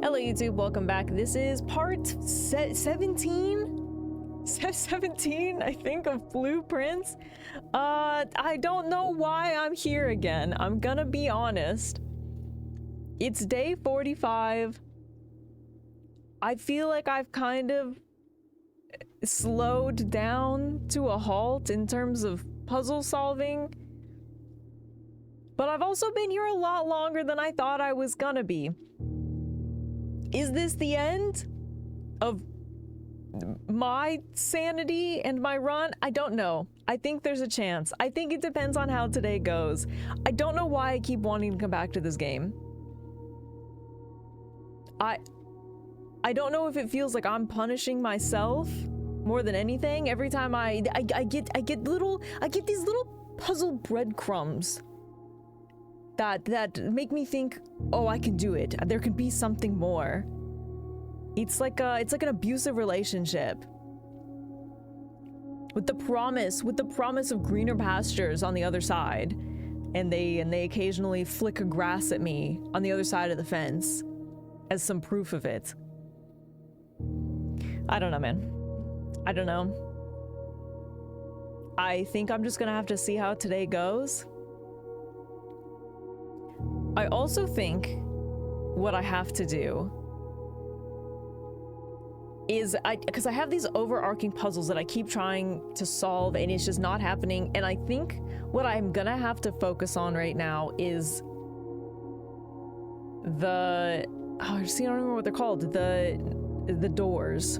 Hello YouTube, welcome back. This is part 17? 17, I think, of Blueprints. I don't know why I'm here again. I'm gonna be honest. It's day 45. I feel like I've kind of slowed down to a halt in terms of puzzle solving. But I've also been here a lot longer than I thought I was gonna be. Is this the end of my sanity and my run? I don't know. I think there's a chance. I think it depends on how today goes. I don't know why I keep wanting to come back to this game. I don't know if it feels like I'm punishing myself more than anything. Every time I get these little puzzle breadcrumbs that make me think, oh, I can do it. There could be something more. It's like an abusive relationship. With the promise of greener pastures on the other side. And they occasionally flick a grass at me on the other side of the fence as some proof of it. I don't know, man. I don't know. I think I'm just gonna have to see how today goes. I also think what I have to do is because I have these overarching puzzles that I keep trying to solve and it's just not happening. And I think what I'm gonna have to focus on right now is I don't remember what they're called. The doors.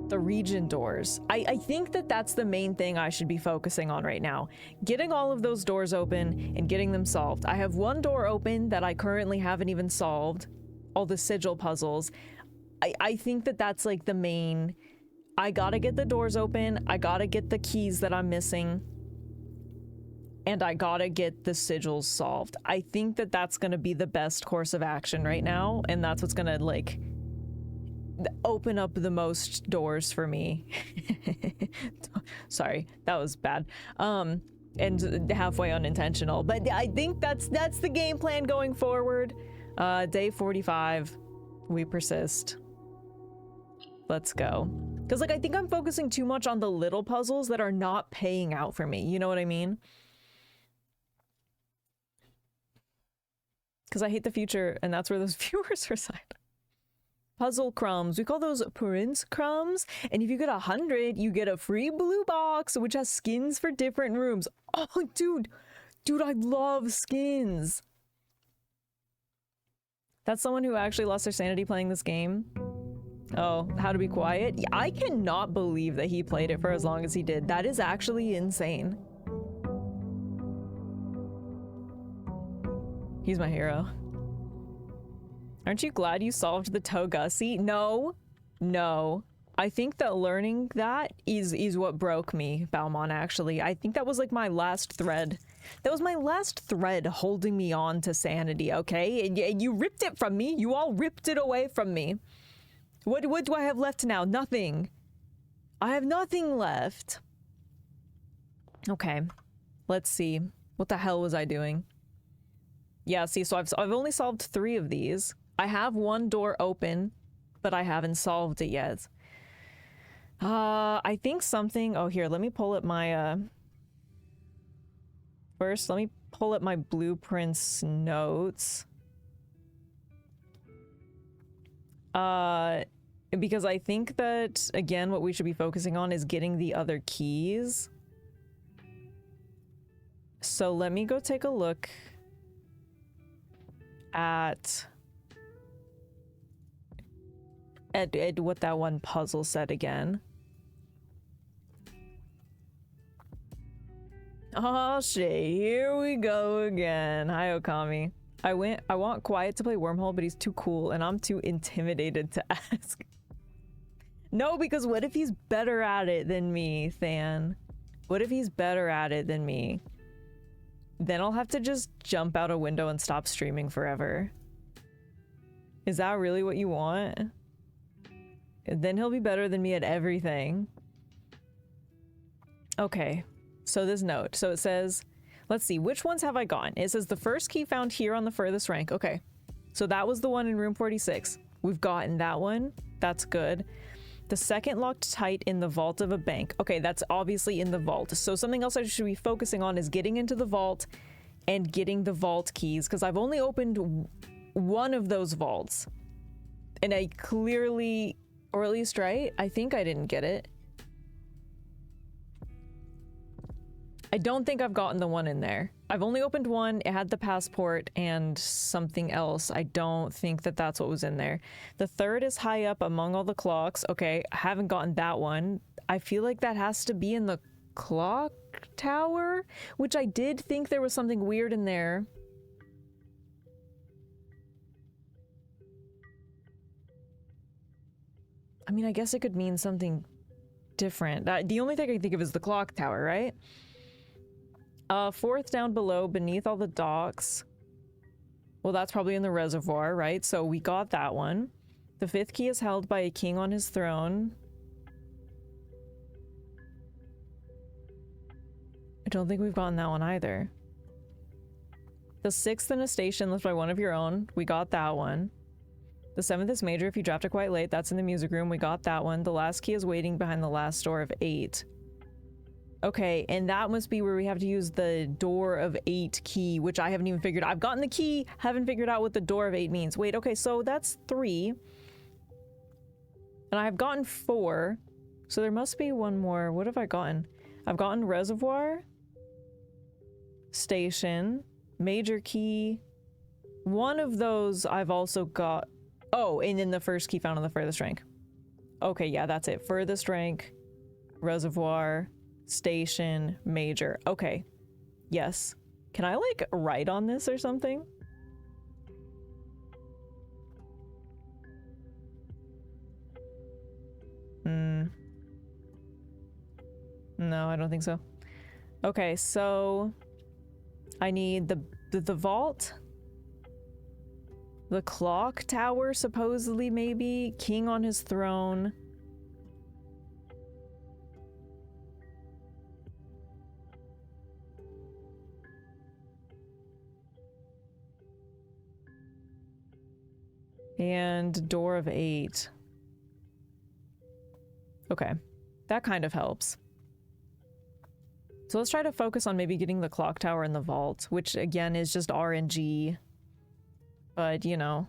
The region doors. I think that's the main thing I should be focusing on right now. Getting all of those doors open and getting them solved. I have one door open that I currently haven't even solved. All the sigil puzzles. I think that's like the main. I gotta get the doors open. I gotta get the keys that I'm missing. And I gotta get the sigils solved. I think that's gonna be the best course of action right now. And that's what's gonna like open up the most doors for me. Sorry, that was bad. And halfway unintentional, but I think that's the game plan going forward. Day 45, we persist. Let's go. Because like I think I'm focusing too much on the little puzzles that are not paying out for me. You know what I mean? Because I hate the future, and that's where those viewers reside. Puzzle crumbs. We call those Prince crumbs. And if you get 100, you get a free blue box, which has skins for different rooms. Oh, dude, I love skins. That's someone who actually lost their sanity playing this game. Oh, how to be quiet. I cannot believe that he played it for as long as he did. That is actually insane. He's my hero. Aren't you glad you solved the Togusi? No. I think that learning that is what broke me, Balmon, actually. I think that was like my last thread. That was my last thread holding me on to sanity, okay? And you ripped it from me. You all ripped it away from me. What do I have left now? Nothing. I have nothing left. Okay. Let's see. What the hell was I doing? Yeah, see, so I've only solved 3 of these. I have one door open, but I haven't solved it yet. I think something... Oh, here, let me pull up my, First, let me pull up my blueprints notes. Because I think that, again, what we should be focusing on is getting the other keys. So let me go take a look at what that one puzzle said again. Oh shit, here we go again. Hi Okami. I want Quiet to play Wormhole, but he's too cool and I'm too intimidated to ask. No, because what if he's better at it than me, Than? What if he's better at it than me? Then I'll have to just jump out a window and stop streaming forever. Is that really what you want? Then he'll be better than me at everything. Okay, so this note. So it says, let's see, which ones have I gotten? It says the first key found here on the furthest rank. Okay. So that was the one in room 46. We've gotten that one. That's good. The second locked tight in the vault of a bank. Okay, that's obviously in the vault. So something else I should be focusing on is getting into the vault and getting the vault keys, because I've only opened one of those vaults. And I clearly, or at least, right? I think I didn't get it. I don't think I've gotten the one in there. I've only opened one. It had the passport and something else. I don't think that that's what was in there. The third is high up among all the clocks. Okay, I haven't gotten that one. I feel like that has to be in the clock tower, which I did think there was something weird in there. I mean, I guess it could mean something different. The only thing I can think of is the clock tower, right? Fourth down below, beneath all the docks. Well, that's probably in the reservoir, right? So we got that one. The fifth key is held by a king on his throne. I don't think we've gotten that one either. The sixth in a station left by one of your own. We got that one. The seventh is major if you dropped it quite late. That's in the music room. We got that one. The last key is waiting behind the last door of 8. Okay, and that must be where we have to use the door of 8 key, which I haven't even figured out. I've gotten the key, haven't figured out what the door of 8 means. Wait, okay, so that's 3. And I've gotten 4. So there must be one more. What have I gotten? I've gotten reservoir, station, major key. One of those I've also got. Oh, and then the first key found on the furthest rank. Okay, yeah, that's it. Furthest rank, reservoir, station, major. Okay. Yes. Can I like write on this or something? No, I don't think so. Okay, so I need the vault, the clock tower, supposedly, maybe, king on his throne. And door of 8. Okay, that kind of helps. So let's try to focus on maybe getting the clock tower in the vault, which again is just RNG. But, you know.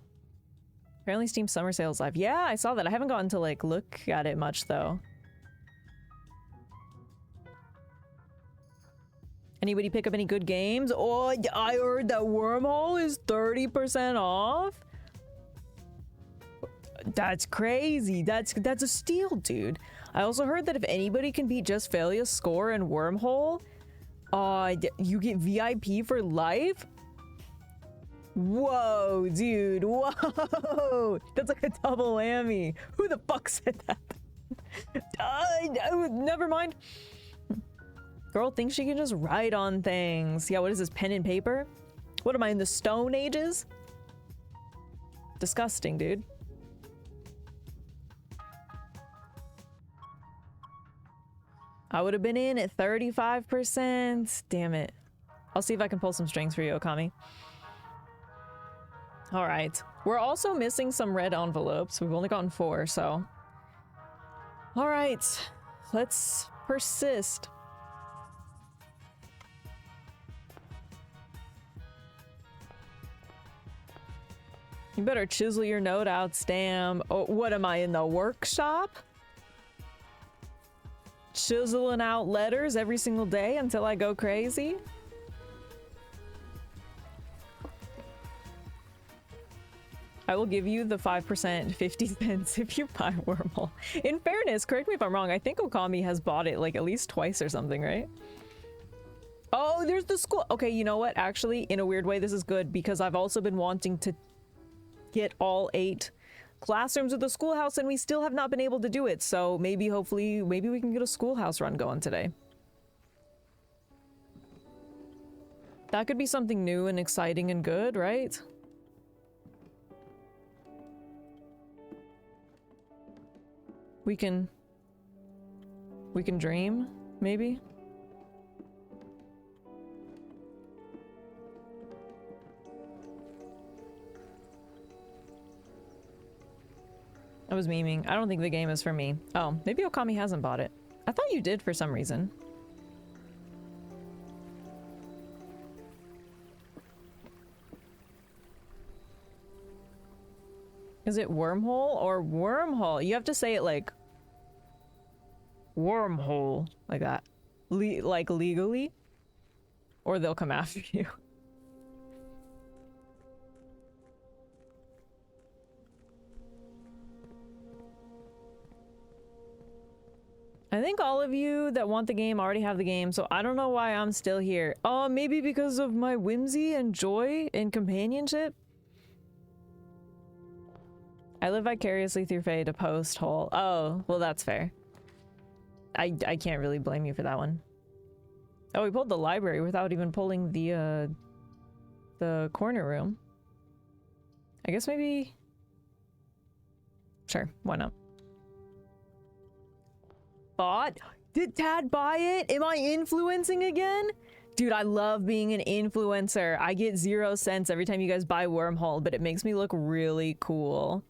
Apparently Steam Summer Sale's live. Yeah, I saw that. I haven't gotten to, like, look at it much, though. Anybody pick up any good games? Oh, I heard that Wormhole is 30% off? That's crazy. That's a steal, dude. I also heard that if anybody can beat Just Failure's score in Wormhole, you get VIP for life? Whoa, dude. Whoa. That's like a double whammy. Who the fuck said that? Never mind. Girl thinks she can just write on things. Yeah, what is this, pen and paper? What am I, in the Stone Ages? Disgusting, dude. I would have been in at 35%. Damn it. I'll see if I can pull some strings for you, Okami. All right. We're also missing some red envelopes. We've only gotten 4, so. All right. Let's persist. You better chisel your note out, Stam. Oh, what am I, in the workshop? Chiseling out letters every single day until I go crazy? I will give you the 5% 50 cents if you buy Wormhole. In fairness, correct me if I'm wrong, I think Okami has bought it like at least twice or something, right? Oh, there's the school. Okay, you know what? Actually, in a weird way, this is good because I've also been wanting to get all 8 classrooms of the schoolhouse and we still have not been able to do it. So maybe, hopefully, maybe we can get a schoolhouse run going today. That could be something new and exciting and good, right? We can dream, maybe? I was memeing. I don't think the game is for me. Oh, maybe Okami hasn't bought it. I thought you did for some reason. Is it wormhole or wormhole? You have to say it like wormhole, like that. Like legally, or they'll come after you. I think all of you that want the game already have the game, so I don't know why I'm still here. Oh, maybe because of my whimsy and joy and companionship? I live vicariously through Faye to post hole. Oh, well that's fair. I can't really blame you for that one. Oh, we pulled the library without even pulling the corner room. I guess maybe... Sure, why not? Bought? Did Tad buy it? Am I influencing again? Dude, I love being an influencer. I get 0 cents every time you guys buy Wormhole, but it makes me look really cool.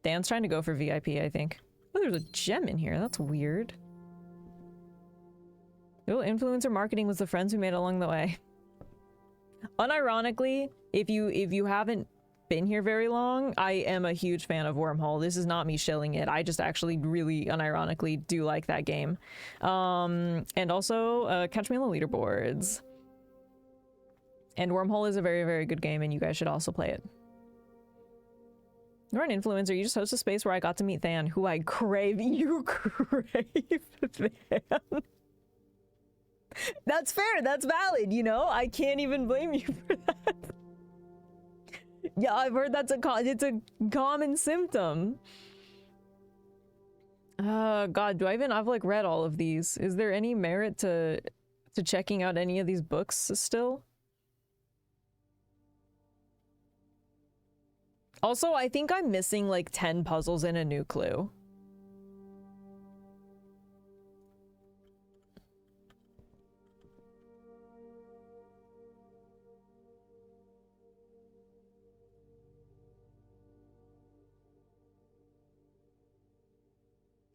Dan's trying to go for VIP, I think. Oh, there's a gem in here. That's weird. Oh, influencer marketing was the friends we made along the way. Unironically, if you haven't been here very long, I am a huge fan of Wormhole. This is not me shilling it. I just actually really unironically do like that game. And also, catch me on the leaderboards. And Wormhole is a very, very good game, and you guys should also play it. You're an influencer. You just host a space where I got to meet Than, who I crave. You crave Than. That's fair. That's valid, you know? I can't even blame you for that. Yeah, I've heard that's it's a common symptom. God, I've like read all of these. Is there any merit to checking out any of these books still? Also, I think I'm missing like 10 puzzles and a new clue.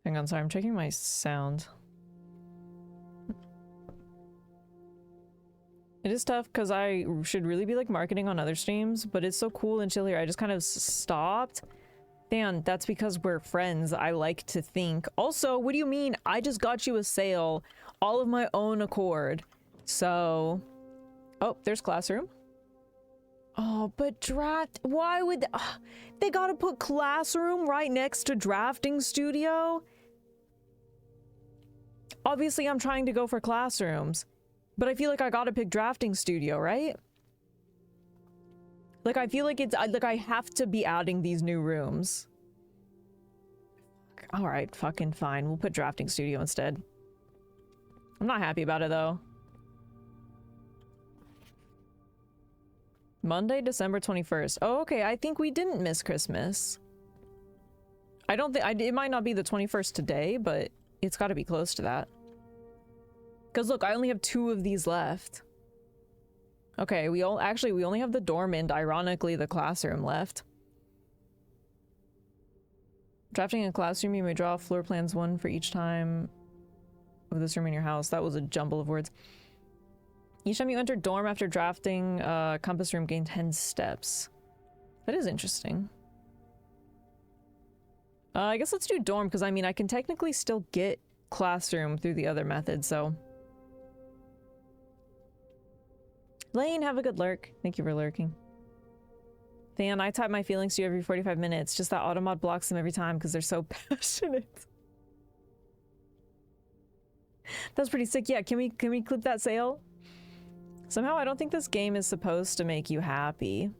Hang on, sorry, I'm checking my sound. It is tough because I should really be like marketing on other streams, but it's so cool and chill here. I just kind of stopped. Dan, that's because we're friends, I like to think. Also, what do you mean? I just got you a sale, all of my own accord. So, oh, there's classroom. Oh, but why would they gotta put classroom right next to drafting studio? Obviously, I'm trying to go for classrooms, but I feel like I gotta pick drafting studio, right? Like, I feel like it's like I have to be adding these new rooms. All right, fucking fine. We'll put drafting studio instead. I'm not happy about it though. Monday, December 21st. Oh, okay. I think we didn't miss Christmas. I don't think it might not be the 21st today, but it's got to be close to that. Because look, I only have 2 of these left. Okay, we only have the dorm and ironically the classroom left. Drafting a classroom, you may draw floor plans 1 for each time of this room in your house. That was a jumble of words. Each time you enter dorm after drafting, compass room gain 10 steps. That is interesting. I guess let's do dorm, because I mean, I can technically still get classroom through the other method, so. Lane, have a good lurk. Thank you for lurking. Dan, I type my feelings to you every 45 minutes, just that automod blocks them every time because they're so passionate. That's pretty sick. Yeah, can we clip that sale? Somehow I don't think this game is supposed to make you happy.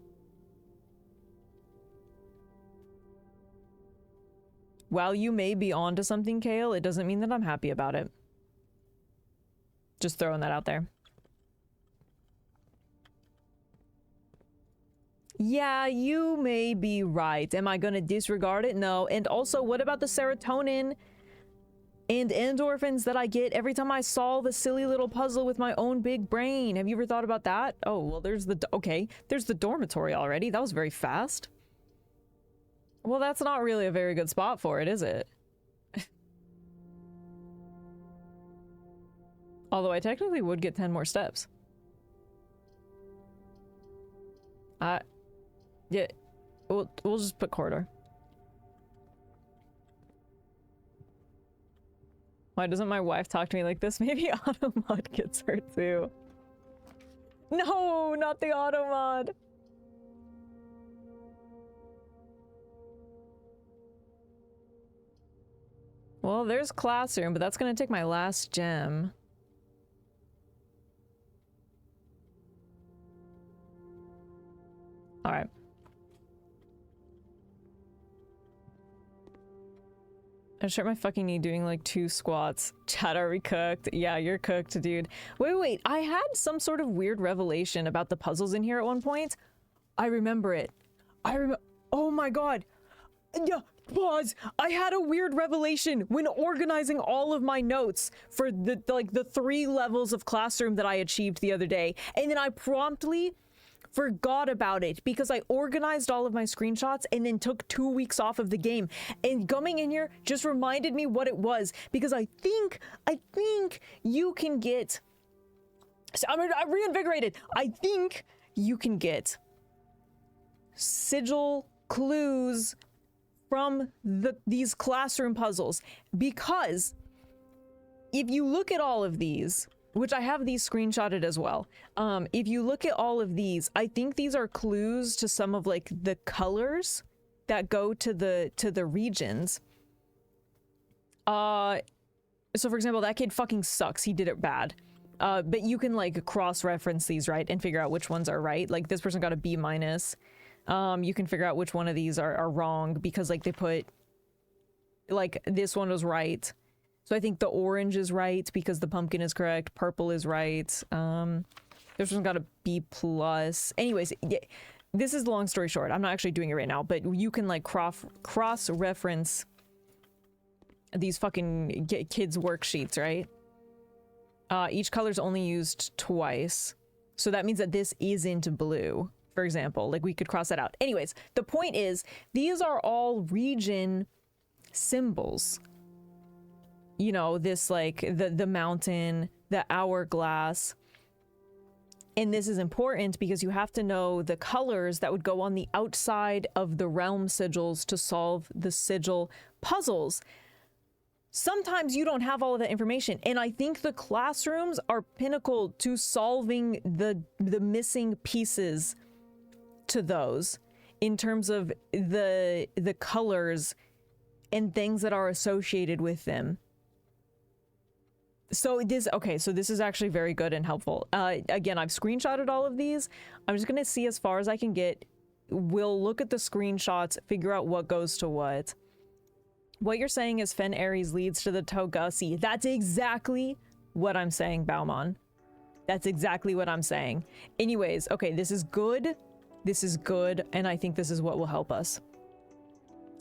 While you may be onto something, Kale, it doesn't mean that I'm happy about it. Just throwing that out there. Yeah, you may be right. Am I gonna disregard it? No. And also, what about the serotonin and endorphins that I get every time I solve a silly little puzzle with my own big brain? Have you ever thought about that? Oh, well, there's the dormitory already. That was very fast. Well, that's not really a very good spot for it, is it? Although I technically would get 10 more steps. Yeah, we'll just put corridor. Why doesn't my wife talk to me like this? Maybe auto mod gets her too. No, not the auto mod. Well, there's classroom, but that's gonna take my last gem. All right. I just hurt my fucking knee doing like 2 squats. Chat, are we cooked? Yeah, you're cooked, dude. Wait. I had some sort of weird revelation about the puzzles in here at one point. I remember it. Oh my god. Yeah, pause. I had a weird revelation when organizing all of my notes for the 3 levels of classroom that I achieved the other day. And then I promptly forgot about it because I organized all of my screenshots and then took 2 weeks off of the game. And coming in here just reminded me what it was, because I think you can get... I'm reinvigorated. I think you can get sigil clues from these classroom puzzles, because if you look at all of these, which I have these screenshotted as well. If you look at all of these, I think these are clues to some of like the colors that go to the regions. So for example, that kid fucking sucks. He did it bad. But you can like cross-reference these, right, and figure out which ones are right. Like this person got a B-. You can figure out which one of these are wrong because like they put like this one was right. So I think the orange is right because the pumpkin is correct. Purple is right. This one's got a B+. Anyways, yeah, this is the long story short. I'm not actually doing it right now, but you can like cross-reference these fucking kids' worksheets, right? Each color's only used twice. So that means that this isn't blue, for example. Like we could cross that out. Anyways, the point is, these are all region symbols. You know, this like the mountain, the hourglass. And this is important because you have to know the colors that would go on the outside of the realm sigils to solve the sigil puzzles. Sometimes you don't have all of that information, and I think the classrooms are pinnacle to solving the missing pieces to those in terms of the colors and things that are associated with them. So this is actually very good and helpful. Again, I've screenshotted all of these. I'm just gonna see as far as I can get. We'll look at the screenshots, figure out what goes to what. What you're saying is Fen Ares leads to the Togusi. That's exactly what I'm saying, Bauman. That's exactly what I'm saying. Anyways, okay, this is good. This is good, and I think this is what will help us.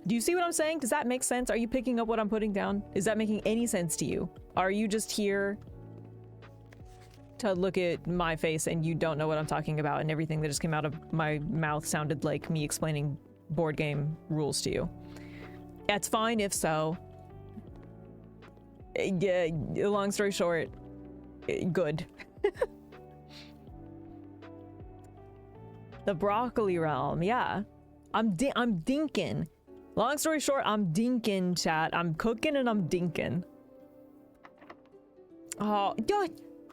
Do you see what I'm saying? Does that make sense? Are you picking up what I'm putting down? Is that making any sense to you? Are you just here to look at my face and you don't know what I'm talking about and everything that just came out of my mouth sounded like me explaining board game rules to you? That's fine if so. Yeah, long story short, good. The broccoli realm, yeah. I'm dinking. Long story short, I'm dinking, chat. I'm cooking and I'm dinking. Oh, yeah,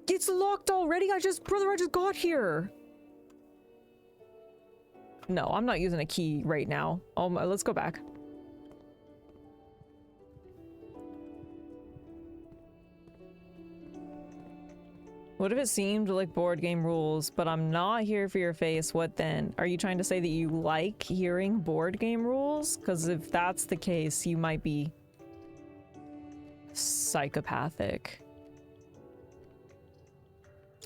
it's locked already. Brother, I just got here. No, I'm not using a key right now. Let's go back. What if it seemed like board game rules, but I'm not here for your face? What then? Are you trying to say that you like hearing board game rules? Because if that's the case, you might be psychopathic.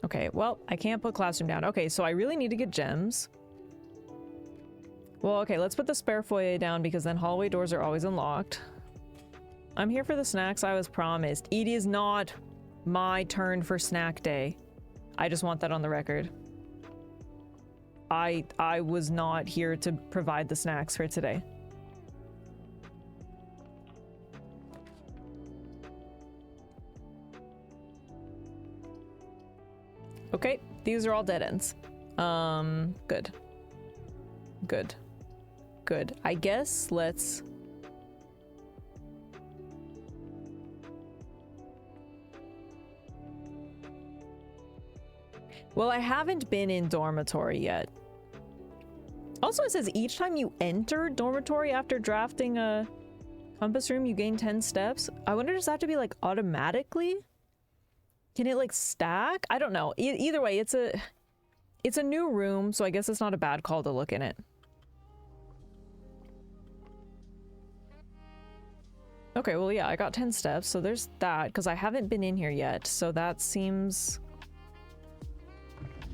Okay, well, I can't put classroom down. Okay, so I really need to get gems. Well, okay, let's put the spare foyer down because then hallway doors are always unlocked. I'm here for the snacks I was promised. It is not my turn for snack day. I just want that on the record. I was not here to provide the snacks for today. these are all dead ends. Good. Good. Good. I guess let's... Well, I haven't been in dormitory yet. Also, it says each time you enter dormitory after drafting a compass room, you gain 10 steps. I wonder, does that have to be like automatically? Can it like stack? I don't know. Either way, it's a new room, so I guess it's not a bad call to look in it. Okay, well, yeah, I got 10 steps, so there's that, because I haven't been in here yet, so that seems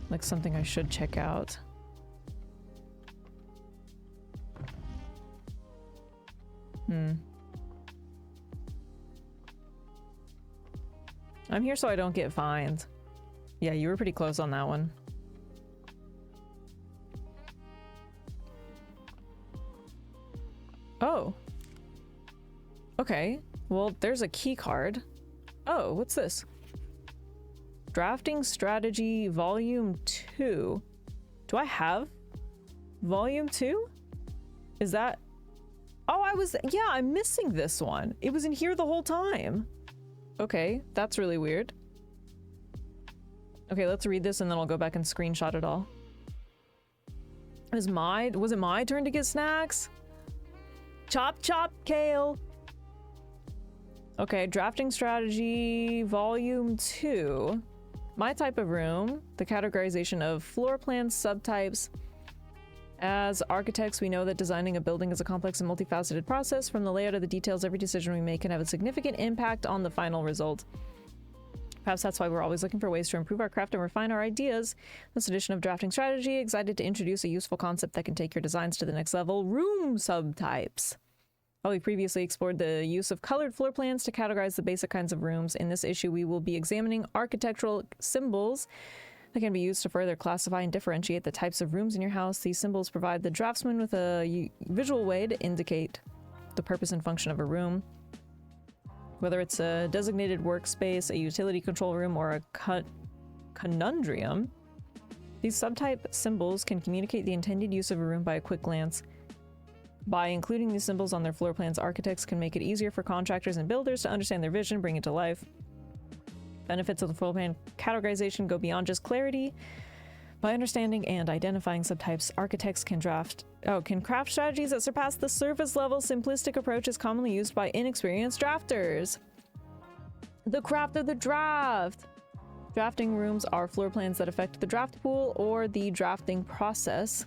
like something I should check out. I'm here so I don't get fined. Yeah, you were pretty close on that one. Oh. Okay. Well, there's a key card. Oh, what's this? Drafting Strategy Volume 2. Do I have Volume 2? Is that... Oh, yeah, I'm missing this one. It was in here the whole time. Okay, that's really weird. Okay, let's read this and then I'll go back and screenshot it all. Was it my turn to get snacks? Chop, chop, kale. Okay, Drafting Strategy Volume 2. My type of room, the categorization of floor plans, subtypes. As architects, we know that designing a building is a complex and multifaceted process. From the layout of the details, every decision we make can have a significant impact on the final result. Perhaps that's why we're always looking for ways to improve our craft and refine our ideas. This edition of Drafting Strategy, excited to introduce a useful concept that can take your designs to the next level: room subtypes. While we previously explored the use of colored floor plans to categorize the basic kinds of rooms, in this issue we will be examining architectural symbols that can be used to further classify and differentiate the types of rooms in your house. These symbols provide the draftsman with a visual way to indicate the purpose and function of a room. Whether it's a designated workspace, a utility control room, or a conundrum, these subtype symbols can communicate the intended use of a room by a quick glance. By including these symbols on their floor plans, architects can make it easier for contractors and builders to understand their vision, bring it to life. Benefits of the floor plan categorization go beyond just clarity. By understanding and identifying subtypes, architects can craft strategies that surpass the surface level simplistic approaches commonly used by inexperienced drafters. The craft of the draft. Drafting rooms are floor plans that affect the draft pool or the drafting process.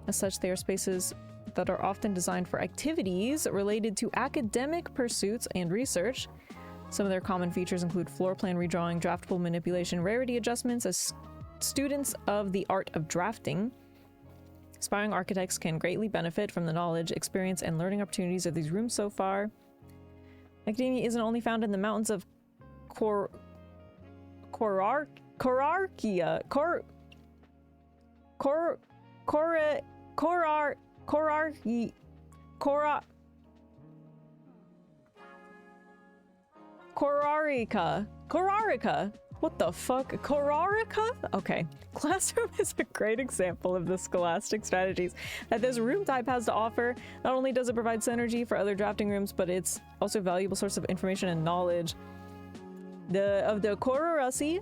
As such, they are spaces that are often designed for activities related to academic pursuits and research. Some of their common features include floor plan redrawing, draft pool manipulation, rarity adjustments. As students of the art of drafting, aspiring architects can greatly benefit from the knowledge, experience, and learning opportunities of these rooms so far. Academia isn't only found in the mountains of Korarica. What the fuck? Korarica? Okay. Classroom is a great example of the scholastic strategies that this room type has to offer. Not only does it provide synergy for other drafting rooms, but it's also a valuable source of information and knowledge. Of the Kororasi,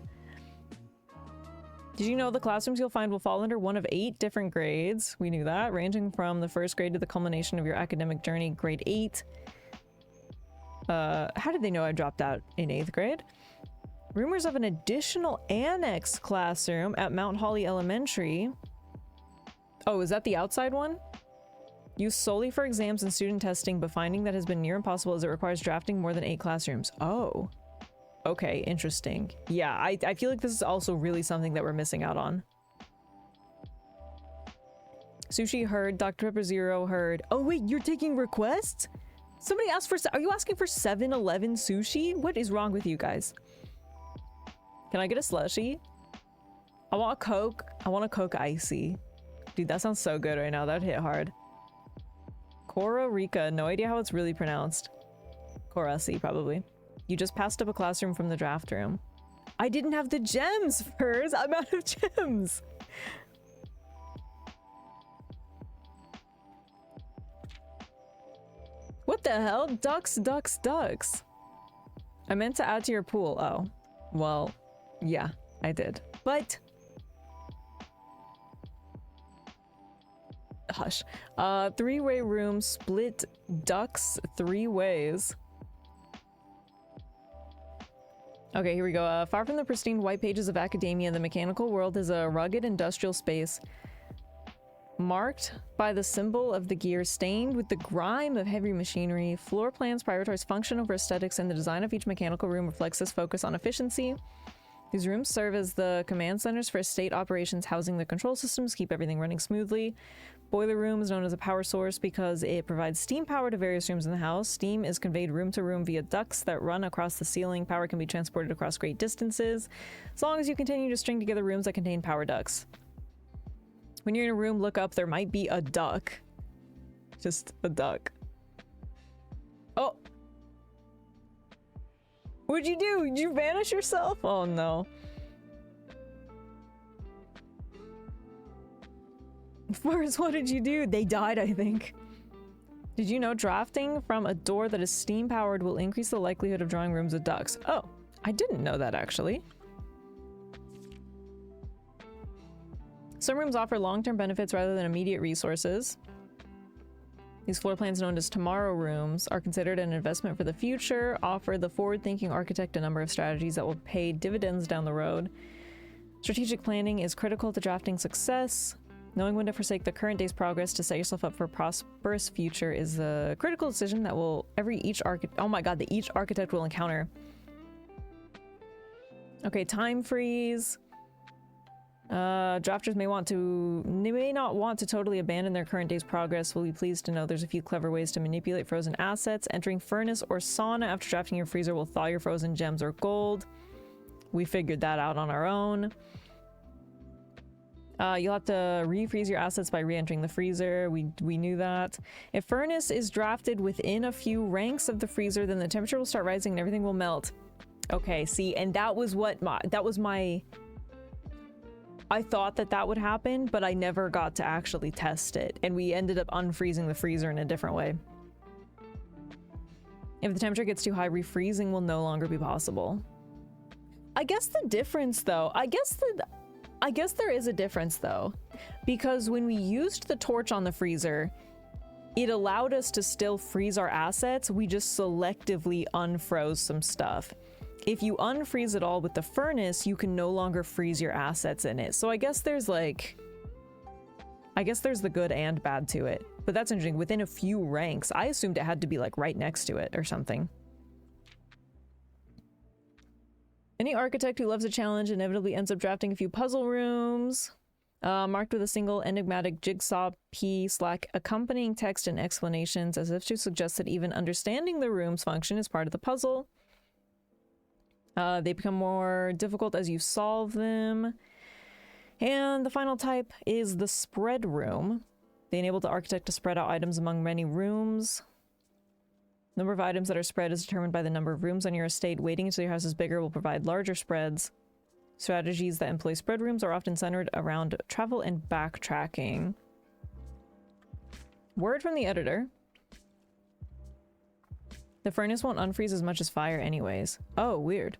did you know the classrooms you'll find will fall under one of 8 different grades? We knew that, ranging from the first grade to the culmination of your academic journey, grade 8. How did they know I dropped out in 8th grade? Rumors of an additional annex classroom at Mount Holly Elementary. Oh, is that the outside one? Used solely for exams and student testing, but finding that has been near impossible as it requires drafting more than 8 classrooms. Oh. Okay, interesting. Yeah, I feel like this is also really something that we're missing out on. Sushi heard, Dr. Pepper Zero heard. Oh wait, you're taking requests? Somebody asked for, are you asking for 7-Eleven sushi? What is wrong with you guys? Can I get a slushie? I want a Coke. I want a Coke Icy. Dude, that sounds so good right now. That'd hit hard. Korarica, no idea how it's really pronounced. Korasi, probably. You just passed up a classroom from the draft room. I didn't have the gems first. I'm out of gems. What the hell? Ducks, ducks, ducks. I meant to add to your pool. Oh, well, yeah, I did. But hush. Three-way room, split ducks 3 ways. Okay, here we go. Far from the pristine white pages of academia, the mechanical world is a rugged industrial space marked by the symbol of the gear, stained with the grime of heavy machinery. Floor plans prioritize function over aesthetics, and the design of each mechanical room reflects this focus on efficiency. These rooms serve as the command centers for estate operations, housing the control systems, keep everything running smoothly. Boiler room is known as a power source because it provides steam power to various rooms in the house. Steam is conveyed room to room via ducts that run across the ceiling. Power can be transported across great distances, as long as you continue to string together rooms that contain power ducts. When you're in a room, look up. There might be a duck. Just a duck. Oh! What'd you do? Did you vanish yourself? Oh no. First, what did you do? They died, I think. Did you know drafting from a door that is steam powered will increase the likelihood of drawing rooms with ducks? Oh, I didn't know that actually. Some rooms offer long-term benefits rather than immediate resources. These floor plans, known as tomorrow rooms, are considered an investment for the future, offer the forward-thinking architect a number of strategies that will pay dividends down the road. Strategic planning is critical to drafting success. Knowing when to forsake the current day's progress to set yourself up for a prosperous future is a critical decision that will each architect will encounter. Okay, time freeze. Drafters may not want to totally abandon their current day's progress. Will be pleased to know there's a few clever ways to manipulate frozen assets. Entering furnace or sauna after drafting your freezer will thaw your frozen gems or gold. We figured that out on our own. You'll have to refreeze your assets by re-entering the freezer. We knew that. If furnace is drafted within a few ranks of the freezer, then the temperature will start rising and everything will melt. Okay, see, and that was my I thought that would happen, but I never got to actually test it, and we ended up unfreezing the freezer in a different way. If the temperature gets too high, refreezing will no longer be possible. I guess the difference though, I guess there is a difference though, because when we used the torch on the freezer, it allowed us to still freeze our assets. We just selectively unfroze some stuff. If you unfreeze it all with the furnace, you can no longer freeze your assets in it. So I guess there's the good and bad to it. But that's interesting. Within a few ranks, I assumed it had to be like right next to it or something. Any architect who loves a challenge inevitably ends up drafting a few puzzle rooms, marked with a single enigmatic jigsaw piece, accompanying text and explanations, as if to suggest that even understanding the room's function is part of the puzzle. They become more difficult as you solve them. And the final type is the spread room. They enable the architect to spread out items among many rooms. Number of items that are spread is determined by the number of rooms on your estate. Waiting until your house is bigger will provide larger spreads. Strategies that employ spread rooms are often centered around travel and backtracking. Word from the editor. The furnace won't unfreeze as much as fire anyways. Oh, weird.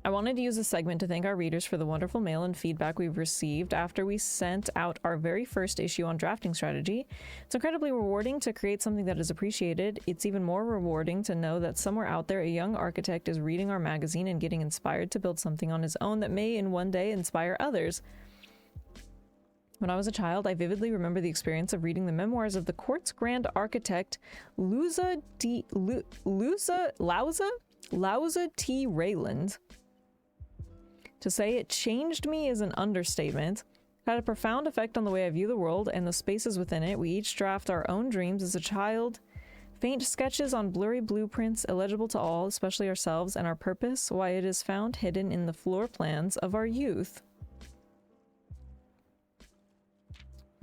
I wanted to use this segment to thank our readers for the wonderful mail and feedback we've received after we sent out our very first issue on drafting strategy. It's incredibly rewarding to create something that is appreciated. It's even more rewarding to know that somewhere out there a young architect is reading our magazine and getting inspired to build something on his own that may in one day inspire others. When I was a child, I vividly remember the experience of reading the memoirs of the Quartz Grand Architect Lauza T. Rayland. To say it changed me is an understatement. It had a profound effect on the way I view the world and the spaces within it. We each draft our own dreams as a child. Faint sketches on blurry blueprints, illegible to all, especially ourselves, and our purpose, why it is found hidden in the floor plans of our youth.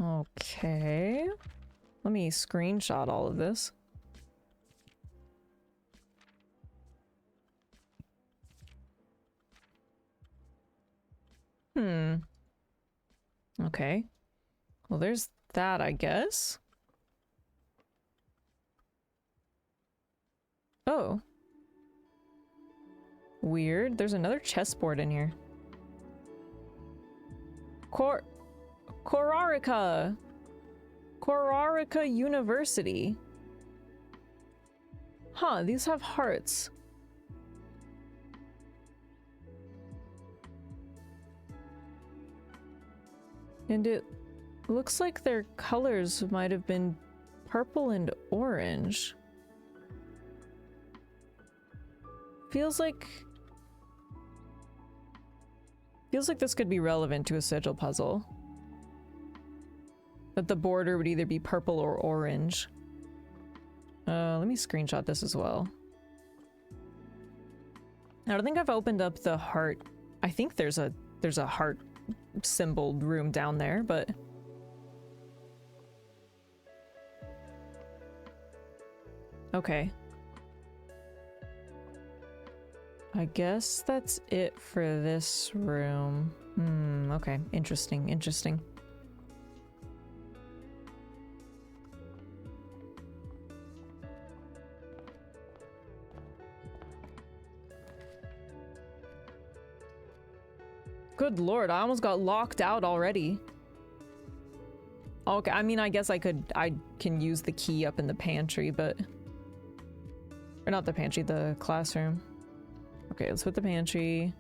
Okay. Let me screenshot all of this. Hmm. Okay. Well, there's that, I guess. Oh. Weird. There's another chessboard in here. Korarika! Korarika University. Huh, these have hearts. And it looks like their colors might have been purple and orange. Feels like this could be relevant to a sigil puzzle. That the border would either be purple or orange. Let me screenshot this as well. I don't think I've opened up the heart. I think there's a heart symboled room down there, but okay. I guess that's it for this room. Okay. Interesting, interesting. Good lord, I almost got locked out already. Okay, I mean, I guess I can use the key up in the pantry, but... Or not the pantry, the classroom. Okay, let's put the pantry.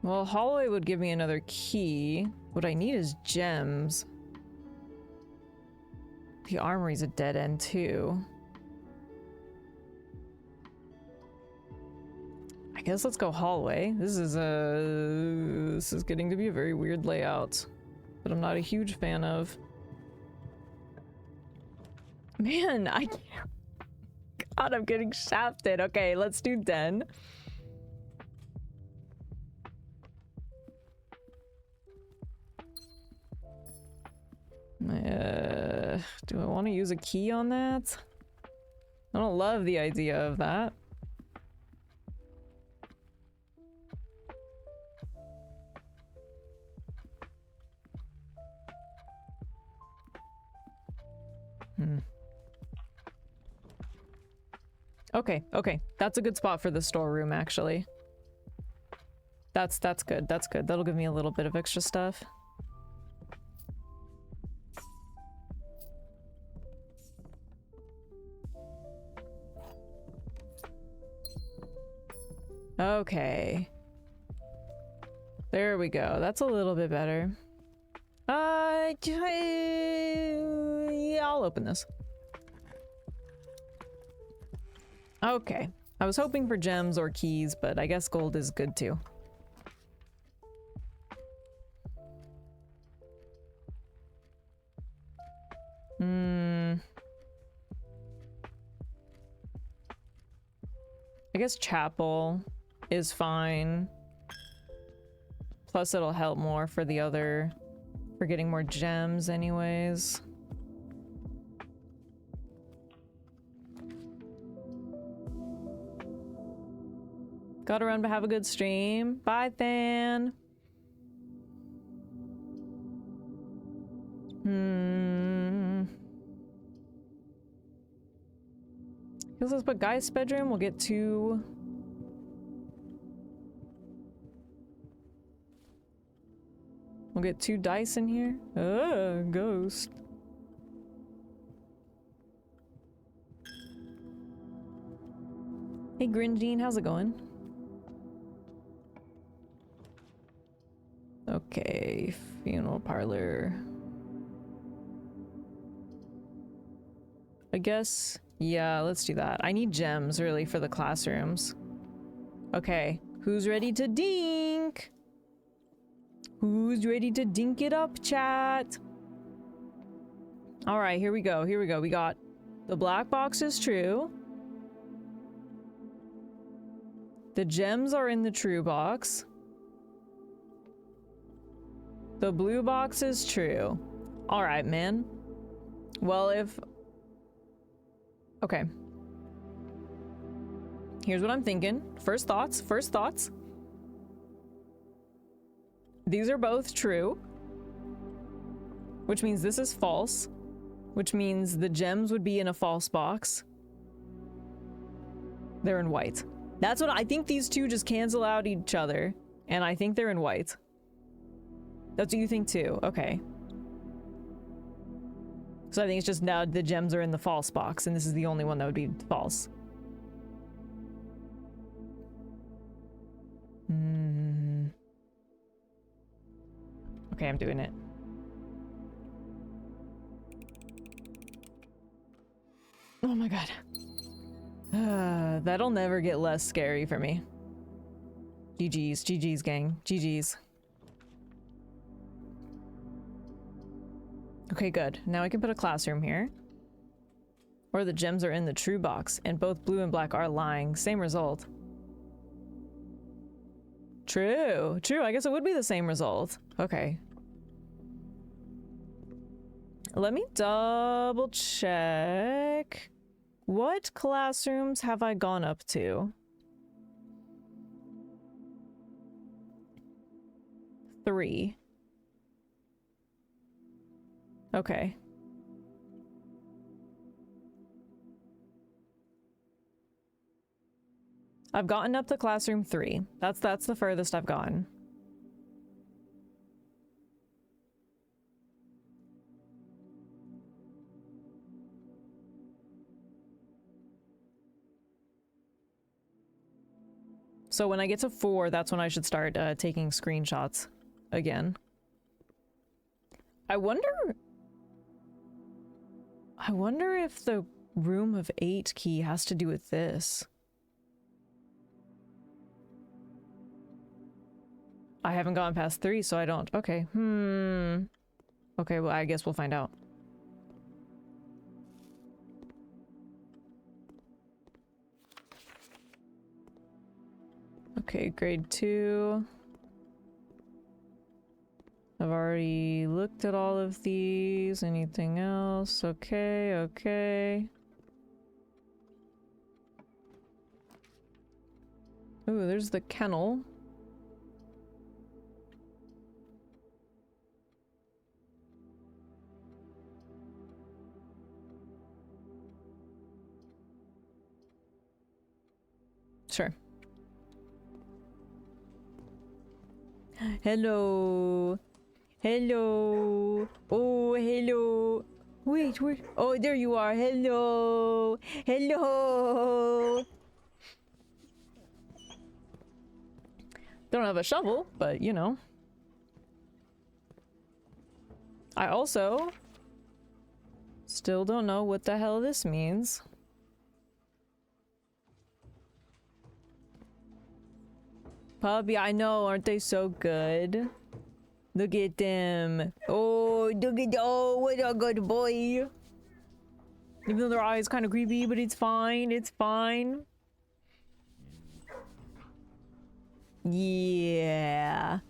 Well, hallway would give me another key. What I need is gems. The armory's a dead end too. I guess let's go hallway. This is getting to be a very weird layout that I'm not a huge fan of. Man, I can't. God, I'm getting shafted. Okay, let's do den. Do I want to use a key on that? I don't love the idea of that. Okay, okay. That's a good spot for the storeroom, actually. That's good. That's good. That'll give me a little bit of extra stuff. Okay. There we go. That's a little bit better. Yeah, I'll open this. Okay. I was hoping for gems or keys, but I guess gold is good too. I guess chapel is fine. Plus it'll help more for the other... for getting more gems anyways. Gotta run, but have a good stream. Bye, Than. This is but guy's bedroom. We'll get two. We'll get two dice in here. Ghost. Hey, Gringine, how's it going? Okay, funeral parlor. I guess, yeah, let's do that. I need gems, really, for the classrooms. Okay, who's ready to dink? Who's ready to dink it up, chat? All right, here we go, here we go. We got the black box is true. The gems are in the true box. The blue box is true. All right, man. Well, Okay. Here's what I'm thinking. First thoughts, first thoughts. These are both true, which means this is false, which means the gems would be in a false box. They're in white. That's what I think. These two just cancel out each other, and I think they're in white. That's what you think too. Okay. So I think it's just now the gems are in the false box, and this is the only one that would be false. Okay, I'm doing it. Oh my god. That'll never get less scary for me. GG's, GG's gang, GG's. Okay, good. Now I can put a classroom here. Or the gems are in the true box, and both blue and black are lying. Same result. True, true. I guess it would be the same result. Okay. Let me double check. What classrooms have I gone up to? 3. Okay. I've gotten up to classroom 3. That's the furthest I've gotten. So when I get to 4, that's when I should start taking screenshots again. I wonder if the room of 8 key has to do with this. I haven't gone past 3, so I don't. Okay. Okay, well, I guess we'll find out. Okay, grade 2. I've already looked at all of these. Anything else? Okay, okay. Ooh, there's the kennel. Sure. Hello. Hello. Oh, hello. Wait, wait. Oh, there you are. Hello. Hello. Don't have a shovel, but you know. I also still don't know what the hell this means. Puppy, I know, aren't they so good? Look at them. Oh, look at, oh, what a good boy. Even though their eyes kind of creepy, but it's fine, it's fine. Yeah.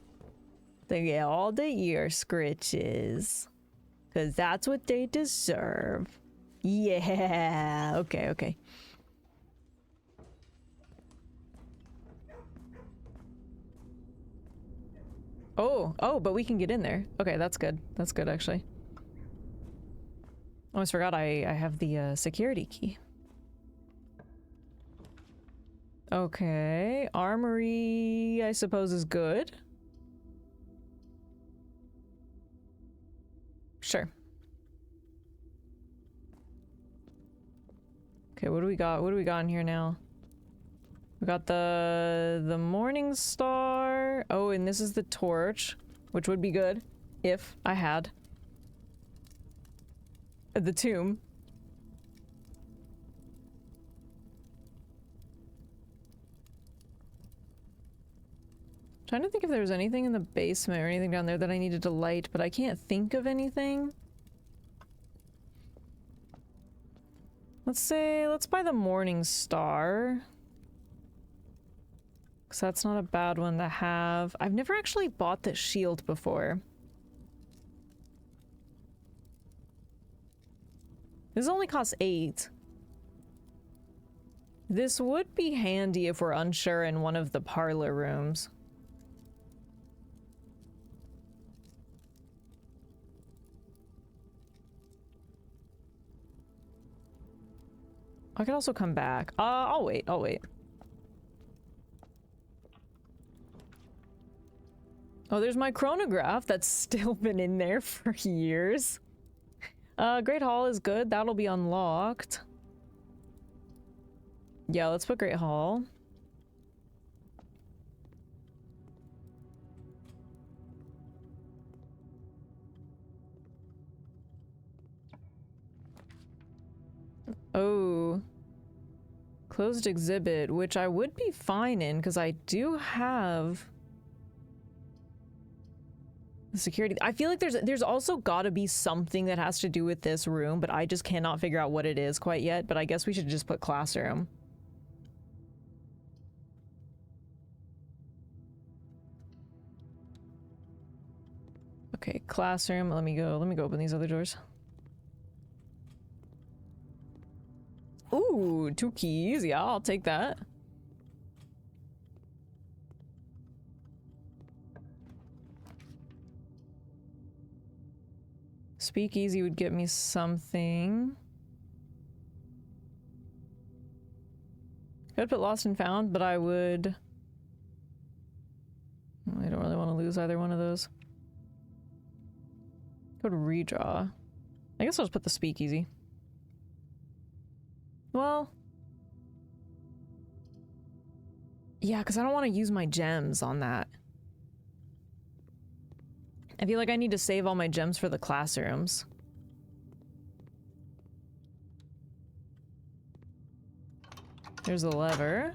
They get all the ear scritches. Because that's what they deserve. Yeah. Okay, okay. Oh, but we can get in there. Okay, that's good. That's good, actually. Almost forgot I have the security key. Okay, armory, I suppose, is good. Sure. Okay, what do we got? What do we got in here now? We got the morning star. Oh, and this is the torch, which would be good if I had the tomb. Trying to think if there was anything in the basement or anything down there that I needed to light, but I can't think of anything. Let's buy the morning star. Because that's not a bad one to have. I've never actually bought the shield before. This only costs 8. This would be handy if we're unsure in one of the parlor rooms. I could also come back. I'll wait, I'll wait. Oh, there's my chronograph that's still been in there for years. Great Hall is good. That'll be unlocked. Yeah, let's put Great Hall. Oh. Closed exhibit, which I would be fine in because I do have the security. I feel like there's also gotta be something that has to do with this room, but I just cannot figure out what it is quite yet, but I guess we should just put classroom. Okay, classroom. Let me go open these other doors. Ooh, 2 keys. Yeah, I'll take that. Speakeasy would get me something. Could put lost and found, but I would... I don't really want to lose either one of those. Go to redraw. I guess I'll just put the speakeasy. Well... yeah, because I don't want to use my gems on that. I feel like I need to save all my gems for the classrooms. There's a lever.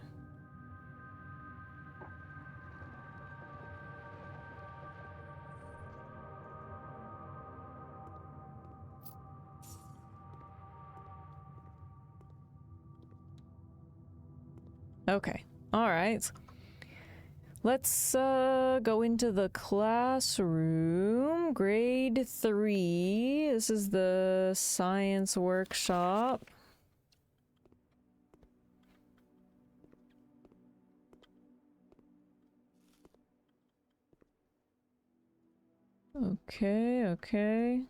Okay. All right. Let's go into the classroom. Grade 3. This is the science workshop. Okay, okay.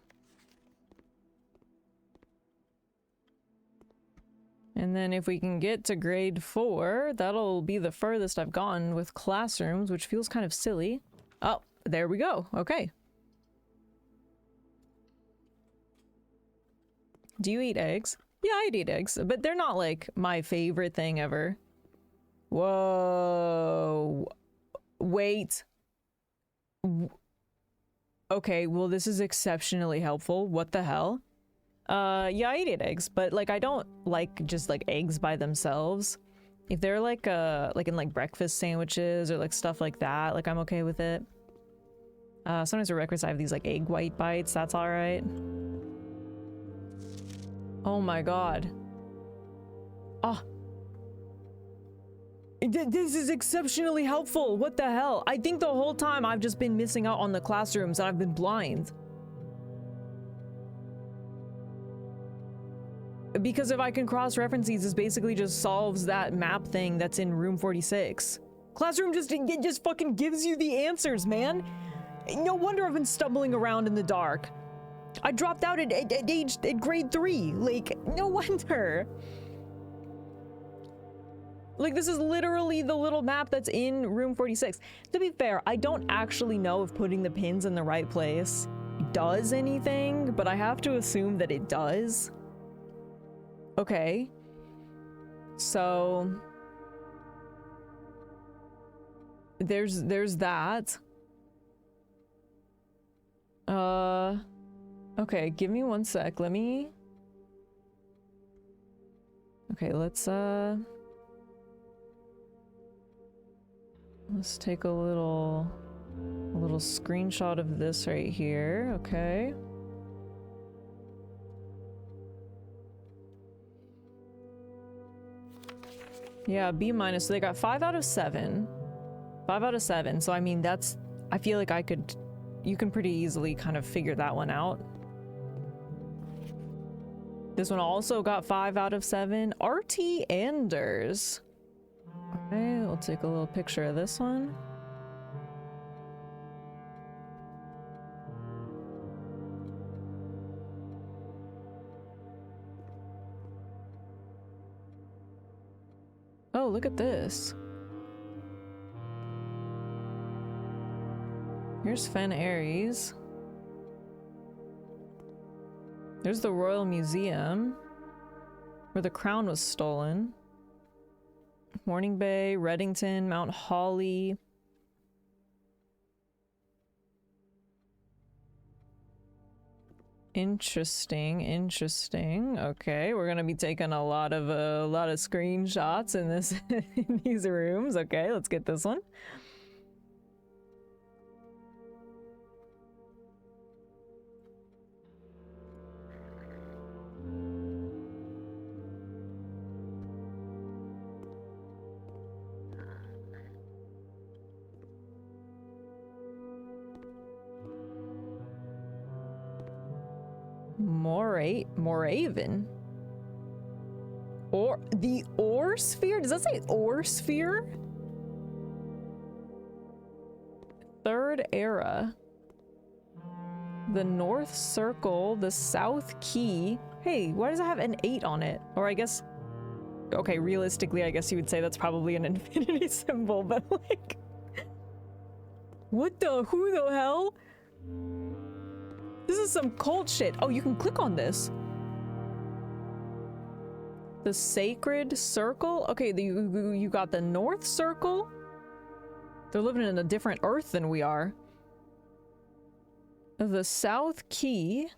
And then if we can get to grade 4, that'll be the furthest I've gotten with classrooms, which feels kind of silly. Oh, there we go. Okay. Do you eat eggs? Yeah, I'd eat eggs, but they're not like my favorite thing ever. Whoa. Wait. Okay, well, this is exceptionally helpful. What the hell? Yeah, I eat eggs, but like I don't like just like eggs by themselves. If they're like in like breakfast sandwiches or like stuff like that, like I'm okay with it. Sometimes for breakfast I have these like egg white bites, that's all right. Oh my god. Oh. This is exceptionally helpful. What the hell? I think the whole time I've just been missing out on the classrooms and I've been blind. Because if I can cross-reference these, this basically just solves that map thing that's in room 46. Classroom just fucking gives you the answers, man. No wonder I've been stumbling around in the dark. I dropped out at grade 3. Like, no wonder. Like, this is literally the little map that's in room 46. To be fair, I don't actually know if putting the pins in the right place does anything, but I have to assume that it does. Okay. So there's that. Okay, give me one sec. Let me... okay, let's take a little screenshot of this right here. Okay. Yeah, B minus. So they got 5 out of 7. 5 out of 7. So I mean, that's... I feel like you can pretty easily kind of figure that one out. This one also got 5 out of 7. RT Anders. Okay, we'll take a little picture of this one. Oh, look at this. Here's Fen Aries. There's the Royal Museum, where the crown was stolen. Morning Bay, Reddington, Mount Holly. Interesting, interesting. Okay, we're gonna be taking a lot of screenshots in this in these rooms. Okay, let's get this one. Moravian? Or the Ore Sphere? Does that say Ore Sphere? Third Era. The North Circle, the South Key. Hey, why does it have an 8 on it? Or I guess... Okay, realistically, I guess you would say that's probably an infinity symbol, but like... What the... Who the hell? This is some cult shit. Oh, you can click on this. The Sacred Circle? Okay, you got the North Circle? They're living in a different Earth than we are. The South Key.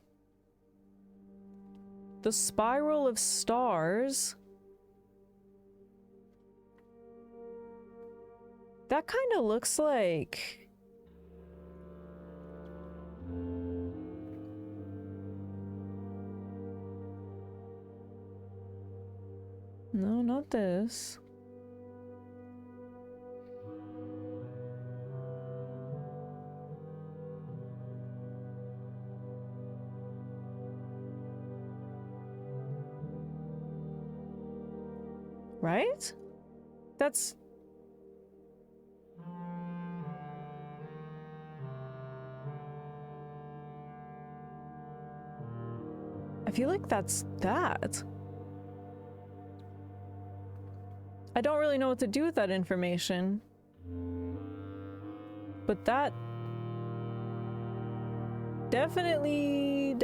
The Spiral of Stars. That kind of looks like... No, not this. Right? That's... I feel like that's that. I don't really know what to do with that information. But that definitely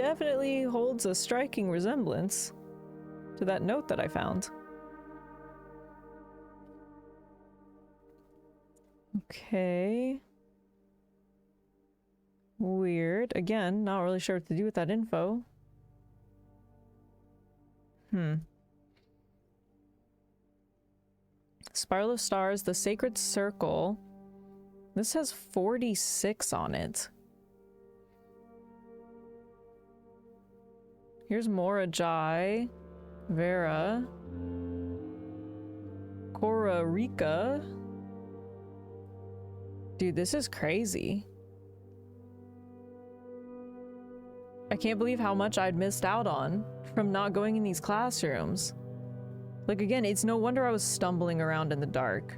holds a striking resemblance to that note that I found. Okay. Weird. Again, not really sure what to do with that info. Spiral of Stars, the Sacred Circle. This has 46 on it. Here's Mora Jai, Vera, Cora Rika. Dude, this is crazy. I can't believe how much I'd missed out on from not going in these classrooms. Like, again, it's no wonder I was stumbling around in the dark.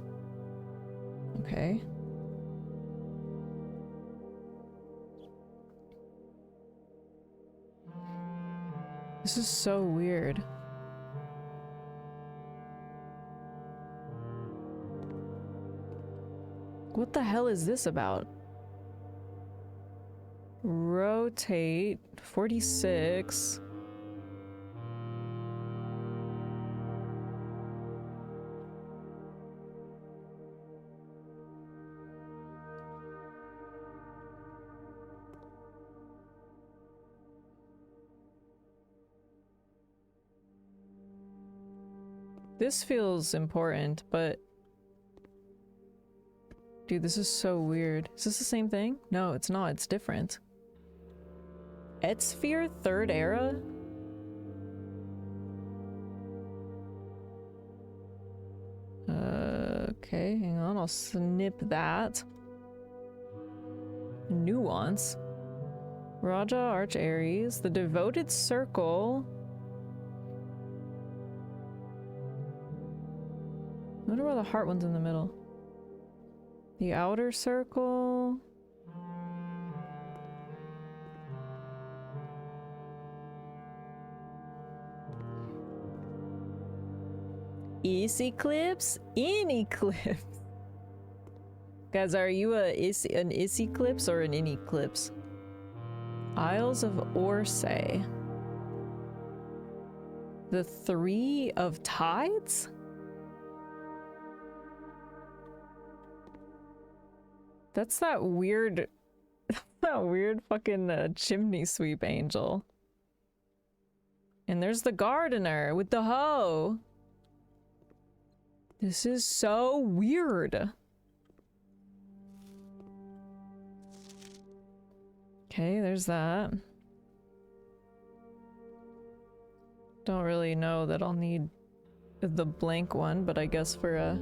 Okay. This is so weird. What the hell is this about? Rotate 46. This feels important, but... Dude, this is so weird. Is this the same thing? No, it's not. It's different. Etsphere, Third Era? Okay, hang on. I'll snip that. Nuance. Raja, Arch Aries. The Devoted Circle. wonder why the heart one's in the middle. The outer circle. Easy clips? Any clips? Guys, are you an Issy clips or an any clips? Isles of Orsay. The Three of Tides? That's that weird fucking chimney sweep angel. And there's the gardener with the hoe. This is so weird. Okay, there's that. Don't really know that I'll need the blank one, but I guess for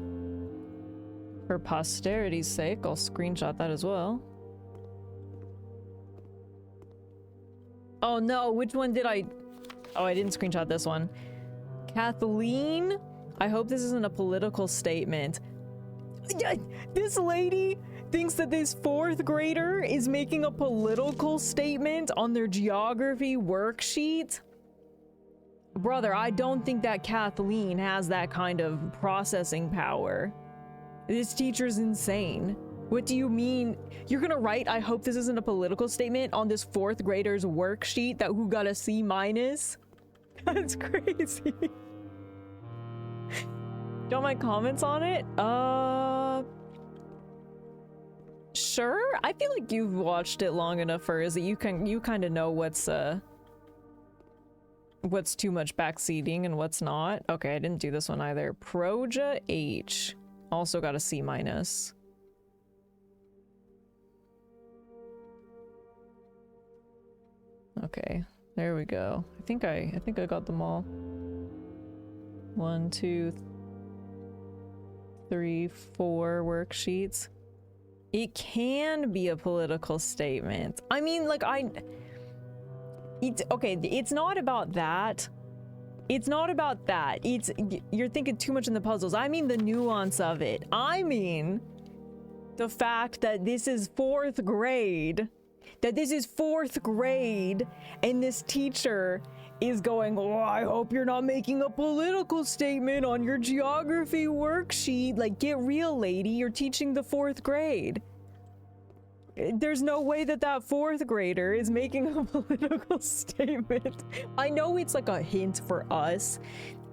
posterity's sake, I'll screenshot that as well. Oh no, which one did I... Oh, I didn't screenshot this one. Kathleen? I hope this isn't a political statement. This lady thinks that this 4th grader is making a political statement on their geography worksheet. Brother, I don't think that Kathleen has that kind of processing power. This teacher's insane. What do you mean? You're gonna write, I hope this isn't a political statement on this 4th grader's worksheet that who got a C-? That's crazy. Don't mind comments on it? Sure. I feel like you've watched it long enough, Furs, that you kind of know what's too much backseating and what's not. Okay, I didn't do this one either. Proja H also got a C-. Okay, there we go. I think I got them all. 1, 2, 3, 4 worksheets. It can be a political statement. I mean, like, okay, it's not about that. It's not about that. You're thinking too much in the puzzles. I mean the nuance of it. I mean the fact that this is 4th grade. That this is 4th grade and this teacher is going, oh, I hope you're not making a political statement on your geography worksheet. Like, get real, lady. You're teaching the 4th grade. There's no way that that 4th grader is making a political statement. I know it's like a hint for us.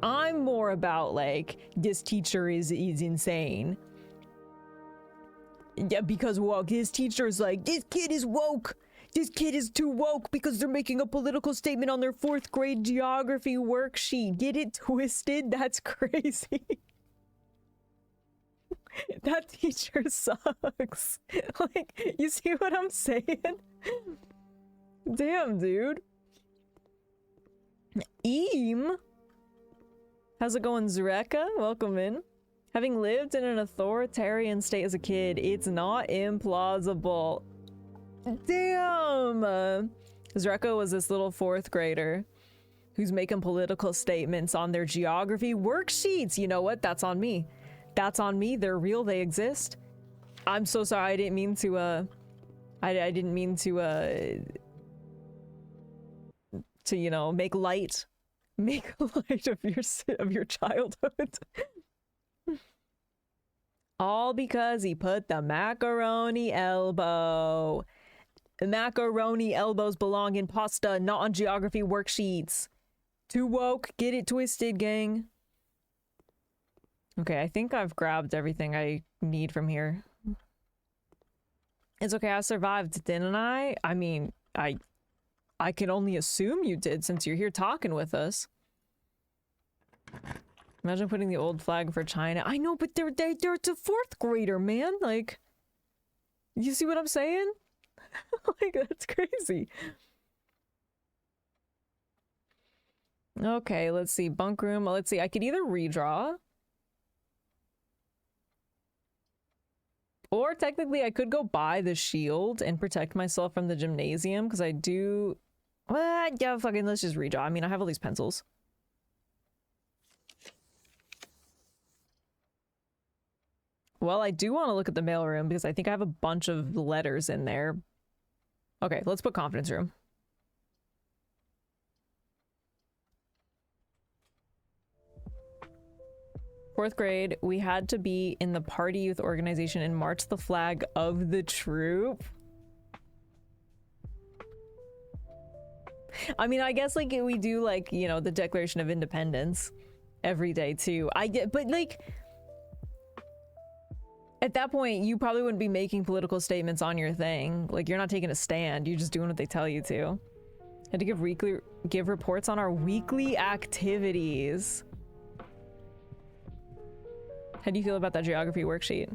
I'm more about like, this teacher is insane. Yeah, because woke. His teacher's like, this kid is woke. This kid is too woke because they're making a political statement on their 4th grade geography worksheet. Get it twisted? That's crazy. That teacher sucks. Like, you see what I'm saying? Damn, dude. Eam? How's it going, Zureka? Welcome in. Having lived in an authoritarian state as a kid, it's not implausible. Damn! Zureka was this little 4th grader who's making political statements on their geography worksheets. You know what? That's on me. That's on me. They're real. They exist. I'm so sorry. I didn't mean to, I didn't mean to, you know, make light of your childhood. All because he put the macaroni elbow. Macaroni elbows belong in pasta, not on geography worksheets. Too woke. Get it twisted, gang. Okay, I think I've grabbed everything I need from here. It's okay, I survived, didn't I? I mean, I can only assume you did since you're here talking with us. Imagine putting the old flag for China. I know, but they're a 4th grader, man. Like, you see what I'm saying? Like, that's crazy. Okay, let's see. Bunk room. Let's see. I could either redraw. Or technically, I could go buy the shield and protect myself from the gymnasium, because I do... Well, yeah, fucking let's just redraw. I mean, I have all these pencils. Well, I do want to look at the mailroom because I think I have a bunch of letters in there. Okay, let's put confidence room. Fourth grade, we had to be in the party youth organization and march the flag of the troop. I mean, I guess like we do like, you know, the Declaration of Independence every day too. I get, but like at that point, you probably wouldn't be making political statements on your thing. Like you're not taking a stand. You're just doing what they tell you to. Had to give reports on our weekly activities. How do you feel about that geography worksheet?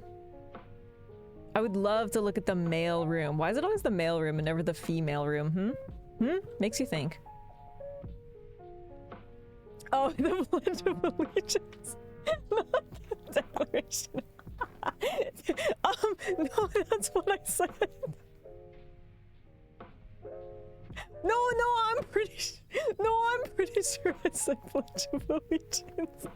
I would love to look at the male room. Why is it always the male room and never the female room? Makes you think. Oh, the Pledge of Allegiance. Not the Declaration. No, that's what I said. No, I'm pretty sure I said Pledge of Allegiance.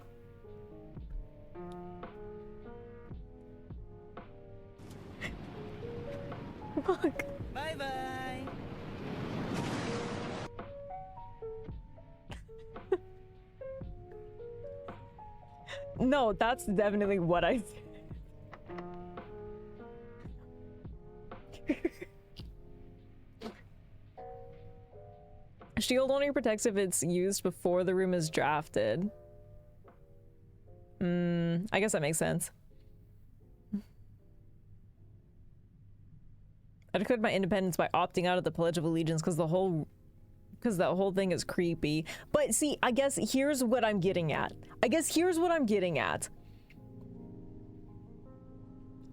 Fuck. Bye-bye. No, that's definitely what I said. Shield only protects if it's used before the room is drafted. I guess that makes sense. I declared my independence by opting out of the Pledge of Allegiance because that whole thing is creepy. But see, I guess here's what I'm getting at.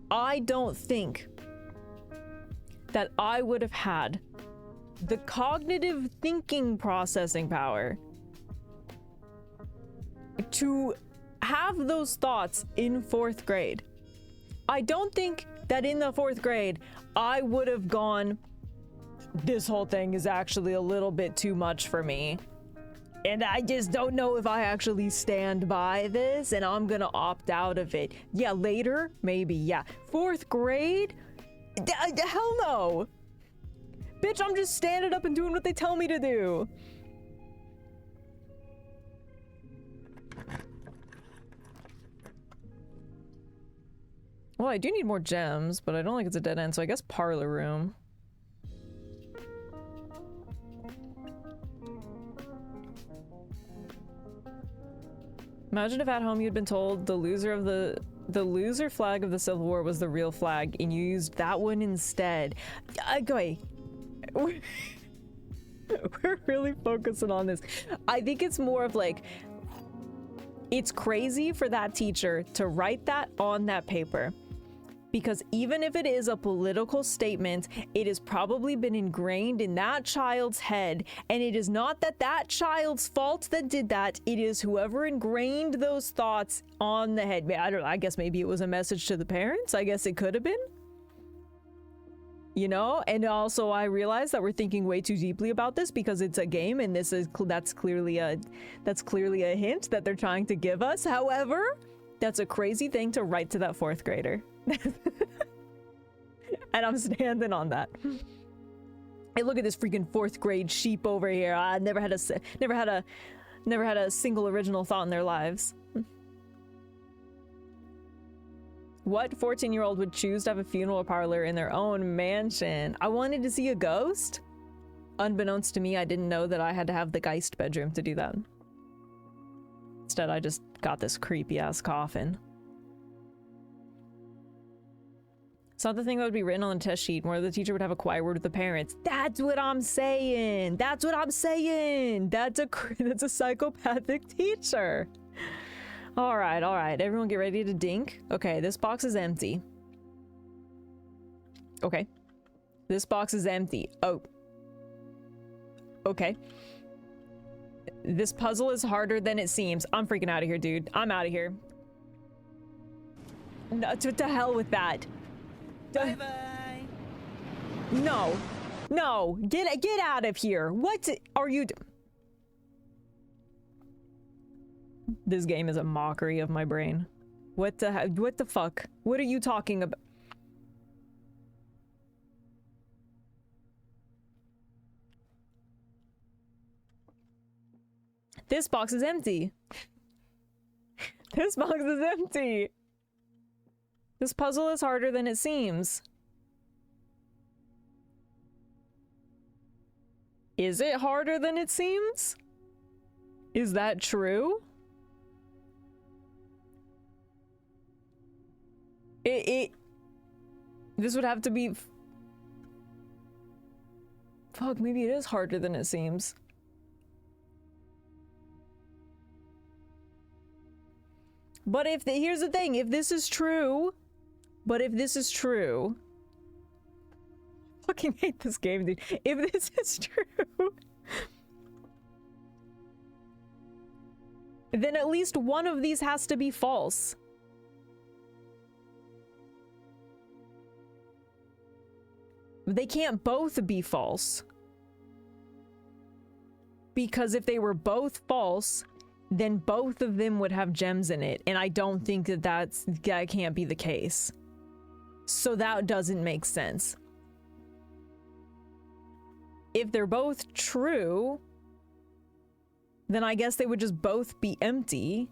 I don't think that I would have had the cognitive thinking processing power to have those thoughts in 4th grade. I don't think that in the 4th grade I would have gone, this whole thing is actually a little bit too much for me. And I just don't know if I actually stand by this and I'm gonna opt out of it. Yeah, later, maybe, yeah. 4th grade? Hell no. Bitch, I'm just standing up and doing what they tell me to do. Well, I do need more gems, but I don't think it's a dead end, so I guess parlor room. Imagine if at home you'd been told the loser flag of the Civil War was the real flag, and you used that one instead. Okay. We're really focusing on this. I think it's more of like, it's crazy for that teacher to write that on that paper. Because even if it is a political statement, it has probably been ingrained in that child's head. And it is not that child's fault that did that. It is whoever ingrained those thoughts on the head. I don't know. I guess maybe it was a message to the parents. I guess it could have been. You know, and also I realize that we're thinking way too deeply about this because it's a game, and that's clearly a hint that they're trying to give us. However, that's a crazy thing to write to that 4th grader. And I'm standing on that. Hey, look at this freaking 4th grade sheep over here. I never had a single original thought in their lives. What 14-year-old would choose to have a funeral parlor in their own mansion? I wanted to see a ghost. Unbeknownst to me, I didn't know that I had to have the Geist bedroom to do that. Instead, I just got this creepy-ass coffin. It's not the thing that would be written on the test sheet where the teacher would have a quiet word with the parents. That's what I'm saying. That's a psychopathic teacher. All right. Everyone get ready to dink. Okay, this box is empty. Okay. This box is empty. Oh. Okay. This puzzle is harder than it seems. I'm freaking out of here, dude. I'm out of here. No, to hell with that. Bye-bye. No. Get out of here. What are you This game is a mockery of my brain. What the fuck? What are you talking about? This box is empty. This box is empty. This puzzle is harder than it seems. Is it harder than it seems? Is that true? This would have to be... Fuck, maybe it is harder than it seems. But if here's the thing, if this is true, fucking hate this game, dude. If this is true, then at least one of these has to be false. They can't both be false. Because if they were both false, then both of them would have gems in it, and I don't think that can't be the case. So that doesn't make sense. If they're both true, then I guess they would just both be empty,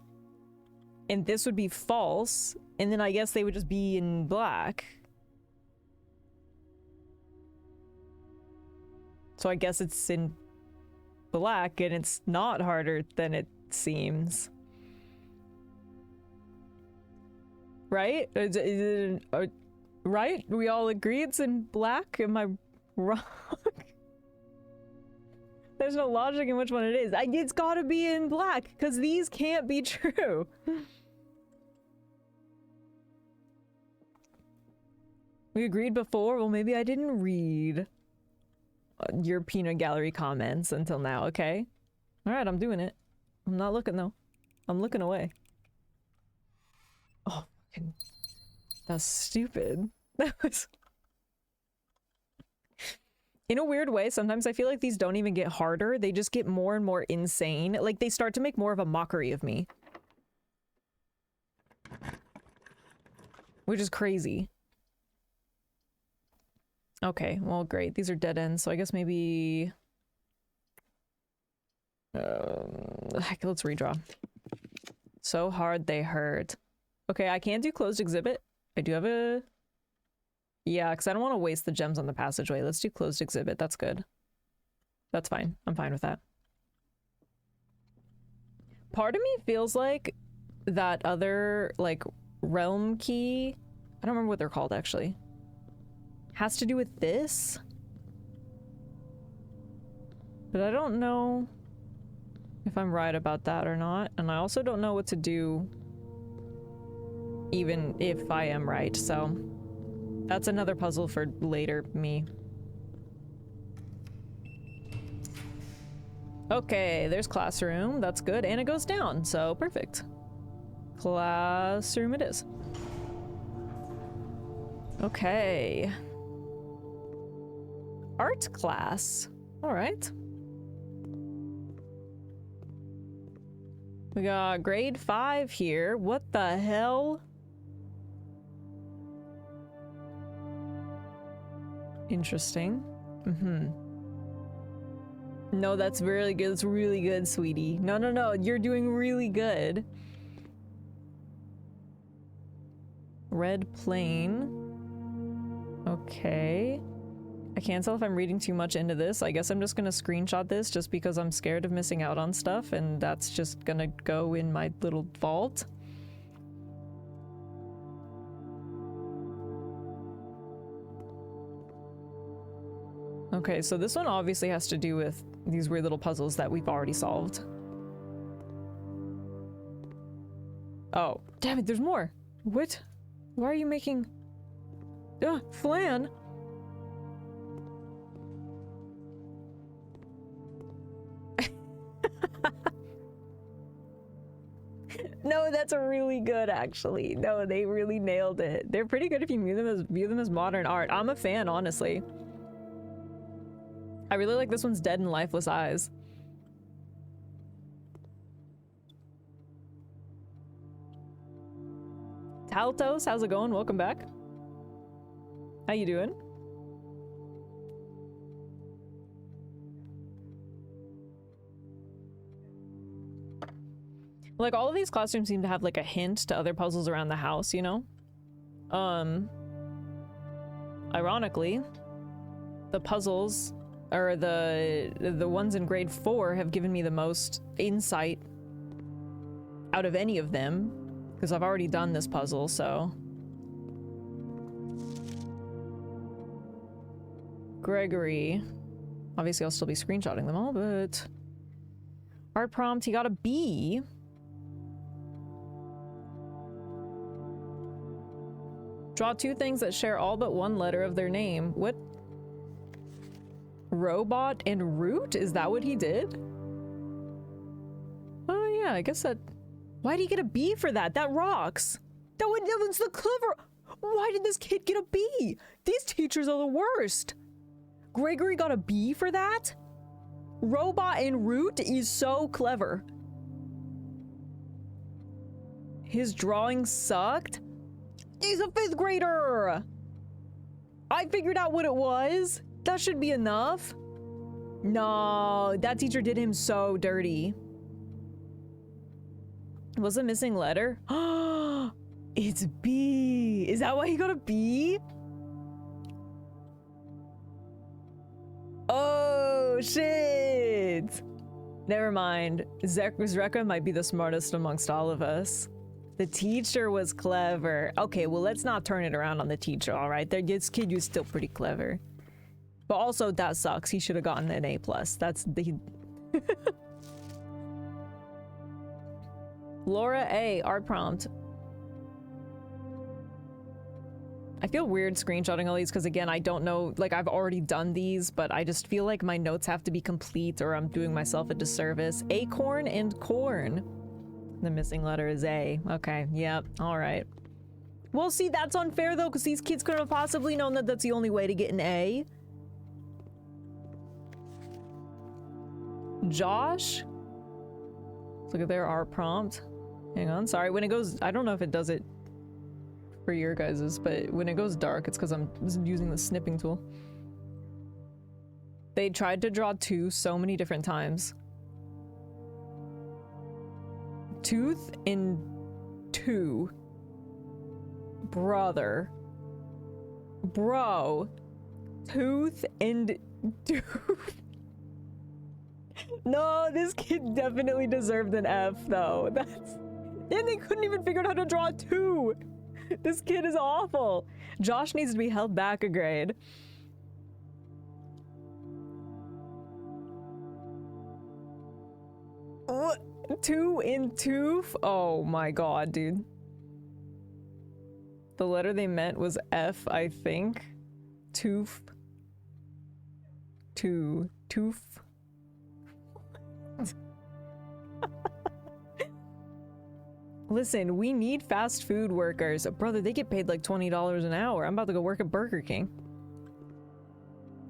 and this would be false, and then I guess they would just be in black. So I guess it's in black, and it's not harder than it seems. Right? Right? We all agree it's in black? Am I wrong? There's no logic in which one it is. It's gotta be in black, because these can't be true. We agreed before? Well, maybe I didn't read your peanut gallery comments until now, okay? Alright, I'm doing it. I'm not looking, though. I'm looking away. Oh, fucking... That's stupid. That was... In a weird way, sometimes I feel like these don't even get harder. They just get more and more insane. Like, they start to make more of a mockery of me. Which is crazy. Okay, well, great. These are dead ends, so I guess maybe... heck, let's redraw. So hard they hurt. Okay, I can't do closed exhibit. I do have a... Yeah, because I don't want to waste the gems on the passageway. Let's do closed exhibit. That's good. That's fine. I'm fine with that. Part of me feels like that other, like, realm key... I don't remember what they're called, actually. Has to do with this? But I don't know if I'm right about that or not. And I also don't know what to do even if I am right, so... That's another puzzle for later me. Okay, there's classroom. That's good. And it goes down, so perfect. Classroom it is. Okay. Art class. All right. We got grade 5 here. What the hell? Interesting. No, that's really good. It's really good, sweetie. No, no, no. You're doing really good. Red plane. Okay. I can't tell if I'm reading too much into this. I guess I'm just gonna screenshot this just because I'm scared of missing out on stuff, and that's just gonna go in my little vault. Okay, so this one obviously has to do with these weird little puzzles that we've already solved. Oh, damn it, there's more. What? Why are you making... flan? No, that's really good, actually. No, they really nailed it. They're pretty good if you view them as modern art. I'm a fan, honestly. I really like this one's dead and lifeless eyes. Taltos, how's it going? Welcome back. How you doing? Like, all of these classrooms seem to have, like, a hint to other puzzles around the house, you know? Ironically, the puzzles, or the ones in grade 4 have given me the most insight out of any of them, because I've already done this puzzle, so... Gregory. Obviously, I'll still be screenshotting them all, but... Art prompt, he got a B. Draw 2 things that share all but one letter of their name. What? Robot and root? Is that what he did? Oh yeah, I guess that... Why did he get a B for that? That rocks. That was the clever... Why did this kid get a B? These teachers are the worst. Gregory got a B for that? Robot and root is so clever. His drawing sucked? He's a 5th grader! I figured out what it was. That should be enough. No, that teacher did him so dirty. Was a missing letter? It's B. Is that why he got a B? Oh, shit. Never mind. Zreka might be the smartest amongst all of us. The teacher was clever. Okay, well, let's not turn it around on the teacher, all right? This kid was still pretty clever. But also, that sucks. He should have gotten an A+. That's the... Laura A, art prompt. I feel weird screenshotting all these because, again, I don't know, like, I've already done these, but I just feel like my notes have to be complete or I'm doing myself a disservice. Acorn and corn. The missing letter is A. Okay, yep, all right. Well, see, that's unfair, though, because these kids couldn't have possibly known that that's the only way to get an A. Josh? Let's look at their art prompt. Hang on, sorry, when it goes, I don't know if it does it for your guys's, but when it goes dark, it's because I'm using the snipping tool. They tried to draw 2 so many different times. Tooth in 2. Brother. Bro. Tooth and tooth. No, this kid definitely deserved an F, though. That's... And they couldn't even figure out how to draw 2. This kid is awful. Josh needs to be held back a grade. What? 2 in tooth? Oh my god, dude. The letter they meant was F, I think. Tooth. Tooth. Listen, we need fast food workers. Brother, they get paid like $20 an hour. I'm about to go work at Burger King.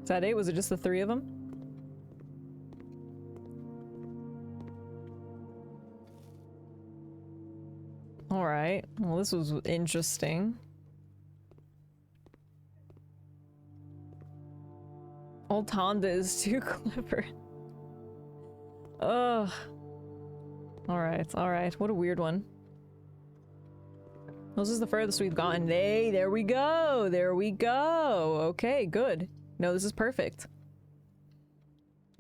Is that it? Was it just the 3 of them? Alright. Well, this was interesting. Old Honda is too clever. Ugh. Alright. What a weird one. This is the furthest we've gotten. Hey, there we go. Okay, good. No, this is perfect.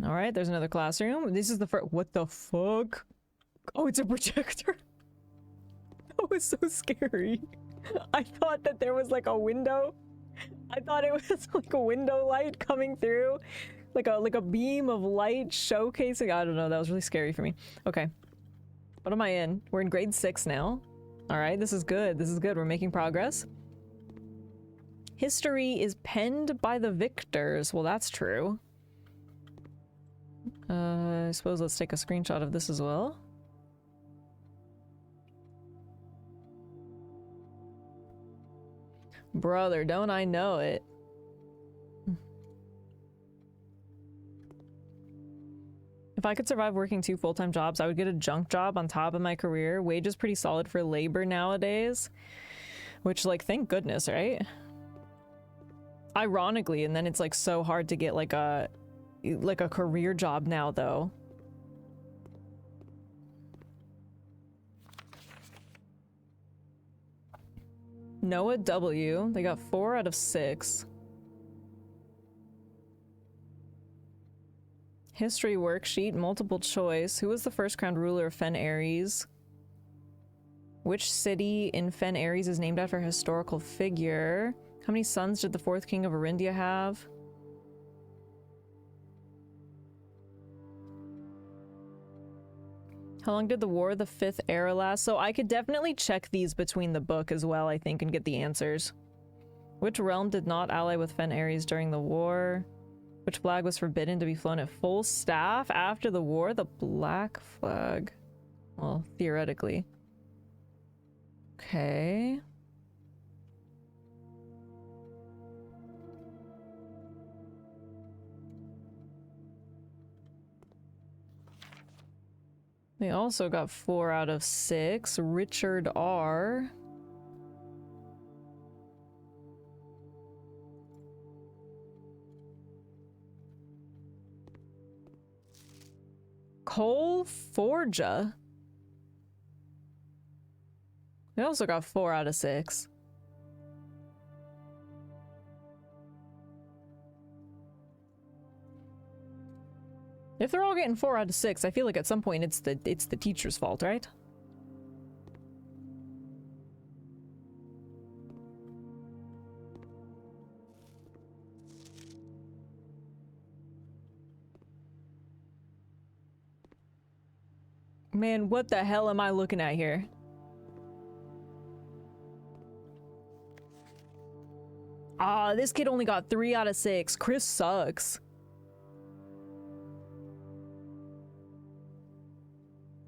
Alright, there's another classroom. This is the first. What the fuck? Oh, it's a projector. That was so scary. I thought that there was like a window. I thought it was like a window light coming through. Like a beam of light showcasing. I don't know, that was really scary for me. Okay. What am I in? We're in grade 6 now. Alright, this is good. We're making progress. History is penned by the victors. Well, that's true. I suppose let's take a screenshot of this as well. Brother, don't I know it? If I could survive working 2 full-time jobs, I would get a junk job on top of my career. Wages pretty solid for labor nowadays. Which, like, thank goodness, right? Ironically, and then it's like so hard to get like a career job now, though. Noah W. They got 4 out of 6. History worksheet, multiple choice. Who was the first crowned ruler of Fen Ares? Which city in Fen Ares is named after a historical figure? How many sons did the 4th king of Arindia have? How long did the War of the 5th Era last? So I could definitely check these between the book as well, I think, and get the answers. Which realm did not ally with Fen Ares during the war? Which flag was forbidden to be flown at full staff after the war? The black flag. Well, theoretically. Okay. They also got 4 out of 6. Richard R. Cole Forja. They also got 4 out of 6. If they're all getting 4 out of 6, I feel like at some point it's the teacher's fault, right? Man, what the hell am I looking at here? Ah, this kid only got 3 out of 6. Chris sucks.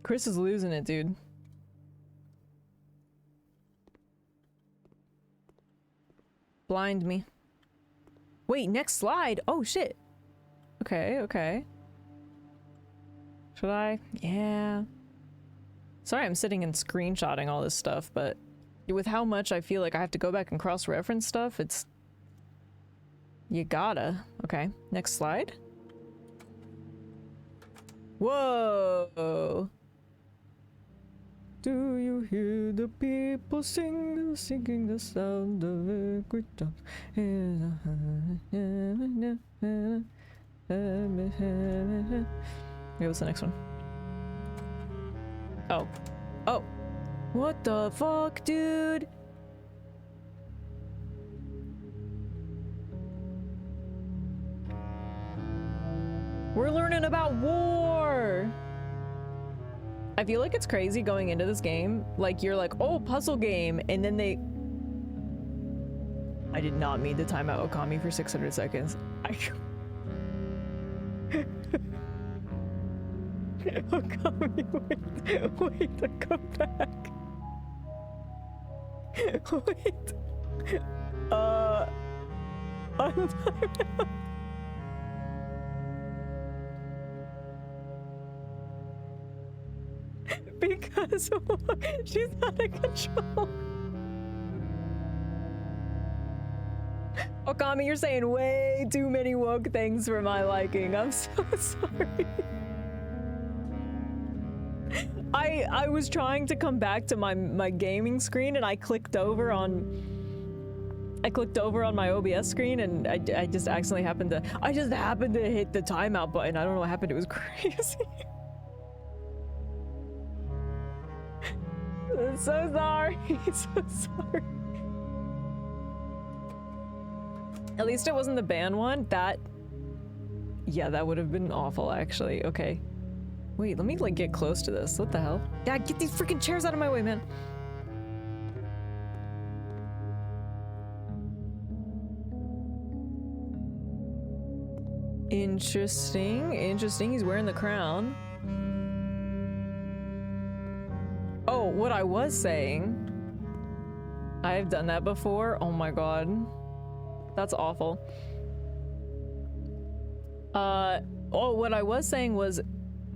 Chris is losing it, dude. Blind me. Wait, next slide. Oh, shit. Okay, okay. Should I? Yeah. Sorry I'm sitting and screenshotting all this stuff, but with how much I feel like I have to go back and cross-reference stuff, it's... You gotta. Okay, next slide. Whoa! Do you hear the people singing the sound of a great dog? Okay, what's the next one? Oh. Oh. What the fuck, dude? We're learning about war! I feel like it's crazy going into this game. Like, you're like, oh, puzzle game, and then they... I did not mean to time out Okami for 600 seconds. Okami, wait, come back. Wait. I'm because she's out of control. Okami, you're saying way too many woke things for my liking. I'm so sorry. I was trying to come back to my gaming screen and I clicked over on my OBS screen and I just accidentally happened to hit the timeout button. I don't know what happened. It was crazy. I'm so sorry. So sorry. At least it wasn't the ban one. Yeah, that would have been awful actually. Okay. Wait, let me like get close to this. What the hell? Yeah, get these freaking chairs out of my way, man. Interesting. Interesting. He's wearing the crown. Oh, what I was saying. I've done that before. Oh my god. That's awful. Oh, what I was saying was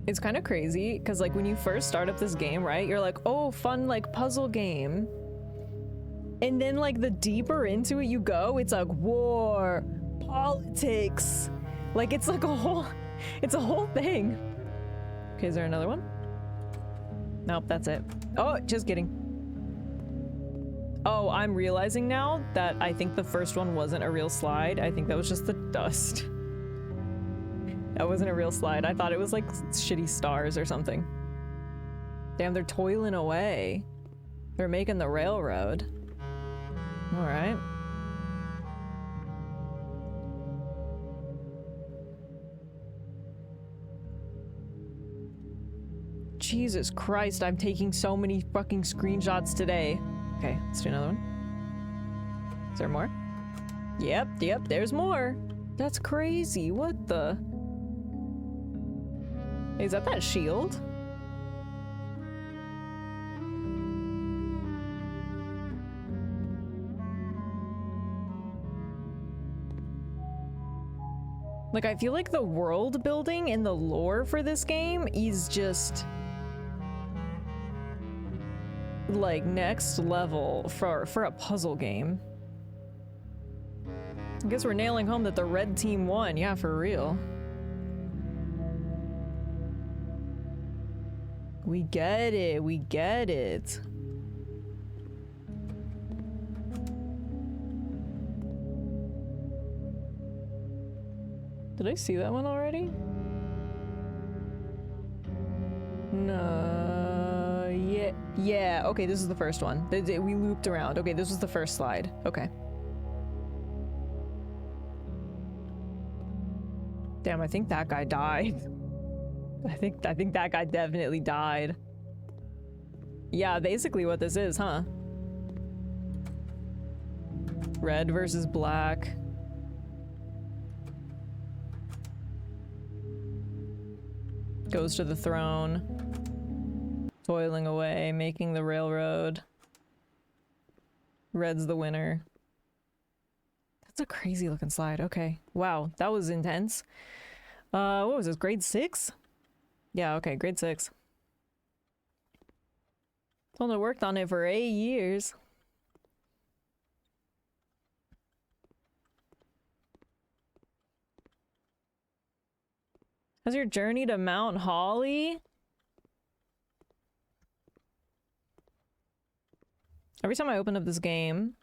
it's kind of crazy because like when you first start up this game, right? You're like, oh, fun like puzzle game. And then like the deeper into it you go, it's like war, politics. Like it's like a whole thing. Okay, is there another one? Nope, that's it. Oh, just kidding. Oh, I'm realizing now that I think the first one wasn't a real slide. I think that was just the dust. That wasn't a real slide. I thought it was like shitty stars or something. Damn, they're toiling away. They're making the railroad. All right. Jesus Christ, I'm taking so many fucking screenshots today. Okay, let's do another one. Is there more? Yep, there's more. That's crazy. What the? Hey, is that shield? Like, I feel like the world building and the lore for this game is just like next level for a puzzle game. I guess we're nailing home that the red team won. Yeah, for real. We get it. We get it. Did I see that one already? No. Yeah. Okay, this is the first one. We looped around. Okay, this was the first slide. Okay. Damn, I think that guy died. I think that guy definitely died. Yeah, basically what this is, huh? Red versus black. Goes to the throne. Toiling away, making the railroad. Red's the winner. That's a crazy looking slide. Okay. Wow, that was intense. What was this? Grade 6? Yeah, okay, grade 6. Only worked on it for 8 years. How's your journey to Mount Holly? Every time I open up this game,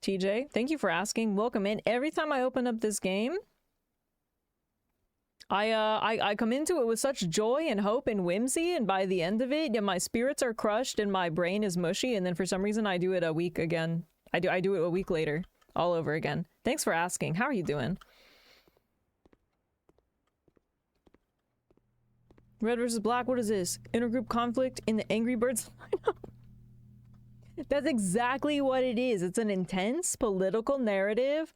TJ, thank you for asking. Welcome in. Every time I open up this game, I come into it with such joy and hope and whimsy, and by the end of it, yeah, my spirits are crushed and my brain is mushy, and then for some reason I do it a week again. I do it a week later, all over again. Thanks for asking. How are you doing? Red versus black, what is this? Intergroup conflict in the Angry Birds lineup? That's exactly what it is. It's an intense political narrative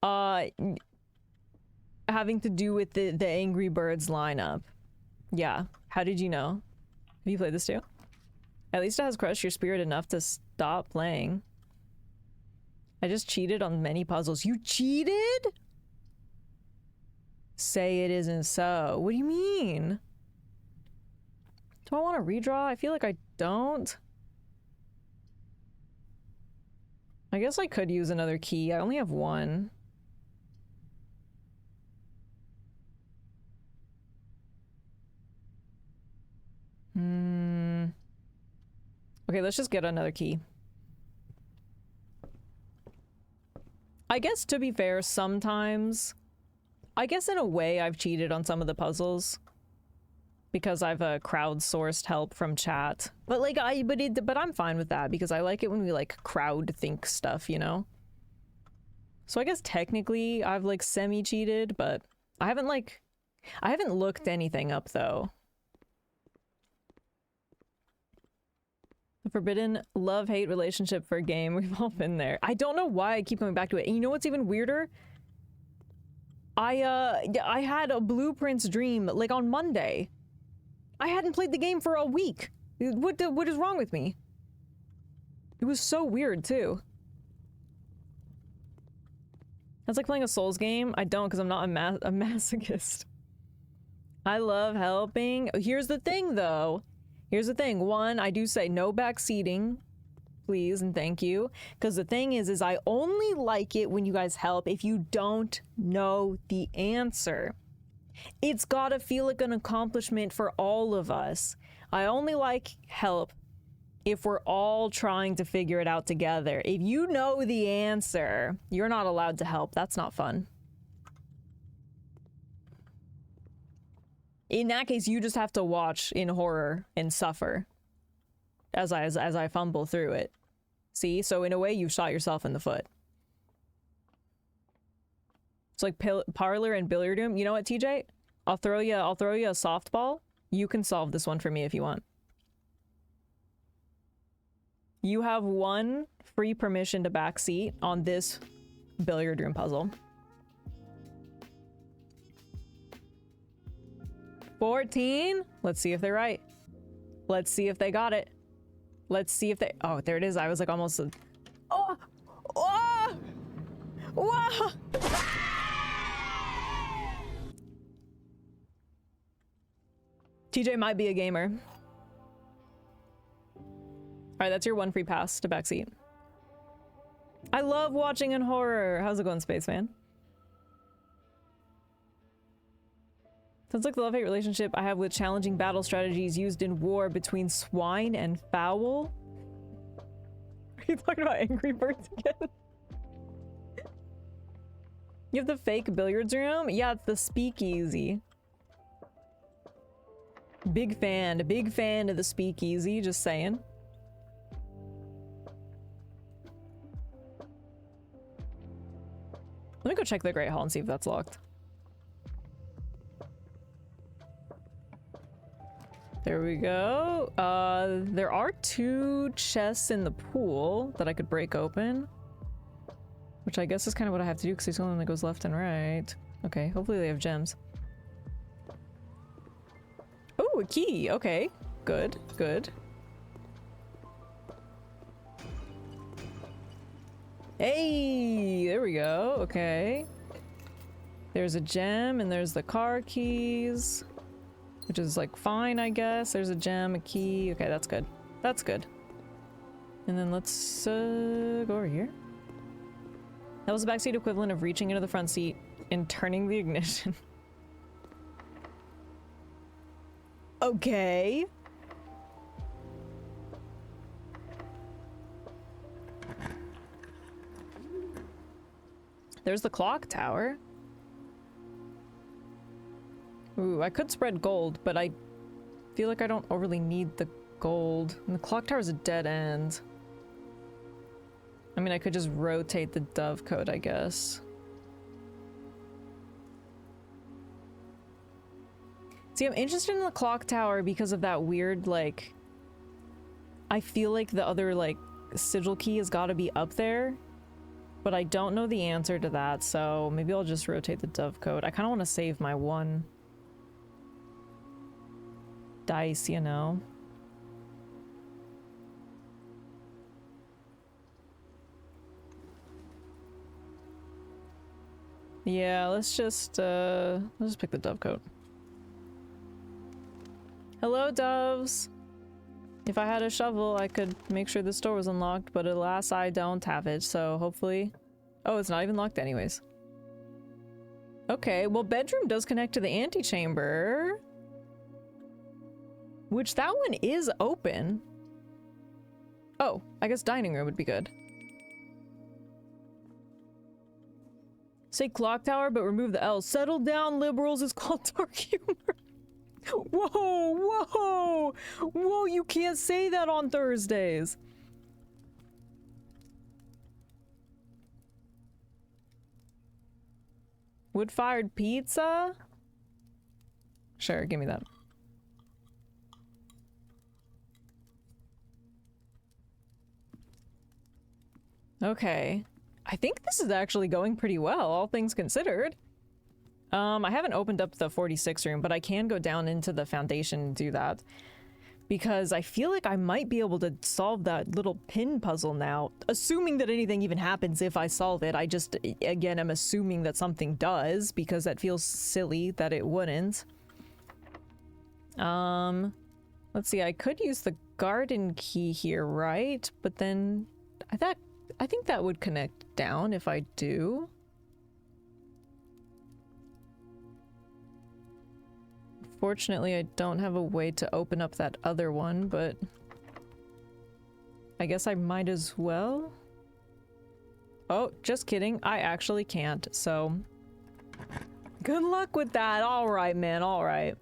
having to do with the Angry Birds lineup. Yeah. How did you know? Have you played this too? At least it has crushed your spirit enough to stop playing. I just cheated on many puzzles. You cheated? Say it isn't so. What do you mean? Do I want to redraw? I feel like I don't. I guess I could use another key. I only have one. Okay, let's just get another key. I guess, to be fair, sometimes... I guess in a way I've cheated on some of the puzzles. Because I've crowdsourced help from chat. But like, but I'm fine with that because I like it when we like crowd think stuff, you know? So I guess technically I've like semi-cheated, but I haven't looked anything up though. The forbidden love-hate relationship for a game. We've all been there. I don't know why I keep coming back to it. And you know what's even weirder? I had a Blueprints dream like on Monday. I hadn't played the game for a week. What is wrong with me? It was so weird too. That's like playing a Souls game. I don't because I'm not a masochist. I love helping. Here's the thing though. Here's the thing. One, I do say no backseating. please and thank you. Because the thing is I only like it when you guys help if you don't know the answer. It's gotta feel like an accomplishment for all of us. I only like help if we're all trying to figure it out together. If you know the answer, you're not allowed to help. That's not fun. In that case, you just have to watch in horror and suffer as I fumble through it. See? So in a way, you've shot yourself in the foot. It's like parlor and billiard room. You know what, TJ? I'll throw you a softball. You can solve this one for me if you want. You have one free permission to backseat on this billiard room puzzle. 14? Let's see if they're right. Let's see if they got it. Let's see if they... Oh, there it is. I was like almost... Oh! Oh! Whoa! TJ might be a gamer. Alright, that's your one free pass to backseat. I love watching in horror. How's it going, Spaceman? Sounds like the love-hate relationship I have with challenging battle strategies used in war between swine and fowl. Are you talking about Angry Birds again? You have the fake billiards room? Yeah, it's the speakeasy. Big fan of the speakeasy, just saying. Let me go check the Great Hall and see if that's locked. There we go. There are 2 chests in the pool that I could break open. Which I guess is kind of what I have to do because there's only one that goes left and right. Okay, hopefully they have gems. Oh, a key. Okay, good, good. Hey, there we go. Okay. There's a gem and there's the car keys. Which is like fine, I guess. There's a gem, a key. Okay, that's good. That's good. And then let's go over here. That was the backseat equivalent of reaching into the front seat and turning the ignition. Okay. There's the clock tower. Ooh, I could spread gold, but I feel like I don't overly need the gold. And the clock tower is a dead end. I mean, I could just rotate the dove coat, I guess. See, I'm interested in the clock tower because of that weird, like... I feel like the other, like, sigil key has got to be up there. But I don't know the answer to that, so maybe I'll just rotate the dove coat. I kind of want to save my one dice, you know. Yeah, let's just pick the dove coat. Hello, doves. If I had a shovel, I could make sure this door was unlocked, but alas, I don't have it, so hopefully... Oh, it's not even locked anyways. Okay, well, bedroom does connect to the antechamber. Which, that one is open. Oh, I guess dining room would be good. Say clock tower, but remove the L. Settle down, liberals. It's called dark humor. Whoa, whoa, whoa, you can't say that on Thursdays. Wood-fired pizza? Sure, give me that. Okay. I think this is actually going pretty well, all things considered. I haven't opened up the 46 room, but I can go down into the foundation and do that. Because I feel like I might be able to solve that little pin puzzle now. Assuming that anything even happens if I solve it. I just, again, am assuming that something does, because that feels silly that it wouldn't. Let's see, I could use the garden key here, right? But then I think that would connect down if I do. Fortunately, I don't have a way to open up that other one, but I guess I might as well. Oh, just kidding. I actually can't, so good luck with that. All right, man. All right.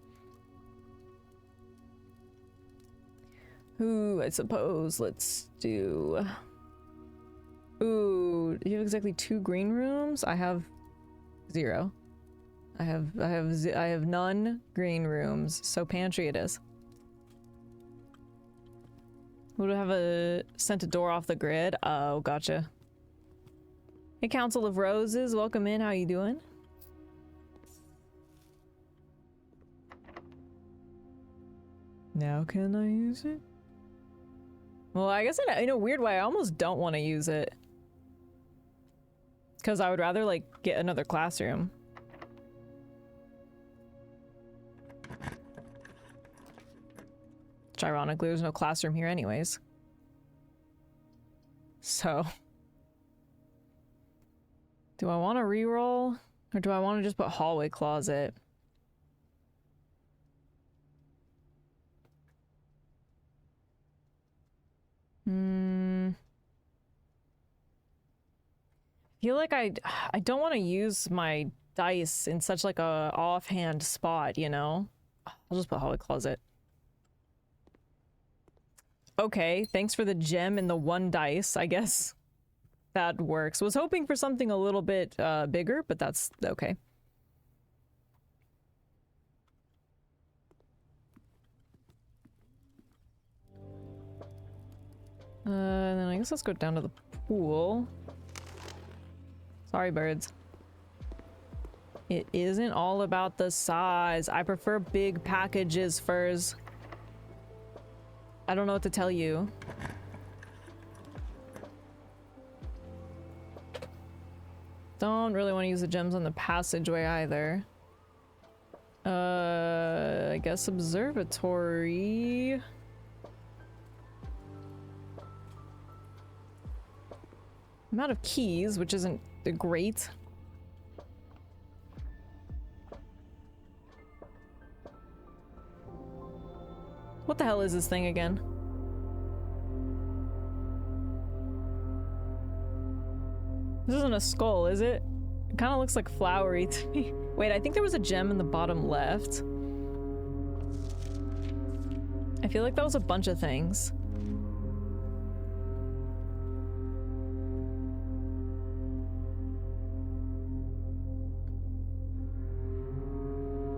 Ooh, I suppose let's do... Ooh, you have exactly 2 green rooms? I have 0. I have none green rooms, so pantry it is. Would have sent a door off the grid? Oh, gotcha. Hey, Council of Roses, welcome in. How you doing? Now can I use it? Well, I guess in a weird way, I almost don't want to use it. Because I would rather, like, get another classroom. Which, ironically, there's no classroom here anyways. So... do I want to reroll? Or do I want to just put hallway closet? I feel like I don't want to use my dice in such like a offhand spot, you know? I'll just put hallway closet. Okay, thanks for the gem and the 1 dice, I guess. That works. Was hoping for something a little bit bigger, but that's okay. And then I guess let's go down to the pool. Sorry, birds. It isn't all about the size. I prefer big packages, Furs. I don't know what to tell you. Don't really want to use the gems on the passageway either. I guess observatory. I'm out of keys, which isn't great. What the hell is this thing again? This isn't a skull, is it? It kind of looks like flowery to me. Wait, I think there was a gem in the bottom left. I feel like that was a bunch of things.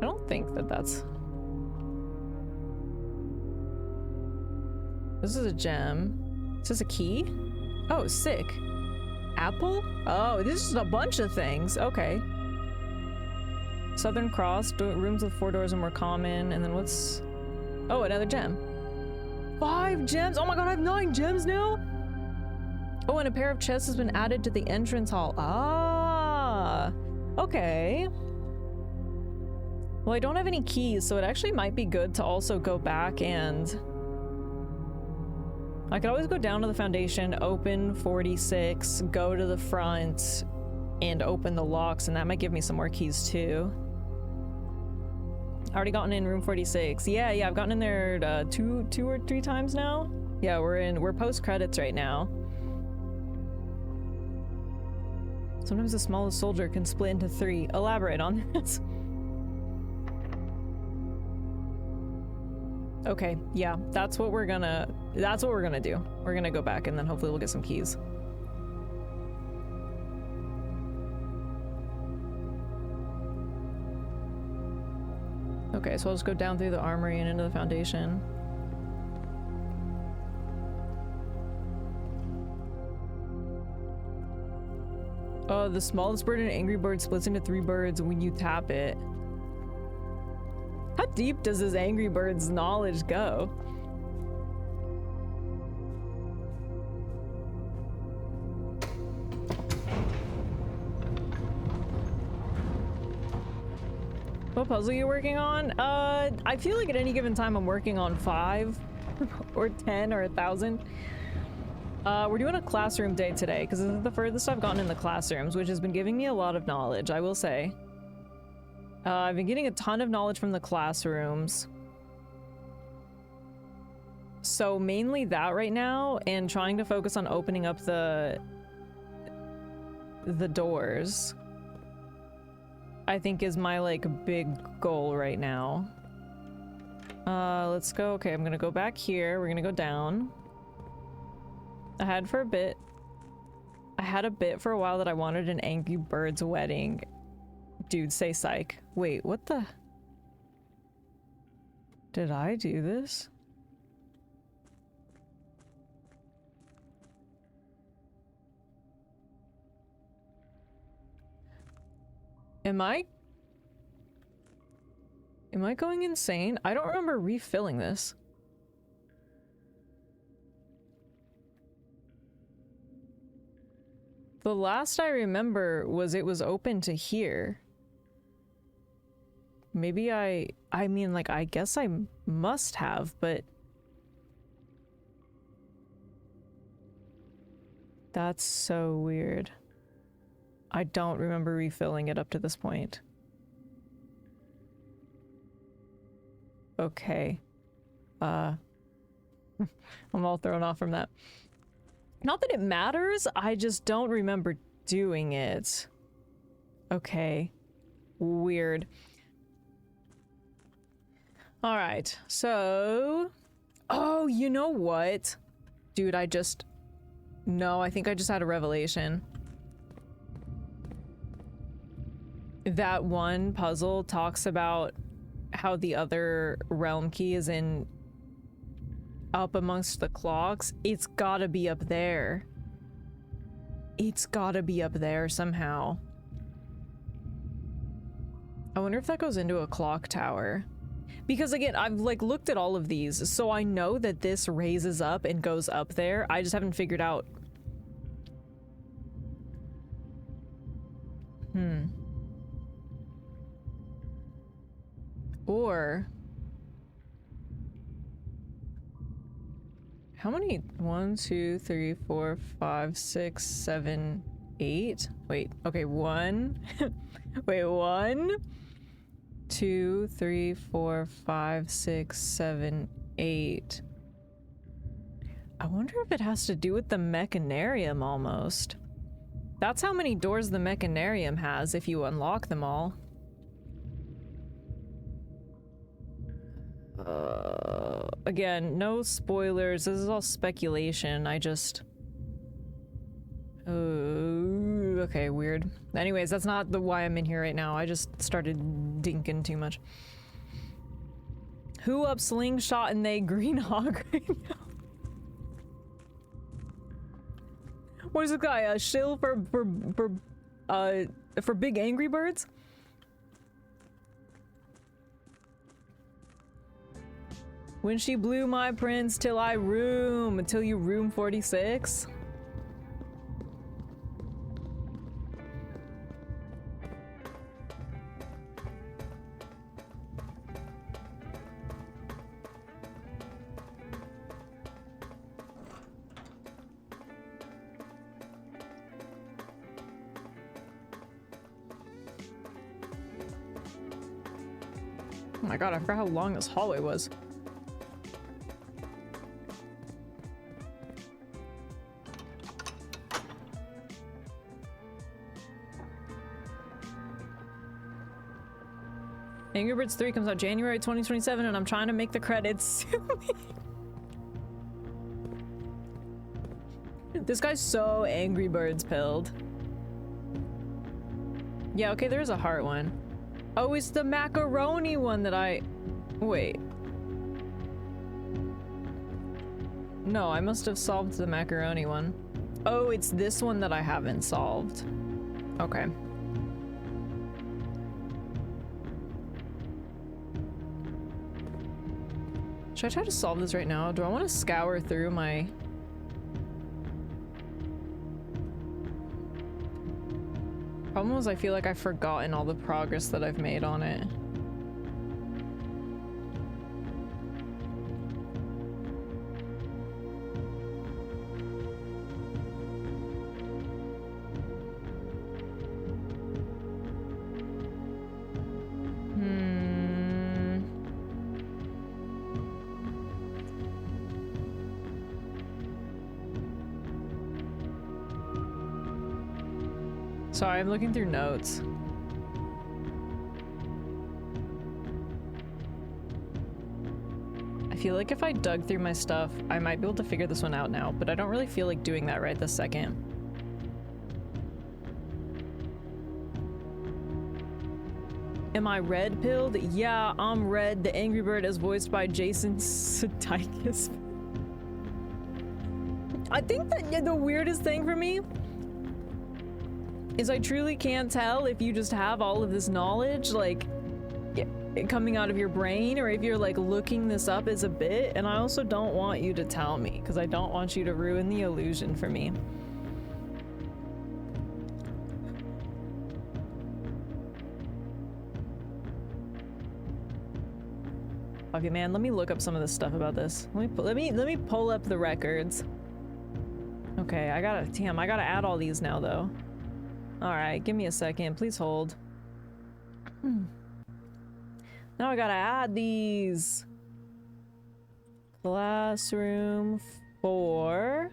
I don't think that that's... This is a gem. Is this a key? Oh, sick. Apple? Oh, this is a bunch of things. Okay. Southern Cross, rooms with 4 doors are more common. And then what's... Oh, another gem. 5 gems? Oh my god, I have 9 gems now? Oh, and a pair of chests has been added to the entrance hall. Ah, okay. Well, I don't have any keys, so it actually might be good to also go back and... I could always go down to the foundation, open 46, go to the front, and open the locks, and that might give me some more keys too. Already gotten in room 46. Yeah, I've gotten in there two or 3 times now. Yeah, we're post credits right now. Sometimes the smallest soldier can split into 3. Elaborate on this. Okay, yeah, that's what we're gonna do. We're gonna go back and then hopefully we'll get some keys. Okay, so I'll just go down through the armory and into the foundation. Oh, the smallest bird in an angry bird splits into 3 birds when you tap it. How deep does this Angry Bird's knowledge go? What puzzle are you working on? I feel like at any given time I'm working on 5. or 10 or 1,000. We're doing a classroom day today because this is the furthest I've gotten in the classrooms, which has been giving me a lot of knowledge, I will say. I've been getting a ton of knowledge from the classrooms. So mainly that right now, and trying to focus on opening up the doors, I think is my like big goal right now. Let's go. Okay, I'm gonna go back here. We're gonna go down. I had a bit for a while that I wanted an Angry Birds wedding. Dude, say psych. Wait, what the? Did I do this? Am I going insane? I don't remember refilling this. The last I remember was it was open to here. Maybe I mean, like, I guess I must have, but that's so weird. I don't remember refilling it up to this point. Okay. I'm all thrown off from that. Not that it matters, I just don't remember doing it. Okay. Weird. Alright, so... Oh, you know what? Dude, No, I think I just had a revelation. That one puzzle talks about how the other realm key is up amongst the clocks. It's gotta be up there. It's gotta be up there somehow. I wonder if that goes into a clock tower. Because again, I've like looked at all of these, so I know that this raises up and goes up there. I just haven't figured out. Or how many? 1, 2, 3, 4, 5, 6, 7, 8. Wait, okay, 1. Wait, 1, 2, 3, 4, 5, 6, 7, 8. I wonder if it has to do with the mechanarium almost. That's how many doors the mechanarium has if you unlock them all. Again, no spoilers. This is all speculation. Okay, weird. Anyways, that's not why I'm in here right now. I just started dinking too much. Who up slingshot and they green hog right now? What is this guy? A shill for big angry birds? When she blew my prince till you room 46? Oh my god, I forgot how long this hallway was. Angry Birds 3 comes out January 2027 and I'm trying to make the credits. This guy's so Angry Birds pilled. Yeah, okay, there's a heart one. Oh, it's the macaroni one that I... Wait. No, I must have solved the macaroni one. Oh, it's this one that I haven't solved. Okay. Should I try to solve this right now? Do I want to scour through my... Problem is I feel like I've forgotten all the progress that I've made on it. Sorry, I'm looking through notes. I feel like if I dug through my stuff, I might be able to figure this one out now, but I don't really feel like doing that right this second. Am I red-pilled? Yeah, I'm red. The Angry Bird is voiced by Jason Sudeikis. I think that the weirdest thing for me is I truly can't tell if you just have all of this knowledge, like, coming out of your brain, or if you're, like, looking this up as a bit, and I also don't want you to tell me, because I don't want you to ruin the illusion for me. Okay, man, let me look up some of this stuff about this. Let me pull up the records. Okay, I gotta add all these now, though. Alright, give me a second. Please hold. Now I gotta add these. Classroom 4.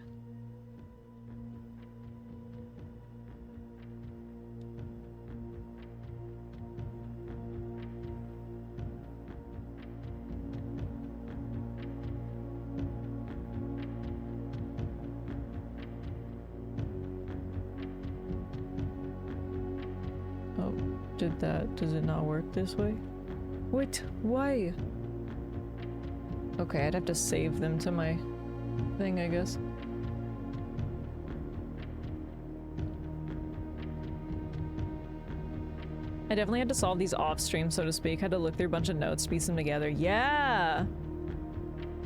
Does it not work this way? Wait, why? Okay, I'd have to save them to my thing, I guess. I definitely had to solve these off stream, so to speak. Had to look through a bunch of notes, piece them together. Yeah!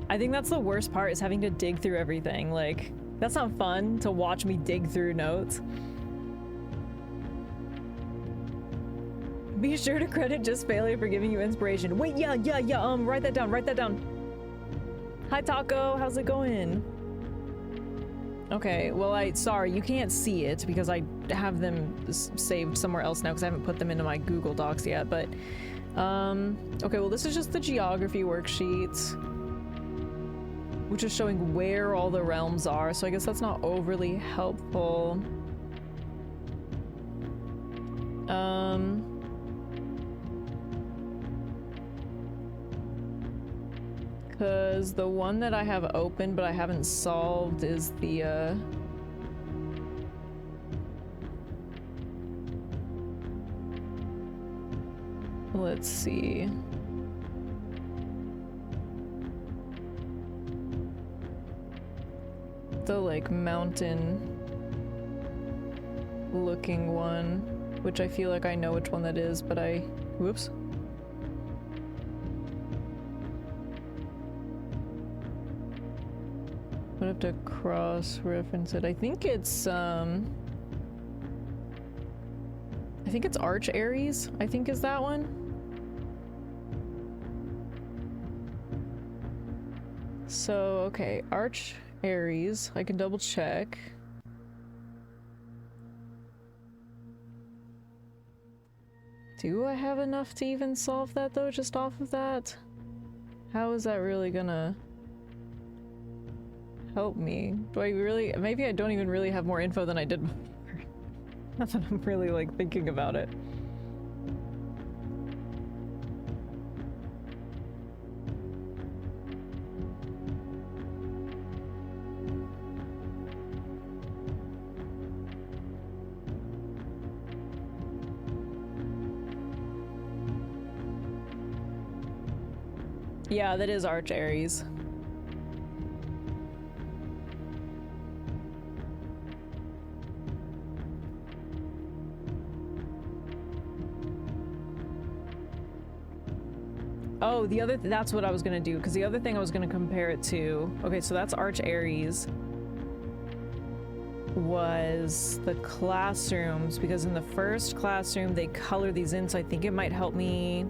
I think that's the worst part, is having to dig through everything. Like, that's not fun to watch me dig through notes. Be sure to credit Just Failure for giving you inspiration. Wait, yeah, write that down. Hi, Taco, how's it going? Okay, well, sorry, you can't see it because I have them saved somewhere else now because I haven't put them into my Google Docs yet, but, okay, well, this is just the geography worksheet, which is showing where all the realms are, so I guess that's not overly helpful. Because the one that I have open but I haven't solved is the, let's see. The, like, mountain looking one, which I feel like I know which one that is, but whoops. I'd have to cross-reference it. I think it's Arch Ares, I think is that one. So, okay, Arch Ares, I can double check. Do I have enough to even solve that though, just off of that? How is that really gonna help me? Do I really? Maybe I don't even really have more info than I did before. Not that I'm really, like, thinking about it. Yeah, that is Arch Ares. Oh, that's what I was gonna do, because the other thing I was gonna compare it to, okay, so that's Arch Ares, was the classrooms, because in the first classroom they color these in, so I think it might help me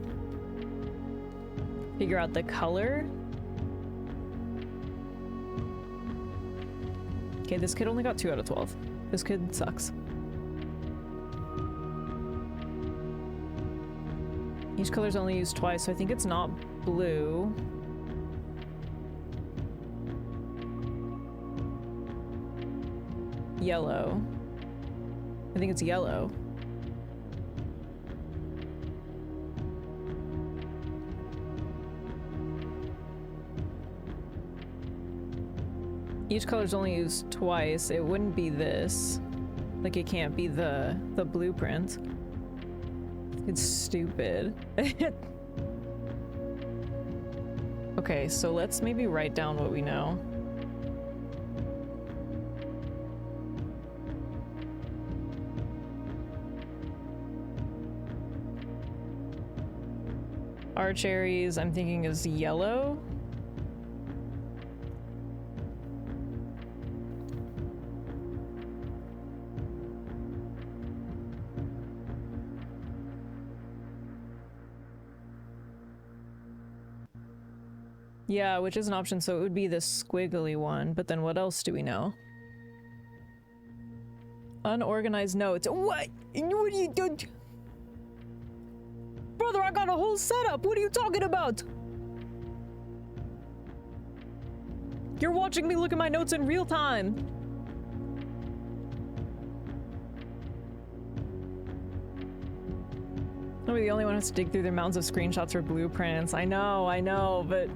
figure out the color. Okay, this kid only got 2 out of 12. This kid sucks. Each color's only used twice, so I think it's not blue. Yellow. I think it's yellow. Each color's only used twice. It wouldn't be this. Like, it can't be the blueprint. It's stupid. Okay, so let's maybe write down what we know. Our cherries, I'm thinking, is yellow. Yeah, which is an option, so it would be the squiggly one, but then what else do we know? Unorganized notes. What? What are you doing? Brother, I got a whole setup! What are you talking about? You're watching me look at my notes in real time! I'll be the only one who has to dig through their mountains of screenshots for blueprints. I know, but...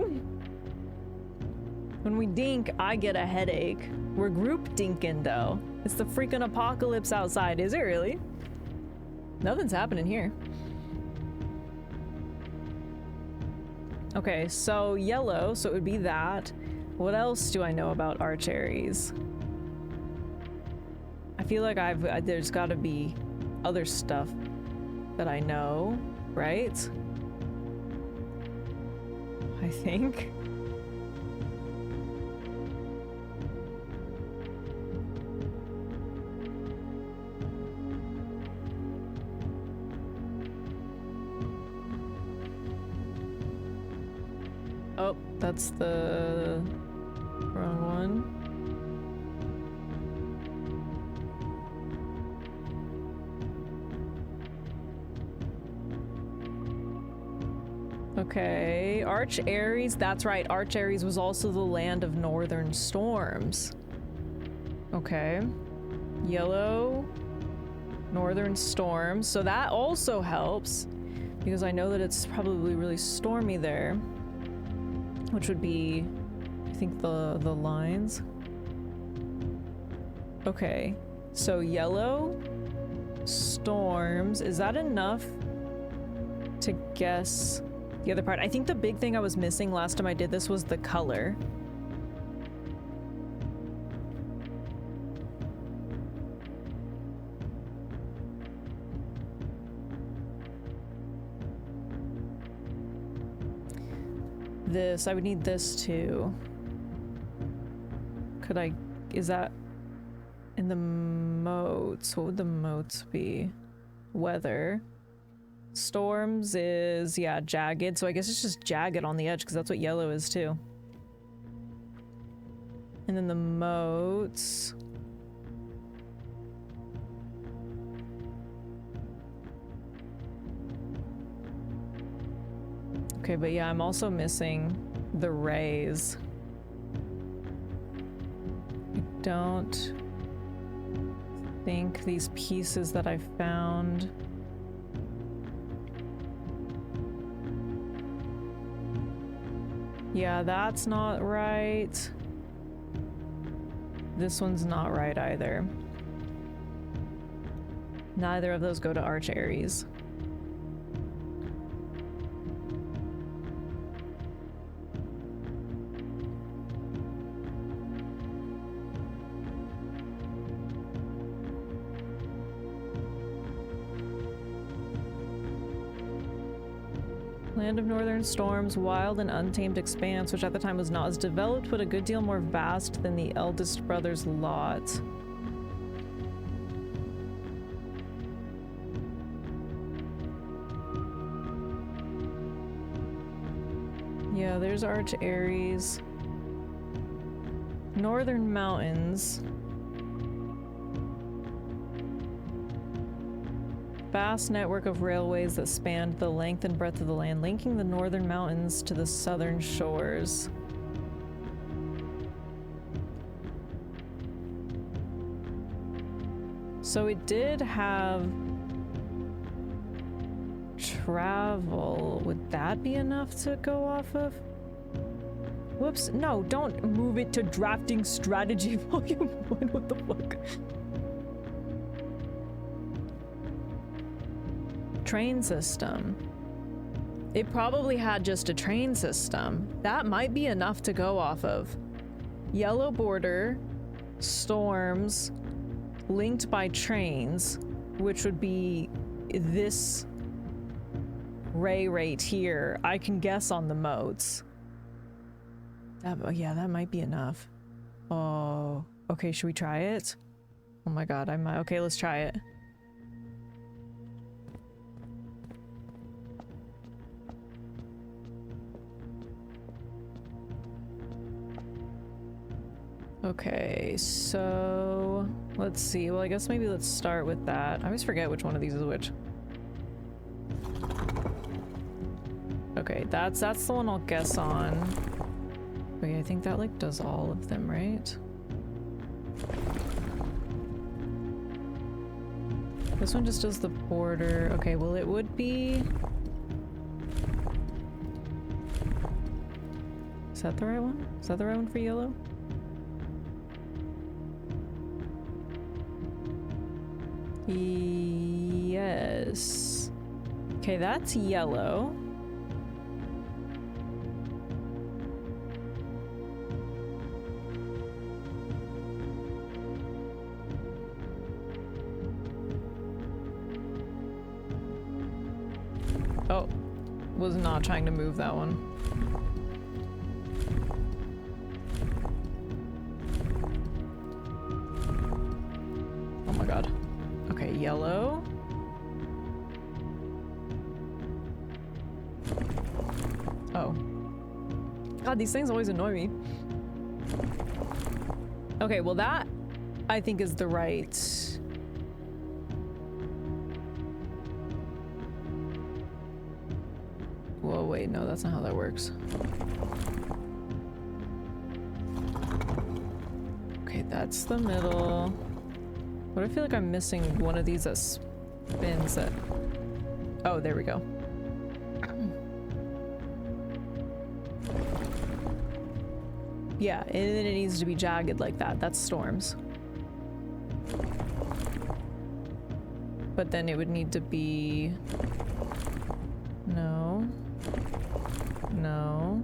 When we dink, I get a headache. We're group dinking, though. It's the freaking apocalypse outside. Is it really? Nothing's happening here. Okay, so yellow, so it would be that. What else do I know about our cherries? I feel like there's gotta be other stuff that I know, right? I think. Oh, that's the wrong one. Okay, Arch Ares, that's right, Arch Ares was also the land of northern storms. Okay. Yellow, northern storms, so that also helps, because I know that it's probably really stormy there. Which would be, I think, the lines. Okay, so yellow, storms, is that enough to guess the other part? I think the big thing I was missing last time I did this was the color. This, I would need this too. Could I, is that in the moats? What would the moats be? Weather. Storms is, yeah, jagged. So I guess it's just jagged on the edge because that's what yellow is too. And then the moats. Okay, but yeah, I'm also missing the rays. I don't think these pieces that I found. Yeah, that's not right. This one's not right either. Neither of those go to Arch Ares. Land of northern storms, wild and untamed expanse, which at the time was not as developed, but a good deal more vast than the eldest brother's lot. Yeah, there's Arch Ares. Northern mountains. Vast network of railways that spanned the length and breadth of the land, linking the northern mountains to the southern shores. So it did have travel. Would that be enough to go off of? Whoops. No, don't move it to drafting strategy volume 1. What the fuck? Train system. It probably had just a train system. That might be enough to go off of. Yellow border, storms, linked by trains, which would be this ray right here. I can guess on the modes. Yeah, that might be enough. Oh, okay, should we try it? Oh my god, okay, let's try it. Okay, so let's see. Well, I guess maybe let's start with that. I always forget which one of these is which. Okay, that's the one I'll guess on. Wait, I think that like does all of them, right? This one just does the border. Okay, well it would be... Is that the right one? Is that the right one for yellow? Yes. Okay, that's yellow. Oh, was not trying to move that one. Oh my god. Okay, yellow. Oh. God, these things always annoy me. Okay, well that, I think, is the right... Whoa, wait, no, that's not how that works. Okay, that's the middle. But I feel like I'm missing one of these that spins that... Oh, there we go. Yeah, and then it needs to be jagged like that. That's storms. But then it would need to be... No. No.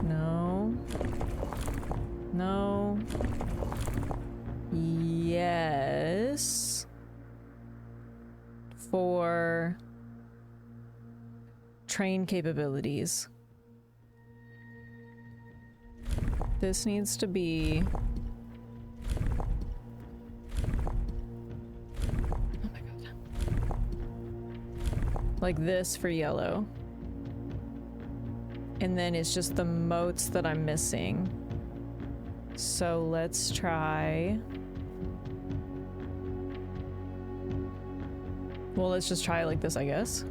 No. No. Yes. For train capabilities. This needs to be... Oh my god. Like this for yellow. And then it's just the motes that I'm missing. So let's try... Well, let's just try it like this, I guess.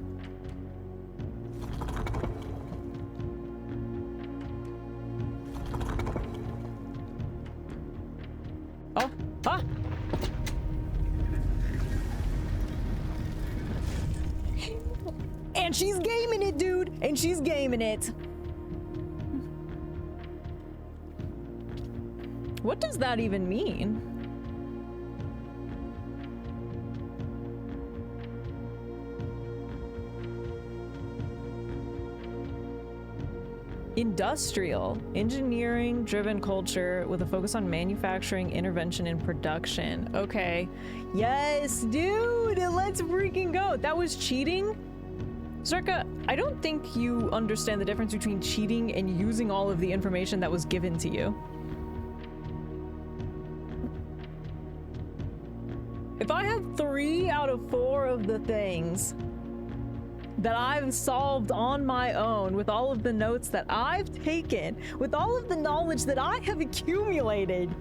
Oh! Ah! And she's gaming it, dude! And she's gaming it! What does that even mean? Industrial, engineering-driven culture with a focus on manufacturing, intervention, and production. Okay. Yes, dude! Let's freaking go! That was cheating? Zerka, I don't think you understand the difference between cheating and using all of the information that was given to you. If I have 3 out of 4 of the things that I've solved on my own with all of the notes that I've taken, with all of the knowledge that I have accumulated.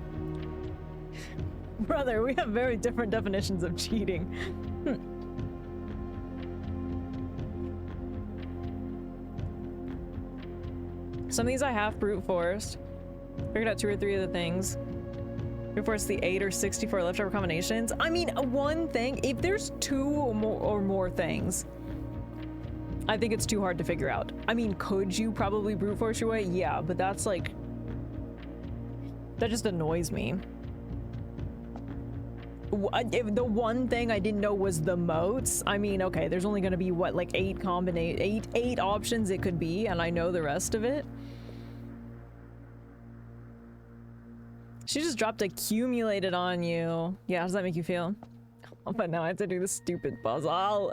Brother, we have very different definitions of cheating. Some of these I have brute forced. Figured out 2 or 3 of the things. Reinforce the 8 or 64 leftover combinations. I mean, one thing, if there's 2 or more things, I think it's too hard to figure out. I mean, could you probably brute force your way? Yeah, but that's like, that just annoys me. If the one thing I didn't know was the moats, I mean, okay, there's only gonna be what, like 8 options it could be, and I know the rest of it. She just dropped accumulated on you. Yeah, how does that make you feel? But now I have to do this stupid puzzle.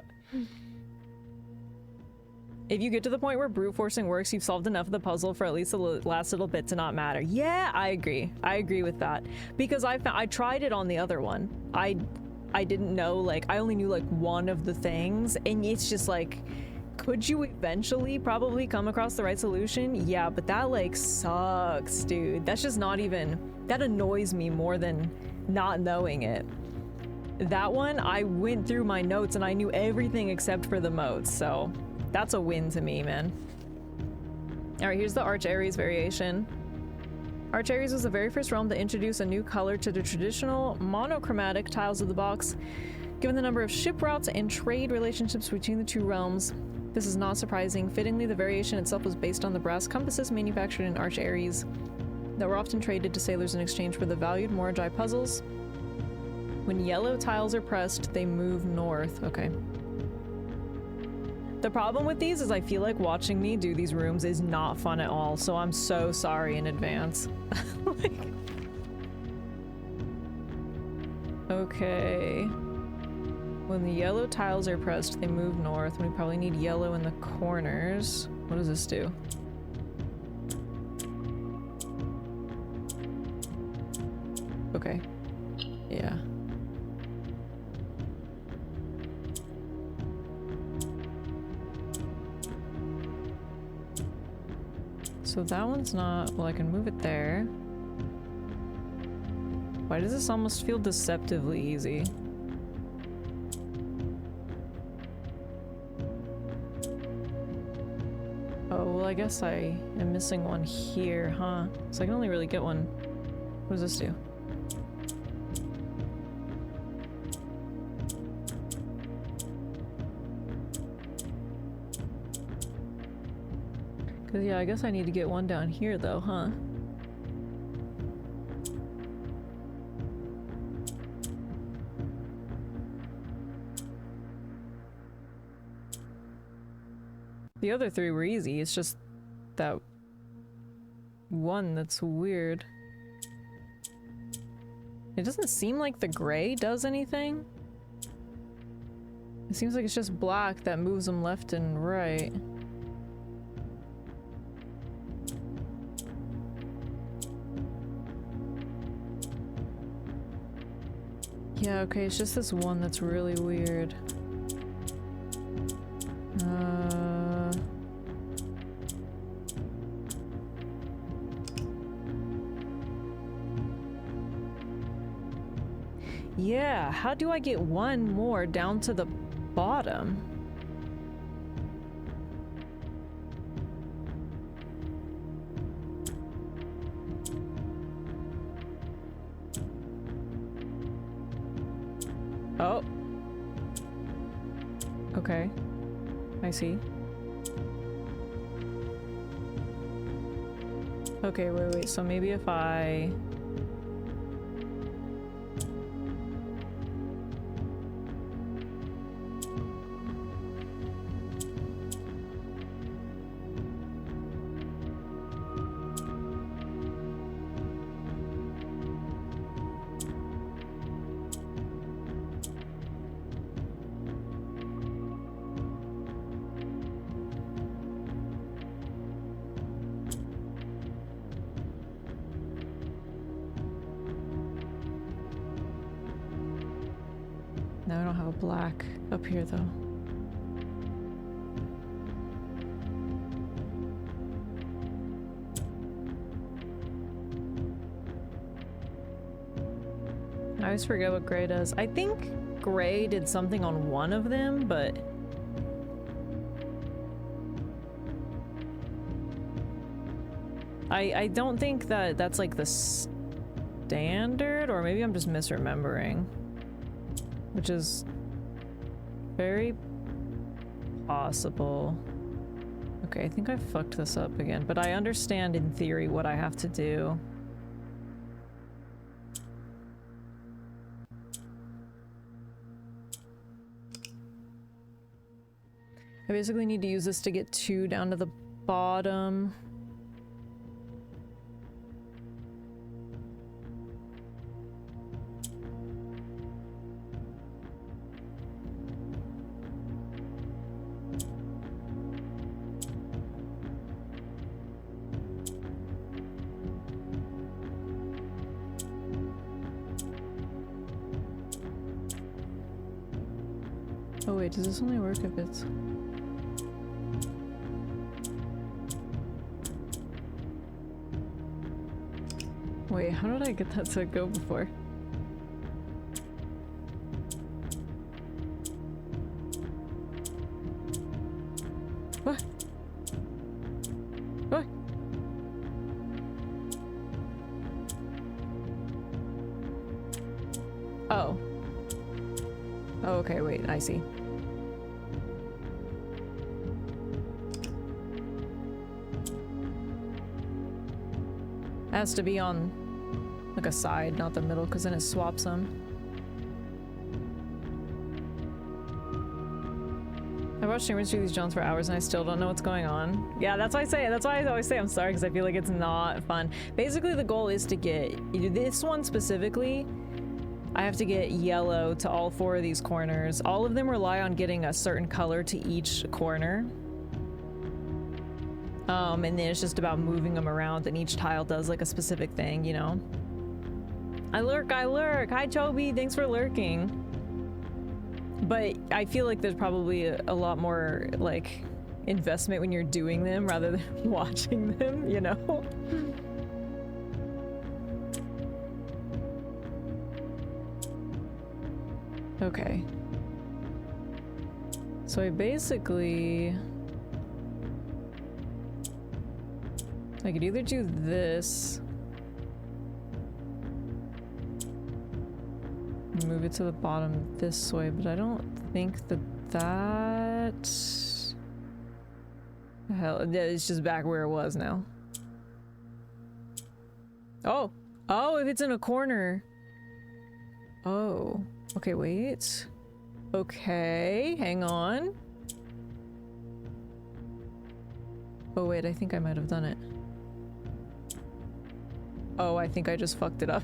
If you get to the point where brute forcing works, you've solved enough of the puzzle for at least the last little bit to not matter. Yeah, I agree. I agree with that. Because I tried it on the other one. I didn't know, like, I only knew like one of the things, and it's just like, could you eventually probably come across the right solution? Yeah, but that like sucks, dude. That's just not even, that annoys me more than not knowing it. That one, I went through my notes and I knew everything except for the moats, so that's a win to me, man. All right, here's the Arch Ares variation. Arch Ares was the very first realm to introduce a new color to the traditional monochromatic tiles of the box. Given the number of ship routes and trade relationships between the two realms, this is not surprising. Fittingly, the variation itself was based on the brass compasses manufactured in Arch Ares that were often traded to sailors in exchange for the valued Moragi puzzles. When yellow tiles are pressed, they move north. Okay. The problem with these is I feel like watching me do these rooms is not fun at all, so I'm so sorry in advance. Like... Okay. When the yellow tiles are pressed, they move north. We probably need yellow in the corners. What does this do? Okay. Yeah. So that one's not... Well, I can move it there. Why does this almost feel deceptively easy? Oh, well, I guess I am missing one here, huh? So I can only really get one. What does this do? Cause yeah, I guess I need to get one down here though, huh? The other 3 were easy, it's just that one that's weird. It doesn't seem like the gray does anything. It seems like it's just black that moves them left and right. Yeah, okay, it's just this one that's really weird. Yeah, how do I get one more down to the bottom? Oh. Okay. I see. Okay, wait, so maybe if I... No, I don't have a black up here though. I always forget what gray does. I think gray did something on one of them, but... I don't think that that's like the standard, or maybe I'm just misremembering, which is very possible. Okay, I think I fucked this up again, but I understand in theory what I have to do. I basically need to use this to get 2 down to the bottom. Oh wait, does this only work if it's... Wait, how did I get that to go before? What? What? Oh. Oh, okay, wait, I see. It has to be on like a side, not the middle, because then it swaps them. I watched streamers do these jumps for hours and I still don't know what's going on. Yeah, that's why I say it. That's why I always say I'm sorry, because I feel like it's not fun. Basically, the goal is to get this one specifically. I have to get yellow to all 4 of these corners. All of them rely on getting a certain color to each corner. And then it's just about moving them around, and each tile does like a specific thing, you know? I lurk, I lurk! Hi, Chobi, thanks for lurking. But I feel like there's probably a lot more, like, investment when you're doing them rather than watching them, you know? Okay. So I basically... I could either do this... move it to the bottom this way, but I don't think that that... Hell, it's just back where it was now. Oh! Oh, if it's in a corner! Oh. Okay, wait. Okay, hang on. Oh wait, I think I might have done it. Oh, I think I just fucked it up.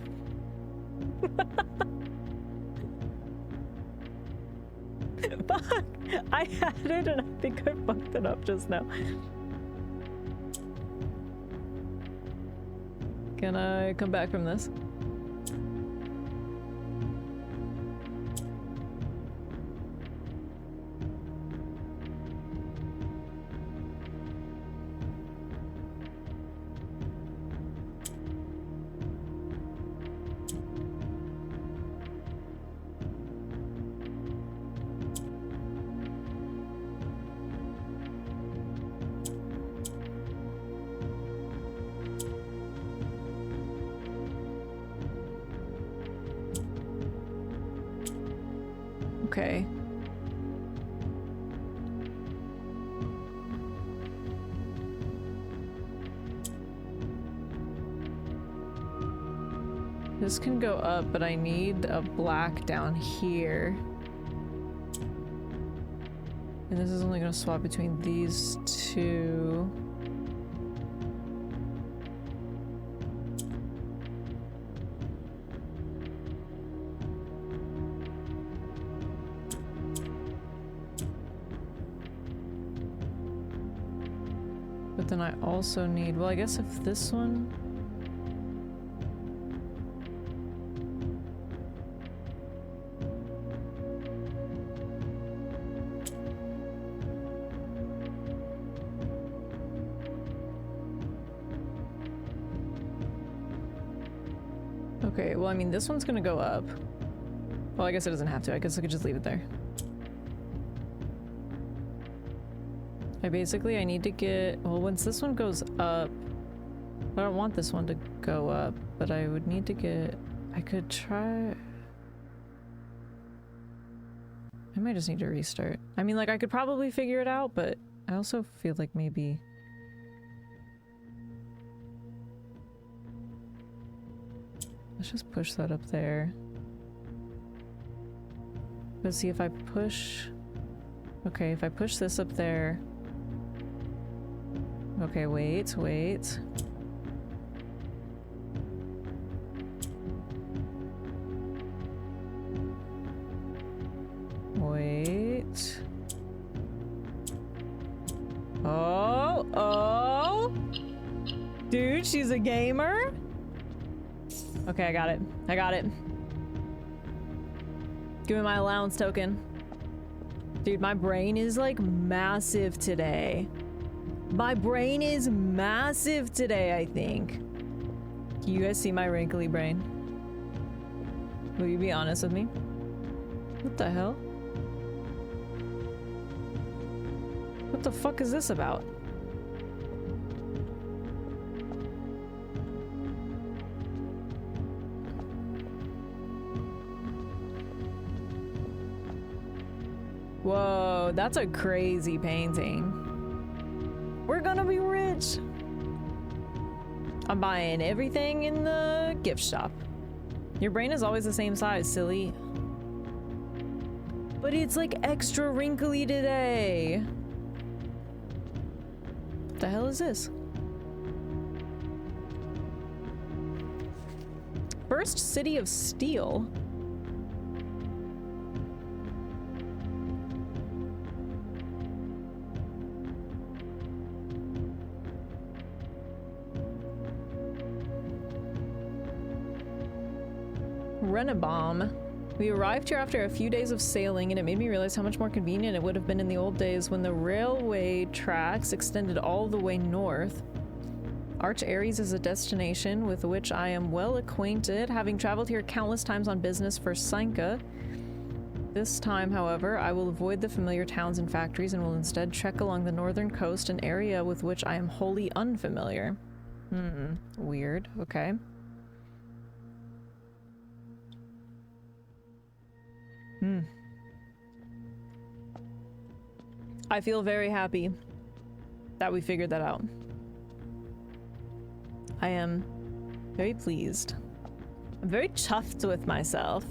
Fuck! I had it and I think I fucked it up just now. Can I come back from this? Okay. This can go up, but I need a black down here. And this is only going to swap between these 2. But then I also need, well, I guess if this one... Okay, well, I mean, this one's gonna go up. Well, I guess it doesn't have to. I guess I could just leave it there. I need to get... Well, once this one goes up... I don't want this one to go up, but I would need to get... I could try... I might just need to restart. I mean, like, I could probably figure it out, but I also feel like maybe... Let's just push that up there. Let's see if I push... Okay, if I push this up there... Okay, wait. Wait. Oh! Dude, she's a gamer? Okay, I got it. I got it. Give me my allowance token. Dude, my brain is like massive today. My brain is massive today, I think. Can you guys see my wrinkly brain? Will you be honest with me? What the hell? What the fuck is this about? Whoa, that's a crazy painting. We're gonna be rich. I'm buying everything in the gift shop. Your brain is always the same size, silly. But it's like extra wrinkly today. What the hell is this? First City of Steel. Renabom. We arrived here after a few days of sailing, and it made me realize how much more convenient it would have been in the old days when the railway tracks extended all the way north. Arch Ares is a destination with which I am well acquainted, having traveled here countless times on business for Sanka. This time, however, I will avoid the familiar towns and factories and will instead trek along the northern coast, an area with which I am wholly unfamiliar. Weird. Okay. I feel very happy that we figured that out. I am very pleased. I'm very chuffed with myself.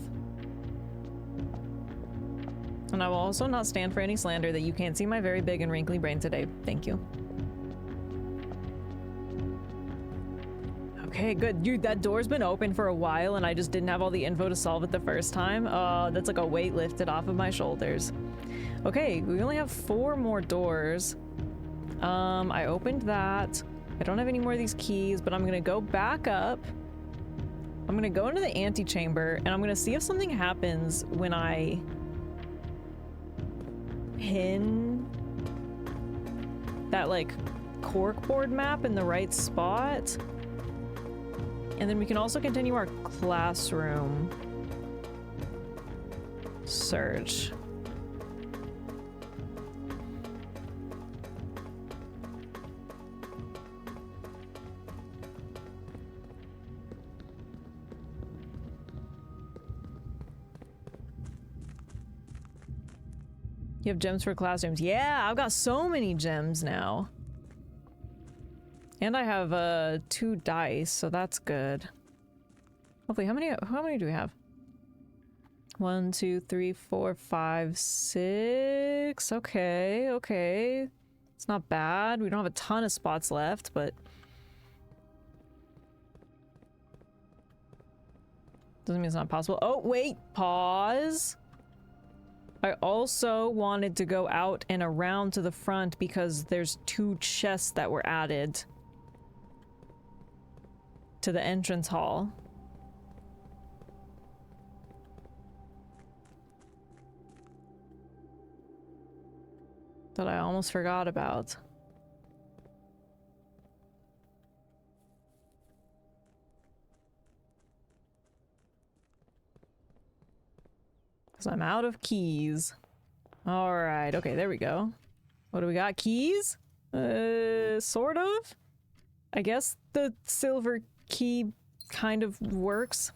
And I will also not stand for any slander that you can't see my very big and wrinkly brain today. Thank you. Okay, good. Dude, that door's been open for a while and I just didn't have all the info to solve it the first time. That's like a weight lifted off of my shoulders. Okay, we only have 4 more doors. I opened that. I don't have any more of these keys, but I'm gonna go back up. I'm gonna go into the antechamber and I'm gonna see if something happens when I pin that like corkboard map in the right spot. And then we can also continue our classroom search. You have gems for classrooms. Yeah, I've got so many gems now. And I have 2 dice, so that's good. Hopefully, how many do we have? 1, 2, 3, 4, 5, 6. Okay, okay. It's not bad. We don't have a ton of spots left, but doesn't mean it's not possible. Oh, wait, pause. I also wanted to go out and around to the front because there's 2 chests that were added to the entrance hall. That I almost forgot about. Because I'm out of keys. Alright, okay, there we go. What do we got? Keys? Sort of? I guess the silver key kind of works.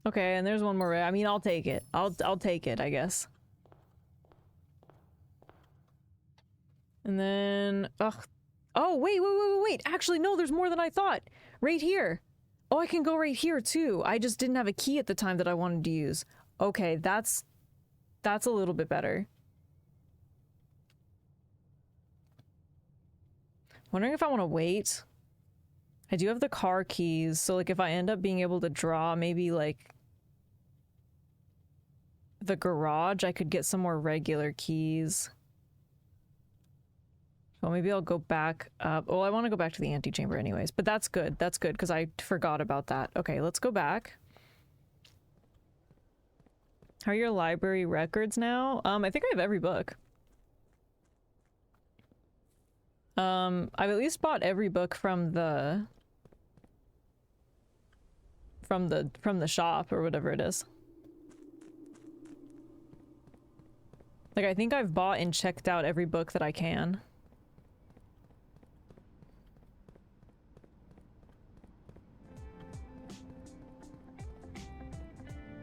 Okay, and there's one more. I mean, I'll take it. I'll take it, I guess. And then, ugh. Oh, wait. Actually, no, there's more than I thought. Right here. Oh, I can go right here too. I just didn't have a key at the time that I wanted to use. Okay, that's a little bit better. Wondering if I want to wait. I do have the car keys, so like if I end up being able to draw maybe like the garage, I could get some more regular keys. Well, maybe I'll go back up. Well, I want to go back to the antechamber anyways, but that's good. That's good because I forgot about that. Okay, let's go back. How are your library records now? I think I have every book. I've at least bought every book from the shop or whatever it is. Like, I think I've bought and checked out every book that I can.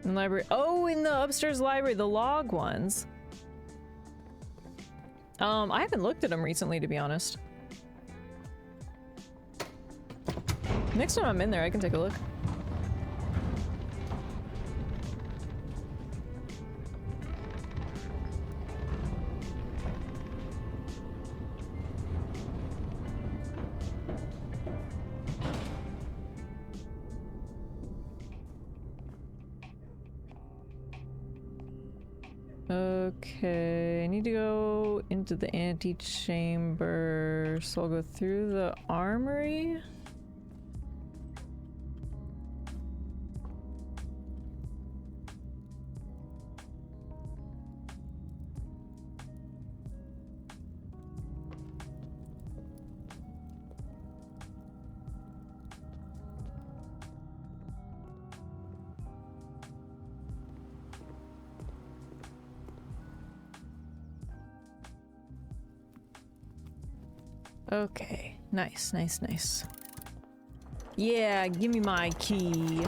In the library. Oh, in the upstairs library, the log ones. I haven't looked at them recently, to be honest. Next time I'm in there, I can take a look. Okay, I need to go into the antechamber, so I'll go through the armory. Okay, nice. Yeah, give me my key.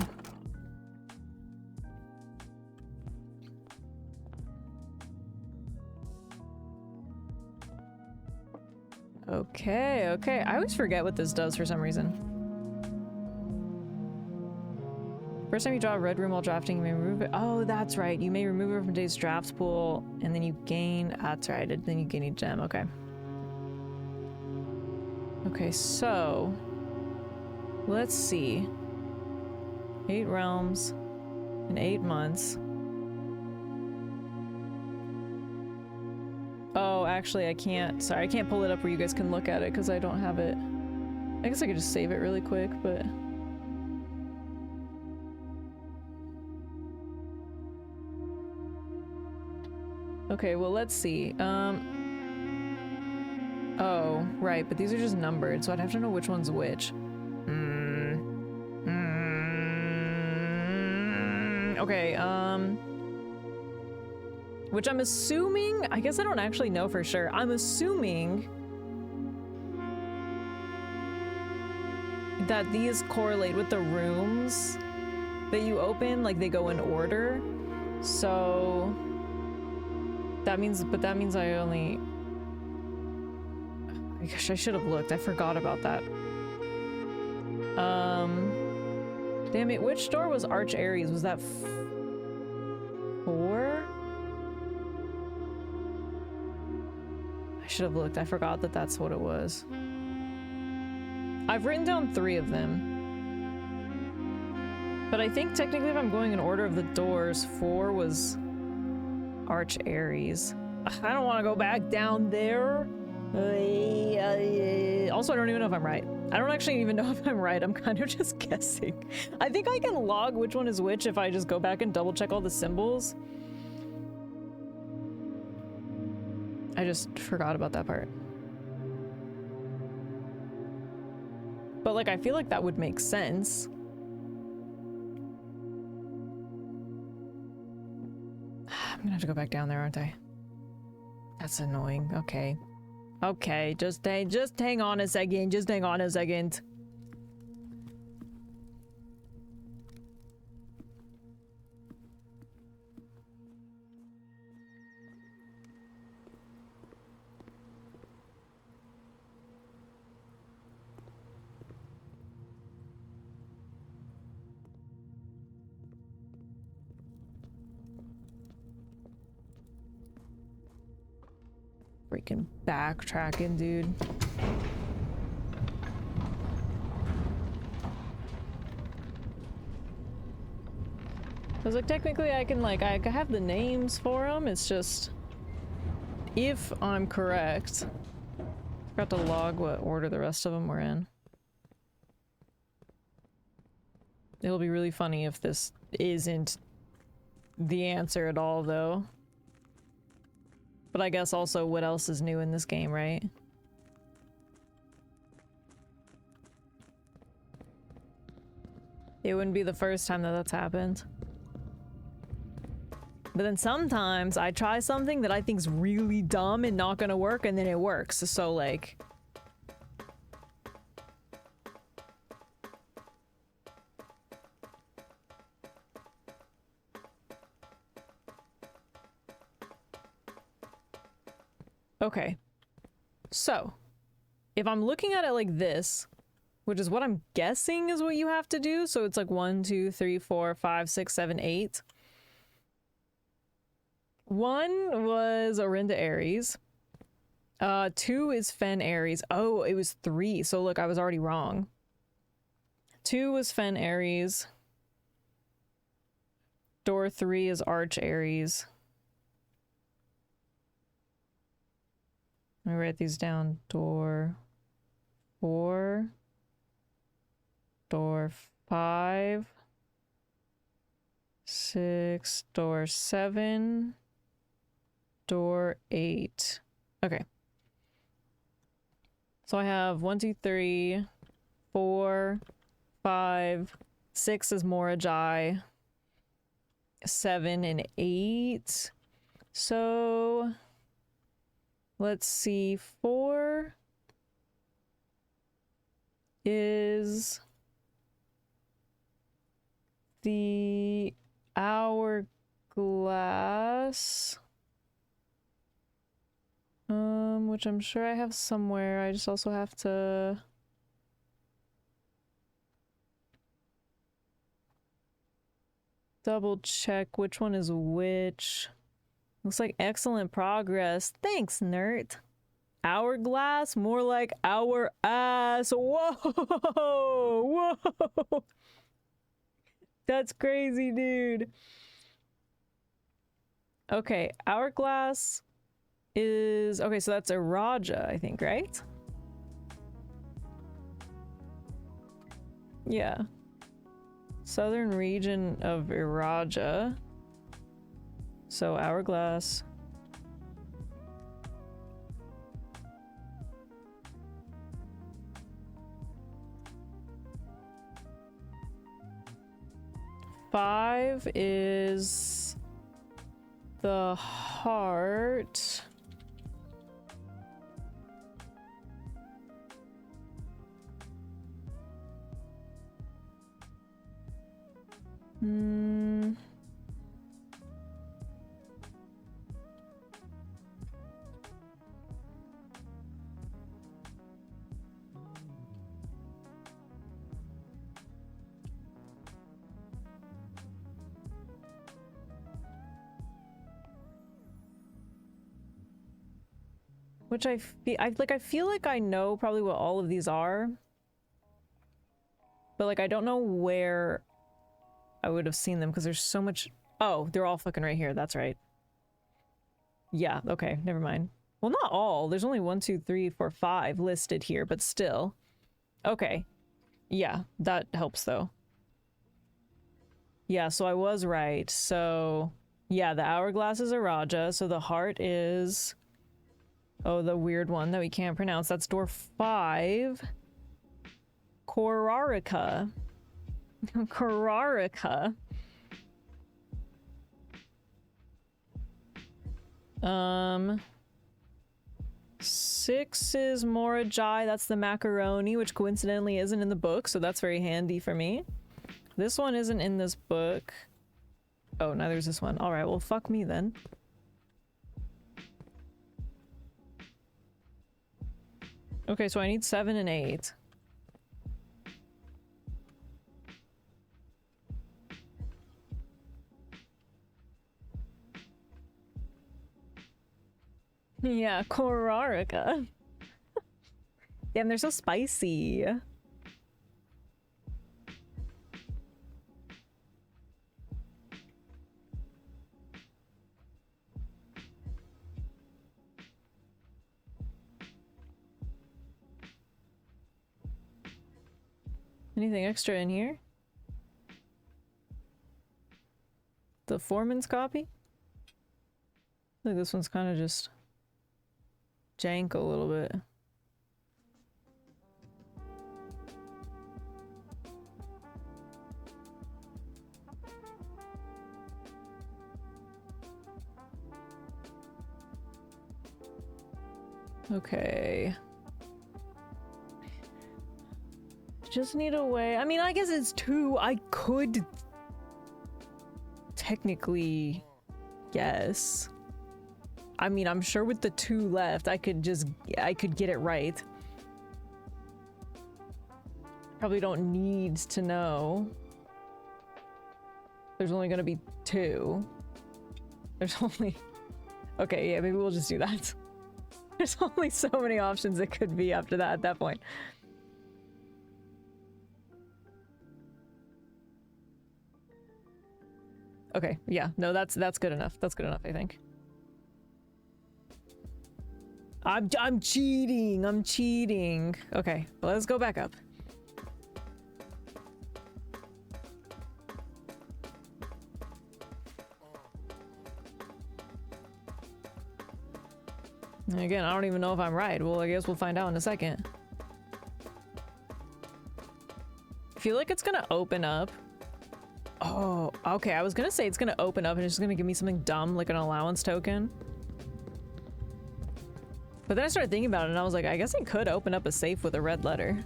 Okay. I always forget what this does for some reason. First time you draw a red room while drafting, you may remove it. Oh, that's right. You may remove it from today's drafts pool, and then you gain... That's right. Then you gain a gem. Okay. Okay, so... Let's see. 8 realms in 8 months. Oh, actually, I can't. Sorry, I can't pull it up where you guys can look at it because I don't have it. I guess I could just save it really quick, but... Okay, well, let's see. Oh, right, but these are just numbered, so I'd have to know which one's which. Okay, which I'm assuming... I guess I don't actually know for sure. I'm assuming that these correlate with the rooms that you open, like they go in order. So... That means I only... I guess I should have looked. I forgot about that. Damn it, which door was Arch Aries? Was that 4? I should have looked. I forgot that that's what it was. I've written down 3 of them. But I think technically if I'm going in order of the doors, 4 was Arch Aries. I don't want to go back down there. Also, I don't even know if I'm right. I don't actually even know if I'm right. I'm kind of just guessing. I think I can log which one is which if I just go back and double check all the symbols. I just forgot about that part. But like, I feel like that would make sense. I'm gonna have to go back down there, aren't I? That's annoying. Okay. Okay, just hang on a second. Just hang on a second. Freaking backtracking, dude. Cause like technically I can have the names for them. It's just if I'm correct. Forgot to log what order the rest of them were in. It'll be really funny if this isn't the answer at all, though. But I guess also what else is new in this game, right? It wouldn't be the first time that that's happened. But then sometimes I try something that I think's really dumb and not gonna work, and then it works. So like... Okay, so if I'm looking at it like this, which is what I'm guessing is what you have to do, so it's like 1, 2, 3, 4, 5, 6, 7, 8. 1 was Orinda Aries. 2 is Fen Aries. Oh, it was 3. So look, I was already wrong. 2 was Fen Aries. Door 3 is Arch Aries. Let me write these down. Door 4. Door 5. 6. Door 7. Door 8. Okay. So I have 1, 2, 3, 4, 5, 6 is Morajai, 7 and 8. So let's see, 4 is the hourglass. Which I'm sure I have somewhere. I just also have to... double check which one is which. Looks like excellent progress. Thanks, nerd. Hourglass? More like our ass. Whoa! Whoa! That's crazy, dude. Okay, hourglass is... okay, so that's Iraja, I think, right? Yeah. Southern region of Iraja. So hourglass. Five is the heart. Which I feel like I know probably what all of these are. But like I don't know where I would have seen them because there's so much. Oh, they're all fucking right here. That's right. Yeah, okay, never mind. Well, not all. There's only 1, 2, 3, 4, 5 listed here, but still. Okay. Yeah, that helps though. Yeah, so I was right. So, yeah, the hourglass is a Raja, so the heart is... oh, the weird one that we can't pronounce. That's door 5. Korarica. Korarica. 6. 6 is Morajai. That's the macaroni, which coincidentally isn't in the book, so that's very handy for me. This one isn't in this book. Oh, neither is this one. Alright, well, fuck me then. Okay, so I need 7 and 8. Yeah, Korarika. Damn, they're so spicy. Anything extra in here? The foreman's copy? I think this one's kind of just jank a little bit. Okay. Just need a way. I mean, I guess it's 2. I could technically guess. I mean, I'm sure with the 2 left, I could get it right. Probably don't need to know. There's only gonna be 2. There's only... Okay, yeah, maybe we'll just do that. There's only so many options it could be after that at that point. Okay, yeah, no, that's good enough. That's good enough, I think. I'm cheating. I'm cheating. Okay, well, let's go back up. And again, I don't even know if I'm right. Well, I guess we'll find out in a second. I feel like it's gonna open up. Oh, okay. I was gonna say it's gonna open up and it's just gonna give me something dumb, like an allowance token. But then I started thinking about it and I was like, I guess I could open up a safe with a red letter.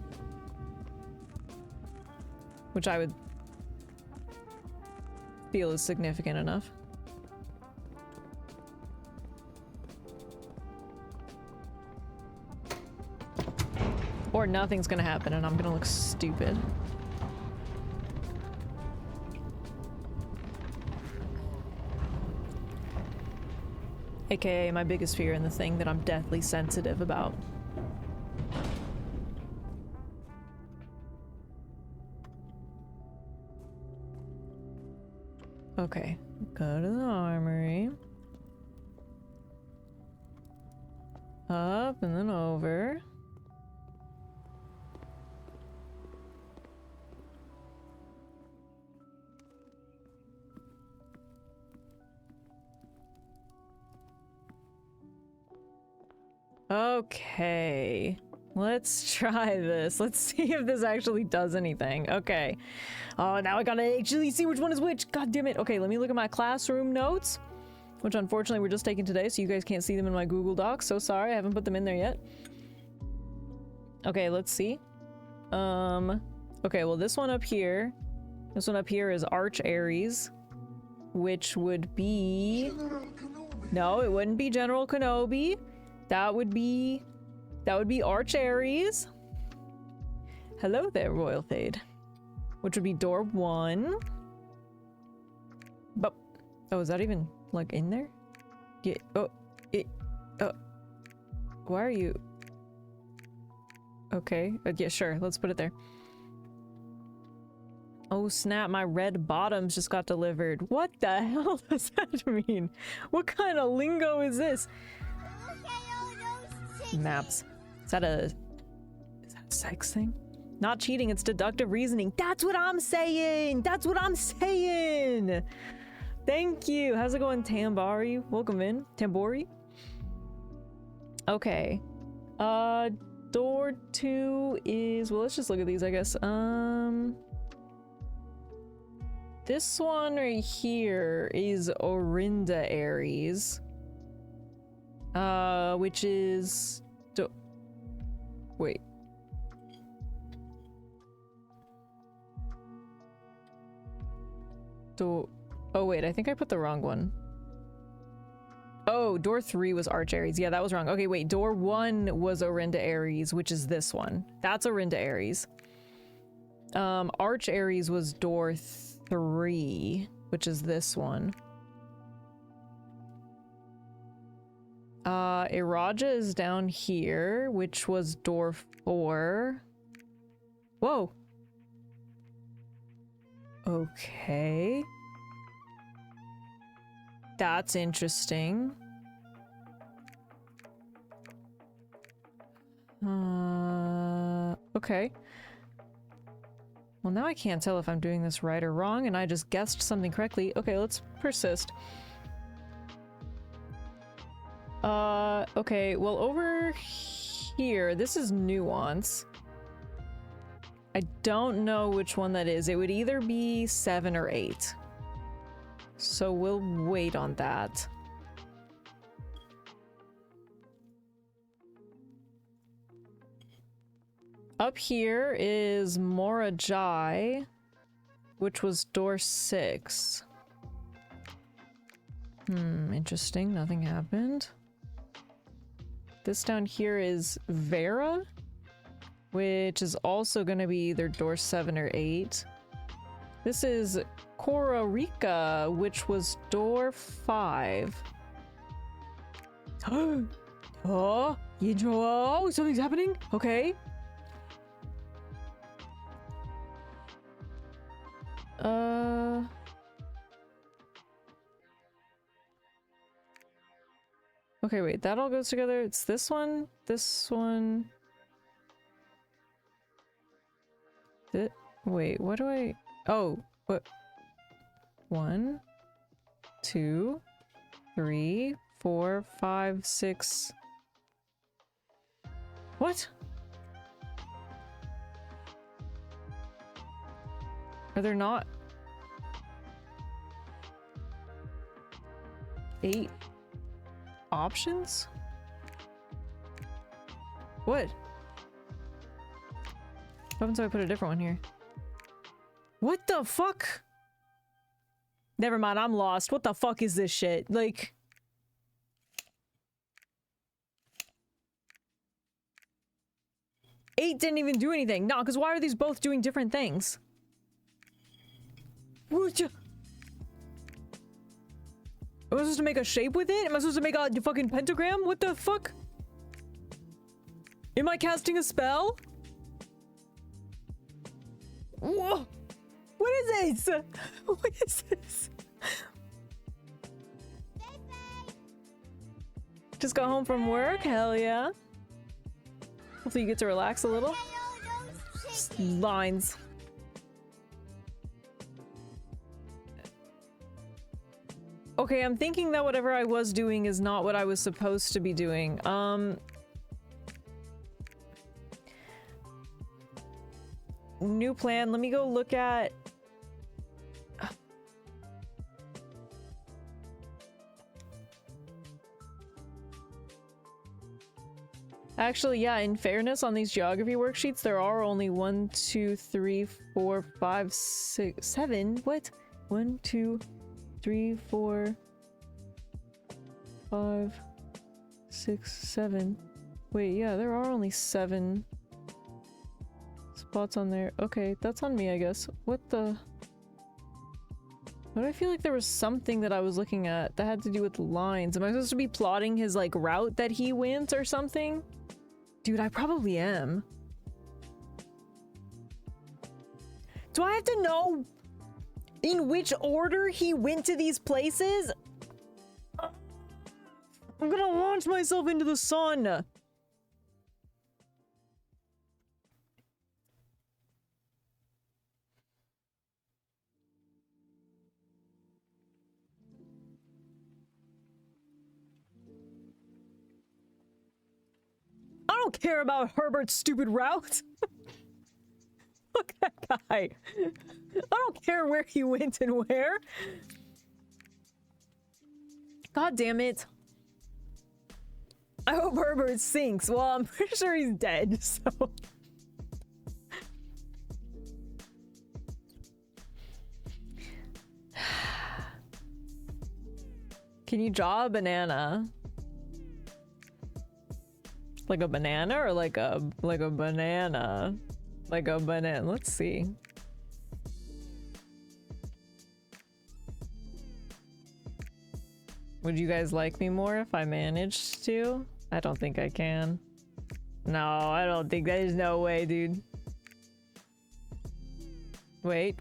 Which I would feel is significant enough. Or nothing's gonna happen and I'm gonna look stupid. AKA my biggest fear and the thing that I'm deathly sensitive about. Okay, go to the armory. Up and then over. Okay, let's try this. Let's see if this actually does anything. Okay. Oh, now I gotta actually see which one is which. God damn it. Okay, let me look at my classroom notes, which unfortunately we're just taking today, so you guys can't see them in my Google Docs. So sorry, I haven't put them in there yet. Okay, let's see. Okay, well, this one up here is Arch Ares, which would be... No, it wouldn't be General Kenobi. That would be Arch Ares. Hello there, Royal Fade. Which would be door 1. But oh, is that even like in there? Yeah. Oh, why are you? Okay. Yeah, sure. Let's put it there. Oh snap! My red bottoms just got delivered. What the hell does that mean? What kind of lingo is this? Maps. Is that a sex thing? Not cheating, it's deductive reasoning. That's what I'm saying! That's what I'm saying! Thank you! How's it going, Tambari? Welcome in. Tambori? Okay. Door 2 is... Well, let's just look at these, I guess. This one right here is Orinda Ares. Which is... Wait. Door... Oh, wait, I think I put the wrong one. Oh, door 3 was Arch Aries. Yeah, that was wrong. Okay, wait, door 1 was Orinda Aries, which is this one. That's Orinda Aries. Arch Aries was door 3, which is this one. Iraja is down here, which was door 4. Whoa. Okay. That's interesting. Okay. Well, now I can't tell if I'm doing this right or wrong, and I just guessed something correctly. Okay, let's persist. Okay, well, over here, this is nuance. I don't know which one that is. It would either be 7 or 8. So we'll wait on that. Up here is Morajai, which was door 6. Interesting. Nothing happened. This down here is Vera, which is also going to be either door 7 or 8. This is Cora Rica, which was door 5. Oh, something's happening? Okay. Okay, wait, that all goes together. It's this one, this one. Wait, what do I... Oh, what? 1, 2, 3, 4, 5, 6. What? Are there not 8 options? What? What happens if I put a different one here? What the fuck? Never mind, I'm lost. What the fuck is this shit? Like... Eight didn't even do anything. No, because why are these both doing different things? What? Am I supposed to make a shape with it? Am I supposed to make a fucking pentagram? What the fuck? Am I casting a spell? Whoa! What is this? What is this? Just got home from work? Hell yeah. Hopefully you get to relax a little. Lines. Okay, I'm thinking that whatever I was doing is not what I was supposed to be doing. New plan. Let me go look at... Actually, yeah, in fairness, on these geography worksheets, there are only 1, 2, 3, 4, 5, 6, 7. What? 1, 2, 3, 4, 5, 6, 7. Wait, yeah, there are only 7 spots on there. Okay, that's on me, I guess. What the... Why do I feel like there was something that I was looking at that had to do with lines? Am I supposed to be plotting his, like, route that he went or something? Dude, I probably am. Do I have to know in which order he went to these places? I'm gonna launch myself into the sun. I don't care about Herbert's stupid route. Look at that guy. I don't care where he went and where. God damn it. I hope Herbert sinks. Well, I'm pretty sure he's dead, so. Can you draw a banana? Like a banana or like a banana? Like a banana. Let's see. Would you guys like me more if I managed to? I don't think I can. No, I don't think there's no way, dude. Wait.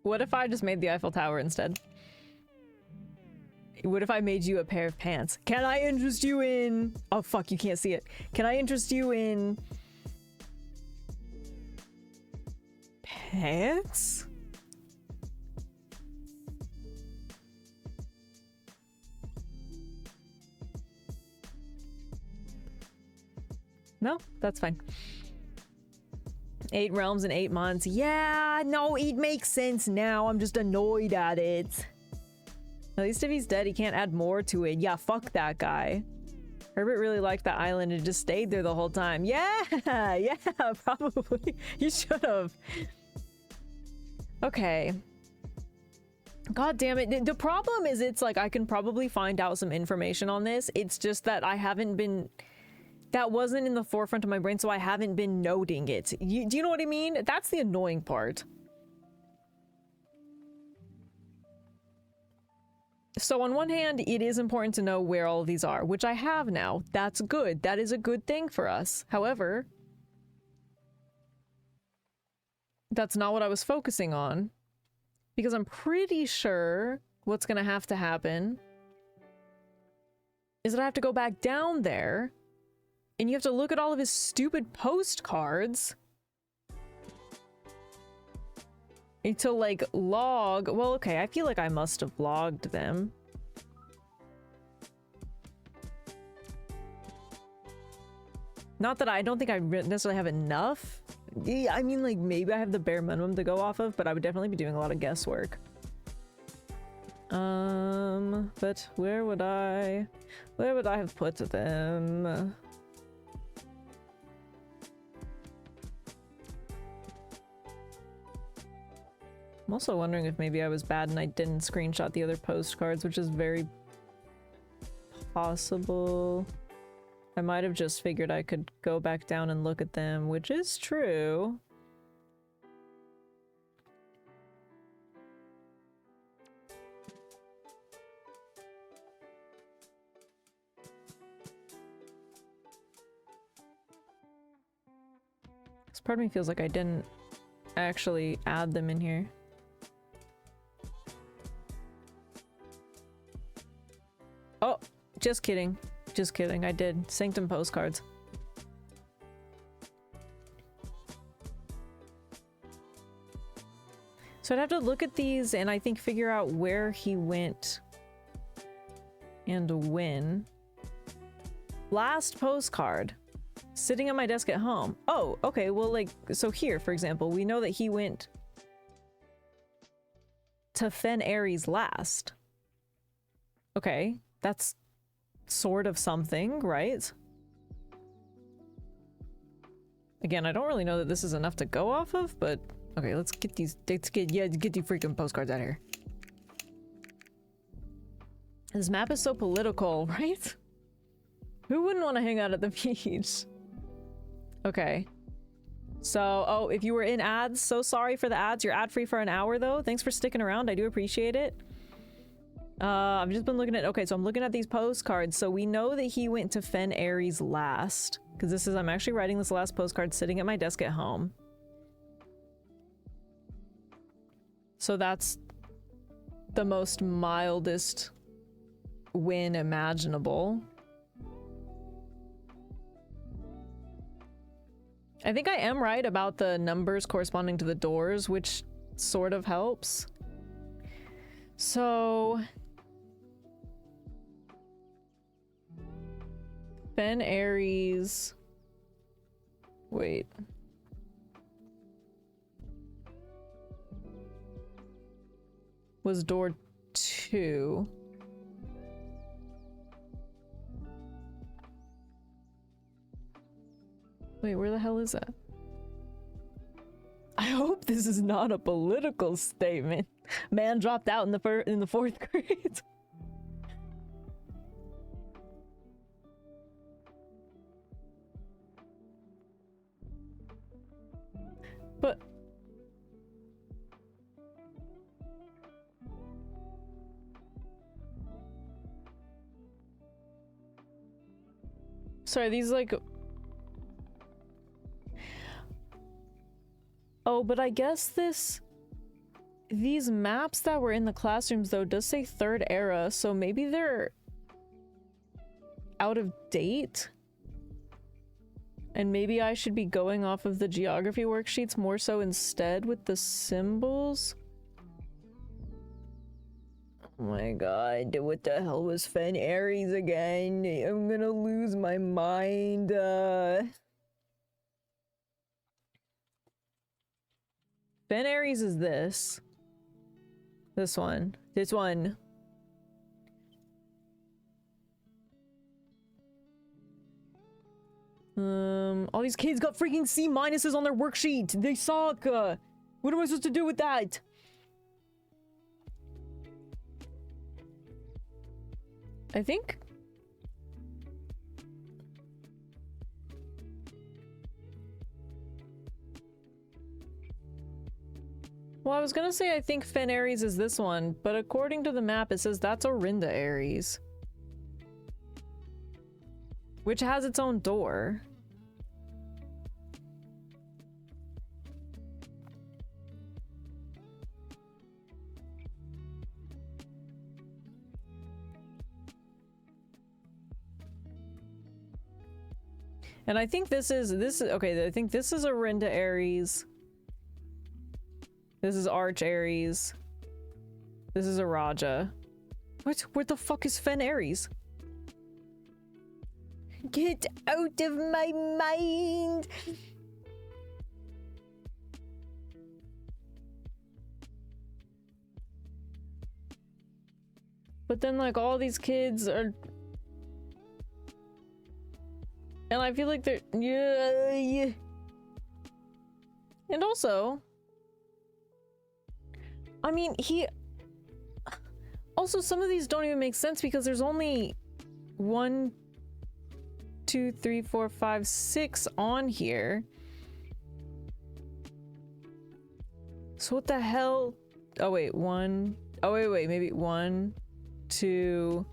What if I just made the Eiffel Tower instead? What if I made you a pair of pants? Can I interest you in... Oh, fuck, you can't see it. Can I interest you in... pants? No, that's fine. 8 realms in 8 months. Yeah, no, it makes sense now. I'm just annoyed at it. At least if he's dead, he can't add more to it. Yeah, fuck that guy. Herbert really liked the island and just stayed there the whole time. Yeah, yeah, probably. You should have. Okay. God damn it. The problem is it's like I can probably find out some information on this. It's just that I haven't been... That wasn't in the forefront of my brain, so I haven't been noting it. Do you know what I mean? That's the annoying part. So on one hand, it is important to know where all of these are, which I have now. That's good. That is a good thing for us. However, that's not what I was focusing on. Because I'm pretty sure what's going to happen is that I have to go back down there. And you have to look at all of his stupid postcards to like log. Well, okay, I feel like I must have logged them. Not that I don't think I necessarily have enough. Yeah, I mean, like maybe I have the bare minimum to go off of, but I would definitely be doing a lot of guesswork. But where would I have put them? I'm also wondering if maybe I was bad and I didn't screenshot the other postcards, which is very possible. I might have just figured I could go back down and look at them, which is true. This part of me feels like I didn't actually add them in here. Oh, just kidding. Just kidding. I did. Sanctum postcards. So I'd have to look at these and I think figure out where he went and when. Last postcard. Sitting on my desk at home. Oh, okay. Well, like, so here, for example, we know that he went to Fen Ares last. Okay. That's sort of something, right? Again, I don't really know that this is enough to go off of, but okay, let's get these freaking postcards out of here. This map is so political, right? Who wouldn't want to hang out at the beach? Okay. So, oh, if you were in ads, so sorry for the ads. You're ad-free for an hour, though. Thanks for sticking around. I do appreciate it. I've just been looking at... Okay, so I'm looking at these postcards. So we know that he went to Fen Ares last. Because this is... I'm actually writing this last postcard sitting at my desk at home. So that's the most mildest win imaginable. I think I am right about the numbers corresponding to the doors, which sort of helps. So Fen Aries. Wait. Was door 2. Wait, where the hell is that? I hope this is not a political statement. Man dropped out in the 4th grade. But sorry, these like oh, but I guess these maps that were in the classrooms though does say 3rd era, so maybe they're out of date? And maybe I should be going off of the geography worksheets more so instead with the symbols? Oh my god, what the hell was Fen Aries again? I'm gonna lose my mind. Fen Aries is this. This one. This one. All these kids got freaking C minuses on their worksheet. They suck. What am I supposed to do with that? I think. Well, I was gonna say I think Fen Aries is this one, but according to the map, it says that's Orinda Aries, which has its own door. And I think this is okay, I think this is Orinda Aries. This is Arch Aries. This is a Raja. What? Where the fuck is Fen Aries? Get out of my mind! But then, like, all these kids are... And I feel like they're... Yeah. And also... I mean, also, some of these don't even make sense because there's only 1, 2, 3, 4, 5, 6 on here. So what the hell? Oh wait, maybe 1, 2,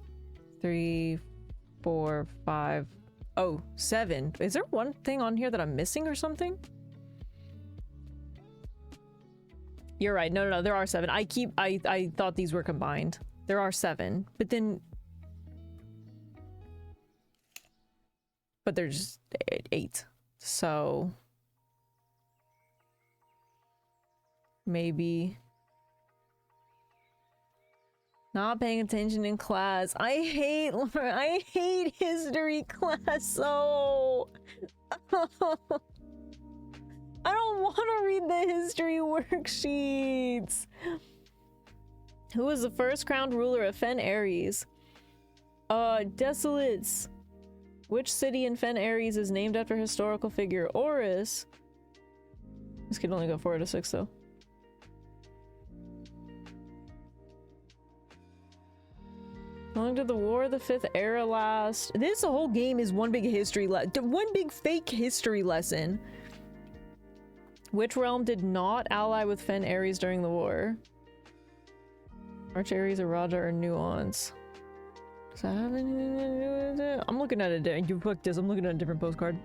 3, 4, 5. Oh, 7. Is there one thing on here that I'm missing or something? You're right. No, there are 7. I thought these were combined. There are 7, but then... But there's 8. So... Maybe... Not paying attention in class. I hate history class so... I don't want to read the history worksheets. Who was the first crowned ruler of Fen Aries? Desolates. Which city in Fen Aries is named after historical figure? Oris. This could only go 4 out of 6 though. How long did the War of the 5th Era last? This whole game is one big history one big fake history lesson. Which realm did not ally with Fen Aries during the war? Arch Aries or Raja or Nuance? Does that have anything to do with it? I'm looking at it. You fuck this. I'm looking at a different postcard.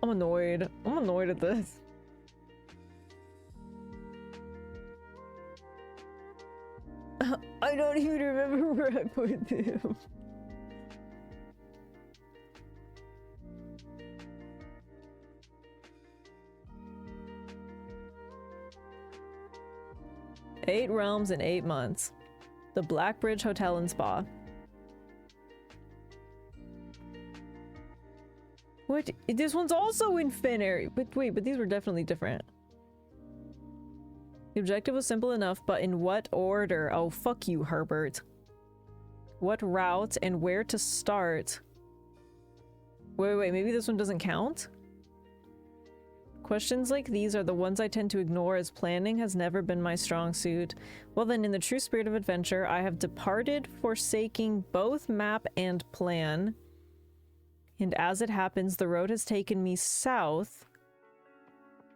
I'm annoyed. I'm annoyed at this. I don't even remember where I put them. 8 realms in 8 months. The Blackbridge Hotel and Spa. What? This one's also in Fenner. But wait, but these were definitely different. The objective was simple enough, but in what order? Oh, fuck you, Herbert. What route and where to start? Wait, maybe this one doesn't count? Questions like these are the ones I tend to ignore, as planning has never been my strong suit. Well then, in the true spirit of adventure, I have departed, forsaking both map and plan. And as it happens, the road has taken me south.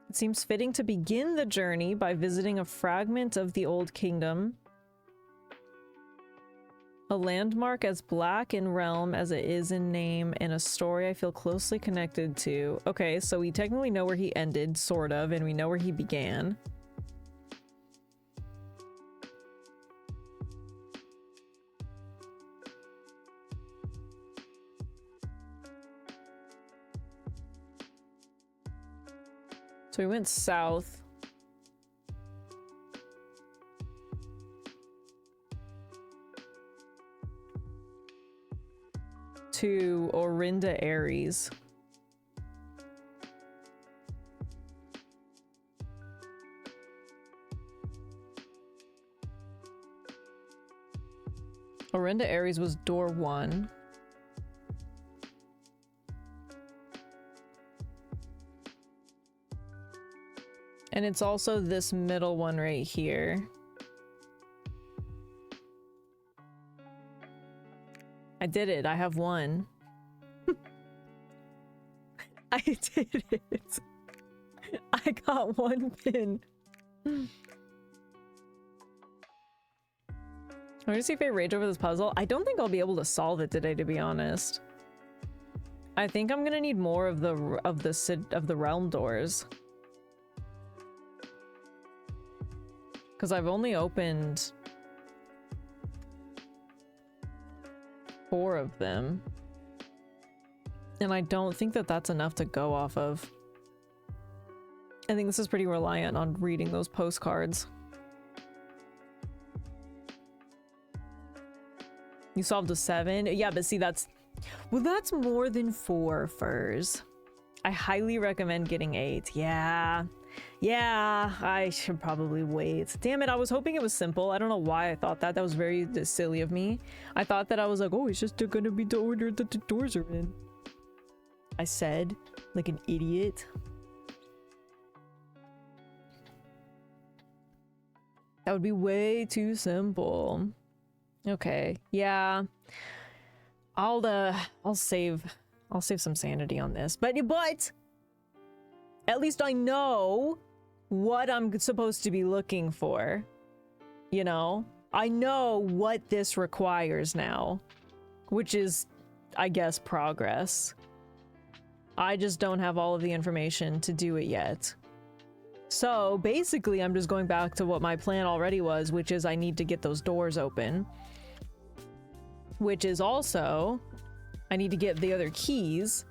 It seems fitting to begin the journey by visiting a fragment of the Old Kingdom. A landmark as black in realm as it is in name, and a story I feel closely connected to. Okay, so we technically know where he ended, sort of, and we know where he began. So we went south. To Orinda Aries. Orinda Aries was door 1. And it's also this middle one right here. I did it. I have one. I did it. I got 1 pin. I'm gonna see if I rage over this puzzle. I don't think I'll be able to solve it today, to be honest. I think I'm gonna need more of the realm doors. Because I've only opened 4 of them. And I don't think that that's enough to go off of. I think this is pretty reliant on reading those postcards. You solved a 7? Yeah, but see, that's... Well, that's more than 4 furs. I highly recommend getting 8. Yeah. Yeah, I should probably wait. Damn it, I was hoping it was simple. I don't know why I thought that. That was very silly of me. I thought that I was like, oh, it's just gonna be the order that the doors are in. I said, like an idiot. That would be way too simple. Okay, yeah. I'll save some sanity on this. But at least I know what I'm supposed to be looking for. You know? I know what this requires now. Which is, I guess, progress. I just don't have all of the information to do it yet. So, basically, I'm just going back to what my plan already was, which is I need to get those doors open. Which is also, I need to get the other keys.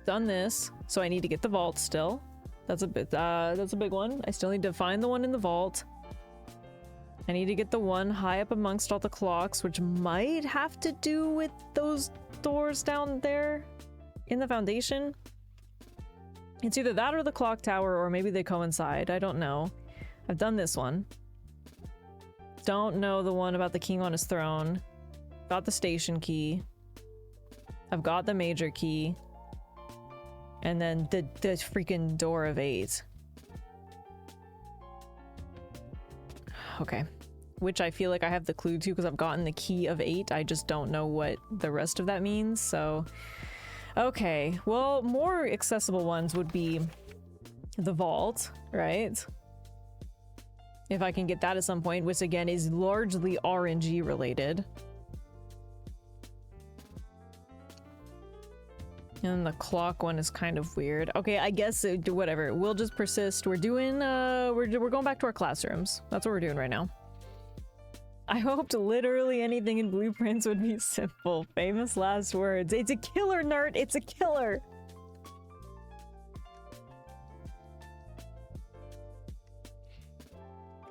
Done this, so I need to get the vault still. That's a big one. I still need to find the one in the vault. I need to get the one high up amongst all the clocks, which might have to do with those doors down there in the foundation. It's either that or the clock tower, or maybe they coincide. I don't know. I've done this one. Don't know the one about the king on his throne. Got the station key. I've got the major key. And then the freaking door of 8. Okay. Which I feel like I have the clue to because I've gotten the key of 8. I just don't know what the rest of that means, so... Okay, well, more accessible ones would be the vault, right? If I can get that at some point, which again is largely RNG related. And the clock one is kind of weird. Okay, I guess whatever. We'll just persist. We're doing we're going back to our classrooms. That's what we're doing right now. I hoped literally anything in blueprints would be simple. Famous last words. It's a killer, nerd. It's a killer.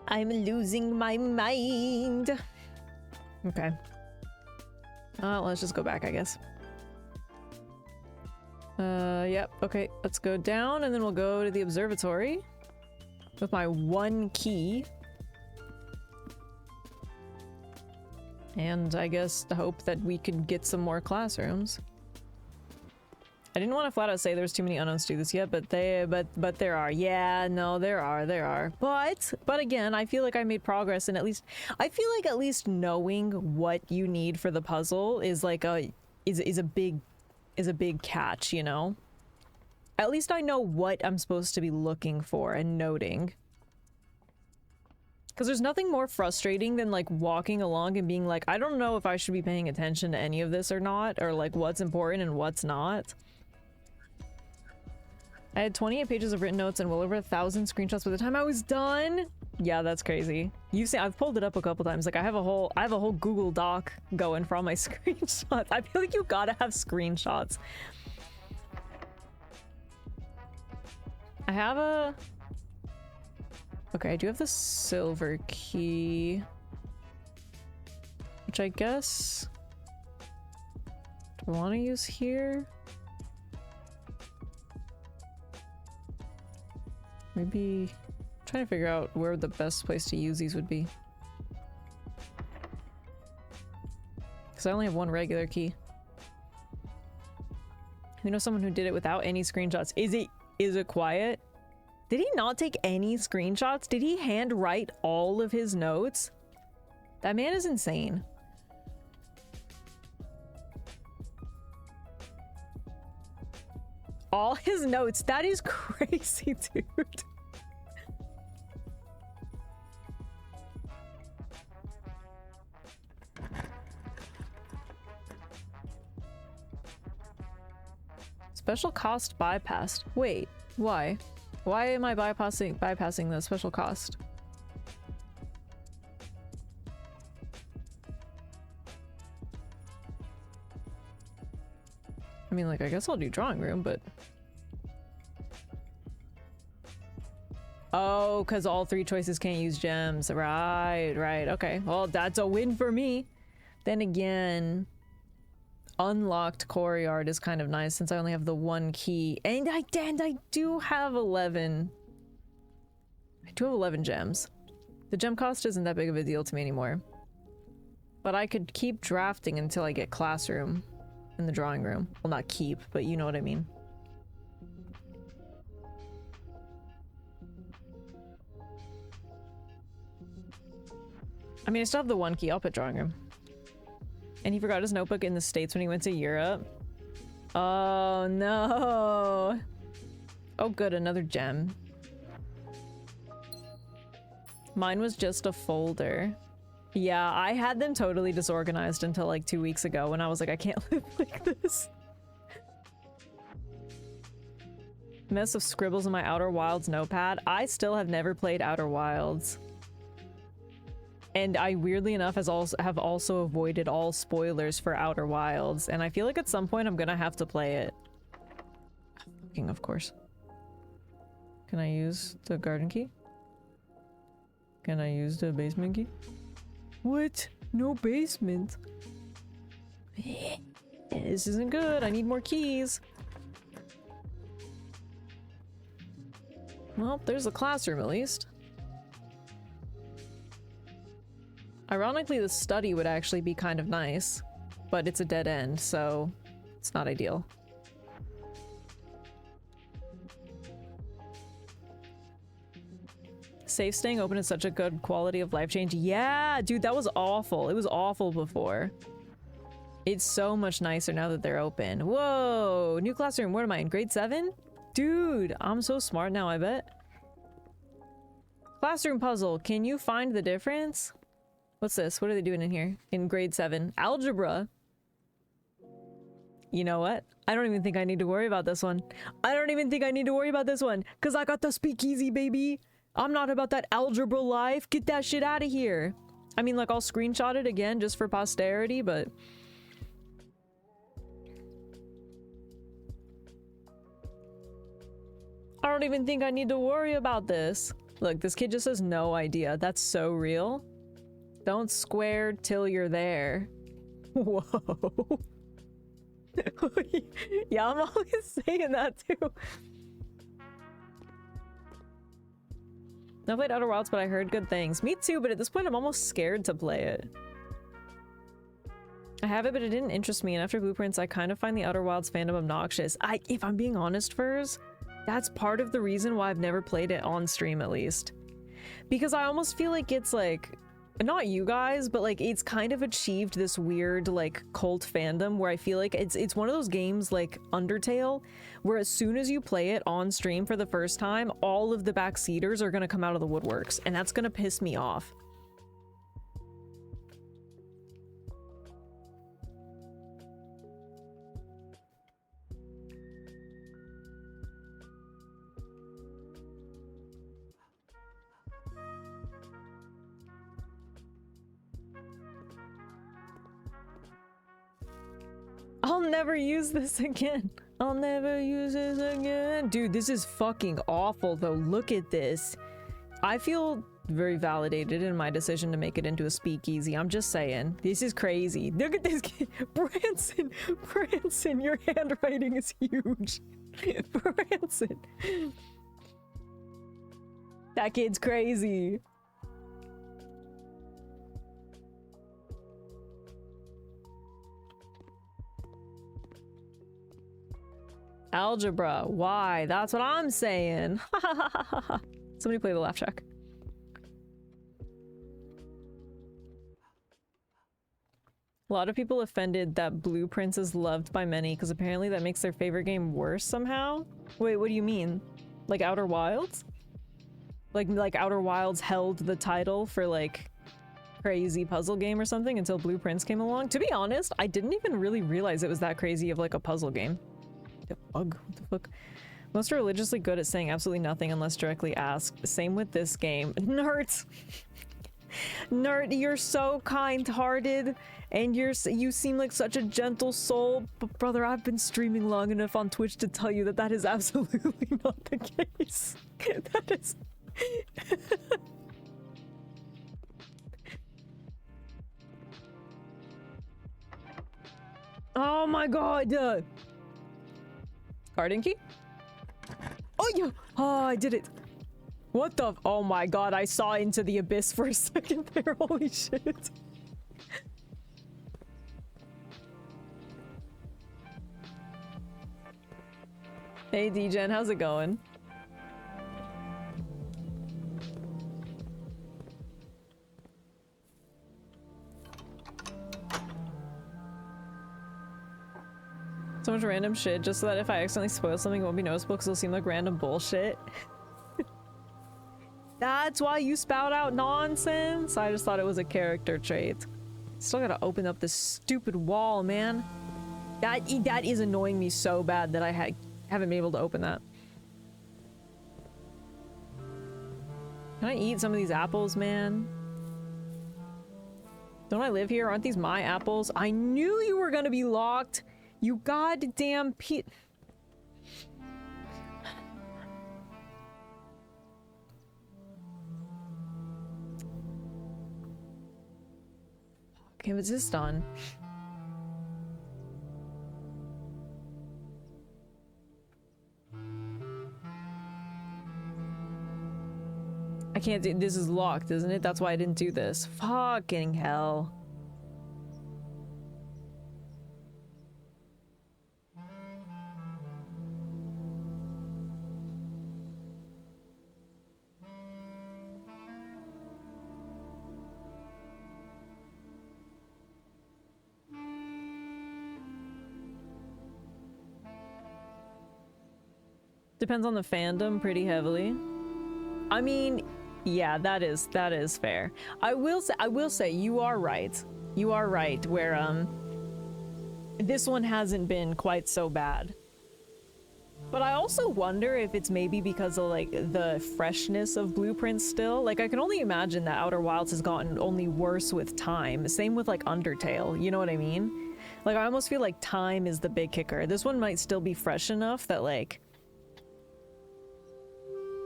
I'm losing my mind. Okay. Let's just go back, I guess. Yep. Okay, let's go down and then we'll go to the observatory with my 1 key. And I guess the hope that we could get some more classrooms. I didn't want to flat out say there's too many unknowns to do this yet, but there are. Yeah, no, there are. But again, I feel like I made progress, and I feel like at least knowing what you need for the puzzle is like a big catch, you know? At least I know what I'm supposed to be looking for and noting. Because there's nothing more frustrating than like walking along and being like, I don't know if I should be paying attention to any of this or not, or like what's important and what's not. I had 28 pages of written notes and well over 1,000 screenshots by the time I was done. Yeah, that's crazy. You've seen, I've pulled it up a couple times. Like I have a whole Google Doc going for all my screenshots. I feel like you gotta have screenshots. I have a... Okay, I do have the silver key. Which I guess... Do I want to use here? Maybe... I'm trying to figure out where the best place to use these would be. Because I only have 1 regular key. You know someone who did it without any screenshots. Is it quiet? Did he not take any screenshots? Did he handwrite all of his notes? That man is insane. All his notes? That is crazy, dude. Special cost bypassed. Wait, why? Why am I bypassing the special cost? I mean, like, I guess I'll do drawing room, but... Oh, because all 3 choices can't use gems. Right, okay. Well, that's a win for me. Then again... Unlocked courtyard is kind of nice since I only have the 1 key. And I do have 11. I do have 11 gems. The gem cost isn't that big of a deal to me anymore. But I could keep drafting until I get classroom in the drawing room. Well, not keep, but you know what I mean. I mean, I still have the 1 key. I'll put drawing room. And he forgot his notebook in the States when he went to Europe. Oh, no. Oh, good. Another gem. Mine was just a folder. Yeah, I had them totally disorganized until like 2 weeks ago when I was like, I can't live like this. Mess of scribbles in my Outer Wilds notepad. I still have never played Outer Wilds. And I, weirdly enough, have also avoided all spoilers for Outer Wilds. And I feel like at some point I'm gonna have to play it. Fucking, of course. Can I use the garden key? Can I use the basement key? What? No basement? This isn't good. I need more keys. Well, there's a classroom at least. Ironically, the study would actually be kind of nice, but it's a dead end, so it's not ideal. Safe staying open is such a good quality of life change. Yeah, dude, that was awful. It was awful before. It's so much nicer now that they're open. Whoa, new classroom. What am I in, grade 7? Dude, I'm so smart now, I bet. Classroom puzzle. Can you find the difference? What's this? What are they doing in here? In grade 7. Algebra. You know what? I don't even think I need to worry about this one. I don't even think I need to worry about this one. Because I got the speakeasy, baby. I'm not about that algebra life. Get that shit out of here. I mean, like, I'll screenshot it again just for posterity, but... I don't even think I need to worry about this. Look, this kid just has no idea. That's so real. Don't square till you're there. Whoa. Yeah, I'm always saying that too. I played Outer Wilds, but I heard good things. Me too, but at this point I'm almost scared to play it. I have it, but it didn't interest me, and after Blueprints, I kind of find the Outer Wilds fandom obnoxious. If I'm being honest, Furs, that's part of the reason why I've never played it on stream, at least. Because I almost feel like it's like, not you guys, but like it's kind of achieved this weird like cult fandom where I feel like it's one of those games like Undertale, where as soon as you play it on stream for the first time, all of the backseaters are gonna come out of the woodworks, and that's gonna piss me off. I'll never use this again. I'll never use this again. Dude, this is fucking awful though. Look at this. I feel very validated in my decision to make it into a speakeasy. I'm just saying. This is crazy. Look at this kid. Branson, your handwriting is huge. Branson. That kid's crazy. Algebra. Why? That's what I'm saying. Somebody play the laugh track. A lot of people offended that Blueprints is loved by many because apparently that makes their favorite game worse somehow. Wait, what do you mean? Like Outer Wilds? Like Outer Wilds held the title for like crazy puzzle game or something until Blueprints came along? To be honest, I didn't even really realize it was that crazy of like a puzzle game. The bug? What the fuck? Most are religiously good at saying absolutely nothing unless directly asked. Same with this game. Nerd! Nerd, you're so kind-hearted and you seem like such a gentle soul, but brother, I've been streaming long enough on Twitch to tell you that that is absolutely not the case. That is... Oh my god! Garden key? Oh yeah! Oh, I did it! What the? Oh my god, I saw into the abyss for a second there. Holy shit. Hey D-Gen, how's it going? So much random shit just so that if I accidentally spoil something it won't be noticeable because it'll seem like random bullshit. That's why you spout out nonsense? I just thought it was a character trait. Still gotta open up this stupid wall, man. That is annoying me so bad that I haven't been able to open that. Can I eat some of these apples, man? Don't I live here? Aren't these my apples? I knew you were gonna be locked! You goddamn Okay, what's this done? I can't do- this is locked, isn't it? That's why I didn't do this. Fucking hell. Depends on the fandom pretty heavily. I mean, yeah, that is fair. I will say you are right. You are right where this one hasn't been quite so bad. But I also wonder if it's maybe because of like the freshness of Blueprints still. Like I can only imagine that Outer Wilds has gotten only worse with time. Same with like Undertale, you know what I mean? Like I almost feel like time is the big kicker. This one might still be fresh enough that like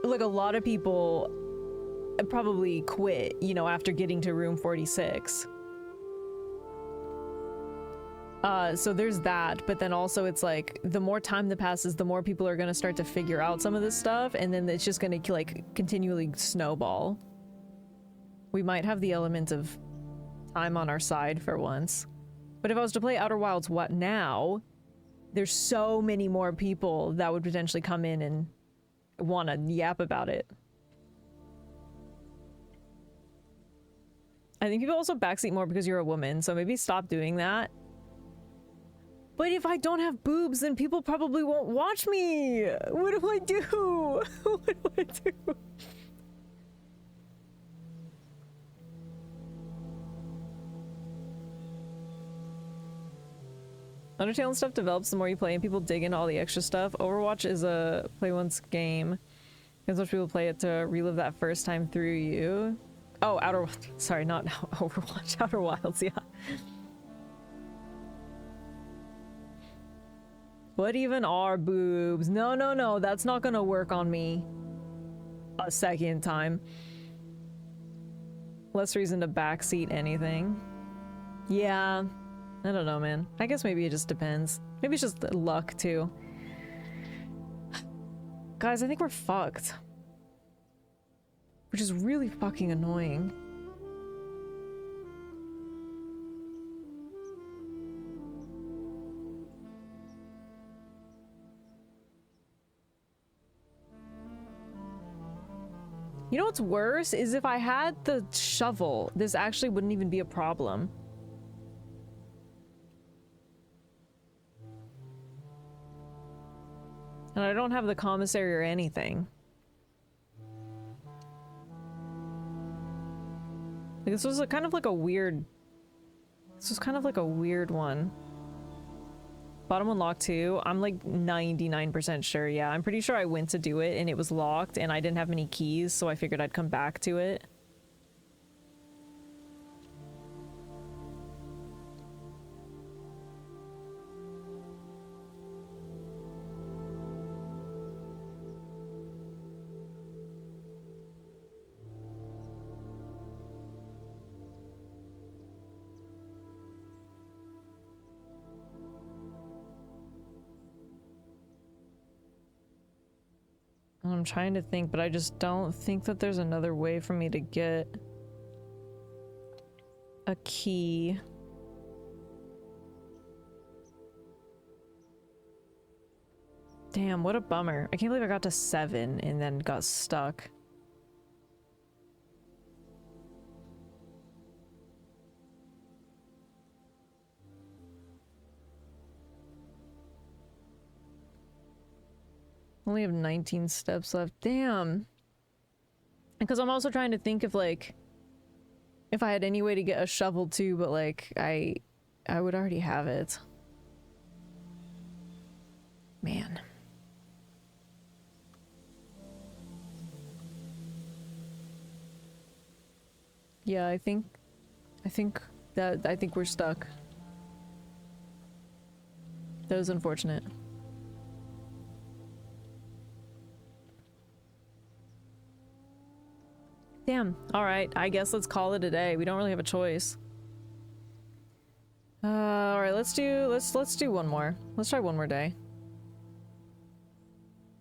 a lot of people probably quit, you know, after getting to room 46. So there's that, but then also it's like the more time that passes, the more people are gonna start to figure out some of this stuff, and then it's just gonna like continually snowball. We might have the element of time on our side for once. But if I was to play Outer Wilds what now, there's so many more people that would potentially come in and want to yap about it. I think people also backseat more because you're a woman, so maybe stop doing that. But if I don't have boobs, then people probably won't watch me. What do I do? What do I do? Undertale and stuff develops the more you play and people dig into all the extra stuff. Overwatch is a play once game. Because most people play it to relive that first time through you. Oh, sorry, not Overwatch, Outer Wilds, yeah. What even are boobs? No, no, no, that's not gonna work on me a second time. Less reason to backseat anything. Yeah. I don't know, man. I guess maybe it just depends. Maybe it's just luck, too. Guys, I think we're fucked. Which is really fucking annoying. You know what's worse? Is if I had the shovel, this actually wouldn't even be a problem. And I don't have the commissary or anything. Like, this was kind of like a weird... This was kind of like a weird one. Bottom one locked too. I'm like 99% sure, yeah. I'm pretty sure I went to do it and it was locked and I didn't have many keys, so I figured I'd come back to it. I'm trying to think, but I just don't think that there's another way for me to get a key. Damn, what a bummer. I can't believe I got to 7 and then got stuck. Only have 19 steps left. Damn. Because I'm also trying to think of like if I had any way to get a shovel too, but like I would already have it. Man. Yeah, I think we're stuck. That was unfortunate. Damn. All right. I guess let's call it a day. We don't really have a choice. All right. Let's do one more. Let's try one more day.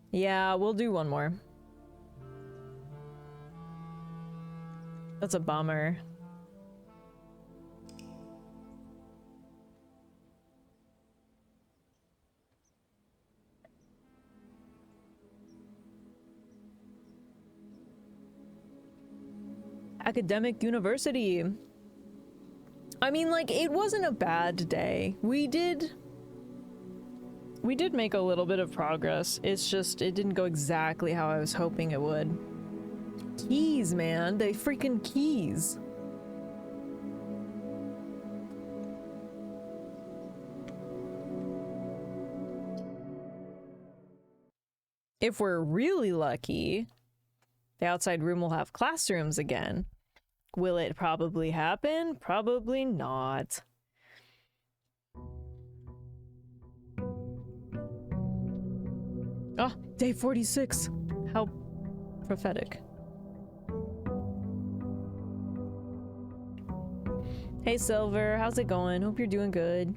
Yeah, we'll do one more. That's a bummer. Academic university. I mean, like, it wasn't a bad day. We did make a little bit of progress. It's just, it didn't go exactly how I was hoping it would. Keys, man. They freaking keys. If we're really lucky, the outside room will have classrooms again. Will it probably happen? Probably not. Oh, day 46. How prophetic. Hey Silver, how's it going? Hope you're doing good.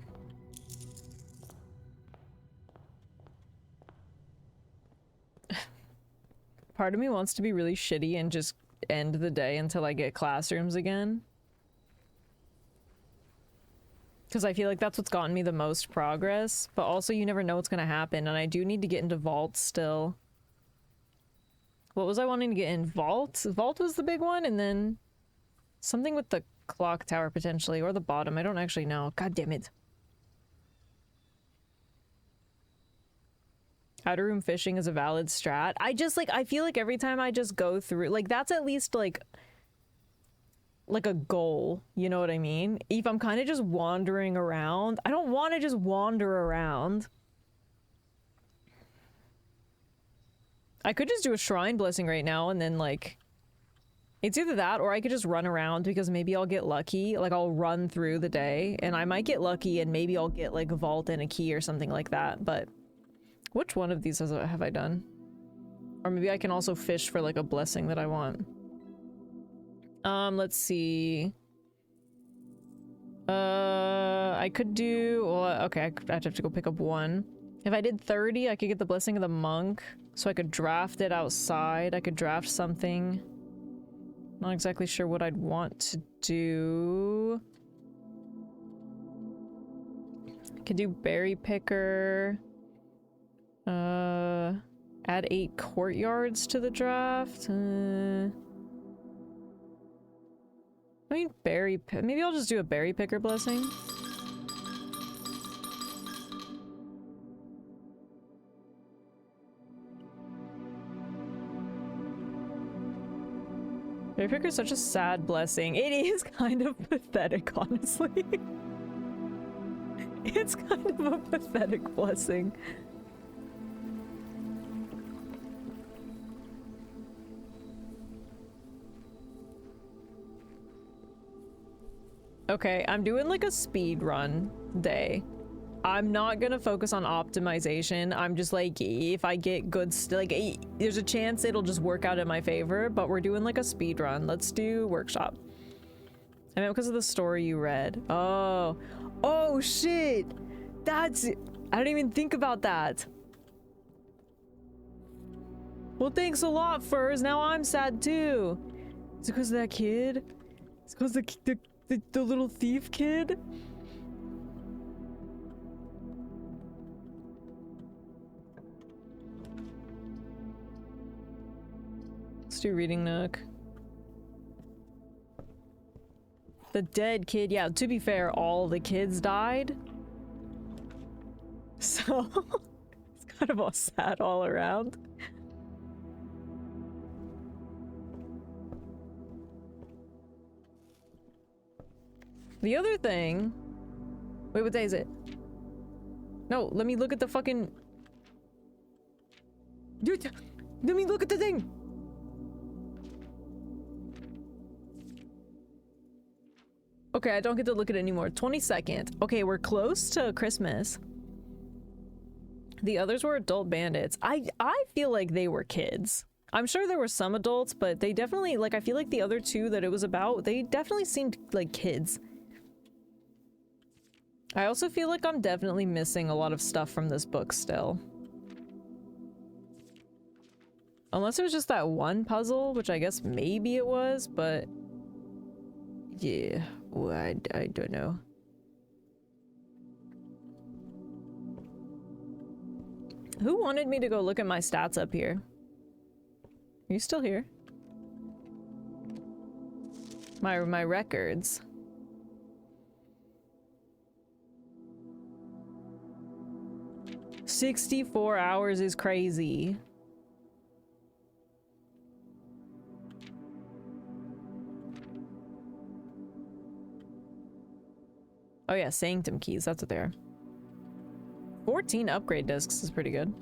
Part of me wants to be really shitty and just end the day until I get classrooms again. Because I feel like that's what's gotten me the most progress, but also you never know what's gonna happen, and I do need to get into Vault still. What was I wanting to get in? Vault? Vault was the big one, and then something with the clock tower potentially, or the bottom. I don't actually know. God damn it. Outer room fishing is a valid strat. I just like, I feel like every time I just go through, like that's at least like a goal, you know what I mean? If I'm kind of just wandering around, I don't want to just wander around. I could just do a shrine blessing right now and then like, it's either that or I could just run around because maybe I'll get lucky. Like I'll run through the day and I might get lucky and maybe I'll get like a vault and a key or something like that. But which one of these have I done? Or maybe I can also fish for like a blessing that I want. Let's see. I could do, well, okay, I'd have to go pick up one. If I did 30, I could get the blessing of the monk, so I could draft it outside. I could draft something. Not exactly sure what I'd want to do. I could do berry picker. Add 8 courtyards to the draft. I mean, maybe I'll just do a berry picker blessing. Berry picker is such a sad blessing. It is kind of pathetic, honestly. It's kind of a pathetic blessing. Okay, I'm doing like a speed run day. I'm not gonna focus on optimization. I'm just like, if I get good, there's a chance it'll just work out in my favor, but we're doing like a speed run. Let's do workshop. I mean, because of the story you read. Oh, oh shit. I didn't even think about that. Well, thanks a lot, Furs. Now I'm sad too. Is it because of that kid? It's because the little thief kid? Let's do reading nook. The dead kid, yeah, to be fair, all the kids died. So, it's kind of all sad all around. The other thing... Wait, what day is it? No, let me look at the fucking... Dude, let me look at the thing! Okay, I don't get to look at it anymore. 22nd. Okay, we're close to Christmas. The others were adult bandits. I feel like they were kids. I'm sure there were some adults, but they definitely, like, I feel like the other two that it was about, they definitely seemed like kids. I also feel like I'm definitely missing a lot of stuff from this book still. Unless it was just that one puzzle, which I guess maybe it was, but... yeah, well, I don't know. Who wanted me to go look at my stats up here? Are you still here? My records. "64 hours is crazy." Oh yeah, sanctum keys, that's what they are. 14 upgrade discs is pretty good.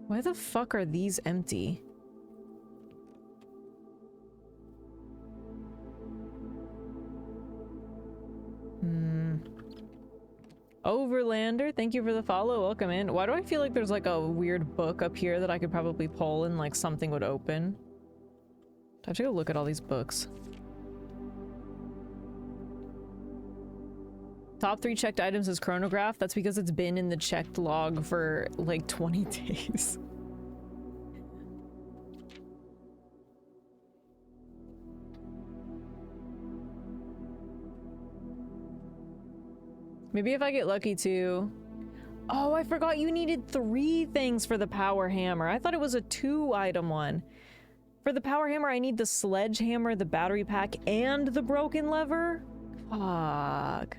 Why the fuck are these empty? Overlander, thank you for the follow. Welcome in. Why do I feel like there's like a weird book up here that I could probably pull and like something would open? I have to go look at all these books. Top 3 checked items is chronograph. That's because it's been in the checked log for like 20 days. Maybe if I get lucky too. Oh, I forgot you needed 3 things for the power hammer. I thought it was a 2-item one. For the power hammer, I need the sledgehammer, the battery pack, and the broken lever? Fuck.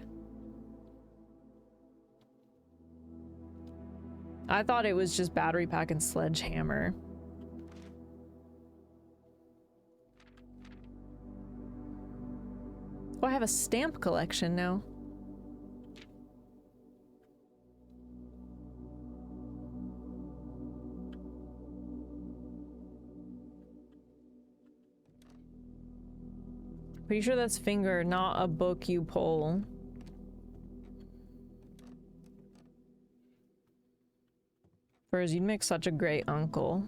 I thought it was just battery pack and sledgehammer. Oh, I have a stamp collection now. Pretty sure that's finger, not a book you pull. Furs, you'd make such a great uncle.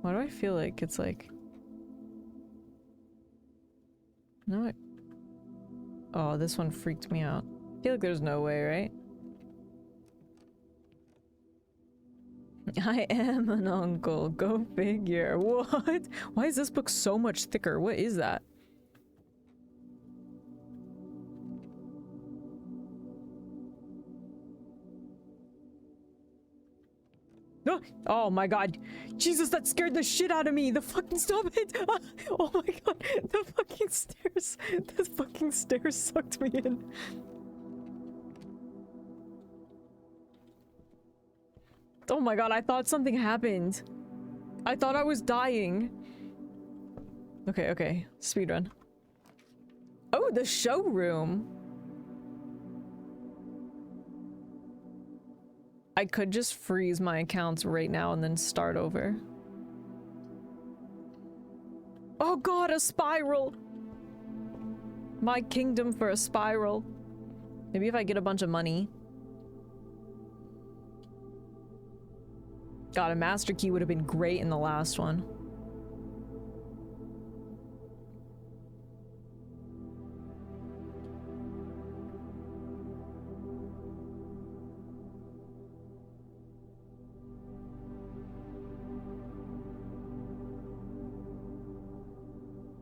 Why do I feel like it's like... No, oh, this one freaked me out. I feel like there's no way, right? I am an uncle. Go figure. What? Why is this book so much thicker? What is that? Oh my god. Jesus, that scared the shit out of me. The fucking stop it. Oh my god. The fucking stairs. The fucking stairs sucked me in. Oh my god, I thought something happened. I thought I was dying. Okay, okay. Speedrun. Oh, the showroom. I could just freeze my accounts right now and then start over. Oh god, a spiral! My kingdom for a spiral. Maybe if I get a bunch of money. God, a master key would have been great in the last one.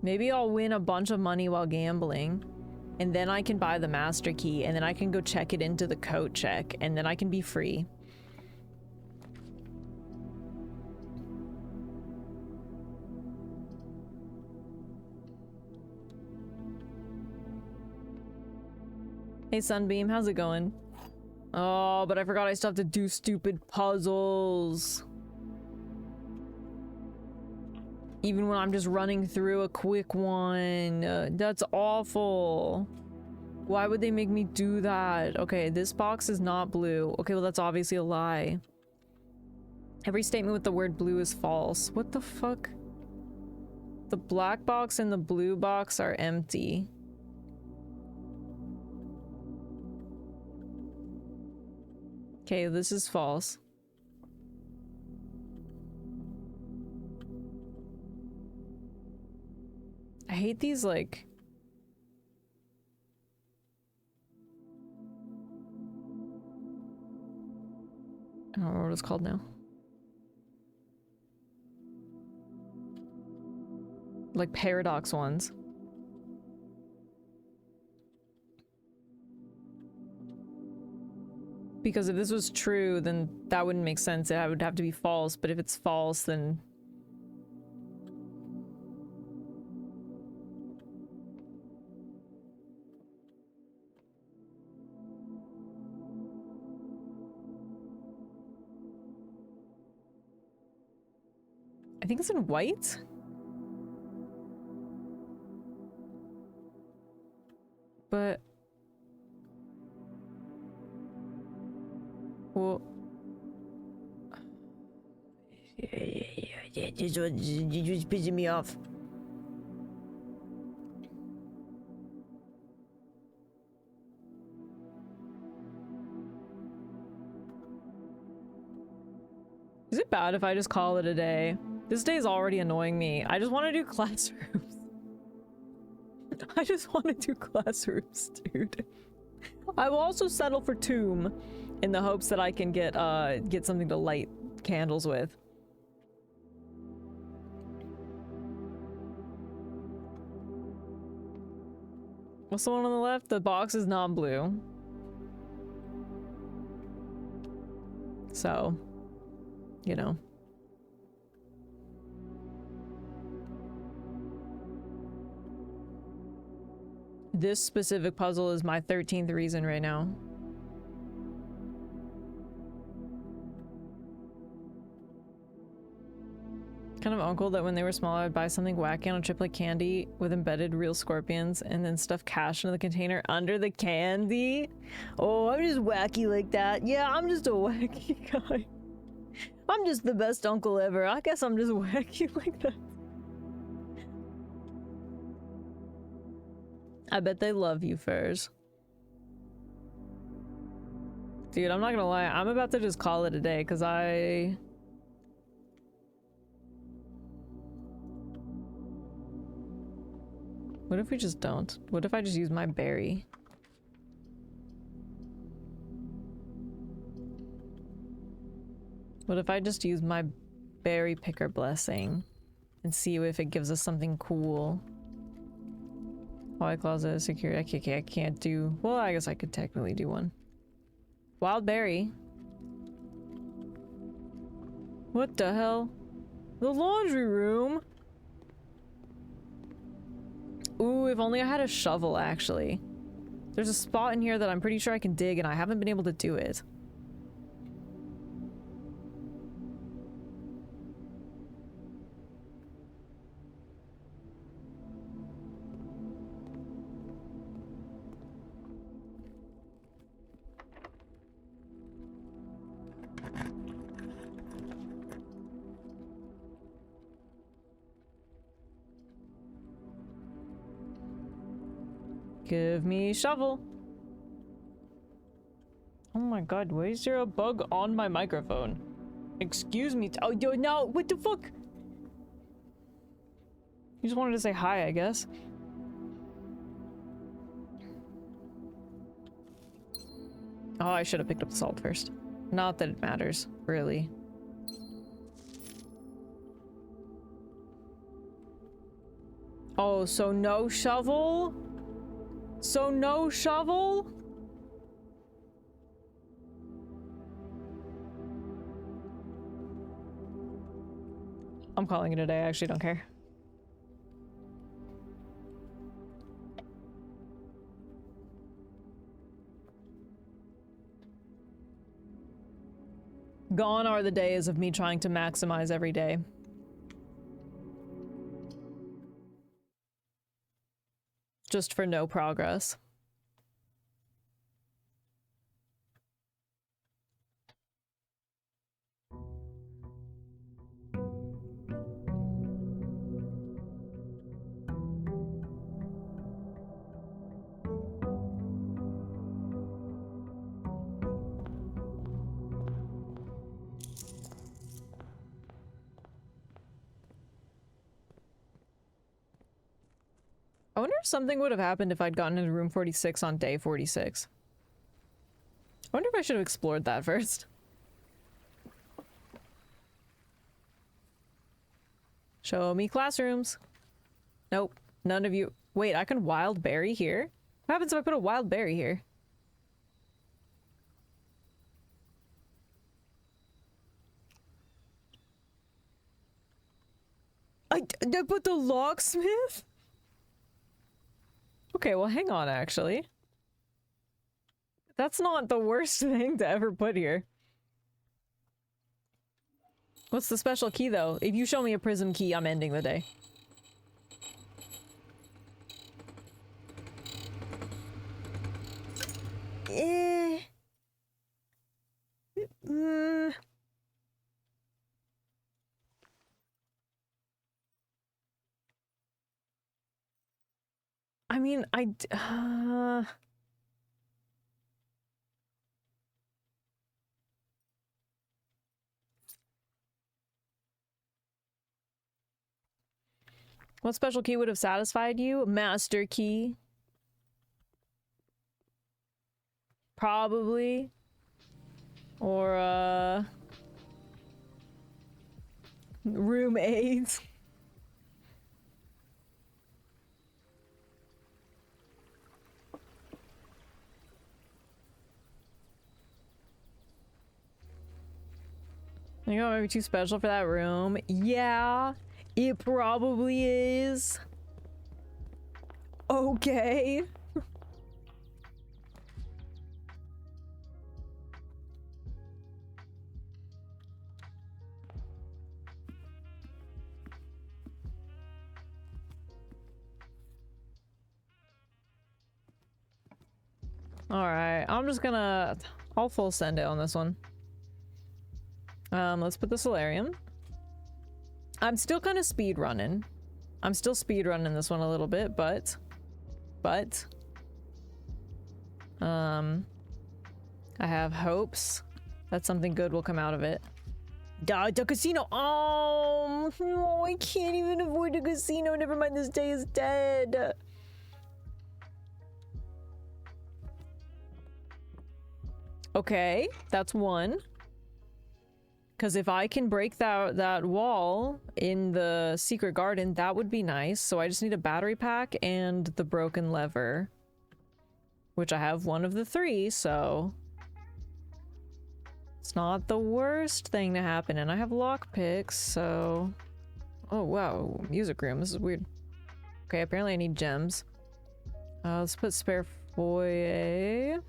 Maybe I'll win a bunch of money while gambling, and then I can buy the master key, and then I can go check it into the coat check, and then I can be free. Hey Sunbeam, how's it going? Oh, but I forgot I still have to do stupid puzzles. Even when I'm just running through a quick one. That's awful. Why would they make me do that? Okay, this box is not blue. Okay, well that's obviously a lie. Every statement with the word blue is false. What the fuck? The black box and the blue box are empty. Okay, this is false. I hate these, like... I don't remember what it's called now. Like paradox ones. Because if this was true, then that wouldn't make sense. It would have to be false, but if it's false, then... I think it's in white? But... Well... Yeah, this one is pissing me off. Is it bad if I just call it a day? This day is already annoying me. I just want to do classrooms. I just want to do classrooms, dude. I will also settle for tomb in the hopes that I can get something to light candles with. What's the one on the left? The box is non-blue. So, you know. This specific puzzle is my 13th reason right now. Kind of uncle that when they were small, I'd buy something wacky on a chip like candy with embedded real scorpions and then stuff cash into the container under the candy. Oh, I'm just wacky like that. Yeah, I'm just a wacky guy. I'm just the best uncle ever. I guess I'm just wacky like that. I bet they love you, Furs. Dude, I'm not gonna lie. I'm about to just call it a day because What if we just don't? What if I just use my berry? What if I just use my berry picker blessing and see if it gives us something cool? White closet, security. I can't do. Well, I guess I could technically do one. Wild berry. What the hell? The laundry room? Ooh, if only I had a shovel, actually. There's a spot in here that I'm pretty sure I can dig, and I haven't been able to do it. Give me shovel. Oh my god, why is there a bug on my microphone? Excuse me. Oh, no, what the fuck? You just wanted to say hi, I guess. Oh, I should have picked up the salt first. Not that it matters, really. Oh, so no shovel? So no shovel? I'm calling it a day. I actually don't care. Gone are the days of me trying to maximize every day. Just for no progress. I wonder if something would have happened if I'd gotten into room 46 on day 46. I wonder if I should have explored that first. Show me classrooms. Nope, none of you. Wait, I can wild berry here? What happens if I put a wild berry here? I put the locksmith? Okay, well, hang on, actually. That's not the worst thing to ever put here. What's the special key, though? If you show me a prism key, I'm ending the day. I mean, What special key would have satisfied you? Master key. Probably. Or, room aids. You know, maybe too special for that room. Yeah, it probably is. Okay. Alright, I'm just gonna... I'll full send it on this one. Let's put the solarium. I'm still kind of speed running. I'm still speed running this one a little bit, but... I have hopes that something good will come out of it. The casino! Oh, I can't even avoid the casino. Never mind, this day is dead. Okay, that's one. Because if I can break that wall in the secret garden, that would be nice. So I just need a battery pack and the broken lever. Which I have one of the three, so... It's not the worst thing to happen. And I have lockpicks, so... Oh, wow. Music room. This is weird. Okay, apparently I need gems. Let's put spare foyer.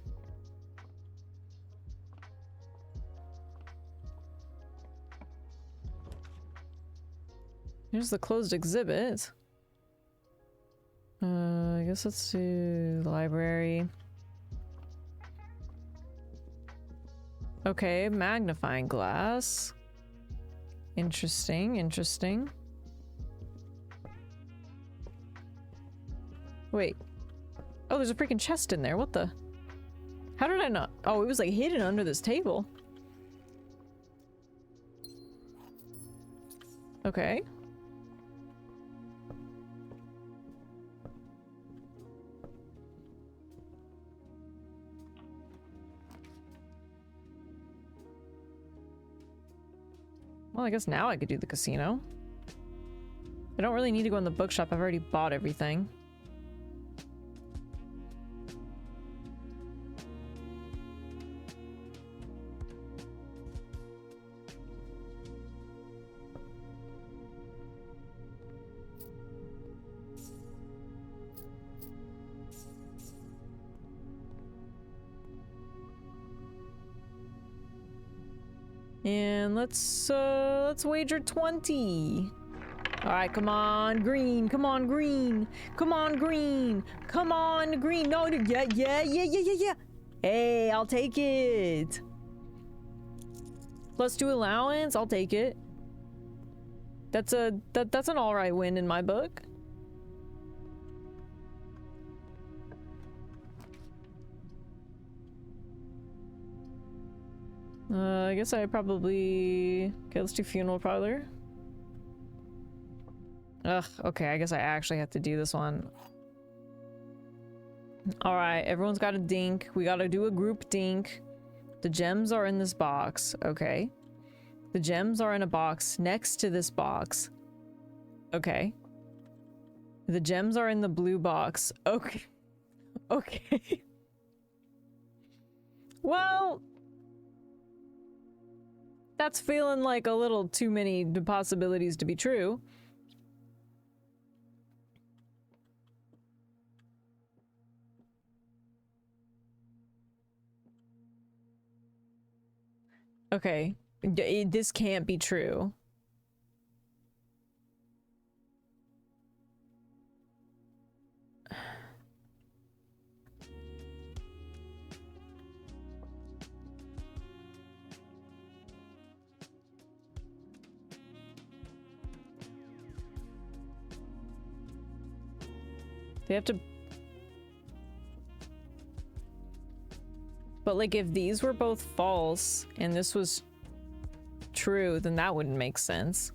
Here's the closed exhibit. I guess let's do the library. Okay, magnifying glass. Interesting, interesting. Wait. Oh, there's a freaking chest in there. What the? How did I not? Oh, it was like hidden under this table. Okay. Well, I guess now I could do the casino. I don't really need to go in the bookshop. I've already bought everything. And let's wager 20. All right, come on, green. Come on, green. Come on, green. Come on, green. No, yeah. Hey, I'll take it. +2 allowance, I'll take it. That's an all right win in my book. I guess I probably... Okay, let's do funeral parlor. Ugh, okay, I guess I actually have to do this one. Alright, everyone's got a dink. We gotta do a group dink. The gems are in this box. Okay. The gems are in a box next to this box. Okay. The gems are in the blue box. Okay. Okay. Well... That's feeling like a little too many possibilities to be true. Okay, this can't be true. They have to... But like if these were both false and this was true, then that wouldn't make sense.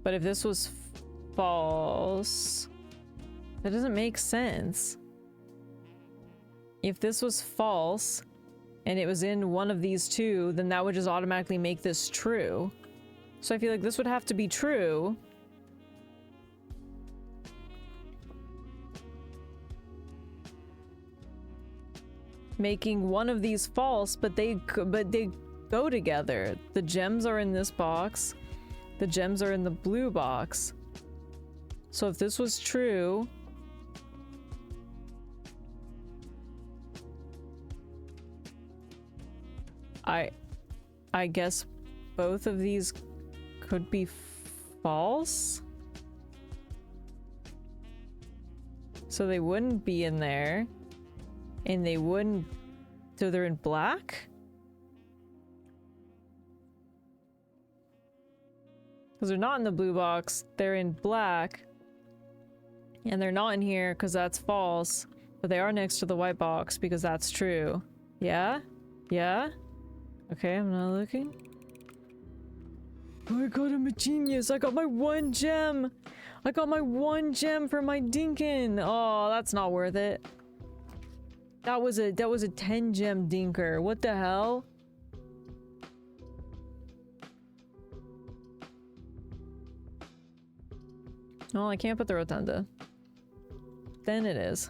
But if this was false, that doesn't make sense. If this was false and it was in one of these two, then that would just automatically make this true. So I feel like this would have to be true. Making one of these false, but they go together. The gems are in this box. The gems are in the blue box. So if this was true, I guess both of these could be false. So they wouldn't be in there. And they wouldn't... So they're in black? Because they're not in the blue box. They're in black. And they're not in here because that's false. But they are next to the white box because that's true. Yeah? Yeah? Okay, I'm not looking. Oh my god, I'm a genius! I got my 1 gem! I got my 1 gem for my Dinkin! Oh, that's not worth it. That was a 10 gem dinker. What the hell? Oh, I can't put the rotunda. Then it is.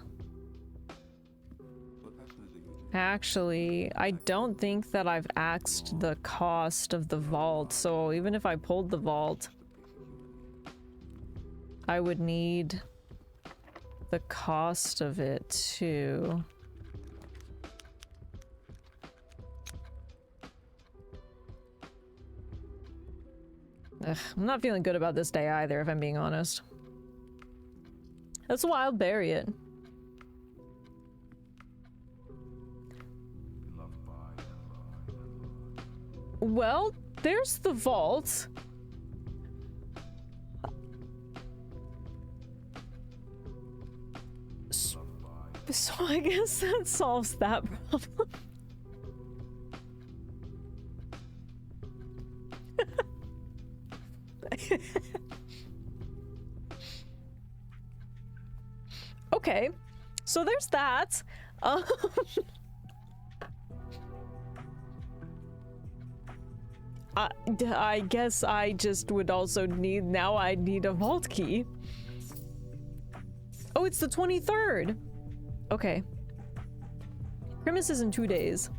Actually, I don't think that I've axed the cost of the vault, so even if I pulled the vault, I would need the cost of it too. Ugh, I'm not feeling good about this day either, if I'm being honest. That's why I'll bury it. Well, there's the vault. So I guess that solves that problem. Okay, so there's that. I guess I just would also need, now I need a vault key. Oh, it's the 23rd. Okay. Christmas is in 2 days.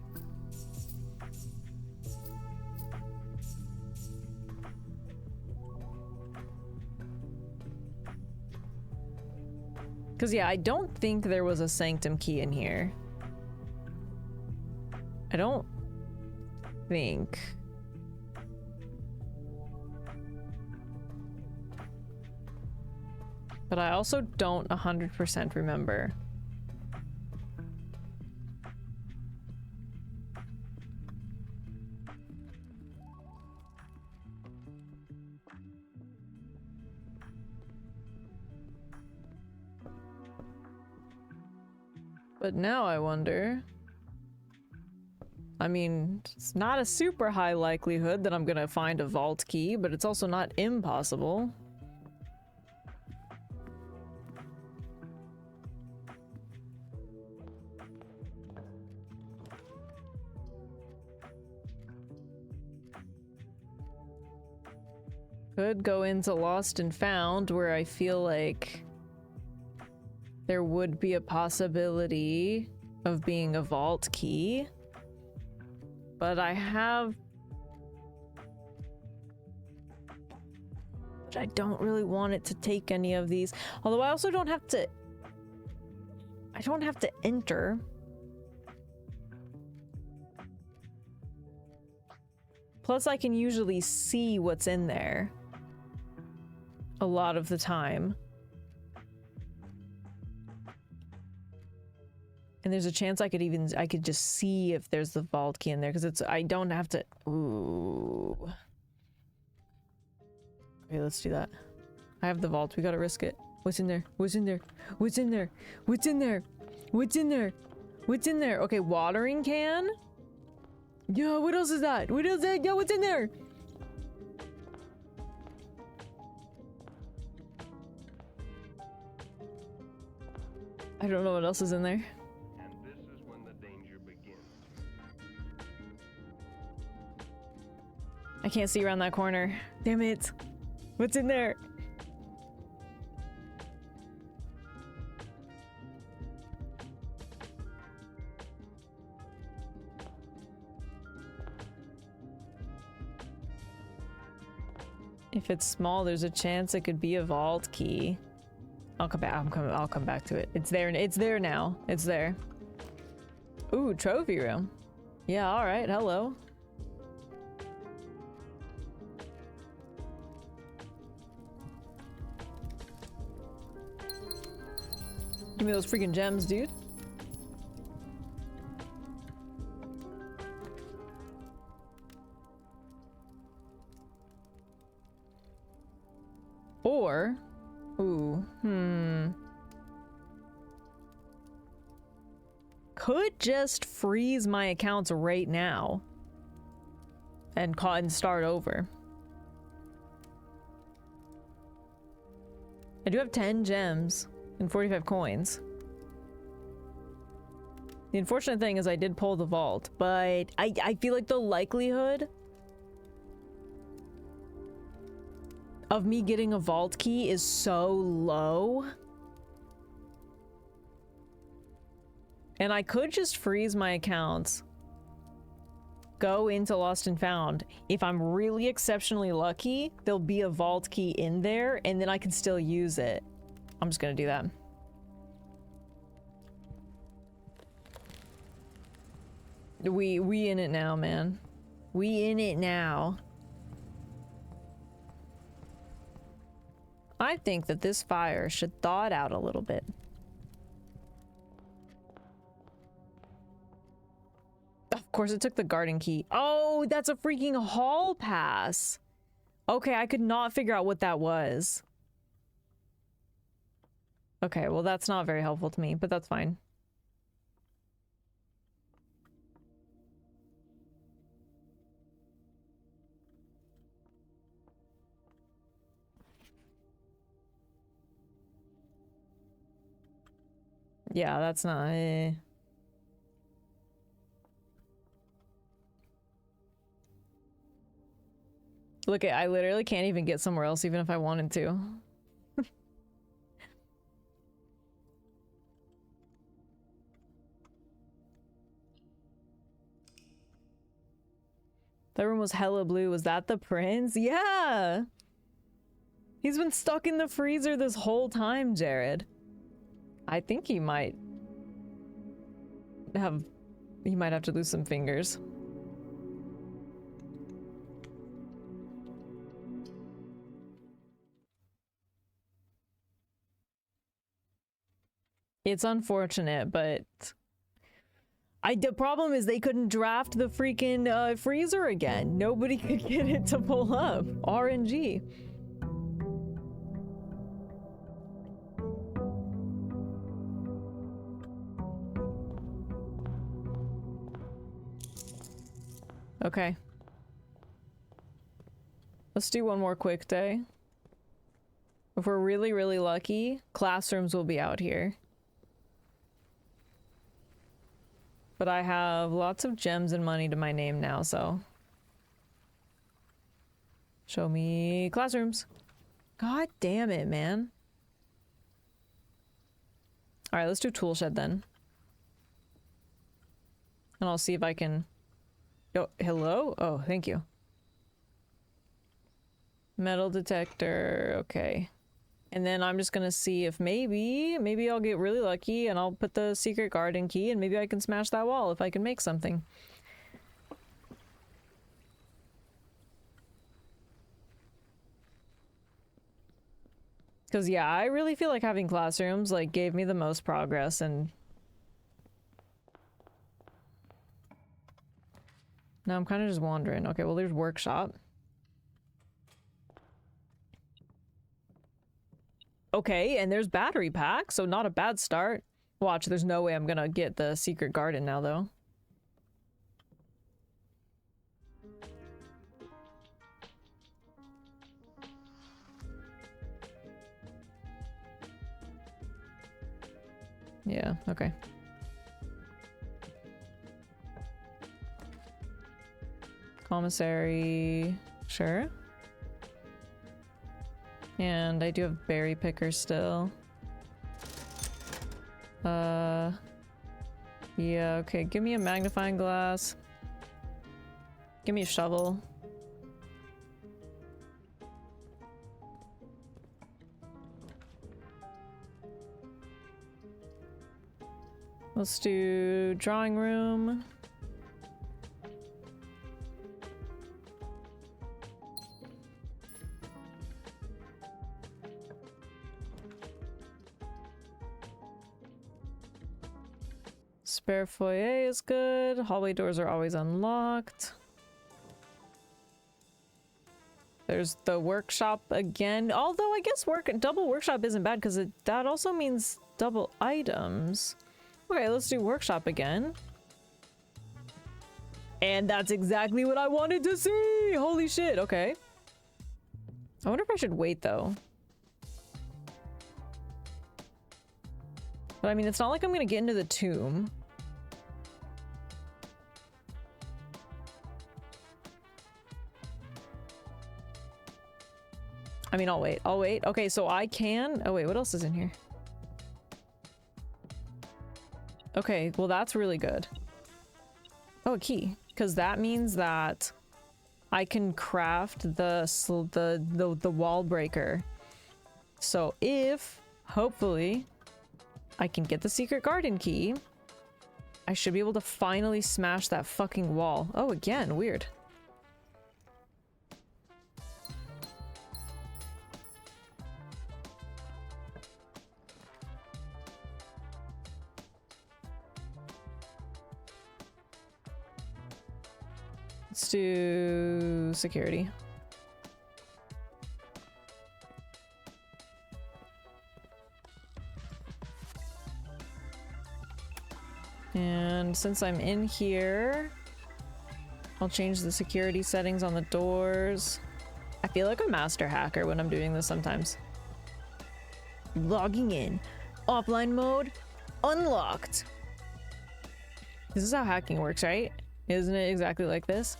Because, yeah, I don't think there was a sanctum key in here. I don't think. But I also don't 100% remember. But now I wonder... I mean, it's not a super high likelihood that I'm gonna find a vault key, but it's also not impossible. Could go into Lost and Found, where I feel like there would be a possibility of being a vault key. But I have... But I don't really want it to take any of these. Although I also don't have to... I don't have to enter. Plus I can usually see what's in there. A lot of the time. And there's a chance I could just see if there's the vault key in there, because I don't have to... Ooh. Okay, let's do that. I have the vault, we gotta risk it. What's in there? What's in there? What's in there? What's in there? What's in there? What's in there? Okay, watering can? Yeah, what else is that? What else is that? Yeah, what's in there? I don't know what else is in there. And this is when the danger begins. I can't see around that corner. Damn it. What's in there? If it's small, there's a chance it could be a vault key. I'll come back. I'll come back to it. It's there. It's there now. It's there. Ooh, trophy room. Yeah. All right. Hello. Give me those freaking gems, dude. Or, ooh, could just freeze my accounts right now and start over. I do have 10 gems and 45 coins. The unfortunate thing is I did pull the vault, but I feel like the likelihood of me getting a vault key is so low. And I could just freeze my accounts, go into Lost and Found. If I'm really exceptionally lucky, there'll be a vault key in there, and then I can still use it. I'm just gonna do that. We in it now, man. We in it now. I think that this fire should thaw it out a little bit. Of course, it took the garden key. Oh, that's a freaking hall pass. Okay, I could not figure out what that was. Okay, well, that's not very helpful to me, but that's fine. Yeah, that's not... Look, I literally can't even get somewhere else even if I wanted to. That room was hella blue. Was that the prince? Yeah! He's been stuck in the freezer this whole time, Jared. I think he might have to lose some fingers. It's unfortunate, but the problem is they couldn't draft the freaking freezer again. Nobody could get it to pull up. RNG. Okay. Let's do one more quick day. If we're really, really lucky, classrooms will be out here. But I have lots of gems and money to my name now, so... Show me classrooms. God damn it, man. Alright, let's do tool shed then. And I'll see if I can... Oh, hello? Oh, thank you. Metal detector, okay. And then I'm just gonna see if maybe I'll get really lucky and I'll put the secret garden key and maybe I can smash that wall if I can make something. Because yeah, I really feel like having classrooms like gave me the most progress and... Now I'm kind of just wandering. Okay, well there's workshop. Okay, and there's battery pack, so not a bad start. Watch, there's no way I'm gonna get the secret garden now, though. Yeah, okay. Commissary, sure. And I do have berry picker still. Yeah, okay, give me a magnifying glass. Give me a shovel. Let's do drawing room. Spare foyer is good. Hallway doors are always unlocked. There's the workshop again. Although I guess double workshop isn't bad because that also means double items. Okay, let's do workshop again. And that's exactly what I wanted to see! Holy shit, okay. I wonder if I should wait though. But I mean, it's not like I'm gonna get into the tomb. I mean, I'll wait. I'll wait. Okay, so I can... Oh, wait, what else is in here? Okay, well, that's really good. Oh, a key. Because that means that I can craft the wall breaker. So if, hopefully, I can get the secret garden key, I should be able to finally smash that fucking wall. Oh, again, weird. Let's do security. And since I'm in here, I'll change the security settings on the doors. I feel like a master hacker when I'm doing this sometimes. Logging in. Offline mode unlocked. This is how hacking works, right? Isn't it exactly like this?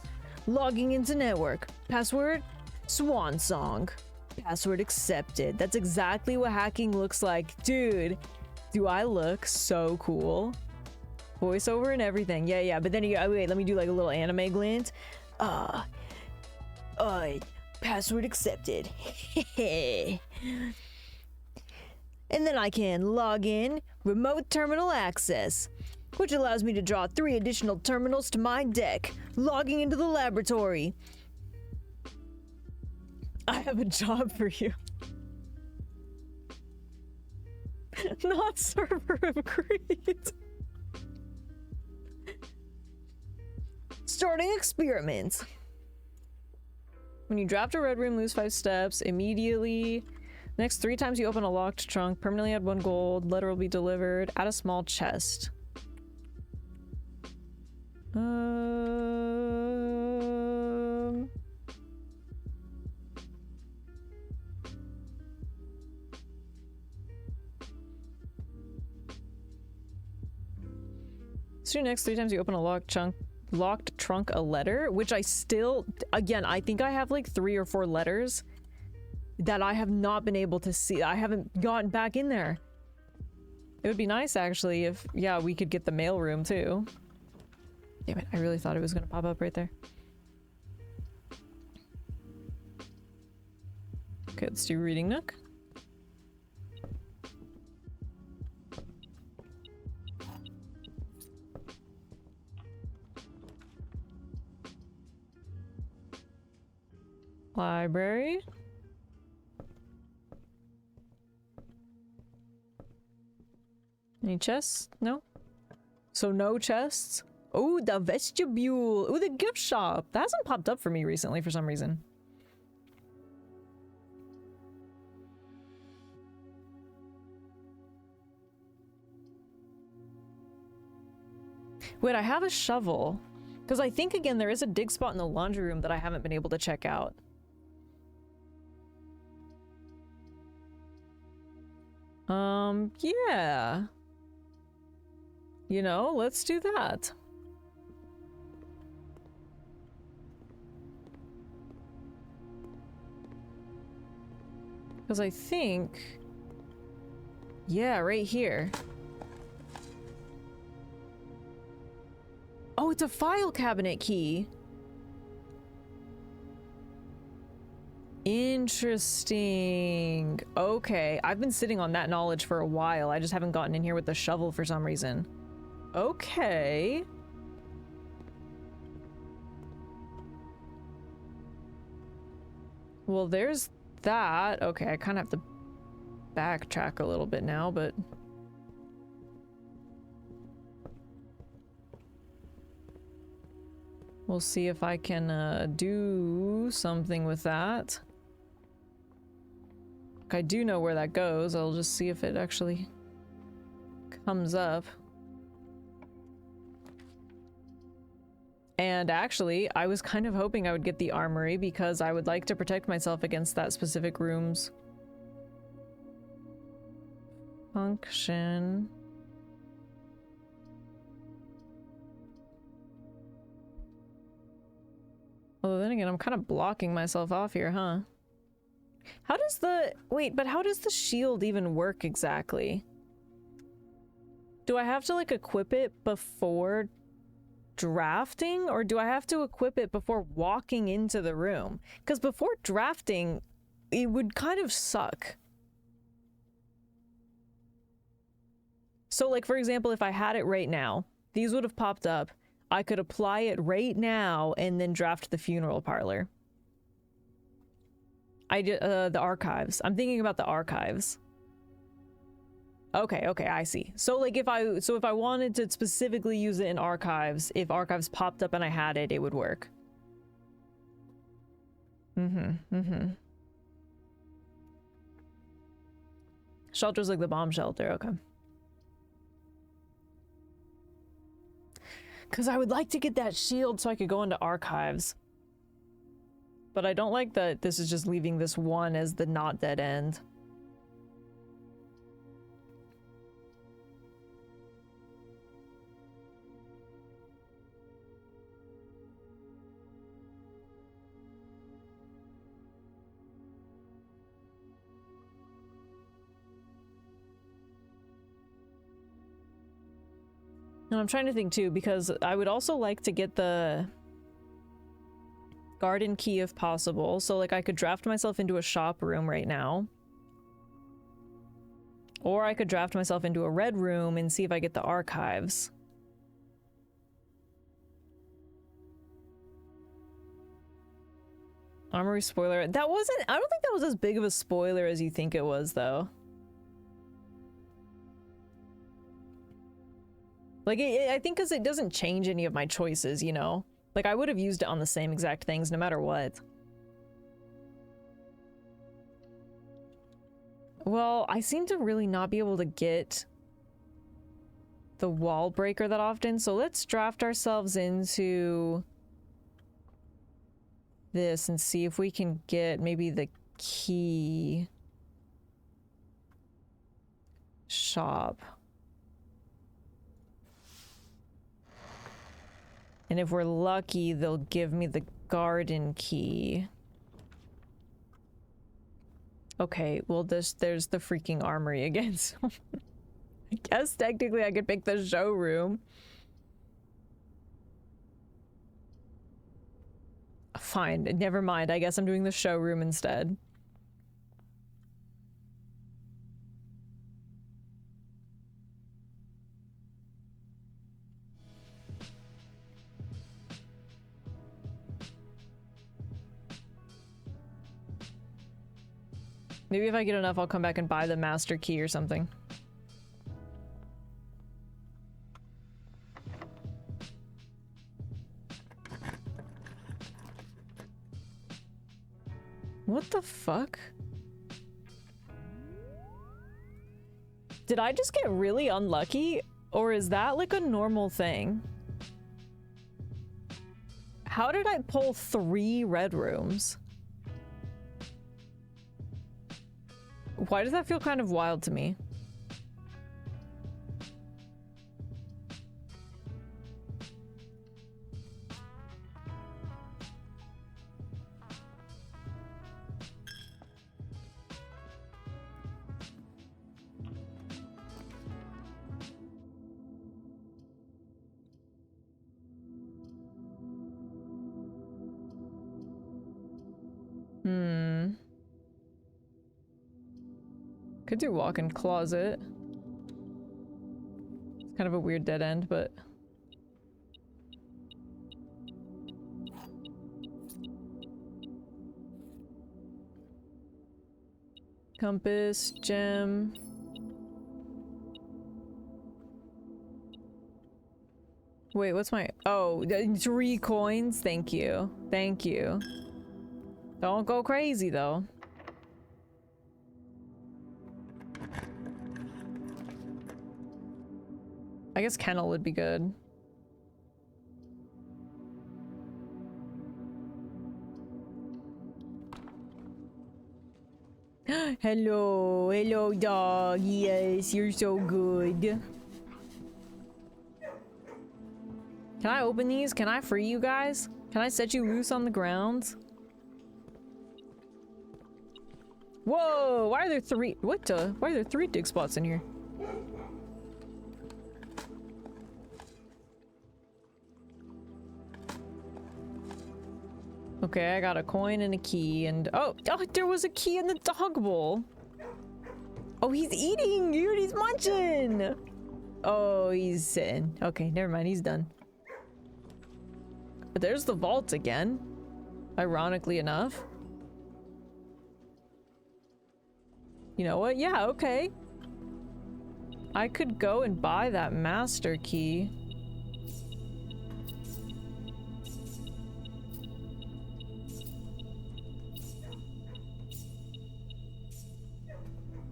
Logging into network. Password? Swan song. Password accepted. That's exactly what hacking looks like. Dude, do I look so cool? Voiceover and everything. Yeah, but then you wait, let me do like a little anime glint. Password accepted. And then I can log in. Remote terminal access, which allows me to draw 3 additional terminals to my deck. Logging into the laboratory. I have a job for you. Not server of greed. Starting experiments. When you draft a red room, lose 5 steps immediately. Next 3 times you open a locked trunk, permanently add 1 gold. Letter will be delivered. Add a small chest. So next 3 times you open a locked trunk a letter, which I still, again, I think I have like 3 or 4 letters that I have not been able to see. I haven't gotten back in there. It would be nice actually if, yeah, we could get the mail room too. Damn it, I really thought it was gonna pop up right there. Okay, let's do reading nook. Library. Any chests? No? So no chests? Oh, the vestibule. Oh, the gift shop. That hasn't popped up for me recently for some reason. Wait, I have a shovel. Because I think, again, there is a dig spot in the laundry room that I haven't been able to check out. Yeah. You know, let's do that. Because I think... Yeah, right here. Oh, it's a file cabinet key. Interesting. Okay, I've been sitting on that knowledge for a while. I just haven't gotten in here with the shovel for some reason. Okay. Well, there's that. Okay, I kind of have to backtrack a little bit now, but... We'll see if I can do something with that. I do know where that goes. I'll just see if it actually comes up. And actually, I was kind of hoping I would get the armory because I would like to protect myself against that specific room's function. Although then again, I'm kind of blocking myself off here, huh? How does the... Wait, but how does the shield even work exactly? Do I have to, like, equip it before drafting? Or do I have to equip it before walking into the room? Because before drafting, it would kind of suck. So, like, for example, if I had it right now, these would have popped up. I could apply it right now and then draft the funeral parlor. The archives. I'm thinking about the archives. Okay, I see. So like if I wanted to specifically use it in archives, if archives popped up and I had it, it would work. Shelter's like the bomb shelter, okay. Because I would like to get that shield so I could go into archives. But I don't like that this is just leaving this one as the not dead end. And I'm trying to think too, because I would also like to get the garden key if possible. So like I could draft myself into a shop room right now. Or I could draft myself into a red room and see if I get the archives. Armory spoiler. That wasn't, I don't think that was as big of a spoiler as you think it was though. Like, I think because it doesn't change any of my choices, you know? Like, I would have used it on the same exact things no matter what. Well, I seem to really not be able to get the wall breaker that often, so let's draft ourselves into this and see if we can get maybe the key shop. And if we're lucky, they'll give me the garden key. Okay, well there's the freaking armory again, so I guess technically I could pick the showroom. Fine, never mind. I guess I'm doing the showroom instead. Maybe if I get enough, I'll come back and buy the master key or something. What the fuck? Did I just get really unlucky? Or is that like a normal thing? How did I pull 3 red rooms? Why does that feel kind of wild to me? Could do walk-in closet. It's kind of a weird dead end, but... Compass, gem... Wait, what's my... Oh, 3 coins? Thank you. Thank you. Don't go crazy, though. I guess kennel would be good. Hello, hello dog. Yes, you're so good. Can I open these? Can I free you guys? Can I set you loose on the ground? Whoa, why are there 3? What the? Why are there 3 dig spots in here? Okay, I got a coin and a key and... Oh, there was a key in the dog bowl. Oh, he's eating, dude, he's munching. Oh, he's sitting. Okay, never mind, he's done. But there's the vault again, ironically enough. You know what? Yeah, okay. I could go and buy that master key.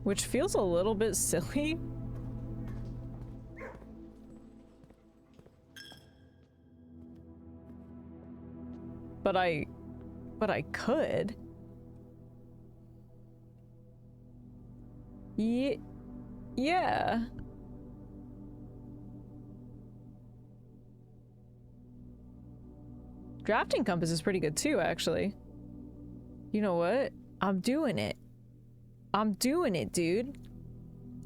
Which feels a little bit silly. But I could. Yeah. Drafting compass is pretty good too, actually. You know what? I'm doing it. I'm doing it, dude.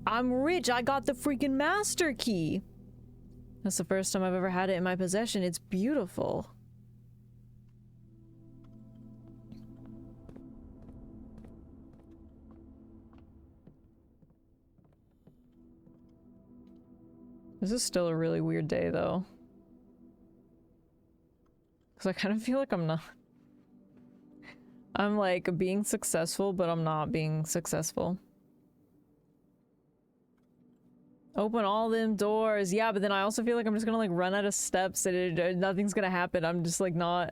I'm rich. I got the freaking master key. That's the first time I've ever had it in my possession. It's beautiful. This is still a really weird day, though. Because I kind of feel like I'm not... I'm like being successful, but I'm not being successful. Open all them doors. Yeah, but then I also feel like I'm just gonna like run out of steps and nothing's gonna happen. I'm just like not...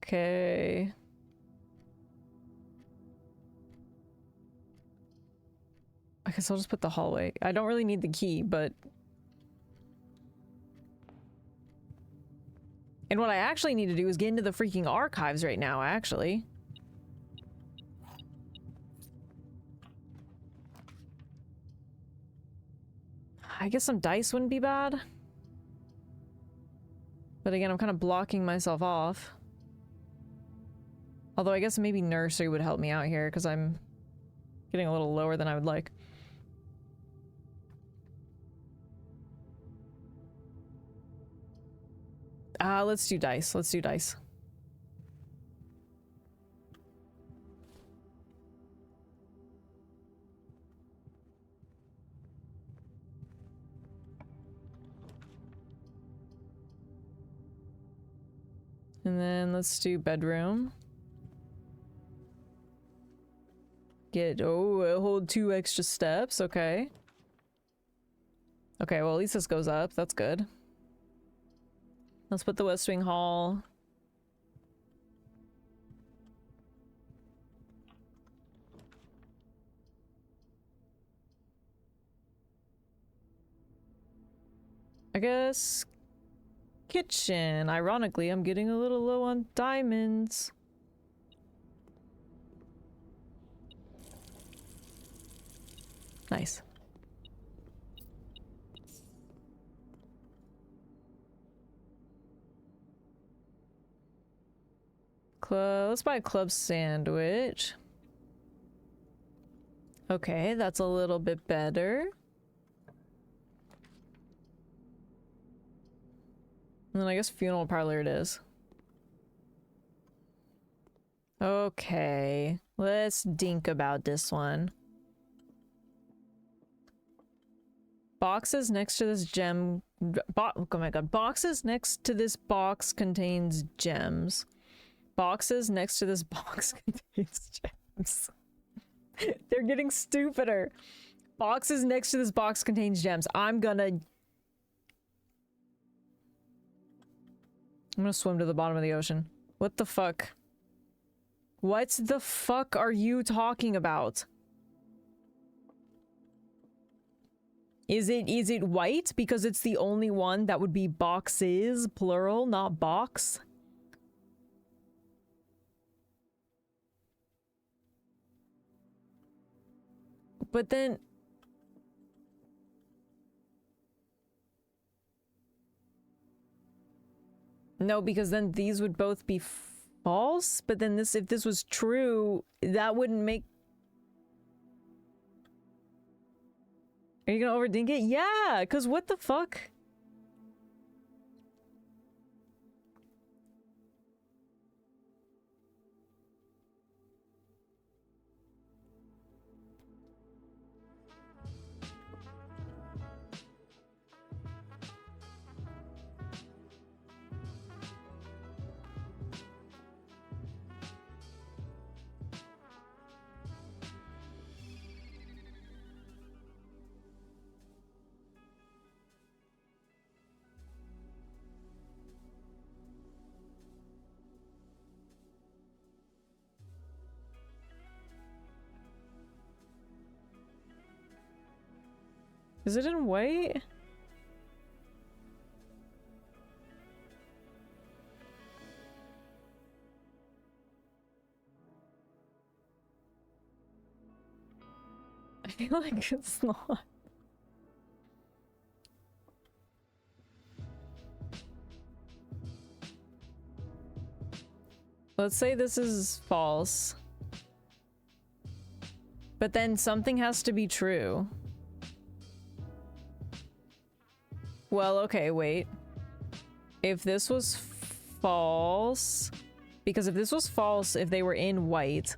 Okay. I guess I'll just put the hallway. I don't really need the key, but... And what I actually need to do is get into the freaking archives right now, actually. I guess some dice wouldn't be bad. But again, I'm kind of blocking myself off. Although I guess maybe nursery would help me out here, because I'm getting a little lower than I would like. Let's do dice. Let's do dice. And then let's do bedroom. Hold 2 extra steps. Okay. Okay, well at least this goes up. That's good. Let's put the West Wing Hall. I guess kitchen. Ironically, I'm getting a little low on diamonds. Nice. Let's buy a club sandwich. Okay, that's a little bit better. And then I guess funeral parlor it is. Okay, let's think about this one. Boxes next to this gem... oh my god. Boxes next to this box contains gems. Boxes next to this box contains gems. They're getting stupider. Boxes next to this box contains gems. I'm gonna swim to the bottom of the ocean. What the fuck? What the fuck are you talking about? Is it white? Because it's the only one that would be boxes, plural, not box. But then... No, because then these would both be false, but then this, if this was true, that wouldn't make... Are you gonna overthink it? Yeah, because what the fuck? Is it in white? I feel like it's not. Let's say this is false. But then something has to be true. Well, okay, wait. If this was false... Because if this was false, if they were in white...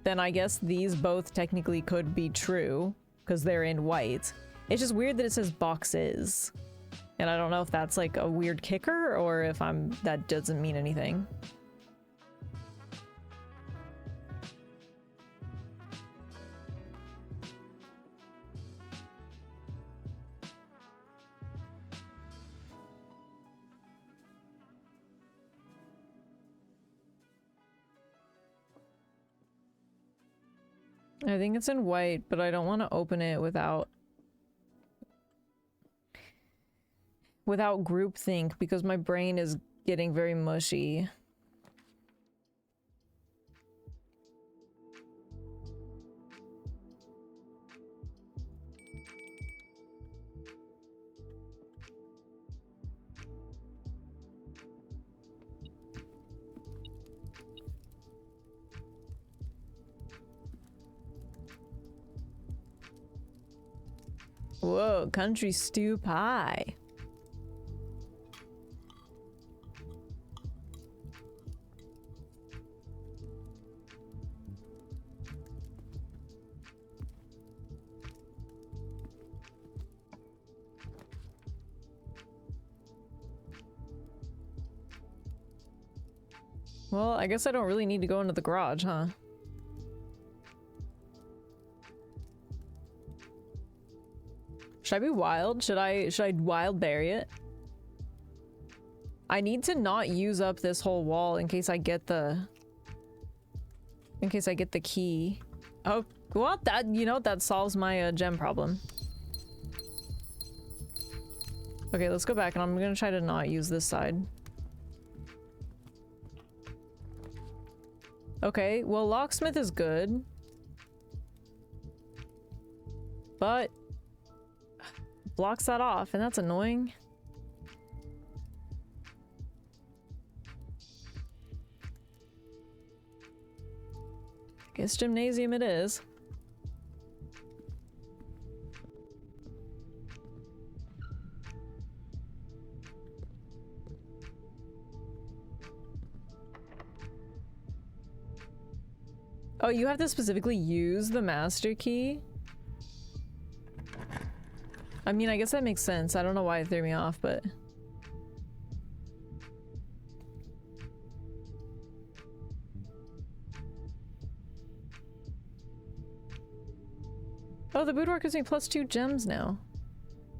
Then I guess these both technically could be true. Because they're in white. It's just weird that it says boxes. And I don't know if that's like a weird kicker or if that doesn't mean anything. I think it's in white, but I don't want to open it without groupthink because my brain is getting very mushy. Whoa, country stew pie. Well, I guess I don't really need to go into the garage, huh? Should I be wild? Should I wild berry it? I need to not use up this whole wall in case I get the key. Oh, well, that solves my gem problem. Okay, let's go back and I'm gonna try to not use this side. Okay, well, locksmith is good. But blocks that off, and that's annoying. Guess gymnasium it is. Oh, you have to specifically use the master key? I mean, I guess that makes sense. I don't know why it threw me off, but... Oh, the boudoir gives me +2 gems now.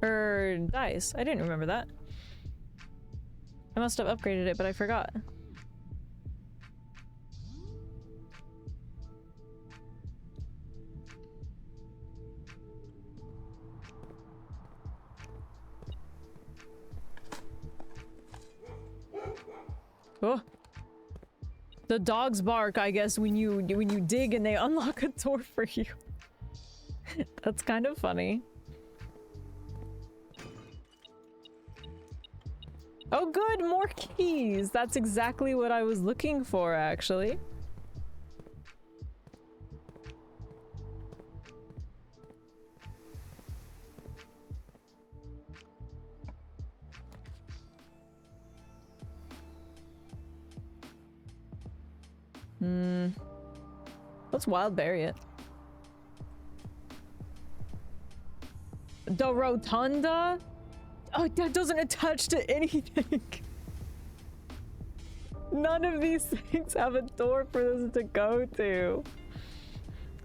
Or dice. I didn't remember that. I must have upgraded it, but I forgot. Oh. The dogs bark, I guess, when you dig and they unlock a door for you. That's kind of funny. Oh good, more keys! That's exactly what I was looking for, actually. Let's wild berry it. The rotunda? Oh, that doesn't attach to anything. None of these things have a door for this to go to.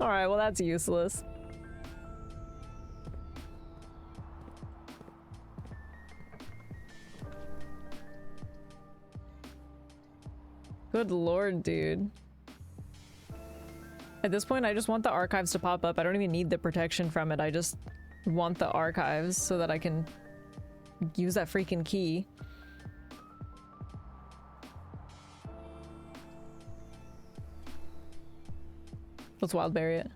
Alright, well that's useless. Good lord, dude. At this point, I just want the archives to pop up. I don't even need the protection from it. I just want the archives so that I can use that freaking key. Let's wildberry it.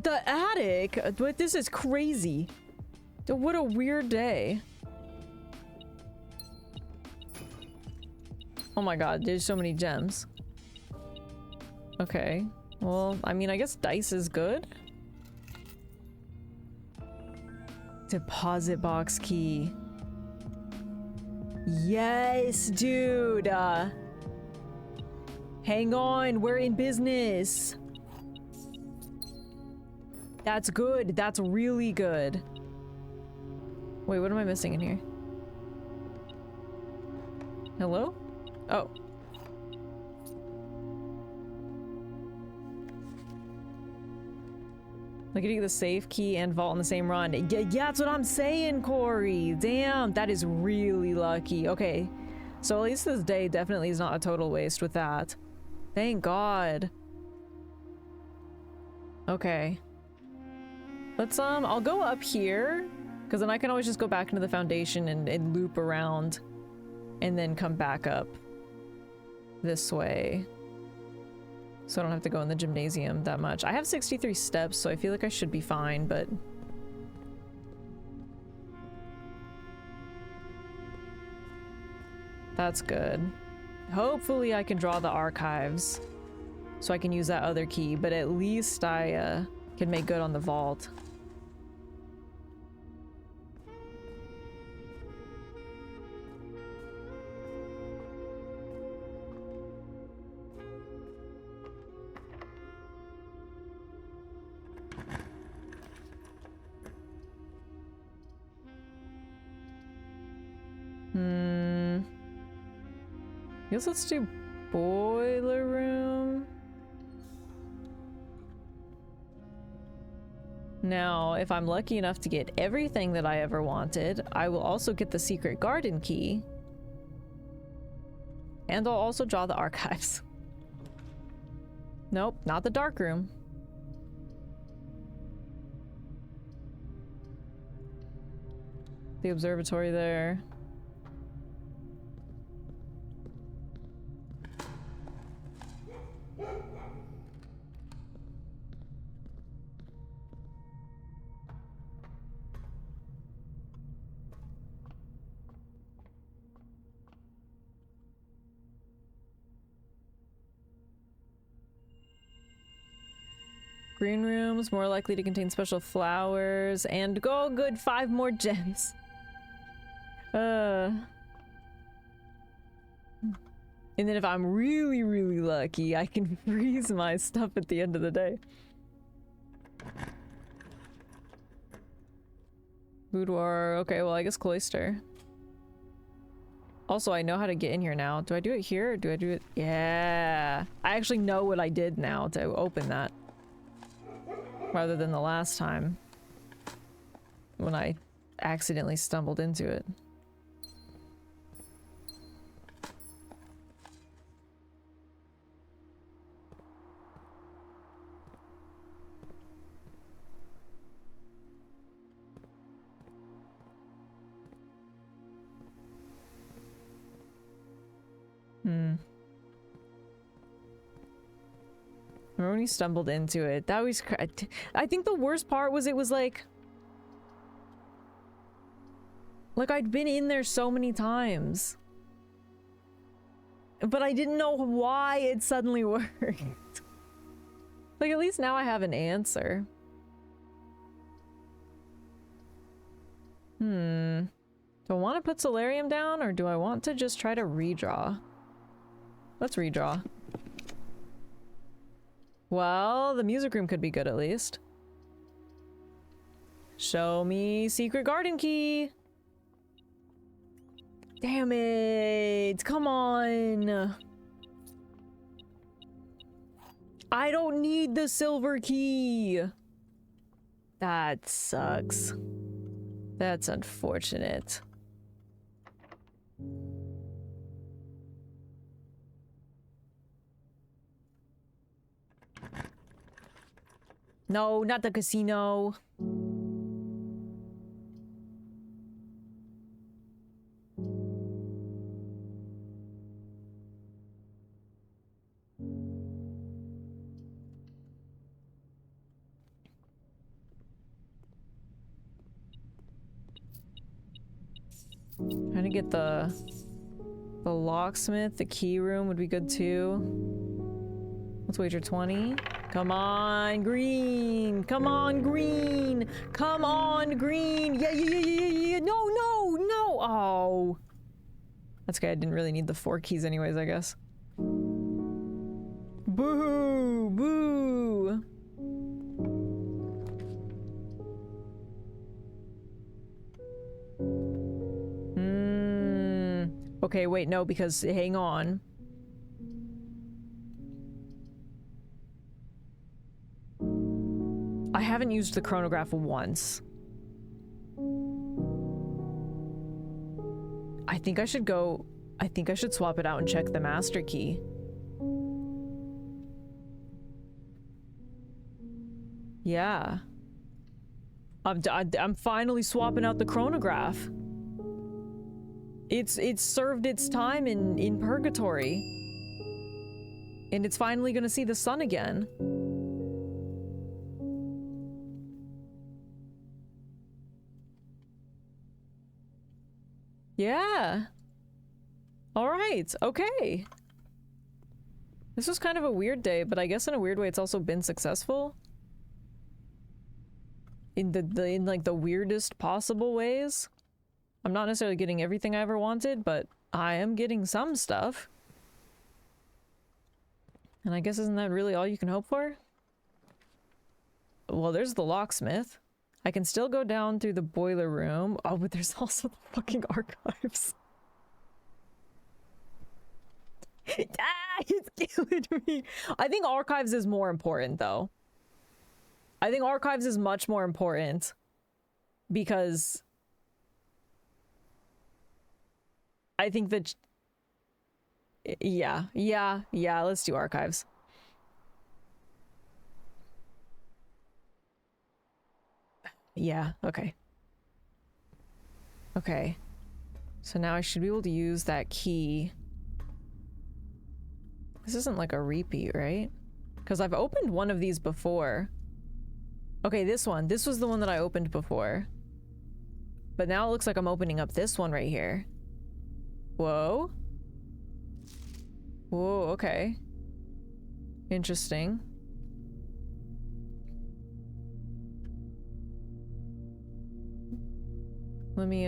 The attic? But this is crazy. What a weird day. Oh my god, there's so many gems. Okay. Well, I mean, I guess dice is good. Deposit box key. Yes, dude. Hang on, we're in business. That's good. That's really good. Wait, what am I missing in here? Hello? Oh. Like, getting the safe key and vault in the same run. Yeah, that's what I'm saying, Corey. Damn, that is really lucky. Okay, so at least this day definitely is not a total waste with that. Thank God. Okay. Let's, I'll go up here, because then I can always just go back into the foundation and loop around, and then come back up this way. So I don't have to go in the gymnasium that much. I have 63 steps, so I feel like I should be fine, but... That's good. Hopefully I can draw the archives, so I can use that other key, but at least I can make good on the vault. Guess let's do boiler room. Now, if I'm lucky enough to get everything that I ever wanted, I will also get the secret garden key. And I'll also draw the archives. Nope, not the dark room. The observatory there. Green rooms, more likely to contain special flowers, and go good 5 more gems. And then if I'm really, really lucky, I can freeze my stuff at the end of the day. Boudoir. Okay, well, I guess cloister. Also, I know how to get in here now. Do I do it here or do I do it? Yeah. I actually know what I did now to open that. Rather than the last time. When I accidentally stumbled into it. Remember when you stumbled into it? That was... I think the worst part was it was like... Like I'd been in there so many times. But I didn't know why it suddenly worked. Like at least now I have an answer. Do I want to put Solarium down or do I want to just try to redraw? Let's redraw. Well, the music room could be good at least. Show me secret garden key. Damn it. Come on. I don't need the silver key. That sucks. That's unfortunate. No, not the casino. Trying to get the locksmith, the key room would be good too. Let's wager 20. Come on, green! Come on, green! Come on, green! Yeah, yeah, yeah, yeah, yeah! No, no, no! Oh. That's okay, I didn't really need the 4 keys anyways, I guess. Boo! Boo! Okay, wait, no, because hang on. I haven't used the chronograph once. I think I should swap it out and check the master key. Yeah. I'm finally swapping out the chronograph. It's served its time in purgatory. And it's finally gonna see the sun again. Yeah. All right. Okay. This was kind of a weird day, but I guess in a weird way it's also been successful. In like the weirdest possible ways. I'm not necessarily getting everything I ever wanted, but I am getting some stuff. And I guess isn't that really all you can hope for? Well, there's the locksmith. I can still go down through the boiler room. Oh, but there's also the fucking archives. Ah, it's killing me. I think archives is more important, though. I think archives is much more important. Because... I think that... Yeah, let's do archives. Yeah, okay. Okay. So now I should be able to use that key. This isn't like a repeat, right? Because I've opened one of these before. Okay, this one. This was the one that I opened before. But now it looks like I'm opening up this one right here. Whoa. Whoa, okay. Interesting. Let me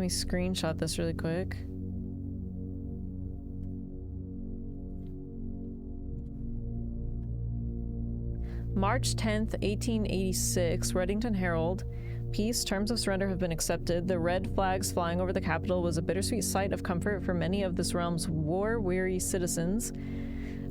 screenshot this really quick. March 10th, 1886, Reddington Herald. Peace, terms of surrender have been accepted. The red flags flying over the capital was a bittersweet sight of comfort for many of this realm's war-weary citizens.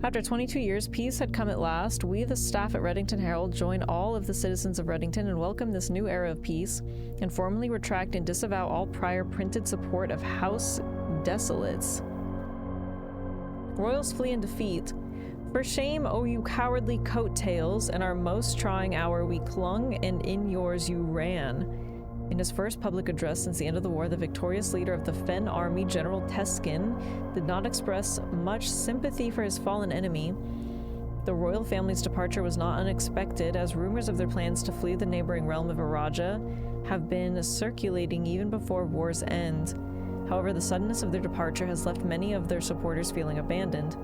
After 22 years, peace had come at last. We, the staff at Reddington Herald, join all of the citizens of Reddington and welcome this new era of peace, and formally retract and disavow all prior printed support of House Desolates. Royals flee in defeat. For shame, O you cowardly coattails, in our most trying hour we clung, and in yours you ran. In his first public address since the end of the war, the victorious leader of the Fen army, General Teskin, did not express much sympathy for his fallen enemy. The royal family's departure was not unexpected, as rumors of their plans to flee the neighboring realm of Araja have been circulating even before war's end. However, the suddenness of their departure has left many of their supporters feeling abandoned.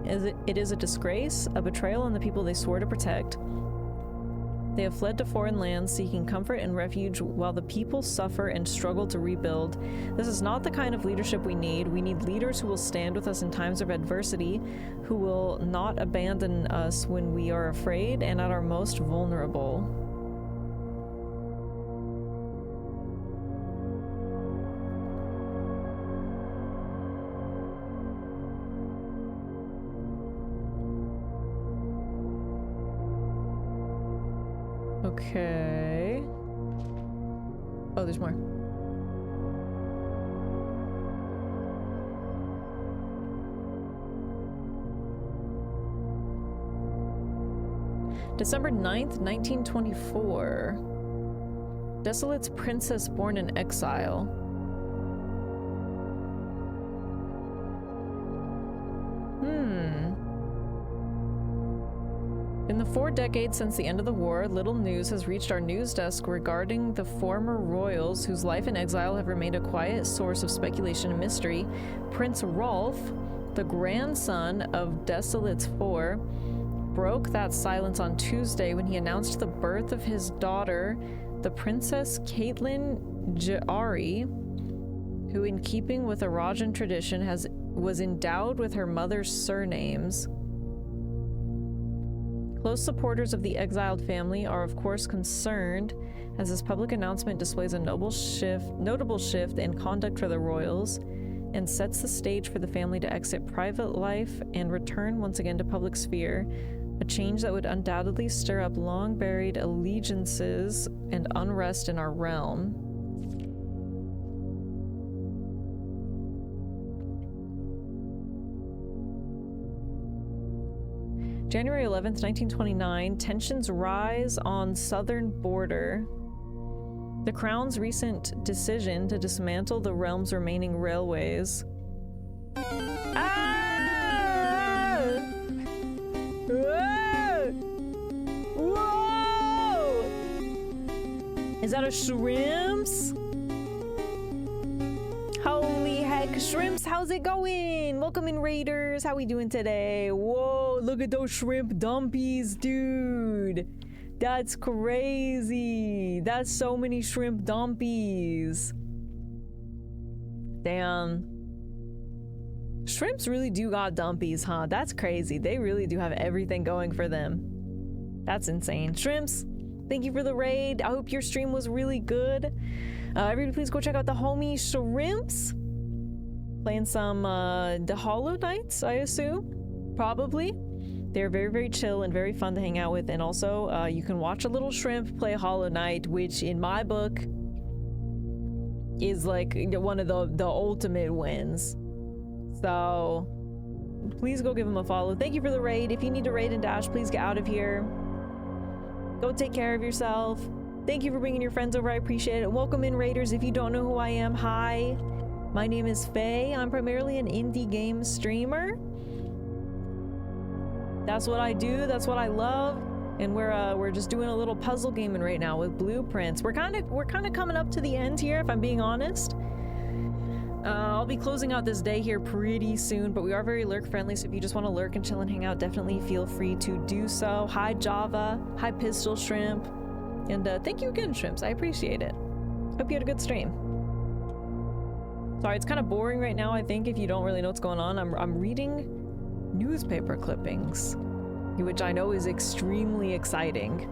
It is a disgrace, a betrayal on the people they swore to protect. They have fled to foreign lands, seeking comfort and refuge while the people suffer and struggle to rebuild. This is not the kind of leadership we need. We need leaders who will stand with us in times of adversity, who will not abandon us when we are afraid and at our most vulnerable. Okay. Oh, there's more. December 9th, 1924. Desolate's princess born in exile. In the 4 decades since the end of the war, little news has reached our news desk regarding the former royals whose life in exile have remained a quiet source of speculation and mystery. Prince Rolf, the grandson of Desolates IV, broke that silence on Tuesday when he announced the birth of his daughter, the Princess Caitlin Ja'ari, who, in keeping with Arajan tradition, was endowed with her mother's surnames. Close supporters of the exiled family are of course concerned, as this public announcement displays a notable shift in conduct for the royals, and sets the stage for the family to exit private life and return once again to public sphere, a change that would undoubtedly stir up long-buried allegiances and unrest in our realm. January 11th, 1929, tensions rise on southern border. The Crown's recent decision to dismantle the realm's remaining railways. Ah! Whoa! Whoa! Is that a shrimps? Holy heck, shrimps, how's it going? Welcome in, Raiders. How we doing today? Whoa, look at those shrimp dumpies, dude. That's crazy. That's so many shrimp dumpies. Damn. Shrimps really do got dumpies, huh? That's crazy. They really do have everything going for them. That's insane. Shrimps, thank you for the raid. I hope your stream was really good. Everybody please go check out the homie Shrimps. Playing some the Hollow Knights, I assume. Probably. They're very, very chill and very fun to hang out with. And also, you can watch a little shrimp play Hollow Knight, which in my book is like one of the ultimate wins. So please go give him a follow. Thank you for the raid. If you need to raid and dash, please get out of here. Go take care of yourself. Thank you for bringing your friends over. I appreciate it. Welcome in, Raiders. If you don't know who I am, hi. My name is Faye. I'm primarily an indie game streamer. That's what I do. That's what I love. And we're just doing a little puzzle gaming right now with blueprints. We're kind of coming up to the end here, if I'm being honest. I'll be closing out this day here pretty soon, but we are very lurk friendly, so if you just want to lurk and chill and hang out, definitely feel free to do so. Hi Java, hi Pistol Shrimp, and thank you again, Shrimps. I appreciate it. Hope you had a good stream. Sorry, it's kind of boring right now, I think, if you don't really know what's going on. I'm reading newspaper clippings. which I know is extremely exciting.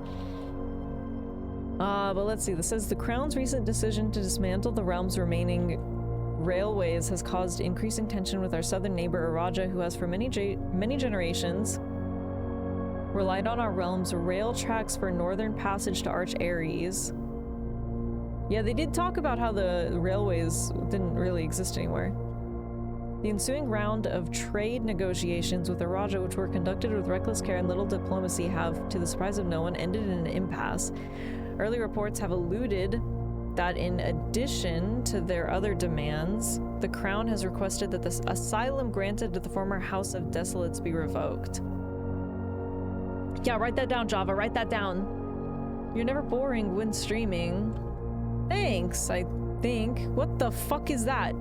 But let's see. This says the Crown's recent decision to dismantle the realm's remaining railways has caused increasing tension with our southern neighbor Araja, who has for many generations relied on our realm's rail tracks for northern passage to Arch Ares. Yeah, they did talk about how the railways didn't really exist anymore. The ensuing round of trade negotiations with Araja, which were conducted with reckless care and little diplomacy, have, to the surprise of no one, ended in an impasse. Early reports have alluded that in addition to their other demands, the Crown has requested that the asylum granted to the former House of Desolates be revoked. Yeah, write that down, Java, write that down. You're never boring when streaming. Thanks, I think. What the fuck is that?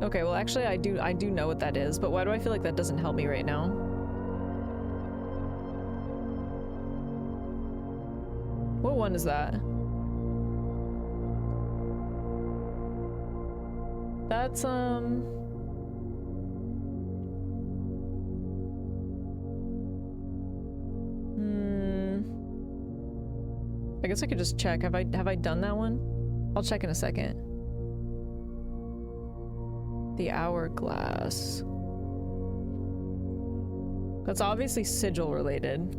Okay, well actually I do know what that is, but why do I feel like that doesn't help me right now? What one is that? That's I guess I could just check. Have I done that one? I'll check in a second. The hourglass. That's obviously sigil related.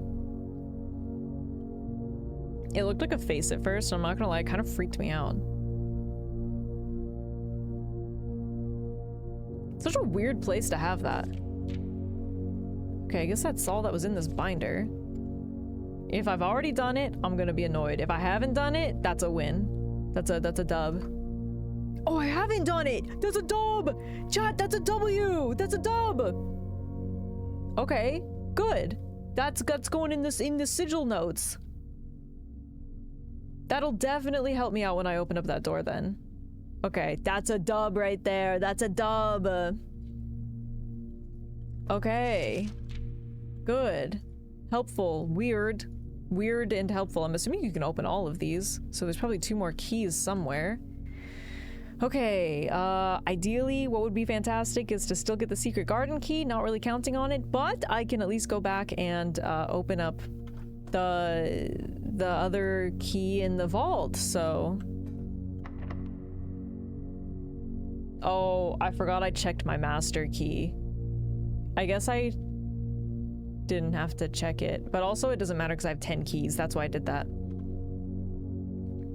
It looked like a face at first, I'm not gonna lie, it kind of freaked me out. Such a weird place to have that. Okay, I guess that's all that was in this binder. If I've already done it, I'm gonna be annoyed. If I haven't done it, that's a win. That's a dub. Oh, I haven't done it! That's a dub! Chat, that's a W! That's a dub! Okay, good. That's going in the sigil notes. That'll definitely help me out when I open up that door then. Okay, that's a dub right there. That's a dub. Okay. Good. Helpful. Weird. Weird and helpful. I'm assuming you can open all of these. So there's probably 2 more keys somewhere. Okay, ideally what would be fantastic is to still get the secret garden key, not really counting on it, but I can at least go back and open up the other key in the vault, so... Oh, I forgot I checked my master key. I guess I didn't have to check it, but also it doesn't matter because I have 10 keys, that's why I did that.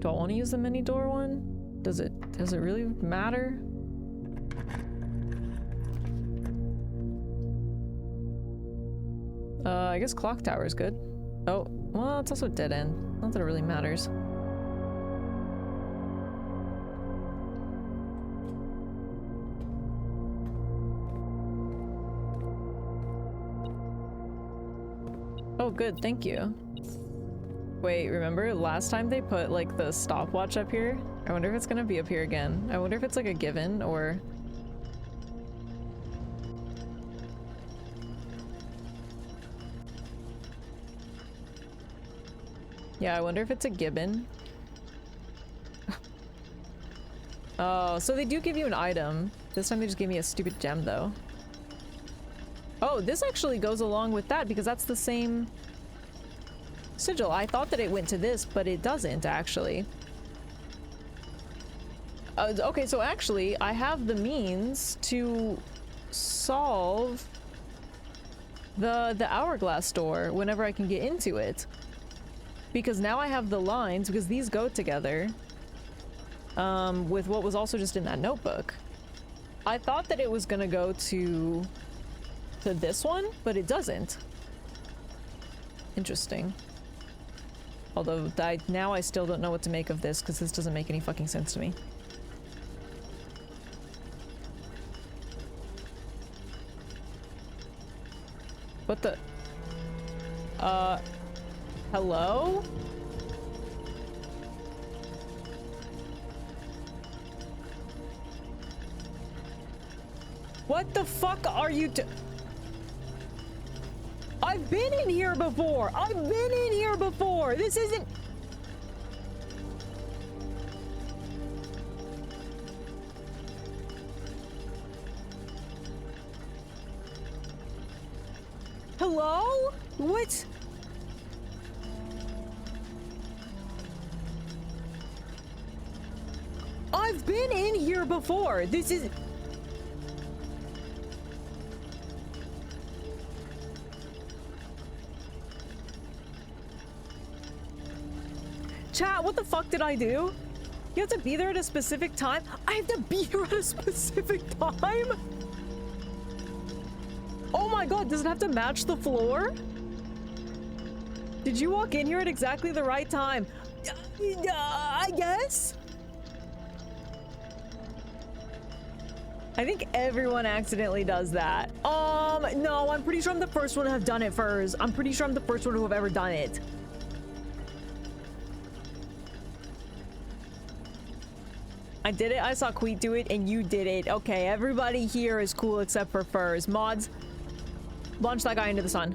Do I want to use the mini door one? Does it really matter? I guess clock tower is good. Oh, well, it's also a dead end. Not that it really matters. Oh, good, thank you. Wait, remember last time they put like the stopwatch up here? I wonder if it's gonna be up here again. I wonder if it's like a given or... Yeah, I wonder if it's a gibbon. Oh, so they do give you an item. This time they just gave me a stupid gem though. Oh, this actually goes along with that because that's the same sigil. I thought that it went to this, but it doesn't actually. Okay, so actually I have the means to solve the hourglass door whenever I can get into it. Because now I have the lines, because these go together with what was also just in that notebook. I thought that it was gonna go to this one, but it doesn't. Interesting. Although now I still don't know what to make of this, because this doesn't make any fucking sense to me. What the? Hello? What the fuck are you I've been in here before! I've been in here before! This isn't... Hello? What? I've been in here before. This is... Chat, what the fuck did I do? You have to be there at a specific time? I have to be here at a specific time? Oh my god, does it have to match the floor? Did you walk in here at exactly the right time? I guess? I think everyone accidentally does that. No, I'm pretty sure I'm the first one to have done it first. I'm pretty sure I'm the first one to have ever done it. I did it, I saw Queet do it, and you did it. Okay, everybody here is cool except for Furs. Mods, launch that guy into the sun.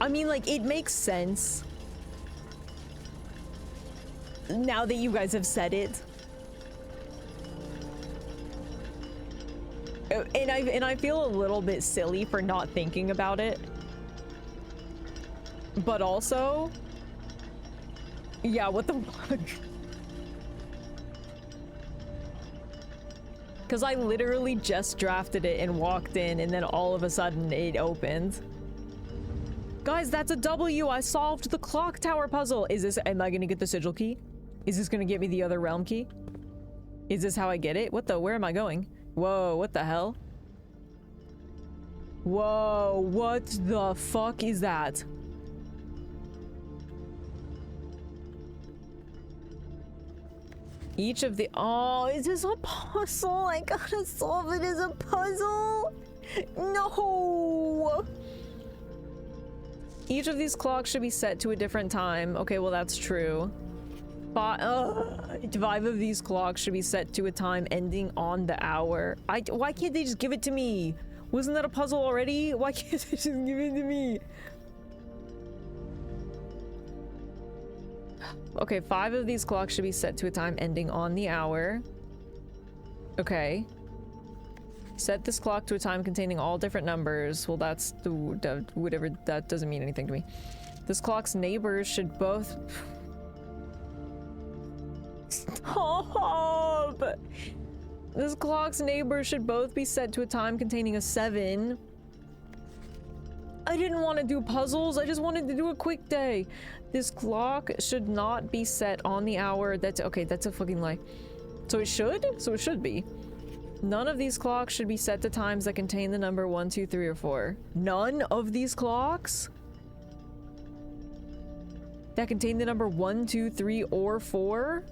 I mean, like, it makes sense now that you guys have said it. And I feel a little bit silly for not thinking about it. But also, yeah, what the fuck? Because I literally just drafted it and walked in, and then all of a sudden it opened. Guys, that's a W. I solved the clock tower puzzle. Is this, am I gonna get the sigil key? Is this gonna get me the other realm key? Is this how I get it? What the, where am I going? Whoa, what the hell? Whoa, what the fuck is that? Each of the, oh, is this a puzzle? I gotta solve it as a puzzle? No! Each of these clocks should be set to a different time. Okay, well, that's true. 5 of these clocks should be set to a time ending on the hour. Why can't they just give it to me? Wasn't that a puzzle already? Why can't they just give it to me? Okay, 5 of these clocks should be set to a time ending on the hour. Okay. Set this clock to a time containing all different numbers. Well, that's the whatever, that doesn't mean anything to me. This clock's neighbors should both... Stop! This clock's neighbors should both be set to a time containing a 7. I didn't want to do puzzles, I just wanted to do a quick day. This clock should not be set on the hour. That's okay, that's a fucking lie. So it should? So it should be. None of these clocks should be set to times that contain the number 1, 2, 3, or 4. None of these clocks? That contain the number 1, 2, 3, or 4?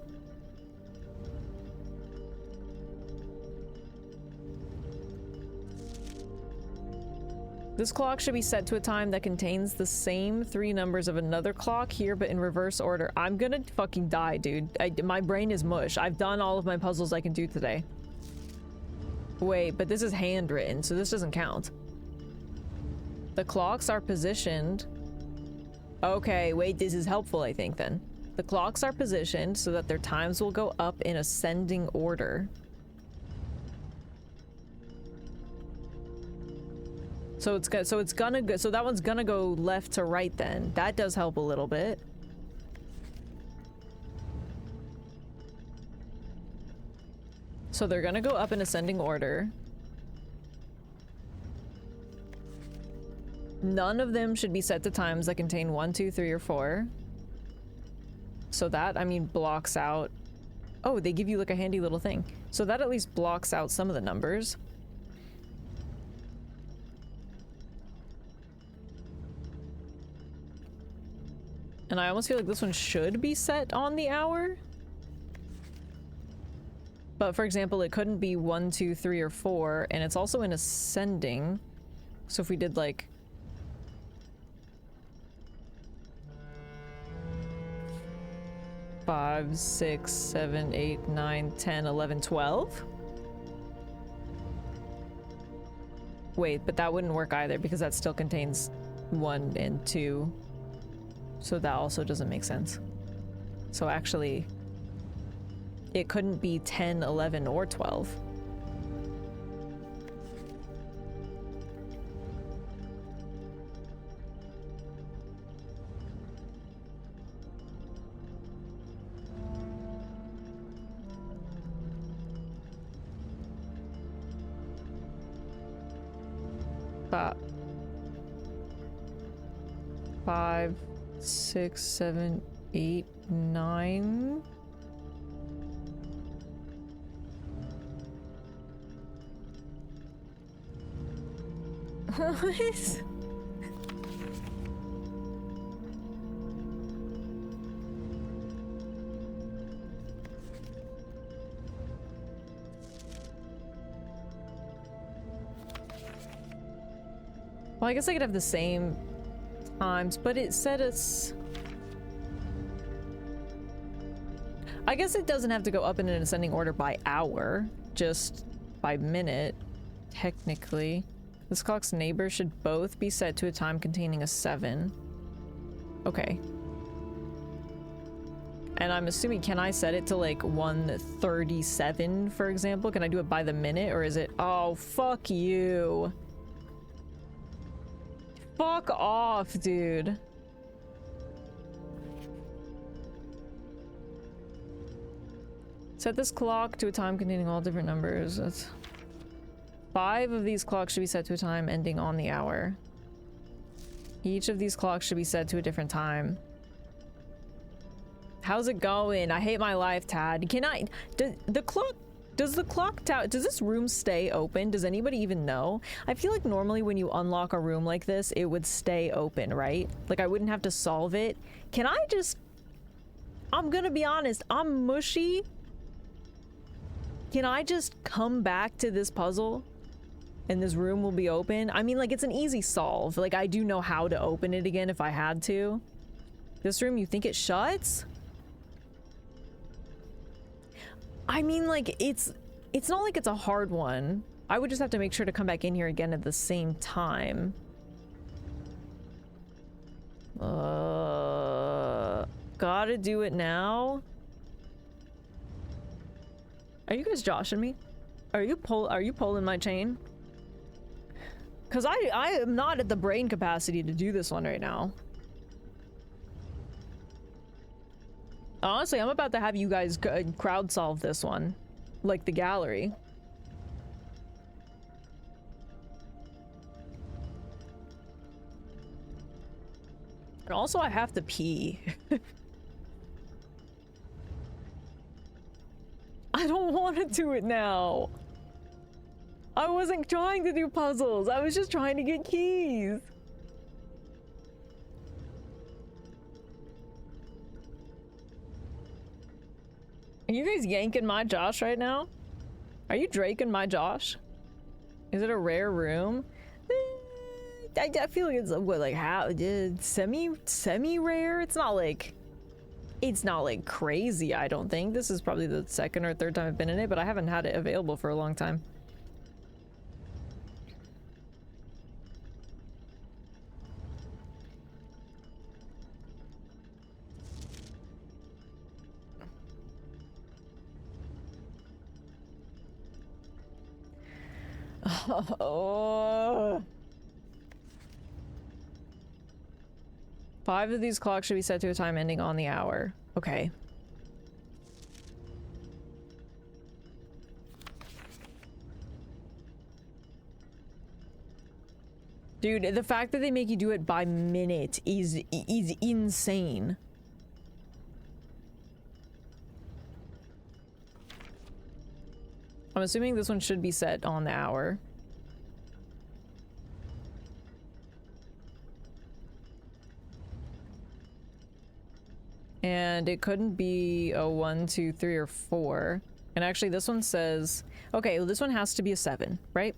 This clock should be set to a time that contains the same 3 numbers of another clock here, but in reverse order. I'm gonna fucking die, dude. My brain is mush. I've done all of my puzzles I can do today. Wait, but this is handwritten, so this doesn't count. The clocks are positioned. Okay, wait, this is helpful, I think, then. The clocks are positioned so that their times will go up in ascending order. So gonna go, so that one's gonna go left to right then. That does help a little bit. So they're gonna go up in ascending order. None of them should be set to times that contain 1, 2, 3, or 4. So that, I mean, blocks out... Oh, they give you like a handy little thing. So that at least blocks out some of the numbers. And I almost feel like this one should be set on the hour. But for example, it couldn't be 1, 2, 3, or 4, and it's also in ascending. So if we did like... five, 6, 7, 8, 9, 10, 11, 12? Wait, but that wouldn't work either because that still contains 1 and 2. So that also doesn't make sense. So actually, it couldn't be 10, 11, or 12. But 5, 6, 7, 8, 9. What? Well, I guess I could have the same times, but it said it's... I guess it doesn't have to go up in an ascending order by hour, just by minute, technically. This clock's neighbor should both be set to a time containing a 7. Okay. And I'm assuming, can I set it to like 1:37, for example? Can I do it by the minute, or is it... Oh, fuck you. Fuck off, dude. Set this clock to a time containing all different numbers. That's... 5 of these clocks should be set to a time ending on the hour. Each of these clocks should be set to a different time. How's it going? I hate my life, Tad. Can I... Does the clock tower... Does this room stay open? Does anybody even know? I feel like normally when you unlock a room like this, it would stay open, right? Like I wouldn't have to solve it. Can I just... I'm gonna be honest. I'm mushy. Can I just come back to this puzzle? And this room will be open? I mean, like, it's an easy solve. Like, I do know how to open it again if I had to. This room, you think it shuts? I mean, like, it's not like it's a hard one. I would just have to make sure to come back in here again at the same time. Gotta do it now? Are you guys joshing me? Are you pulling my chain? Because I am not at the brain capacity to do this one right now. Honestly, I'm about to have you guys crowd solve this one. Like the gallery. And also I have to pee. I don't want to do it now. I wasn't trying to do puzzles. I was just trying to get keys. Are you guys yanking my Josh right now? Are you draking my Josh? Is it a rare room? I feel like it's what, like how semi rare. It's not like crazy. I don't think this is probably the second or third time I've been in it, but I haven't had it available for a long time. Oh. 5 of these clocks should be set to a time ending on the hour. Okay. Dude, the fact that they make you do it by minute is insane. I'm assuming this one should be set on the hour. And it couldn't be a 1, 2, 3, or 4. And actually this one says, okay, well, this one has to be a 7, right?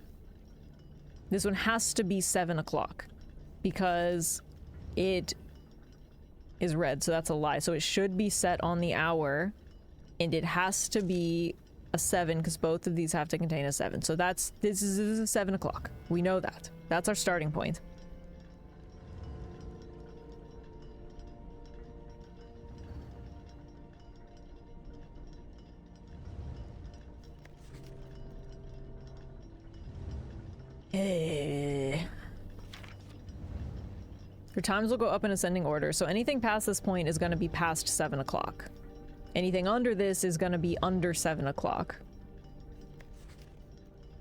This one has to be 7 o'clock because it is red, so that's a lie. So it should be set on the hour and it has to be a 7 because both of these have to contain a 7. So this is 7 o'clock. We know that. That's our starting point. Your times will go up in ascending order, so anything past this point is going to be past 7 o'clock. Anything under this is going to be under 7 o'clock.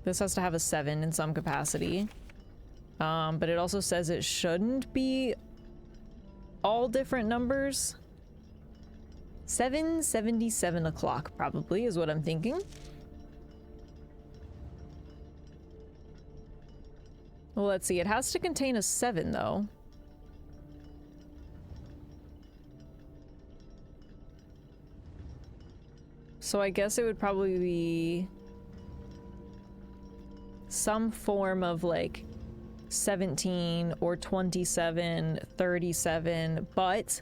This has to have a 7 in some capacity. But it also says it shouldn't be all different numbers. 777 o'clock probably is what I'm thinking. Well, let's see. It has to contain a 7 though. So I guess it would probably be some form of like 17 or 27, 37, but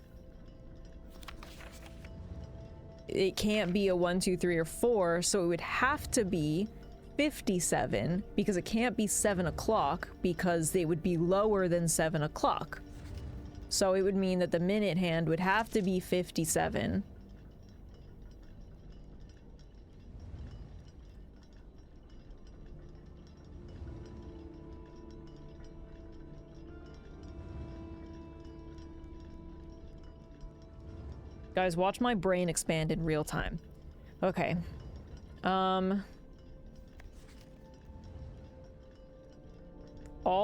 it can't be a 1, 2, 3, or 4, so it would have to be 57 because it can't be 7 o'clock because they would be lower than 7 o'clock. So it would mean that the minute hand would have to be 57. Guys, watch my brain expand in real time. Okay. All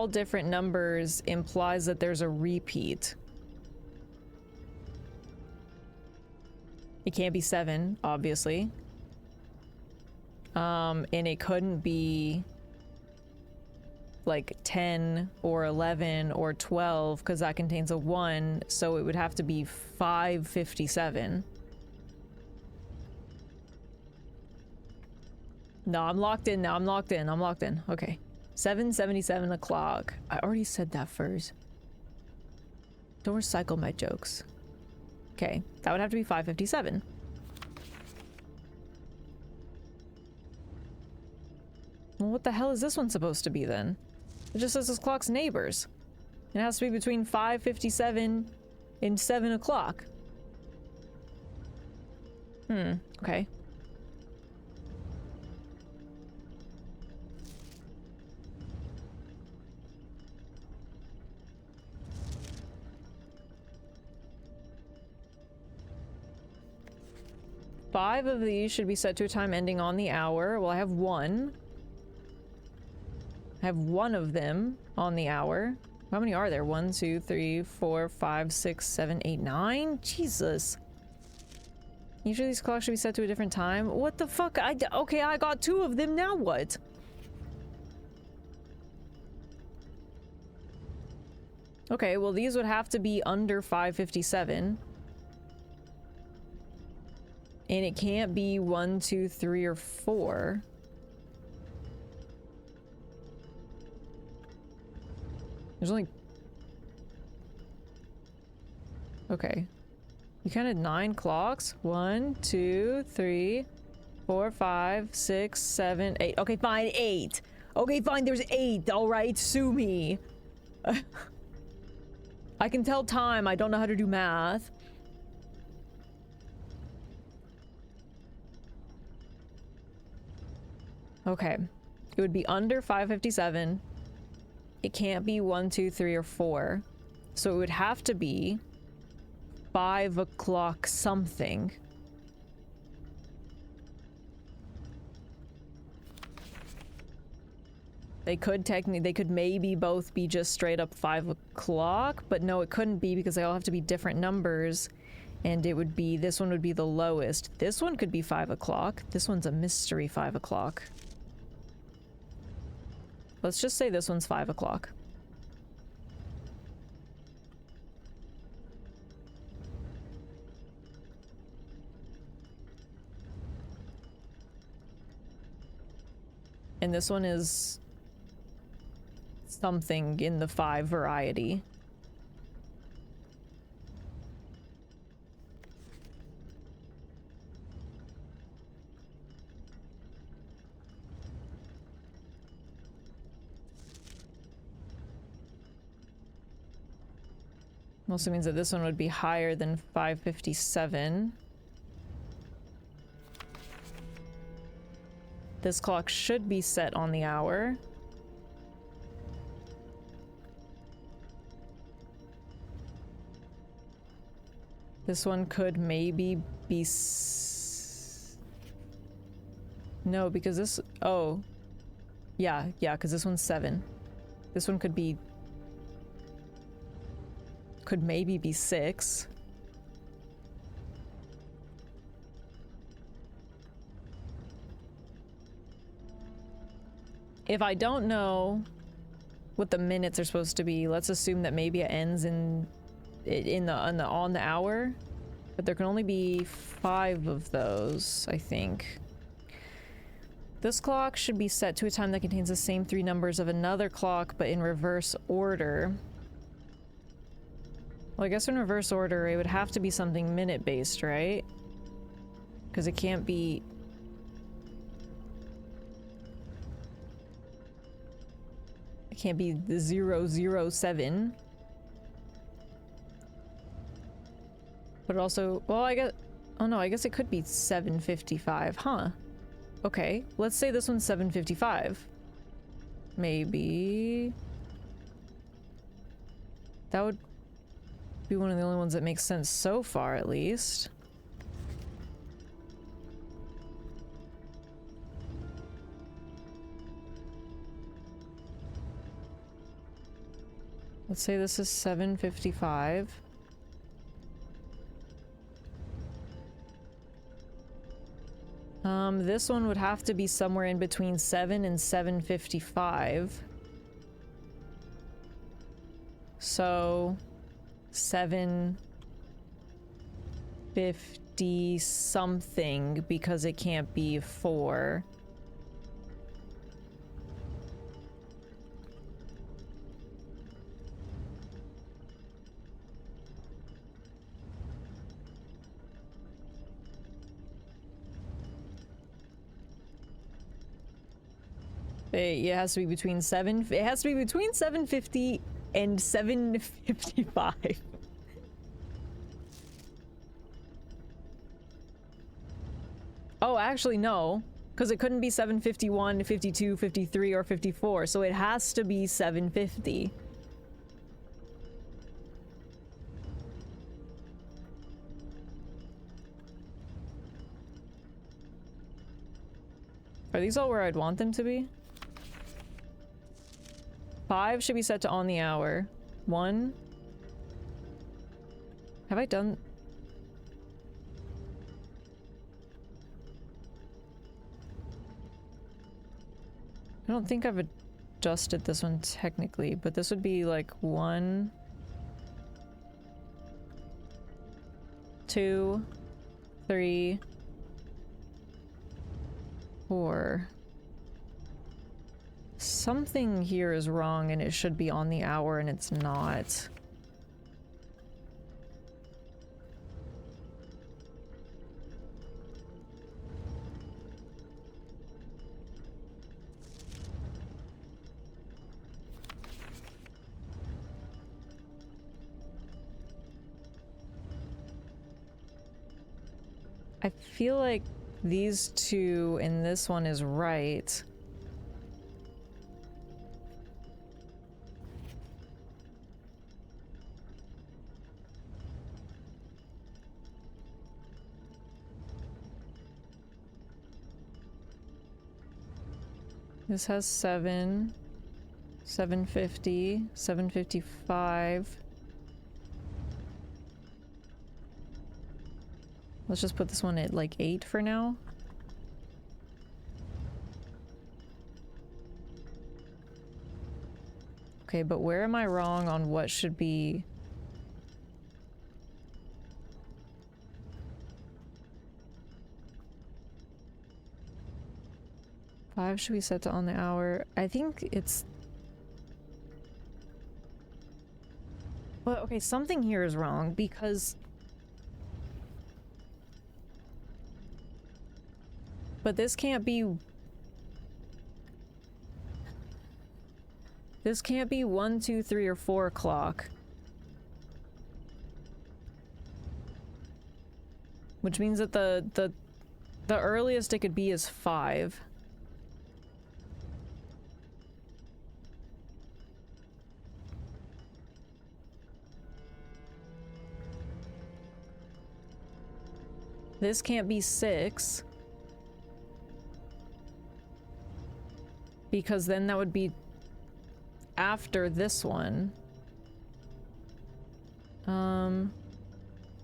different numbers implies that there's a repeat. It can't be 7, obviously. And it couldn't be like 10 or 11 or 12 because that contains a 1, so it would have to be 557. No, I'm locked in now. I'm locked in. Okay. 777 o'clock. I already said that first. Don't recycle my jokes. Okay, that would have to be 557. Well, what the hell is this one supposed to be then? It just says this clock's neighbors. It has to be between 5:57 and 7 o'clock. Okay. Five of these should be set to a time ending on the hour. Well, I have one. I have one of them on the hour. How many are there? 1, 2, 3, 4, 5, 6, 7, 8, 9? Jesus. Usually these clocks should be set to a different time. What the fuck? Okay, I got 2 of them. Now what? Okay, well these would have to be under 5:57. And it can't be 1, 2, 3, or 4. There's only... Okay. You counted 9 clocks? 1, 2, 3, 4, 5, 6, 7, 8. Okay, fine, 8. Okay, fine, there's 8. Alright, sue me. I can tell time, I don't know how to do math. Okay. It would be under 5:57. It can't be 1, 2, 3, or 4. So it would have to be 5 o'clock something. They could maybe both be just straight up 5 o'clock, but no, it couldn't be because they all have to be different numbers. And it would be, this one would be the lowest. This one could be 5 o'clock. This one's a mystery 5 o'clock. Let's just say this one's 5 o'clock. And this one is something in the 5 variety. Also means that this one would be higher than 5:57. This clock should be set on the hour. This one could maybe be no, because this... Oh. Yeah, because this one's 7. This one could be... Could maybe be 6. If I don't know what the minutes are supposed to be, let's assume that maybe it ends on the hour, but there can only be 5 of those, I think. This clock should be set to a time that contains the same 3 numbers of another clock, but in reverse order. Well, I guess in reverse order, it would have to be something minute-based, right? Because it can't be... It can't be the 007. But also... Well, I guess... Oh no, I guess it could be 7:55, huh? Okay, let's say this one's 7:55. Maybe... That would be one of the only ones that makes sense so far, at least. Let's say this is 7:55. This one would have to be somewhere in between 7 and 7:55. So 7:50 something, because it can't be 4. It has to be between 7. It has to be between 7:50 and 7:55. Oh, actually, no. Because it couldn't be 7:51, 52, 53, or 54. So it has to be 7:50. Are these all where I'd want them to be? 5 should be set to on the hour. 1. Have I done... I don't think I've adjusted this one technically, but this would be like 1, 2, 3, 4. Something here is wrong and it should be on the hour and it's not. I feel like these two and this one is right. This has 7, 7:50, 7:55. Let's just put this one at like 8 for now. Okay, but where am I wrong on what should be... Five should be set to on the hour. I think it's... Well, okay, something here is wrong because... But this can't be... This can't be 1, 2, 3, or 4 o'clock. Which means that the earliest it could be is 5. This can't be 6. Because then that would be after this one.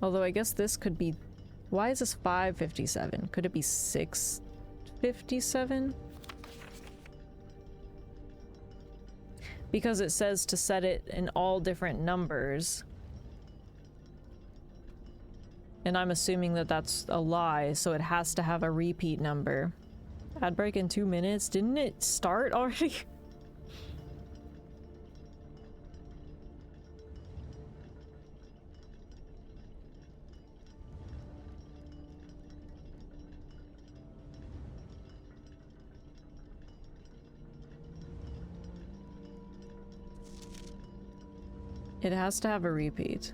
Although I guess this could be... Why is this 5:57? Could it be 6:57? Because it says to set it in all different numbers. And I'm assuming that that's a lie, so it has to have a repeat number. Ad break in 2 minutes? Didn't it start already? It has to have a repeat.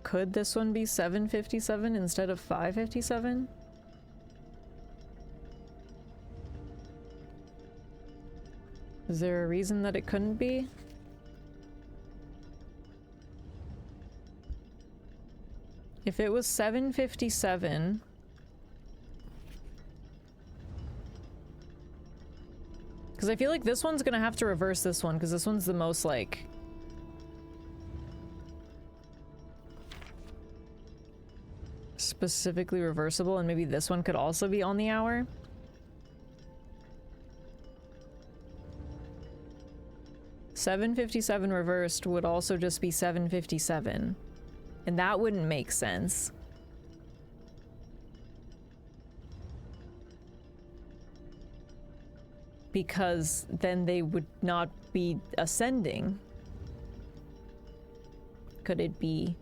Could this one be 7:57 instead of 5:57? Is there a reason that it couldn't be? If it was 7:57... Because I feel like this one's gonna have to reverse this one, because this one's the most, like... specifically reversible, and maybe this one could also be on the hour. $7:57 reversed would also just be 7:57, and that wouldn't make sense. Because then they would not be ascending. Could it be...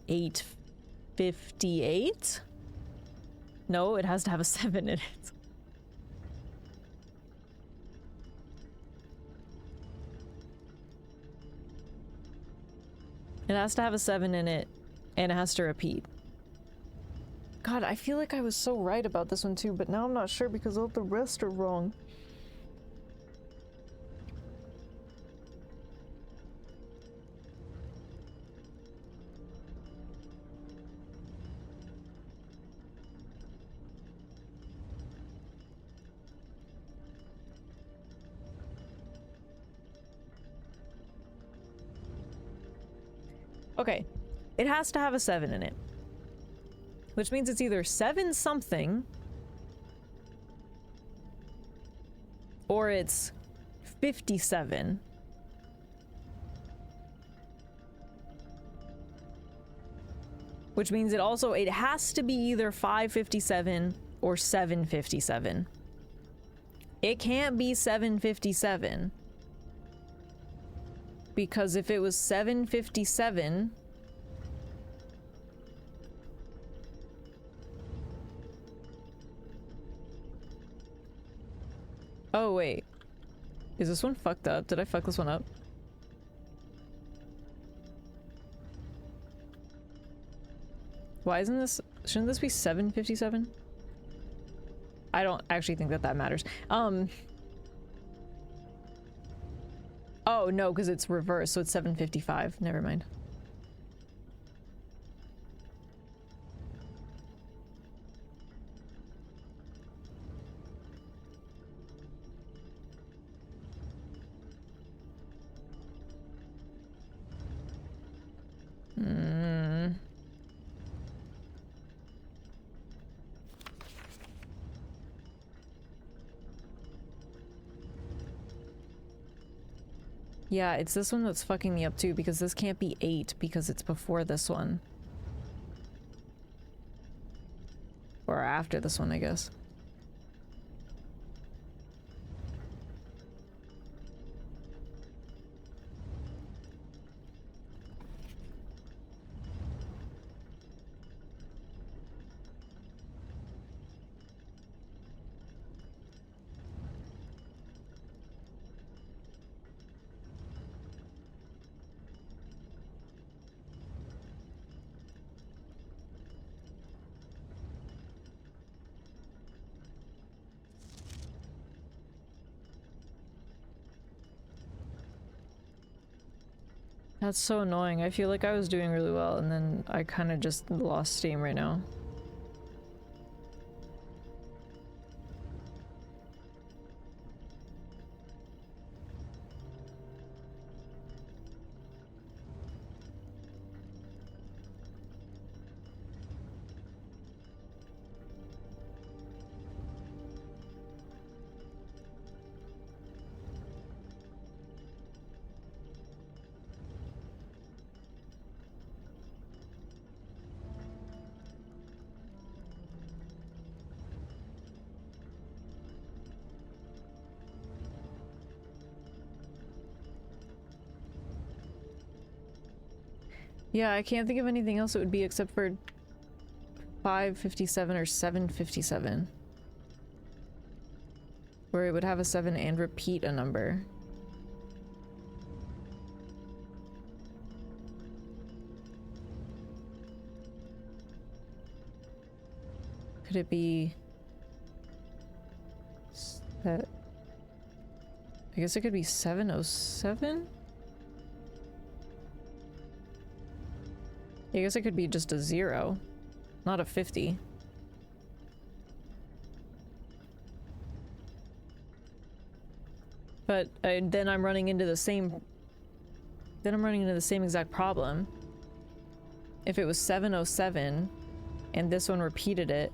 8:58? No, it has to have a 7 in it. It has to have a 7 in it, and it has to repeat. God, I feel like I was so right about this one too, but now I'm not sure because all the rest are wrong. Okay, it has to have a 7 in it. Which means it's either 7 something, or it's 57. Which means it has to be either 5:57 or 7:57. It can't be 7:57. Because if it was 7:57... Oh, wait. Is this one fucked up? Did I fuck this one up? Why isn't this... Shouldn't this be 7:57? I don't actually think that matters. Oh, no, because it's reversed, so it's 7:55. Never mind. Yeah, it's this one that's fucking me up too, because this can't be 8 because it's before this one. Or after this one, I guess. That's so annoying. I feel like I was doing really well and then I kind of just lost steam right now. Yeah, I can't think of anything else it would be except for 557 or 757. Where it would have a 7 and repeat a number. Could it be... that... I guess it could be 707? I guess it could be just a 0, not a 50. But then I'm running into the same... Then I'm running into the same exact problem. If it was 707, and this one repeated it,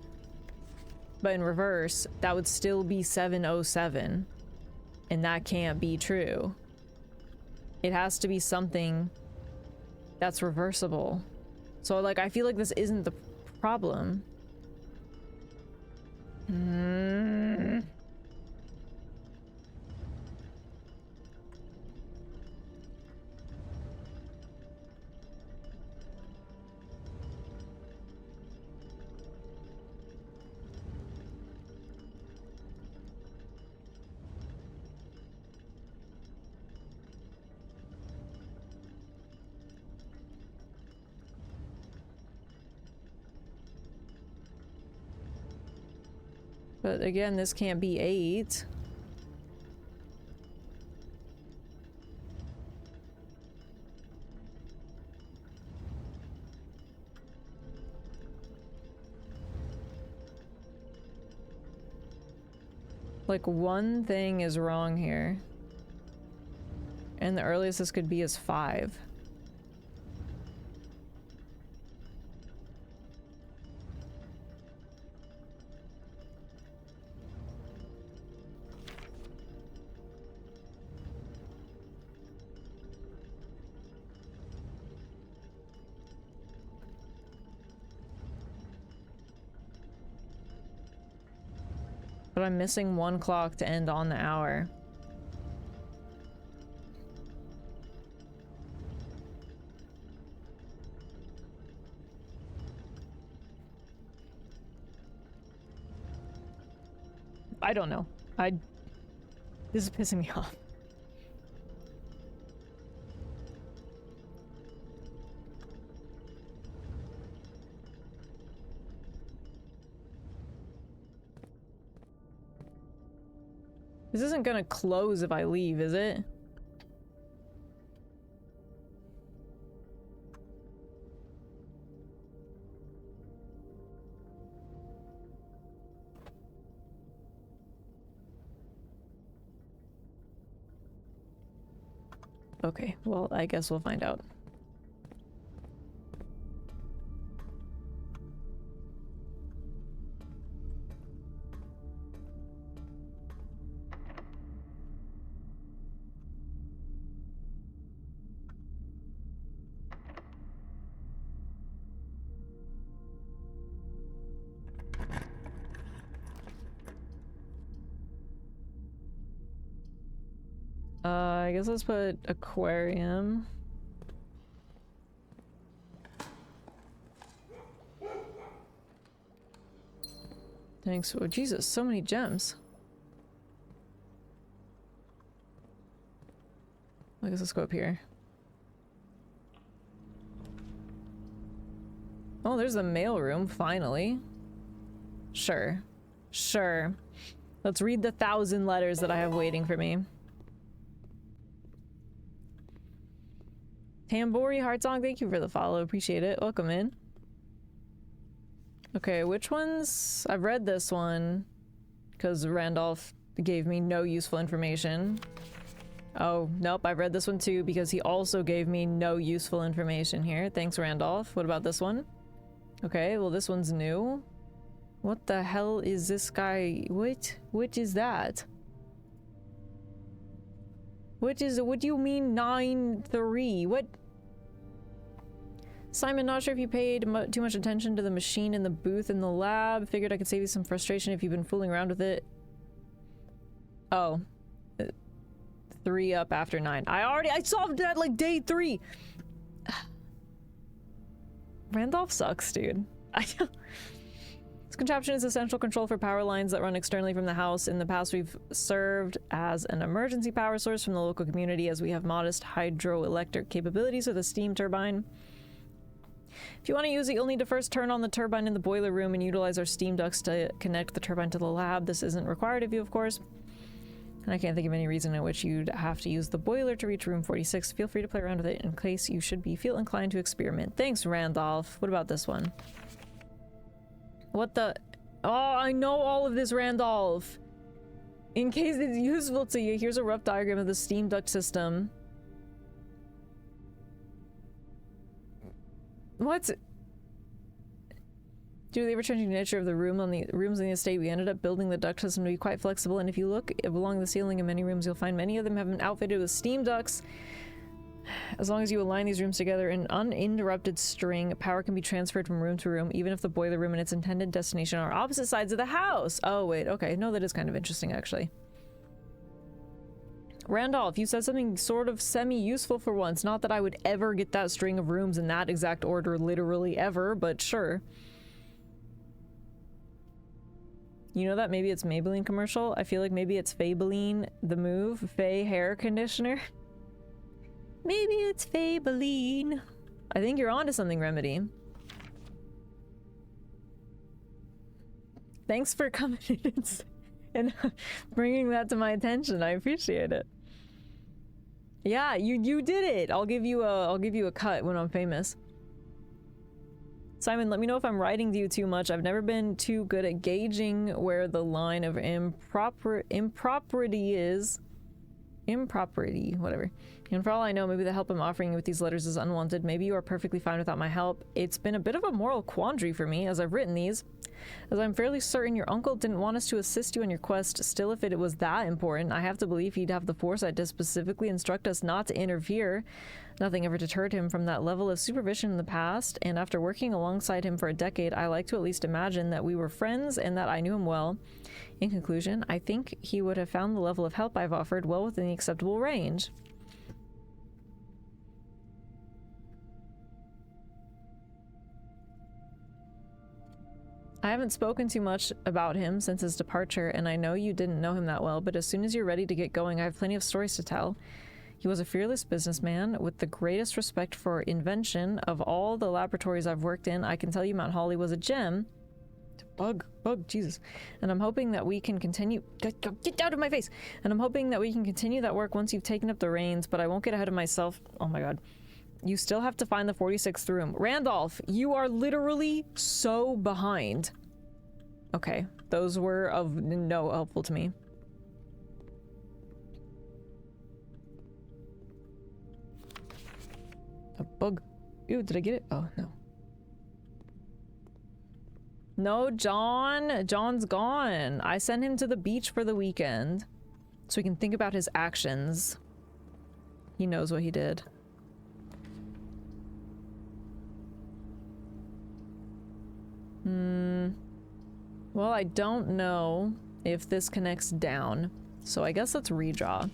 but in reverse, that would still be 707. And that can't be true. It has to be something that's reversible. So, like, I feel like this isn't the problem. But again, this can't be 8. Like, one thing is wrong here. And the earliest this could be is 5. But I'm missing one clock to end on the hour. I don't know. This is pissing me off. This isn't gonna close if I leave, is it? Okay, well, I guess we'll find out. I guess let's put aquarium. Thanks. Oh, Jesus, so many gems. I guess let's go up here. Oh, there's the mail room, finally. Sure. Sure. Let's read the 1,000 letters that I have waiting for me. Tambori Heartsong, thank you for the follow. Appreciate it. Welcome in. Okay, which ones? I've read this one because Randolph gave me no useful information. Oh, nope, I've read this one too because he also gave me no useful information here. Thanks, Randolph. What about this one? Okay, well, this one's new. What the hell is this guy? What is that? What do you mean 9-3? What? Simon, not sure if you paid too much attention to the machine in the booth in the lab. Figured I could save you some frustration if you've been fooling around with it. Oh. 3 up after 9. I solved that like day 3. Randolph sucks, dude. This contraption is essential control for power lines that run externally from the house. In the past, we've served as an emergency power source from the local community as we have modest hydroelectric capabilities with a steam turbine. If you want to use it, you'll need to first turn on the turbine in the boiler room and utilize our steam ducts to connect the turbine to the lab. This isn't required of you, of course. And I can't think of any reason in which you'd have to use the boiler to reach room 46. Feel free to play around with it in case you feel inclined to experiment. Thanks, Randolph. What about this one? What the? Oh, I know all of this, Randolph. In case it's useful to you, here's a rough diagram of the steam duct system. What? Due to the ever-changing nature of the rooms in the estate, we ended up building the duct system to be quite flexible, and if you look along the ceiling in many rooms, you'll find many of them have been outfitted with steam ducts. As long as you align these rooms together in uninterrupted string, power can be transferred from room to room, even if the boiler room and its intended destination are opposite sides of the house. Oh, wait, okay. No, that is kind of interesting, actually. Randolph, you said something sort of semi-useful for once. Not that I would ever get that string of rooms in that exact order, literally ever, but sure. You know that maybe it's Maybelline commercial? I feel like maybe it's Fabeline, the move, Faye hair conditioner. Maybe it's Fabeline. I think you're onto something, Remedy. Thanks for coming in and bringing that to my attention. I appreciate it. Yeah, you did it. I'll give you a cut when I'm famous. Simon, let me know if I'm writing to you too much. I've never been too good at gauging where the line of impropriety is. Impropriety, whatever. And for all I know, maybe the help I'm offering you with these letters is unwanted. Maybe you are perfectly fine without my help. It's been a bit of a moral quandary for me as I've written these, as I'm fairly certain your uncle didn't want us to assist you on your quest. Still, if it was that important, I have to believe he'd have the foresight to specifically instruct us not to interfere. Nothing ever deterred him from that level of supervision in the past, and after working alongside him for a decade, I like to at least imagine that we were friends and that I knew him well. In conclusion, I think he would have found the level of help I've offered well within the acceptable range. I haven't spoken too much about him since his departure, and I know you didn't know him that well, but as soon as you're ready to get going, I have plenty of stories to tell. He was a fearless businessman with the greatest respect for invention. Of all the laboratories I've worked in, I can tell you Mount Holly was a gem. Bug, Jesus. And I'm hoping that we can continue— Get out of my face! And I'm hoping that we can continue that work once you've taken up the reins, but I won't get ahead of myself. Oh my god. You still have to find the 46th room. Randolph, you are literally so behind. Okay, those were of no helpful to me. A bug. Ew, did I get it? Oh, no. No, John. John's gone. I sent him to the beach for the weekend so he can think about his actions. He knows what he did. Well, I don't know if this connects down, so I guess let's redraw.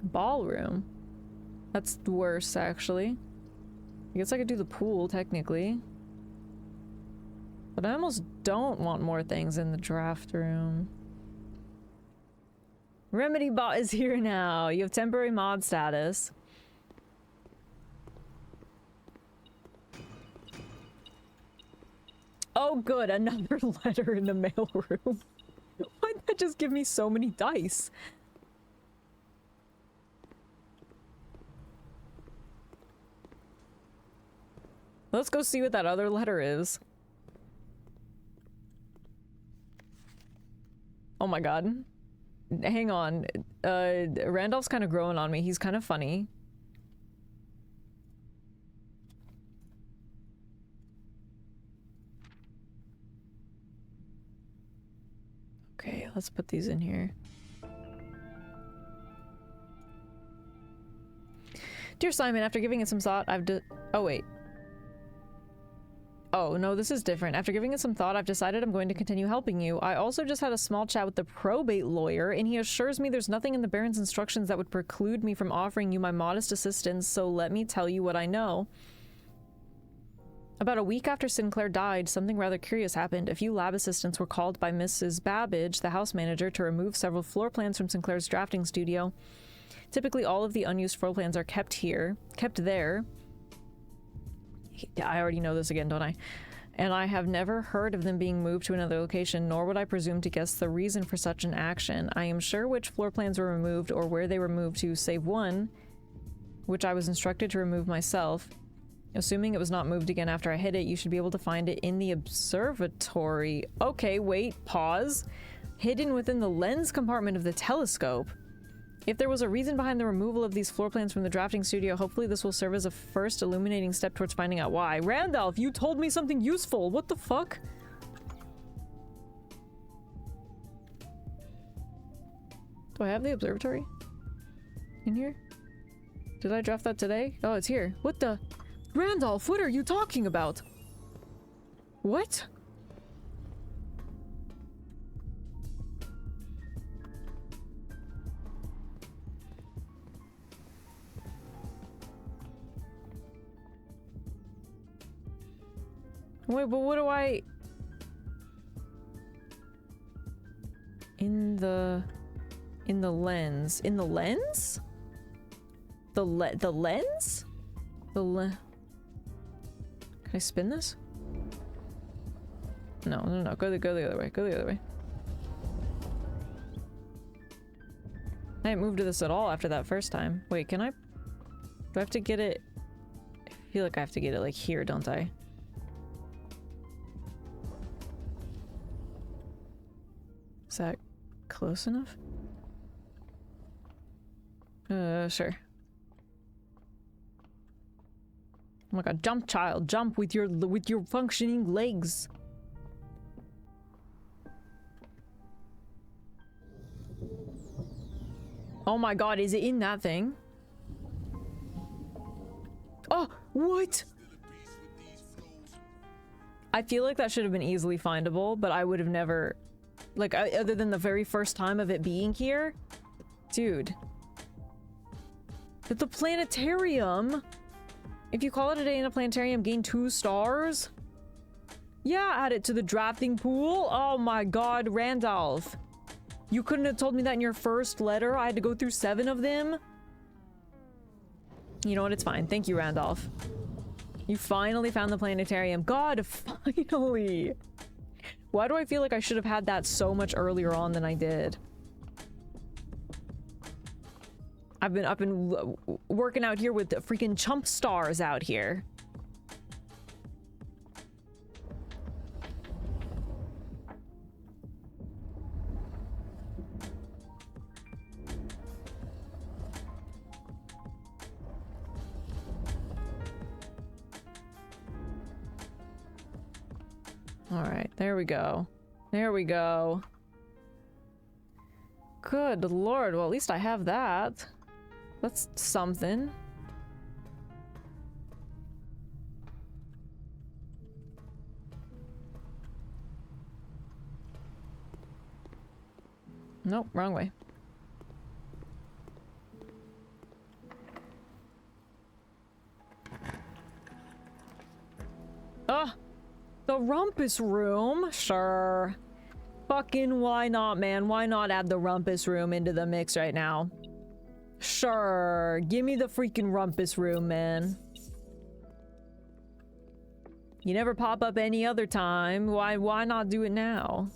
Ballroom. That's worse, actually. I guess I could do the pool, technically. But I almost don't want more things in the draft room. Remedy bot is here now. You have temporary mod status. Oh good, another letter in the mail room. Why'd that just give me so many dice? Let's go see what that other letter is. Oh my god. Hang on. Randolph's kind of growing on me. He's kind of funny. Okay, let's put these in here. Dear Simon, after giving it some thought, oh wait. Oh, no, this is different. After giving it some thought, I've decided I'm going to continue helping you. I also just had a small chat with the probate lawyer, and he assures me there's nothing in the Baron's instructions that would preclude me from offering you my modest assistance, so let me tell you what I know. About a week after Sinclair died, something rather curious happened. A few lab assistants were called by Mrs. Babbage, the house manager, to remove several floor plans from Sinclair's drafting studio. Typically, all of the unused floor plans are kept there. I already know this again, don't I? And I have never heard of them being moved to another location, nor would I presume to guess the reason for such an action. I am sure which floor plans were removed or where they were moved to, save one, which I was instructed to remove myself. Assuming it was not moved again after I hit it, you should be able to find it in the observatory. Okay, wait, pause. Hidden within the lens compartment of the telescope. If there was a reason behind the removal of these floor plans from the drafting studio, hopefully this will serve as a first illuminating step towards finding out why. Randolph, you told me something useful. What the fuck? Do I have the observatory in here? Did I draft that today? Oh, it's here. What the? Randolph, what are you talking about? What? Wait, but what do I... In the lens. In the lens? The lens? Can I spin this? No. Go the other way. Go the other way. I didn't move to this at all after that first time. Wait, can I... Do I have to get it... I feel like I have to get it like here, don't I? Is that close enough? Sure. Oh my god, jump, child, jump with your functioning legs. Oh my god, is it in that thing? Oh, what? I feel like that should have been easily findable, but I would have never... Like, other than the very first time of it being here? Dude. But the planetarium... If you call it a day in a planetarium, gain 2 stars? Yeah, add it to the drafting pool. Oh my god, Randolph. You couldn't have told me that in your first letter? I had to go through 7 of them? You know what? It's fine. Thank you, Randolph. You finally found the planetarium. God, finally! Why do I feel like I should have had that so much earlier on than I did? I've been working out here with the freaking chump stars out here. All right, there we go. There we go. Good lord, well at least I have that. That's something. Nope, wrong way. Ah! The rumpus room? Sure. Fucking why not, man? Why not add the rumpus room into the mix right now? Sure. Give me the freaking rumpus room, man. You never pop up any other time. Why not do it now?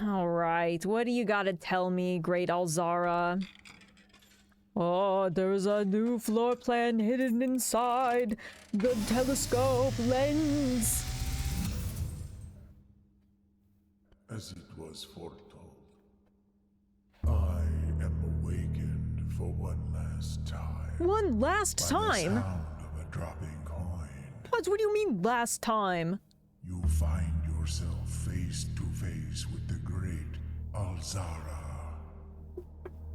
Alright, what do you gotta tell me, Great Alzara? Oh, there's a new floor plan hidden inside the telescope lens. As it was foretold, I am awakened for one last time. One last by time? The sound of a dropping coin. What do you mean last time? You find yourself face to face with the great Alzara.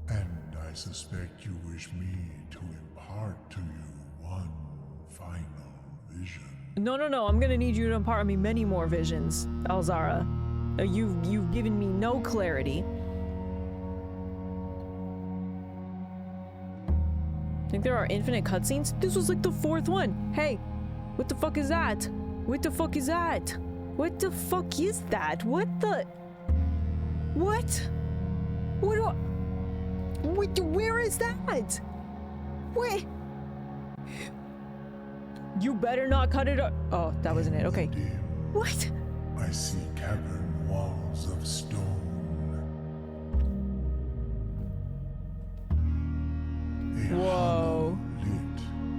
And I suspect you wish me to impart to you one final vision. No, I'm gonna need you to impart on me many more visions, Alzara. You've given me no clarity. Think there are infinite cutscenes? This was like the 4th one. Hey, what the fuck is that? What the fuck is that? What the fuck is that? What the? What? What? Where is that? Where? You better not cut it up. Oh, that wasn't it. Okay. Dim, What? I see cavern walls of stone. A Whoa. hollow lit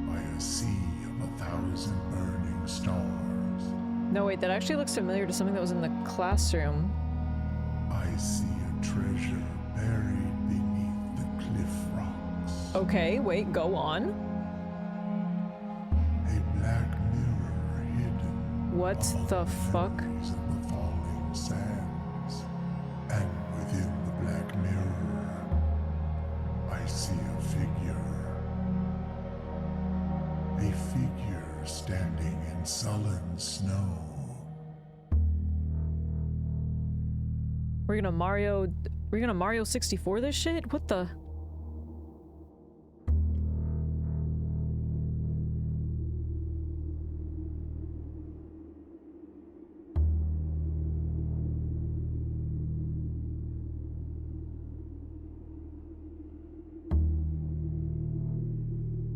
by a sea of 1,000 burning stars. No, wait, that actually looks familiar to something that was in the classroom. I see a treasure buried beneath the cliff rocks. Okay, wait, go on. A black mirror hidden What among the fuck? memories of the falling sands. And within the black mirror, I see a figure. A figure standing in sullen snow. We're gonna Mario 64 this shit? What the?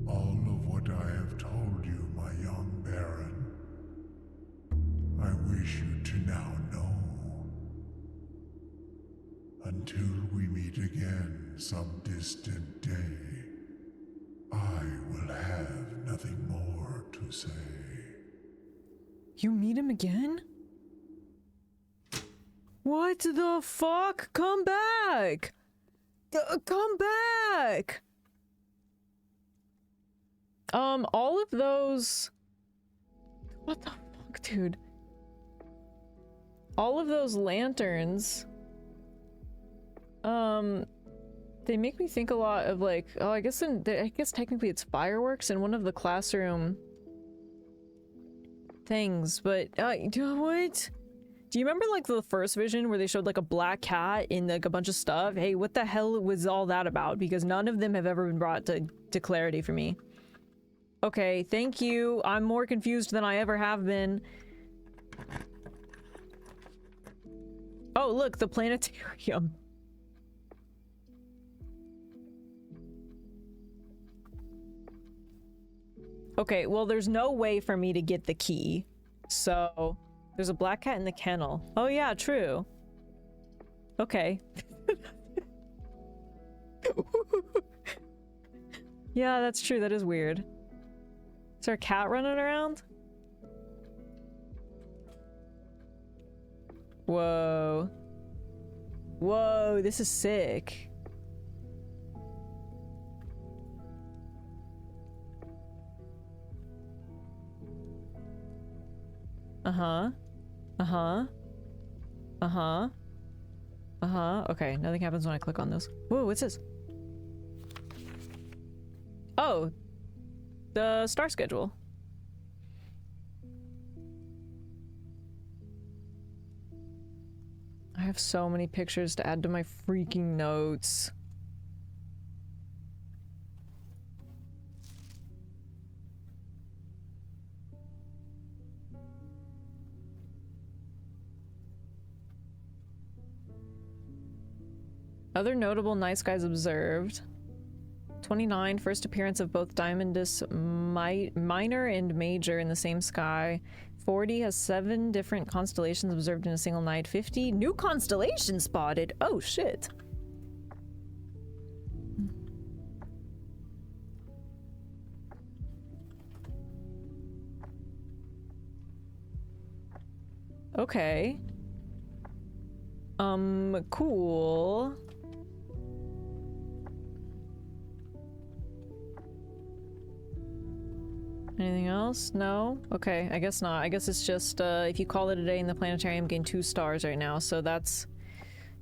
All of what I have told you, my young Baron, I wish you to now know. Until we meet again some distant day, I will have nothing more to say. You meet him again? What the fuck? Come back! Come back! All of those... What the fuck, dude? All of those lanterns... They make me think a lot of like, oh, I guess technically it's fireworks in one of the classroom things, but what? Do you remember like the first vision where they showed like a black cat in like a bunch of stuff? Hey, what the hell was all that about? Because none of them have ever been brought to clarity for me. Okay, thank you. I'm more confused than I ever have been. Oh, look, the planetarium. Okay, well, there's no way for me to get the key. So, there's a black cat in the kennel. Oh yeah, true. Okay. Yeah, that's true. That is weird. Is there a cat running around? Whoa. Whoa, this is sick. Uh-huh. Uh-huh. Uh-huh. Uh-huh. Okay, nothing happens when I click on this. Whoa, what's this? Oh. The star schedule. I have so many pictures to add to my freaking notes. Other notable night skies observed. 29, first appearance of both Diamondus Minor and Major in the same sky. 40 has 7 different constellations observed in a single night. 50, new constellation spotted. Oh shit. Okay. Cool. Anything else? No? Okay, I guess not. I guess it's just, if you call it a day in the planetarium, gain 2 stars right now, so that's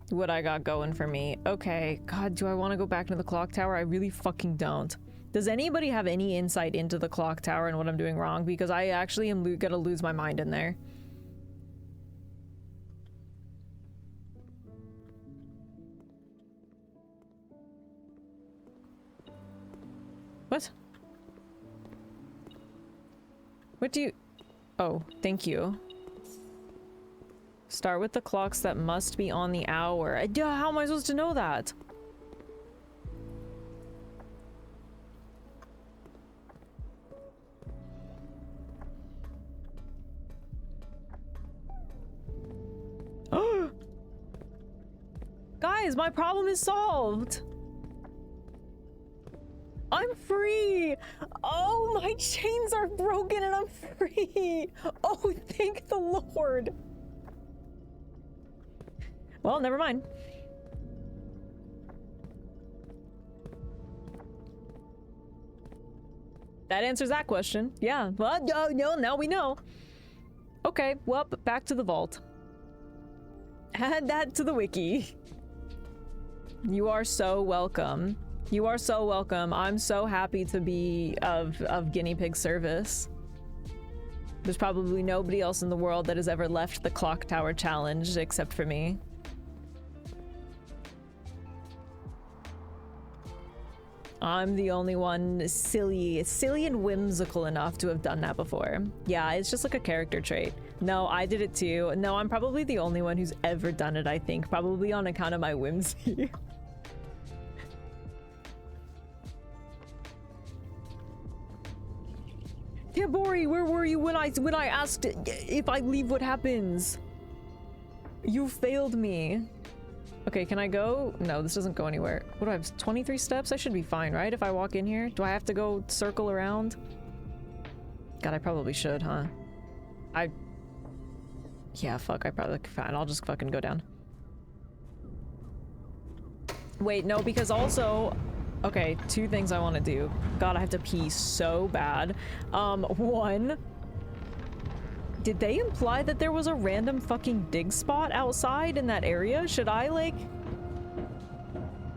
what I got going for me. Okay, God, do I want to go back to the clock tower? I really fucking don't. Does anybody have any insight into the clock tower and what I'm doing wrong? Because I actually am gonna lose my mind in there. What? What do you... Oh, thank you. Start with the clocks that must be on the hour. How am I supposed to know that? Guys, my problem is solved! I'm free! Oh, my chains are broken and I'm free! Oh, thank the Lord! Well, never mind. That answers that question. Yeah, well, no, now we know. Okay, well, back to the vault. Add that to the wiki. You are so welcome. You are so welcome. I'm so happy to be of guinea pig service. There's probably nobody else in the world that has ever left the clock tower challenge except for me. I'm the only one silly and whimsical enough to have done that before. Yeah, it's just like a character trait. No, I did it too. No, I'm probably the only one who's ever done it, I think. Probably on account of my whimsy. Yeah, Bori, where were you when I asked if I leave, what happens? You failed me. Okay, can I go? No, this doesn't go anywhere. What do I have? 23 steps? I should be fine, right? If I walk in here? Do I have to go circle around? God, I probably should, huh? Yeah, fuck, I probably... Fine, I'll just fucking go down. Wait, no, because also... Okay, 2 things I want to do. God, I have to pee so bad. 1... Did they imply that there was a random fucking dig spot outside in that area? Should I, like...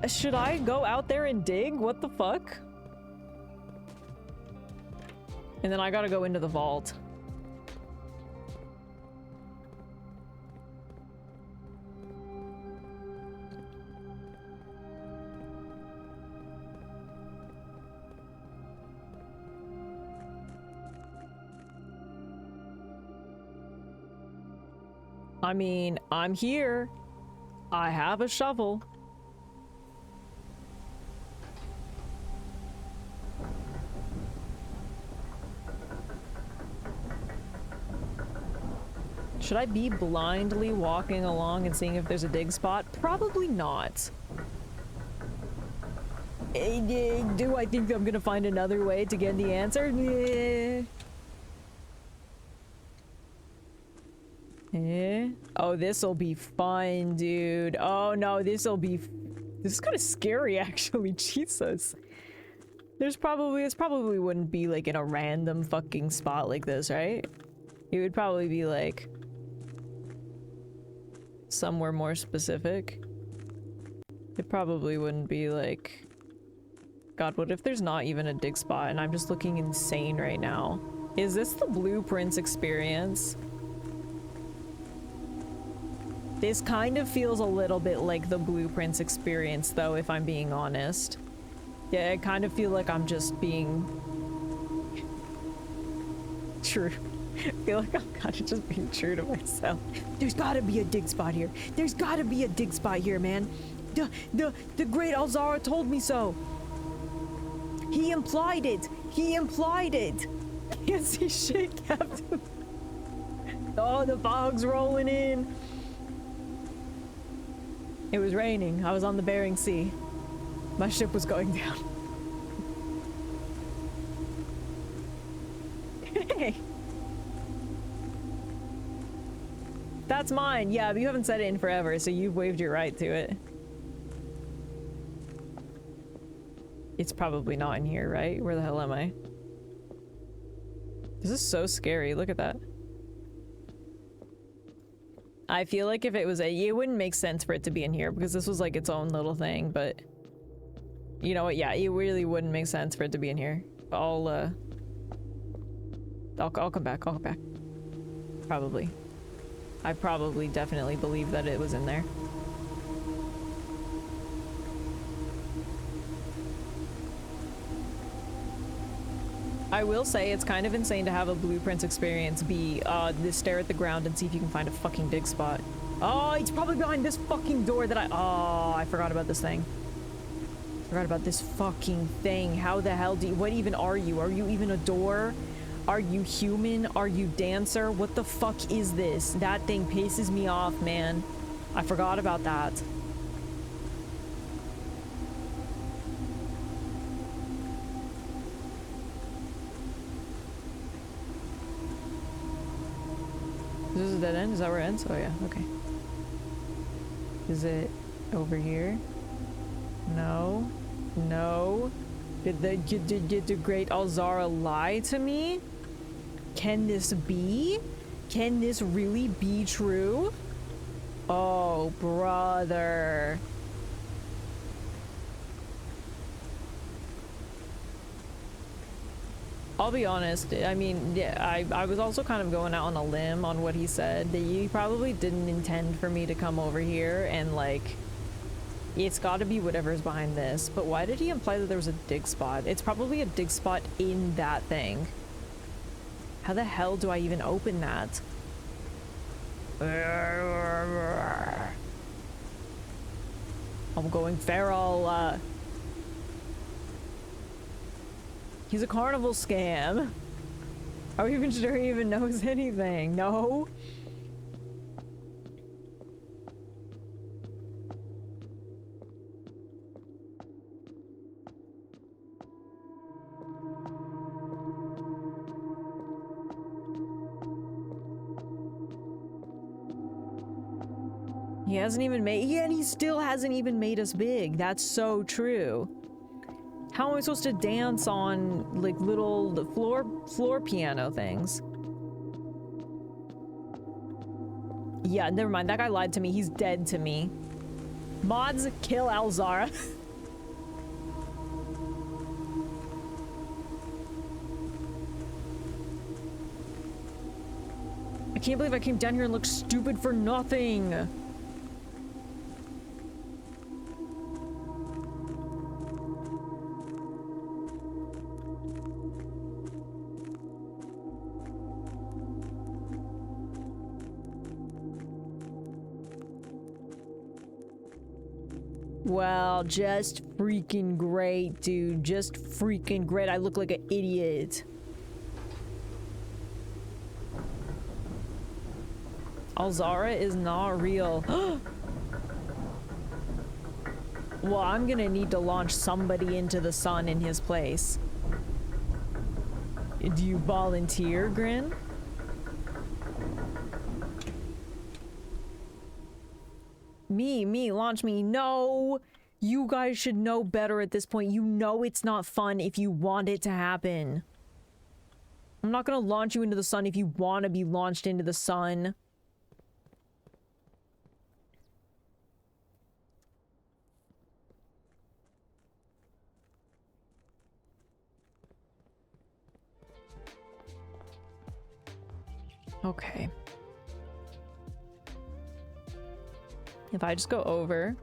Should I go out there and dig? What the fuck? And then I gotta go into the vault. I mean, I'm here. I have a shovel. Should I be blindly walking along and seeing if there's a dig spot? Probably not. Do I think I'm gonna find another way to get the answer? Oh, this'll be fun, dude. Oh no, this'll be... This is kind of scary, actually. Jesus. This probably wouldn't be like in a random fucking spot like this, right? It would probably be like... somewhere more specific. It probably wouldn't be like... God, what if there's not even a dig spot and I'm just looking insane right now? Is this the Blueprints experience? This kind of feels a little bit like the Blueprints experience, though, if I'm being honest. Yeah, I kind of feel like I'm just being... true. I feel like I'm kind of just being true to myself. There's gotta be a dig spot here. There's gotta be a dig spot here, man. The great Alzara told me so. He implied it. He implied it. Can't see shit, Captain. Oh, the fog's rolling in. It was raining. I was on the Bering Sea. My ship was going down. Hey. That's mine. Yeah, but you haven't said it in forever, so you've waived your right to it. It's probably not in here, right? Where the hell am I? This is so scary. Look at that. I feel like if it was it wouldn't make sense for it to be in here because this was like its own little thing, but you know what? Yeah, it really wouldn't make sense for it to be in here. I'll come back. I'll come back. Probably. I probably definitely believe that it was in there. I will say it's kind of insane to have a Blueprints experience be this stare at the ground and see if you can find a fucking dig spot. Oh, it's probably behind this fucking door that I forgot about this thing. Forgot about this fucking thing. How the hell what even are you? Are you even a door? Are you human? Are you dancer? What the fuck is this? That thing pisses me off, man. I forgot about that. Is this a dead end? Is that where it ends? Oh yeah, okay. Is it over here? No. No. Did the great Alzara lie to me? Can this be? Can this really be true? Oh, brother. I'll be honest, I mean, yeah, I was also kind of going out on a limb on what he said. That he probably didn't intend for me to come over here and, like, it's gotta be whatever's behind this. But why did he imply that there was a dig spot? It's probably a dig spot in that thing. How the hell do I even open that? I'm going feral, He's a carnival scam. Are we even sure he even knows anything? No? He hasn't even made- yeah, and he still hasn't even made us big. That's so true. How am I supposed to dance on, like, little floor piano things? Yeah, never mind. That guy lied to me. He's dead to me. Mods, kill Alzara. I can't believe I came down here and looked stupid for nothing. Well, just freaking great, dude. Just freaking great. I look like an idiot. Alzara is not real. Well, I'm gonna need to launch somebody into the sun in his place. Do you volunteer, Grin? Me, launch me. No! You guys should know better at this point. You know it's not fun if you want it to happen. I'm not gonna launch you into the sun if you want to be launched into the sun. Okay. If I just go over,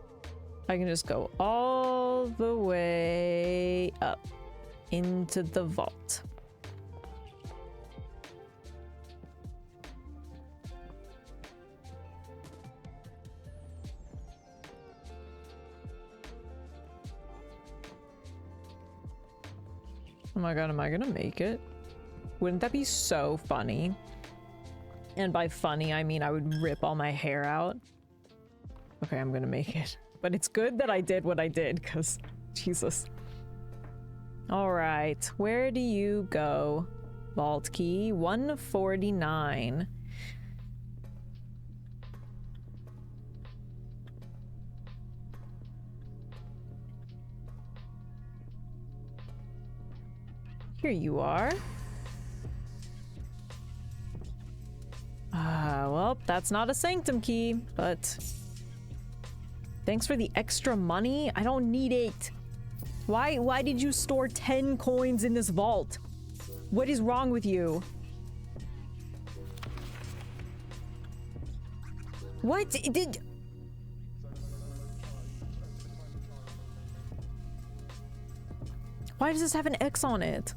I can just go all the way up into the vault. Oh my god, am I gonna make it? Wouldn't that be so funny? And by funny, I mean I would rip all my hair out. Okay, I'm gonna make it. But it's good that I did what I did, because Jesus. Alright, where do you go? Vault key 149. Here you are. Well, that's not a sanctum key, but thanks for the extra money. I don't need it. Why did you store 10 coins in this vault? What is wrong with you? What did... Why does this have an X on it?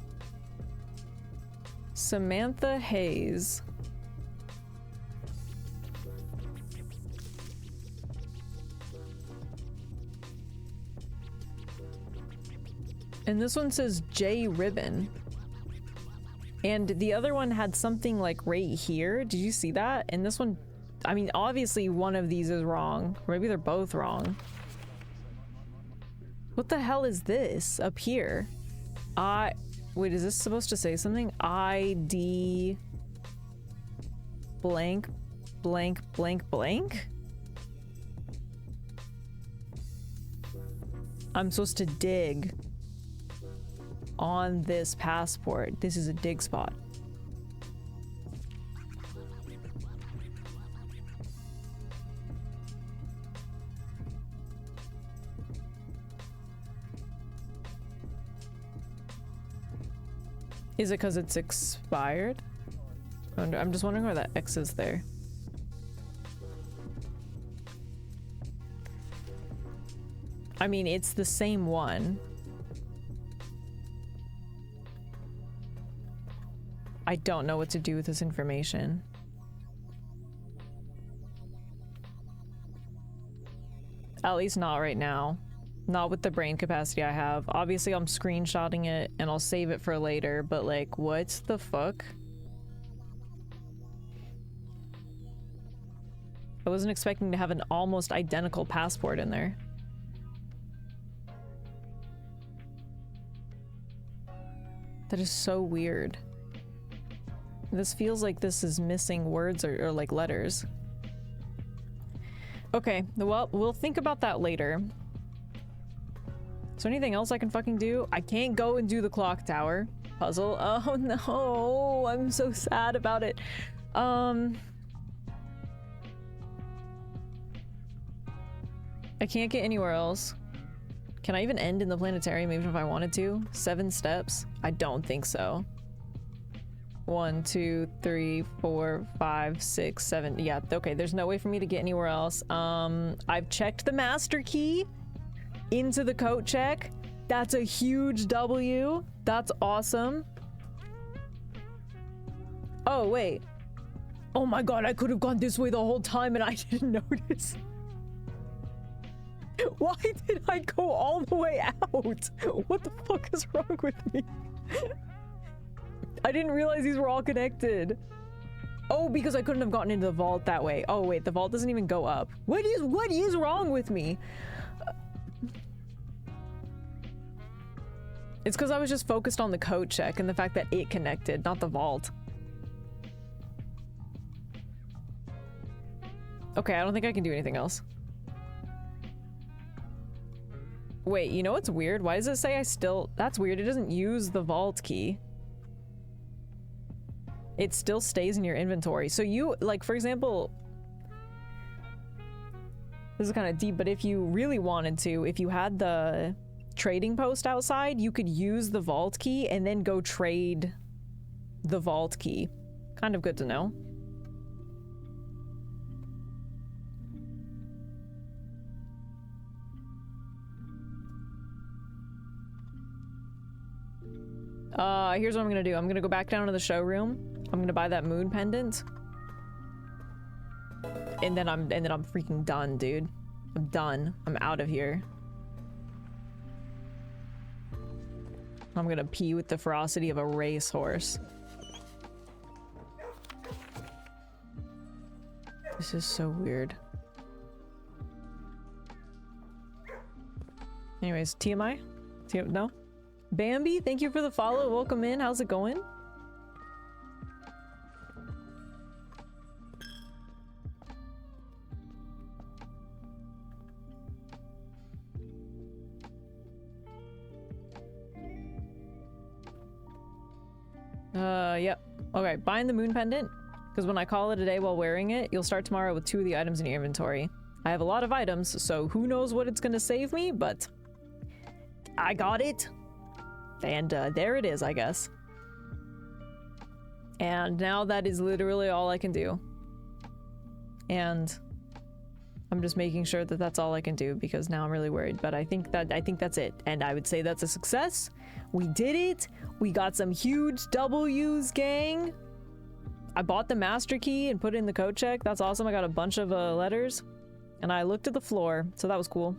Samantha Hayes. And this one says J Ribbon. And the other one had something like right here. Did you see that? And this one, I mean, obviously one of these is wrong. Maybe they're both wrong. What the hell is this up here? Wait, is this supposed to say something? ID blank blank blank blank? I'm supposed to dig on this passport. This is a dig spot. Is it because it's expired? I'm just wondering where that X is there. I mean, it's the same one. I don't know what to do with this information. At least not right now. Not with the brain capacity I have. Obviously, I'm screenshotting it and I'll save it for later, but like, what the fuck? I wasn't expecting to have an almost identical passport in there. That is so weird. This feels like this is missing words or like letters. Okay, well, we'll think about that later. Is there anything else I can fucking do? I can't go and do the clock tower puzzle. Oh no, I'm so sad about it. I can't get anywhere else. Can I even end in the planetarium even if I wanted to? 7 steps? I don't think so. 1, 2, 3, 4, 5, 6, 7. Yeah, okay, there's no way for me to get anywhere else. I've checked the master key into the coat check. That's a huge W. That's awesome. Oh, wait. Oh my god, I could have gone this way the whole time and I didn't notice. Why did I go all the way out? What the fuck is wrong with me? I didn't realize these were all connected. Oh, because I couldn't have gotten into the vault that way. Oh wait, the vault doesn't even go up. What is wrong with me? It's because I was just focused on the code check and the fact that it connected, not the vault. Okay, I don't think I can do anything else. Wait, you know what's weird? Why does it say I still... That's weird. It doesn't use the vault key. It still stays in your inventory. So you, like, for example... This is kind of deep, but if you really wanted to, if you had the trading post outside, you could use the vault key and then go trade the vault key. Kind of good to know. Here's what I'm gonna do. I'm gonna go back down to the showroom. I'm gonna buy that moon pendant. And then I'm freaking done, dude. I'm done. I'm out of here. I'm gonna pee with the ferocity of a racehorse. This is so weird. Anyways, TMI? No? Bambi, thank you for the follow. Welcome in. How's it going? Yep. Okay, buying the moon pendant, because when I call it a day while wearing it, you'll start tomorrow with 2 of the items in your inventory. I have a lot of items, so who knows what it's gonna save me, but I got it. And there it is, I guess. And now that is literally all I can do. And I'm just making sure that that's all I can do, because now I'm really worried, but I think that's it. And I would say that's a success. We did it. We got some huge W's, gang. I bought the master key and put it in the code check. That's awesome. I got a bunch of letters, and I looked at the floor, so that was cool.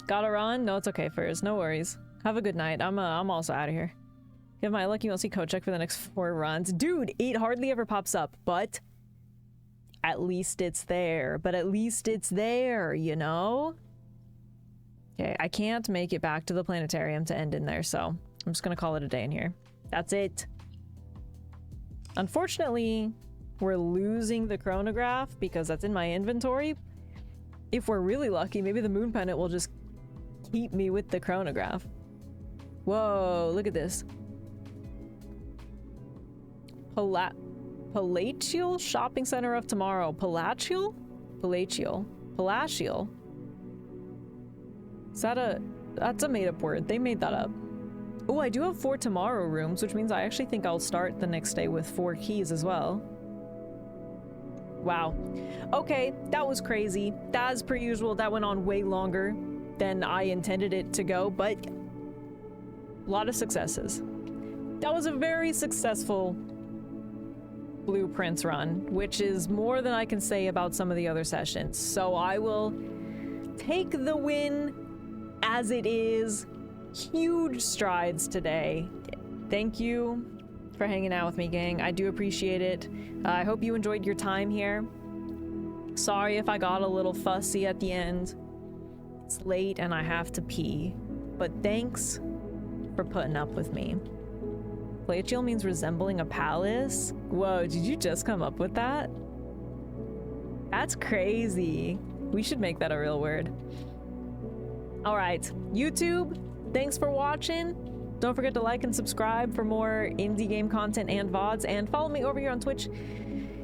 Gotta run? No, it's okay, Furs. No worries. Have a good night. I'm also out of here. Give my lucky mostly code check for the next 4 runs. Dude, it hardly ever pops up, but at least it's there. But at least it's there, you know? Okay, I can't make it back to the planetarium to end in there, so I'm just gonna call it a day in here. That's it. Unfortunately, we're losing the chronograph because that's in my inventory. If we're really lucky, maybe the moon pendant will just keep me with the chronograph. Whoa, look at this. Palatial shopping center of tomorrow. Palatial? Palatial. Palatial. Is that that's a made-up word. They made that up. Oh, I do have 4 tomorrow rooms, which means I actually think I'll start the next day with 4 keys as well. Wow. Okay, that was crazy. As per usual, that went on way longer than I intended it to go, but a lot of successes. That was a very successful blueprints run, which is more than I can say about some of the other sessions. So I will take the win as it is. Huge strides today. Thank you for hanging out with me, gang. I do appreciate it. I hope you enjoyed your time here. Sorry if I got a little fussy at the end. It's late and I have to pee, but thanks for putting up with me. Palatial means resembling a palace. Whoa, did you just come up with that? That's crazy. We should make that a real word. All right, YouTube, thanks for watching. Don't forget to like and subscribe for more indie game content and VODs, and follow me over here on Twitch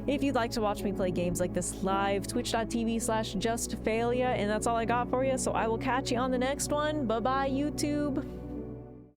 if you'd like to watch me play games like this live, twitch.tv/justfailure, and that's all I got for you, so I will catch you on the next one. Bye-bye, YouTube.